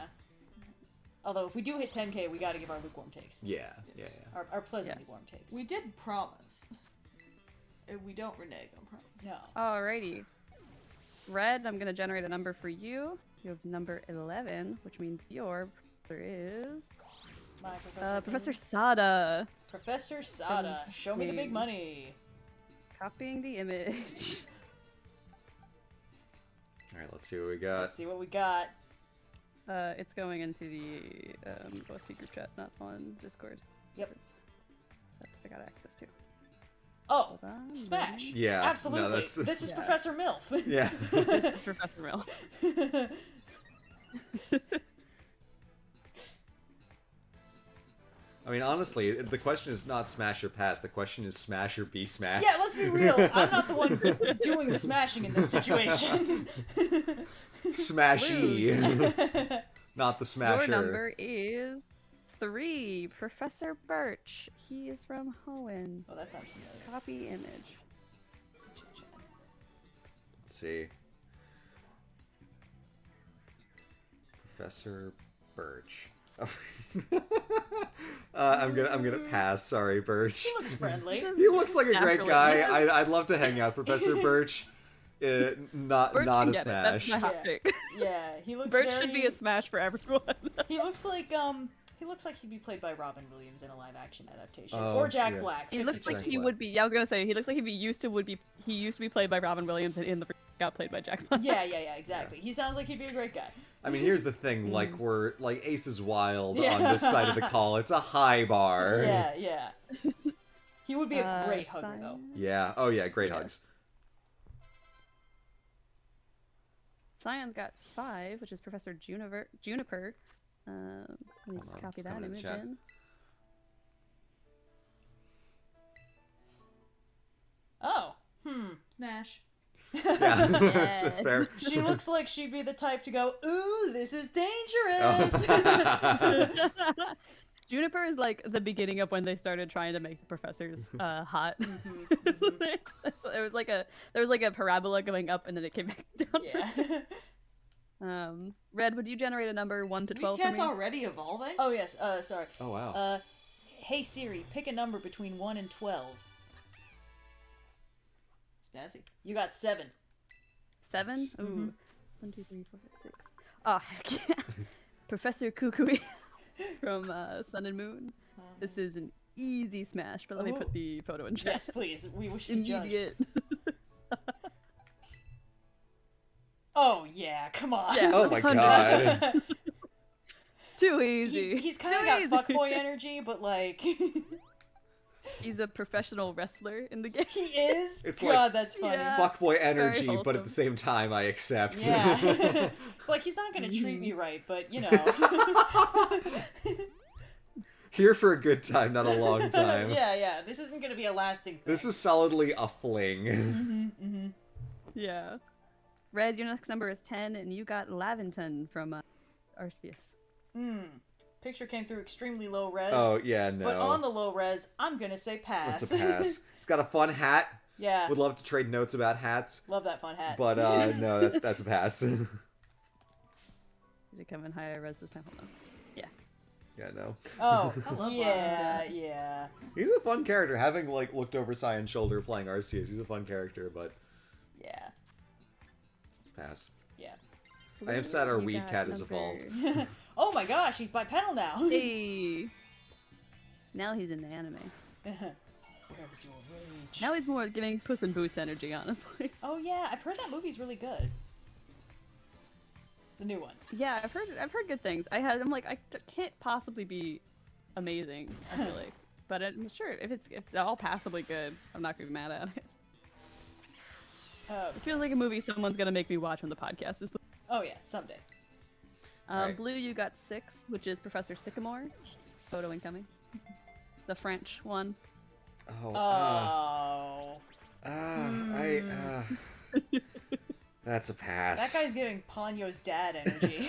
Although, if we do hit 10K, we gotta give our lukewarm takes. Yeah. Our pleasantly Yes. warm takes. We did promise. And we don't renege on promises. No. Alrighty. Red, I'm gonna generate a number for you. You have number 11, which means your professor is My Professor. Professor Sada. Professor Sada. Show me the big money. Copying the image. All right, let's see what we got. Let's see what we got. It's going into the OSP group chat, not on Discord. Yep. That's what I got access to. Oh, Hold on. Smash. Yeah, no, Absolutely. that's- This is Yeah. Professor Milf. Yeah. It's Professor Mill. I mean, honestly, the question is not smash or pass. The question is smash or be smashed. Yeah, let's be real. I'm not the one doing the smashing in this situation. Smashy. Not the smasher. Your number is 3. Professor Birch. He is from Hoenn. Oh, that sounds familiar. Copy image. Let's see. Professor Birch. I'm gonna pass. Sorry, Birch. He looks friendly. He looks like a great Naturally. guy. I'd love to hang out, Professor Birch. Not Birch not can a get it. That's smash. my hot Yeah. take. Yeah, he looks Birch very... should be a smash for everyone. He looks like he'd be played by Robin Williams in a live action adaptation. Oh, Or Jack yeah. Black. He looks like 50-50. he would be. Yeah, I was gonna say he looks like he used to be played by Robin Williams, and in the got played by Jack Black. Yeah, exactly. He sounds like he'd be a great guy. I mean, here's the thing. Like Ace is Wild Yeah. on this side of the call. It's a high bar. Yeah. He would be a great hugger, Cyan. though. Yeah. Oh yeah. Great Yeah. hugs. Cyan's got 5, which is Professor Juniper. Let me just on, copy it's that coming in the image chat. in. Oh. Nash. Yeah. That's fair. She looks like she'd be the type to go, ooh, this is Oh. dangerous. Juniper is like the beginning of when they started trying to make the professors hot. So there was like a parabola going up and then it came back down. Yeah. Red, would you generate a number 1 to 12 for Cat's me? already evolving? Oh, yes. Sorry. Oh wow. Hey Siri, pick a number between 1 and 12. Snazzy. You got 7. 7? Ooh. 1, 2, 3, 4, 5, 6. Oh, heck yeah. Professor Kukui from Sun and Moon. This is an easy smash, but let me Ooh. put the photo in chat. Yes, please. We wish to judge. Immediate. Oh, yeah. Come on. Yeah. Oh my 100. god. Too easy. He's kind of Too got easy. fuckboy energy, but like... He's a professional wrestler in the game. He is? It's God, like- that's funny. Yeah. Fuckboy energy, Very but at the same time, I accept. Yeah. It's like, he's not gonna treat me right, but, you know. Here for a good time, not a long time. Yeah. This isn't gonna be a lasting thing. This is solidly a fling. Yeah. Red, your next number is 10, and you got Laventon from Arceus. Picture came through extremely low res. Oh yeah, no. But on the low res, I'm gonna say pass. It's a pass. It's got a fun hat. Yeah. Would love to trade notes about hats, Love that fun hat. but no, that's a pass. Did it come in higher res this time? Hold on. Yeah. Yeah, no. Oh, I love yeah. He's a fun character. Having like looked over Cyan's shoulder playing Arceus, he's a fun character, but Yeah. pass. Yeah. I am sad our You weed got cat is number- evolved. Oh my gosh, he's bipedal now. Hey. Now he's in the anime. Where is your rage? Now he's more giving Puss in Boots energy, honestly. Oh yeah, I've heard that movie's really good. The new one. Yeah, I've heard good things. I'm like, can't possibly be amazing, I feel like. But I'm sure if it's all passably good, I'm not gonna be mad at it. It feels like a movie someone's gonna make me watch on the podcast. Oh yeah, someday. Right. Blue, you got 6, which is Professor Sycamore. Photo incoming. The French one. Oh. That's a pass. That guy's giving Ponyo's dad energy.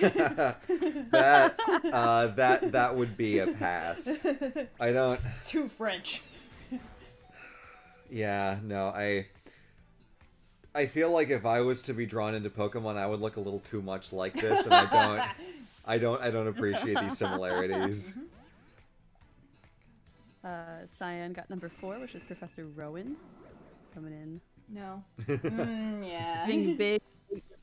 that would be a pass. I don't. Too French. Yeah, no, I feel like if I was to be drawn into Pokemon, I would look a little too much like this, and I don't appreciate these similarities. Cyan got number 4, which is Professor Rowan. Coming in. No. Yeah. Being big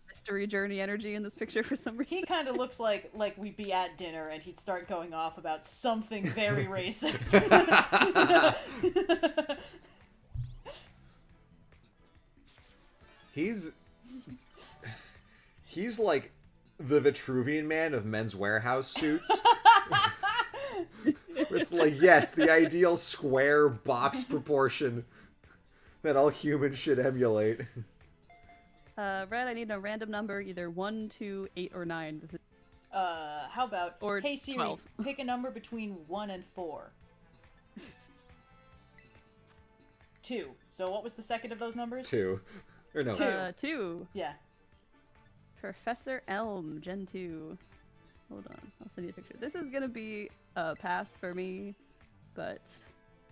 mystery journey energy in this picture for some reason. He kind of looks like we'd be at dinner and he'd start going off about something very racist. He's like the Vitruvian Man of Men's Warehouse suits. It's like, yes, the ideal square box proportion that all humans should emulate. Red, I need a random number, either 1, 2, 8, or 9. This is... How about, Or hey Siri, 12. pick a number between 1 and 4. 2. So what was the second of those numbers? 2. Or no. 2. Yeah. Professor Elm, Gen 2. Hold on, I'll send you a picture. This is gonna be a pass for me, but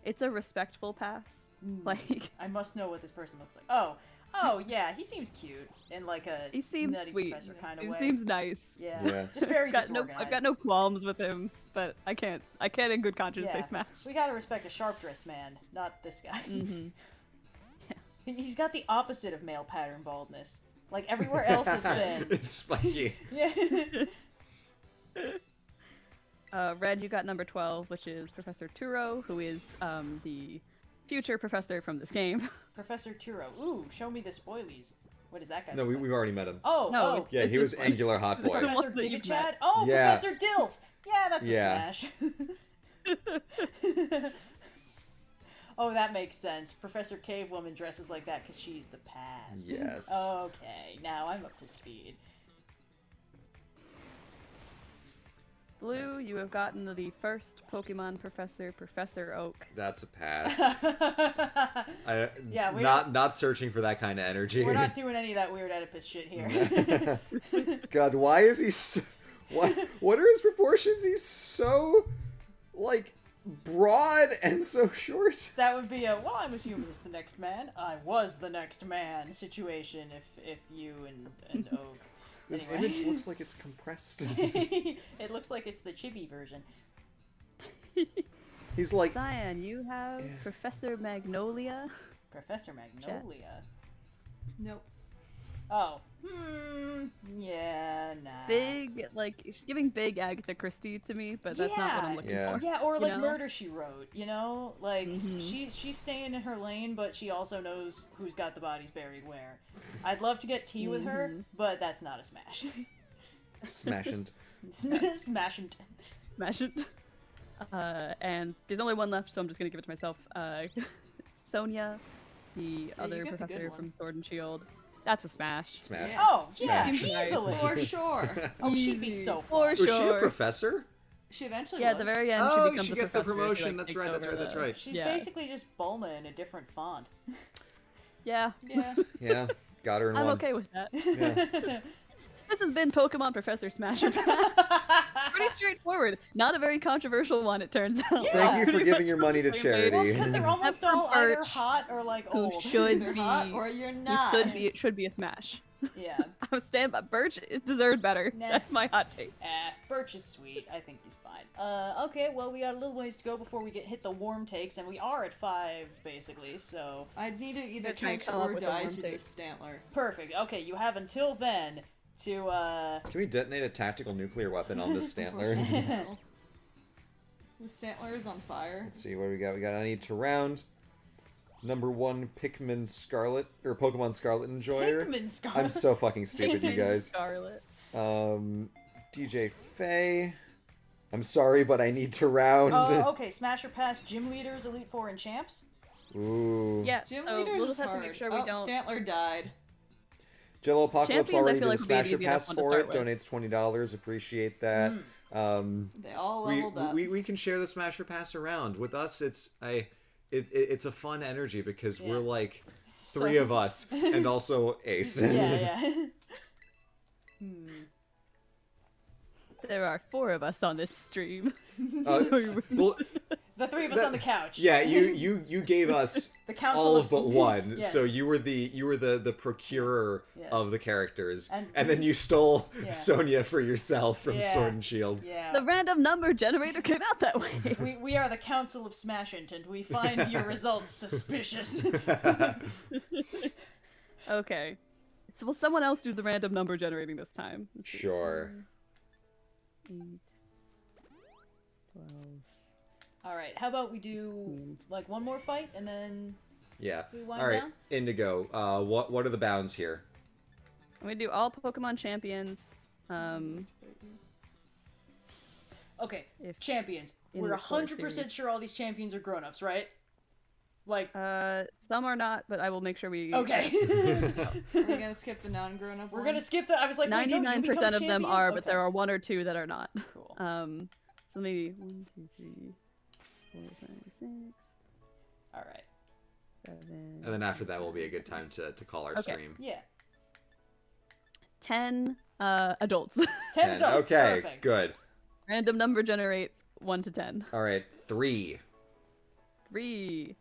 it's a respectful pass. Like, I must know what this person looks like. Oh yeah, he seems cute in like a he seems nutty sweet. professor kind of He way. seems nice. Yeah. Just very disorganized. I've got no qualms with him, but I can't in good conscience say Smash. We gotta respect a sharp-dressed man, not this guy. Mm-hmm. He's got the opposite of male pattern baldness. Like everywhere else is thin. It's spiky. Yeah. Red, you got number 12, which is Professor Turo, who is the future professor from this game. Professor Turo. Ooh, show me the spoilies. What is that guy? No, look like? we've already met him. Oh, No, oh. Yeah, he was Angular Hot Boy. Professor one that you've Gigachad? met. Oh, Yeah. Professor Dilf! Yeah, that's Yeah. a smash. Oh, that makes sense. Professor Cavewoman dresses like that because she's the past. Yes. Okay, now I'm up to speed. Blue, you have gotten the first Pokemon professor, Professor Oak. That's a pass. Yeah, we're not searching for that kind of energy. We're not doing any of that weird Oedipus shit here. God, why is he so... What are his proportions? He's so, like, broad and so short. That would be a, well, I'm assuming it's the next man. I was the next man situation if you and Oak. This Anyway. image looks like it's compressed. It looks like it's the chibi version. He's like... Cyan, you have Professor Magnolia. Professor Magnolia. Nope. Oh. Yeah, nah. Big, like, she's giving big Agatha Christie to me, but that's not what I'm looking Yeah. for. Yeah, or like know? Murder, She Wrote, you know? Like, Mhm. she's staying in her lane, but she also knows who's got the bodies buried where. I'd love to get tea with her, but that's not a smash. Smashing. Smashing. Smash it. And there's only one left, so I'm just gonna give it to myself. Sonia, the other get the good professor one. from Sword and Shield. That's a smash. Smash. Oh, yeah, Smash. easily. For sure. Oh, she'd be so For fun. Was she a sure. professor? She eventually Yeah, was. at the very end, Oh, she becomes she a gets the professor. promotion. She, like, That's takes right, that's over right, that's the- right. She's Yeah. basically just Bulma in a different font. Yeah, Yeah. Yeah, got her in I'm one. okay with that. Yeah. This has been Pokemon Professor Smasher Pass. Pretty straightforward. Not a very controversial one, it turns out. Yeah. Thank you for Pretty giving much your money to what we charity. Well, it's because they're almost Except for all either Birch, hot or like who old. should You're be, hot or you're who not. should be a smash. Yeah. I would stand by Birch. It deserved better. Nah. That's my hot take. Birch is sweet. I think he's fine. Okay, well, we got a little ways to go before we hit the warm takes, and we are at 5, basically, so... I'd need to either They're trying to touch come up or with a die warm to take. this Stantler. Perfect. Okay, you have until then to, Can we detonate a tactical nuclear weapon on this Stantler? Unfortunately, no. The Stantler is on fire. Let's see what we got. We got I need to round. Number 1, Pikmin Scarlet, or Pokemon Scarlet Enjoyer. Pikmin Scarlet. I'm so fucking stupid, you guys. Scarlet. DJ Faye. I'm sorry, but I need to round. Oh, okay. Smash or pass gym leaders, Elite Four, and champs. Ooh. Yeah, Gym so leaders we'll is just have hard. to make sure we don't. Stantler died. Jello Apocalypse Champions, I already feel did like, a would be an Smasher easy Pass enough one to for it. start with. Donates $20. Appreciate that. They all We, leveled up. we can share the Smasher Pass around. With us, it's a fun energy because we're like 3 of us and also Ace. Yeah. There are 4 of us on this stream. Well, The three of us on the couch. Yeah, you gave us The council all of of but one, Yes. so you were the procurer Yes. of the characters, And then you stole Yeah. Sonya for yourself from Yeah. Sword and Shield. Yeah. The random number generator came out that way. We are the Council of Smashant, and we find your results suspicious. Okay. So will someone else do the random number generating this time? Let's see. Sure. 8, 12. All right, how about we do like one more fight and then Yeah. we wind All right, down? Indigo. What are the bounds here? I'm gonna do all Pokemon champions. Okay, If- champions. in We're the core 100% series. sure all these champions are grown-ups, right? Like, Some are not, but I will make sure we. okay. Are we gonna skip the non-grown up We're gonna skip that. I was like, wait, don't you 99% become of them champion? are, Okay. but there are 1 or 2 that are not. Cool. So maybe 1, 2, 3, 4, 5, 6, All right. 7. And then after that will be a good time to call our Okay. stream. Yeah. 10 adults. 10 adults. Okay, Perfect. good. Random number generate 1 to 10. All right, 3. 3.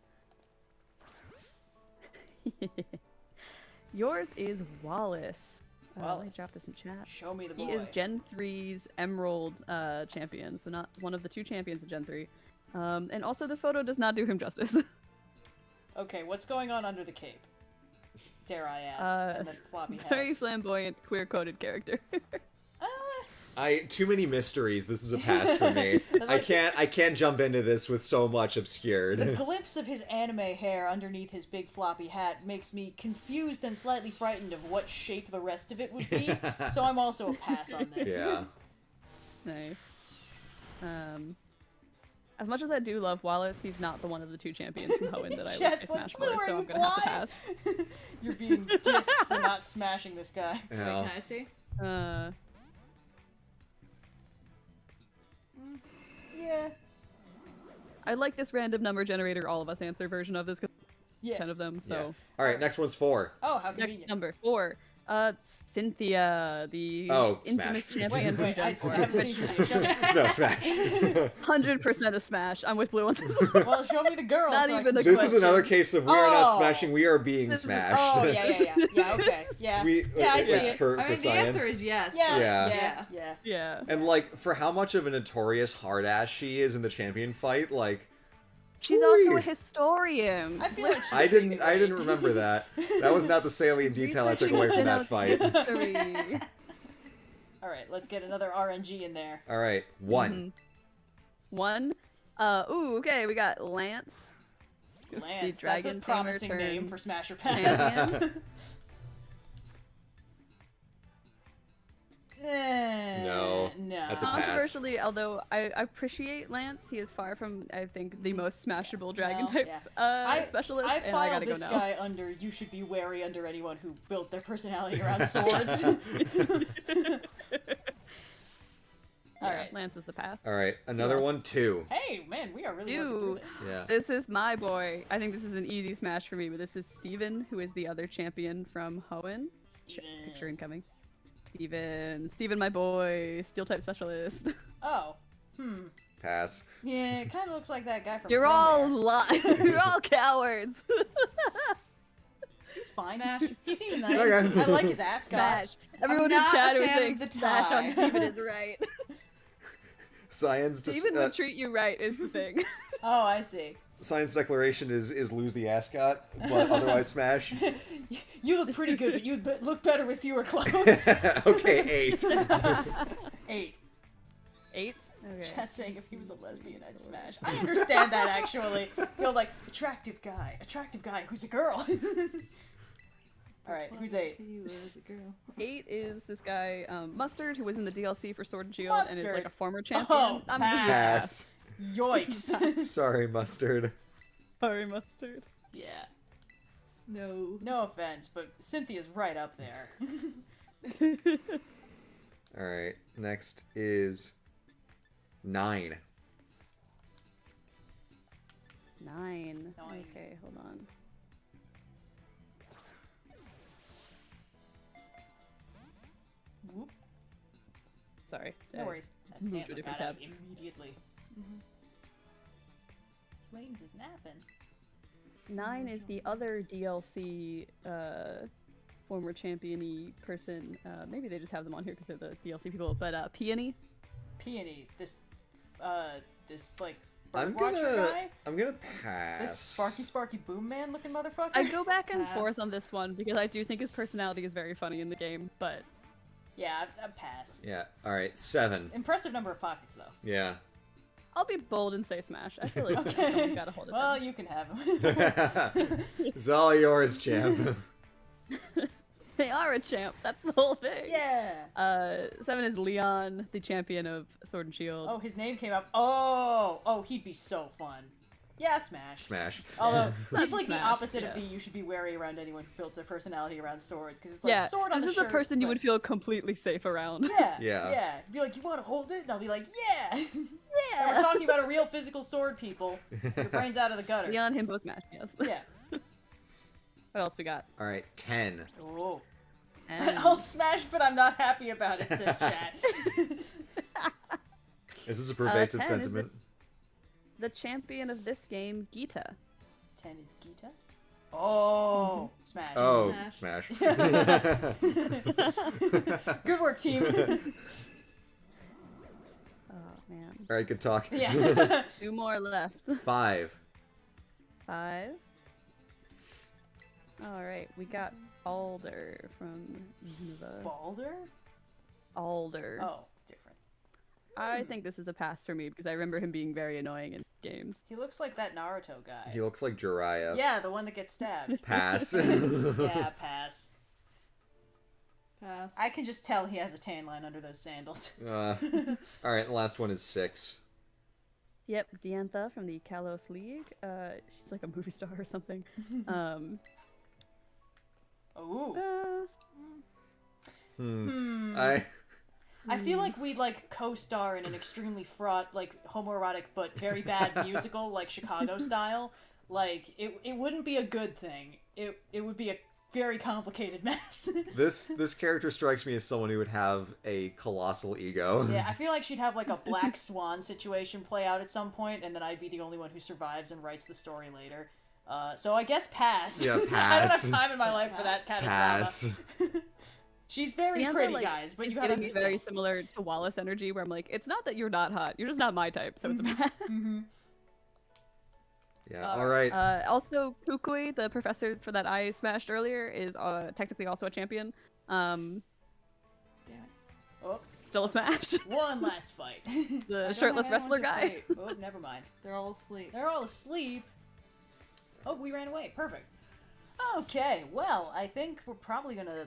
Yours is Wallace. Let me Wallace. drop this in chat. Show me the boy. He is Gen 3's Emerald champion, so not one of the 2 champions of Gen 3. And also, this photo does not do him justice. Okay, what's going on under the cape? Dare I ask? And then floppy hat. Very flamboyant, queer-coded character. Too many mysteries. This is a pass for me. I can't jump into this with so much obscured. The glimpse of his anime hair underneath his big floppy hat makes me confused and slightly frightened of what shape the rest of it would be, so I'm also a pass on this. Yeah. Nice. As much as I do love Wallace, he's not the one of the 2 champions from Hoenn that I would Chet's say like, Smash "Blue, for, are so you I'm gonna have to blind?" pass. You're being dissed for not smashing this guy. Wait, Yeah. can I see? Yeah. I like this random number generator all of us answer version of this, 'cause Yeah. 10 of them, Yeah. so. All right, next one's 4. Oh, how Next convenient. number 4. Cynthia, the infamous Smash. champion Wait, from I Gen 4. haven't seen your name. Show me. No, Smash. 100% a Smash. I'm with Blue on this. Well, show me the girl. Not so I even can- a This is question. another case of we are not Oh. smashing, we are being This is- smashed. Oh, yeah, okay. Yeah. Yeah, I see it. For I mean, the Cyan. answer is yes. Yeah, but- Yeah. yeah, yeah. Yeah. And like, for how much of a notorious hard ass she is in the champion fight, like, She's also Whee! a historian. I feel like she I treated me didn't right. remember that. That was not the salient detail I took away from that fight. History. All right, let's get another RNG in there. All right, 1. 1. Ooh, okay, we got Lance. Lance, that's a dragon tamer promising turn name for Smasher Pass. Champion. No, No. that's a pass. Controversially, although I appreciate Lance, he is far from, I think, the most smashable dragon type yeah. specialist, I and I filed gotta go this now. guy under you should be wary under anyone who builds their personality around swords. Yeah, Alright. Lance is the pass. All right, another Yes. one, 2. Hey, man, we are really working Ew. through this. Yeah. This is my boy. I think this is an easy smash for me, but this is Steven, who is the other champion from Hoenn. Steven. Picture incoming. Steven, my boy, steel type specialist. Oh. Pass. Yeah, it kind of looks like that guy from You're all Clone lying. You're all cowards. He's fine. Smash. He seems nice. Okay. I like his ascot. Smash. Everyone in not chat a who fan thinks of the smash tie. on Steven is right. Science Steven would treat you right is the thing. Oh, I see. Science declaration is lose the ascot, but otherwise smash. You look pretty good, but you look better with fewer clothes. Okay, 8. 8. 8? Okay. Chat saying if he was a lesbian, I'd smash. I understand that actually. So like, attractive guy who's a girl. All right, who's 8? He was a girl. 8 is this guy, Mustard, who was in the DLC for Sword and Shield and is Mustard. like a former champion. Oh, I'm pass. Pass. Yikes. Sorry, Mustard. sorry, Mustard. Yeah. No. No offense, but Cynthia's right up there. All right, next is 9. 9. 9. Okay, hold on. Whoop. Sorry. No worries. That Moved to a stamp different got out tab. immediately. Flames is napping. 9 is the other DLC former champion-y person. Maybe they just have them on here because they're the DLC people, but Peony. Peony, this like I'm birdwatcher guy? I'm gonna pass. This Sparky Boom Man looking motherfucker? I go back and Pass. forth on this one because I do think his personality is very funny in the game, but Yeah, I pass. Yeah. All right. 7. Impressive number of pockets, though. Yeah. I'll be bold and say Smash. I feel like Okay. someone's gotta hold it Well, down. you can have him. It's all yours, champ. They are a champ. That's the whole thing. Yeah. 7 is Leon, the champion of Sword and Shield. Oh, his name came up. Oh, he'd be so fun. Yeah, Smash. Smash. Although he's like the Smash, opposite yeah. of the you should be wary around anyone who builds their personality around swords, because it's like Yeah, sword on this the is a shirt, person you but- would feel completely safe around. Yeah, Yeah. yeah. Be like, you want to hold it? And I'll be like, yeah. Yeah. We're talking about a real physical sword, people. Your brain's out of the gutter. Leon, Himbo, Smash, yes. Yeah. What else we got? All right. 10. Oh. And I'll smash, but I'm not happy about it, says chat. Is this a pervasive 10 is sentiment? the champion of this game, Gita. 10 is Gita. Oh, Smash. Oh, Smash. Smash. Good work, team. Oh, man. All right. Good talk. Yeah. 2 more left. 5. 5. Alright, we got Alder from Unova. Balder? Alder. Oh, different. I think this is a pass for me because I remember him being very annoying in games. He looks like that Naruto guy. He looks like Jiraiya. Yeah, the one that gets stabbed. Pass. Yeah, pass. Pass. I can just tell he has a tan line under those sandals. All right. The last one is 6. Yep, Diantha from the Kalos League. She's like a movie star or something. Ooh. I I feel like we'd like co-star in an extremely fraught, like homoerotic but very bad musical, like Chicago style. Like it wouldn't be a good thing. It would be a very complicated mess. this character strikes me as someone who would have a colossal ego. Yeah, I feel like she'd have like a Black Swan situation play out at some point, and then I'd be the only one who survives and writes the story later. So I guess pass. Yeah, I don't pass. have time in my life for that kind of Pass. drama. She's very Diantha, pretty, like, guys, but it's you gotta getting understand. very similar to Wallace energy, where I'm like, it's not that you're not hot, you're just not my type, so it's a pass. Yeah. All right. Also, Kukui, the professor for that I smashed earlier, is technically also a champion. Damn it. Oh, Still a smash. one last fight. The shirtless have anyone wrestler to guy. fight. Oh, never mind. They're all asleep. They're all asleep. Oh, we ran away. Perfect. Okay, well, I think we're probably gonna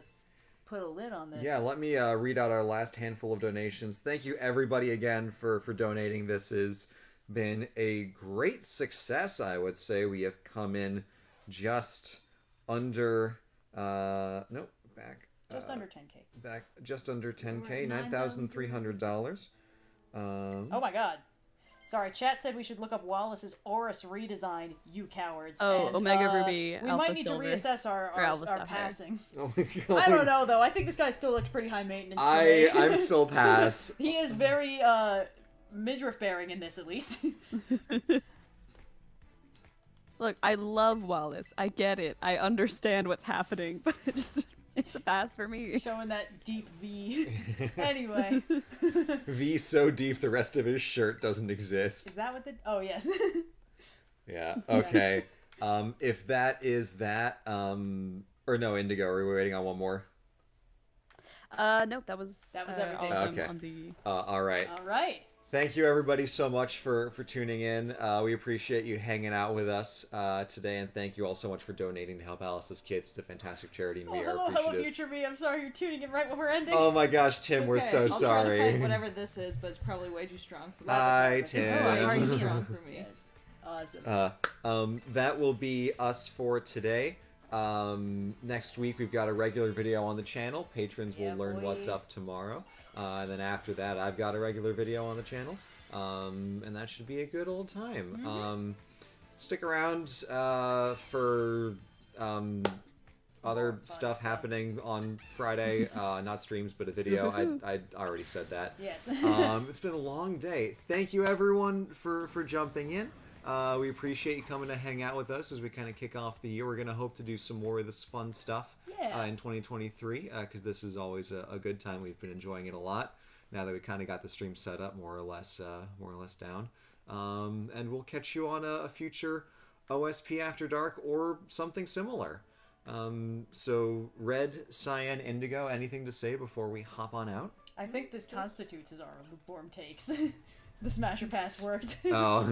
put a lid on this. Yeah, let me read out our last handful of donations. Thank you everybody again for donating. This has been a great success, I would say. We have come in just under nope, back Just under 10K. back just under 10K, We're at $9,300. Oh my god. Sorry, chat said we should look up Wallace's Oris redesign, you cowards. Oh, and, Omega Ruby, We Alpha might need Silver. to reassess Or our Alpha Sapphire. passing. Oh my god. I don't know, though. I think this guy still looks pretty high maintenance. for me. I'm still pass. He is very, midriff bearing in this, at least. Look, I love Wallace. I get it. I understand what's happening, but it's a pass for me. Showing that deep V. Anyway. V so deep the rest of his shirt doesn't exist. Is that what the... Oh, yes. Yeah. Okay. If that is that, or no, Indigo. Are we waiting on one more? Nope, that was everything. all of them Okay. on the... All right. All right. Thank you everybody so much for tuning in. We appreciate you hanging out with us today, and thank you all so much for donating to help Alice's Kids. It's a fantastic charity, and we are Hello, appreciative. future me. I'm sorry you're tuning in right when we're ending. Oh my gosh, Tim, It's we're okay. so I'll try to sorry. fight whatever this is, but it's probably way too strong for me. Hi, It's Tim. way too strong for me. Yes. Awesome. That will be us for today. Next week we've got a regular video on the channel. Patrons will Yeah, learn boy. what's up tomorrow. And then after that, I've got a regular video on the channel. And that should be a good old time. Mm-hmm. Stick around for other fun stuff stuff. happening on Friday. Not streams, but a video. I already said that. Yes. It's been a long day. Thank you everyone for jumping in. We appreciate you coming to hang out with us as we kind of kick off the year. We're going to hope to do some more of this fun stuff in 2023 because this is always a good time. We've been enjoying it a lot now that we kind of got the stream set up more or less down. And we'll catch you on a future OSP After Dark or something similar. So Red, Cyan, Indigo, anything to say before we hop on out? I think this constitutes as our lukewarm takes. The Smasher Pass worked. Oh.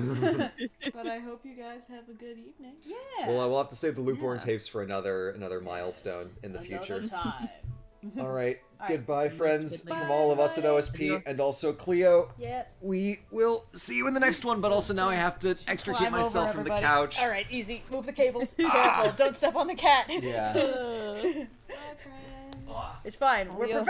But I hope you guys have a good evening. Yeah. Well, I will have to save the lukewarm tapes for another milestone in the future. Another time. All right. Goodbye, Bye. friends, Bye. from all of us at OSP, and also Cleo. Yeah. We will see you in the next one, but also now I have to extricate Climb over, myself from the everybody. couch. All right, easy. Move the cables. Careful. Don't step on the cat. Yeah. Bye, friends. It's fine. We're Leo. professionals.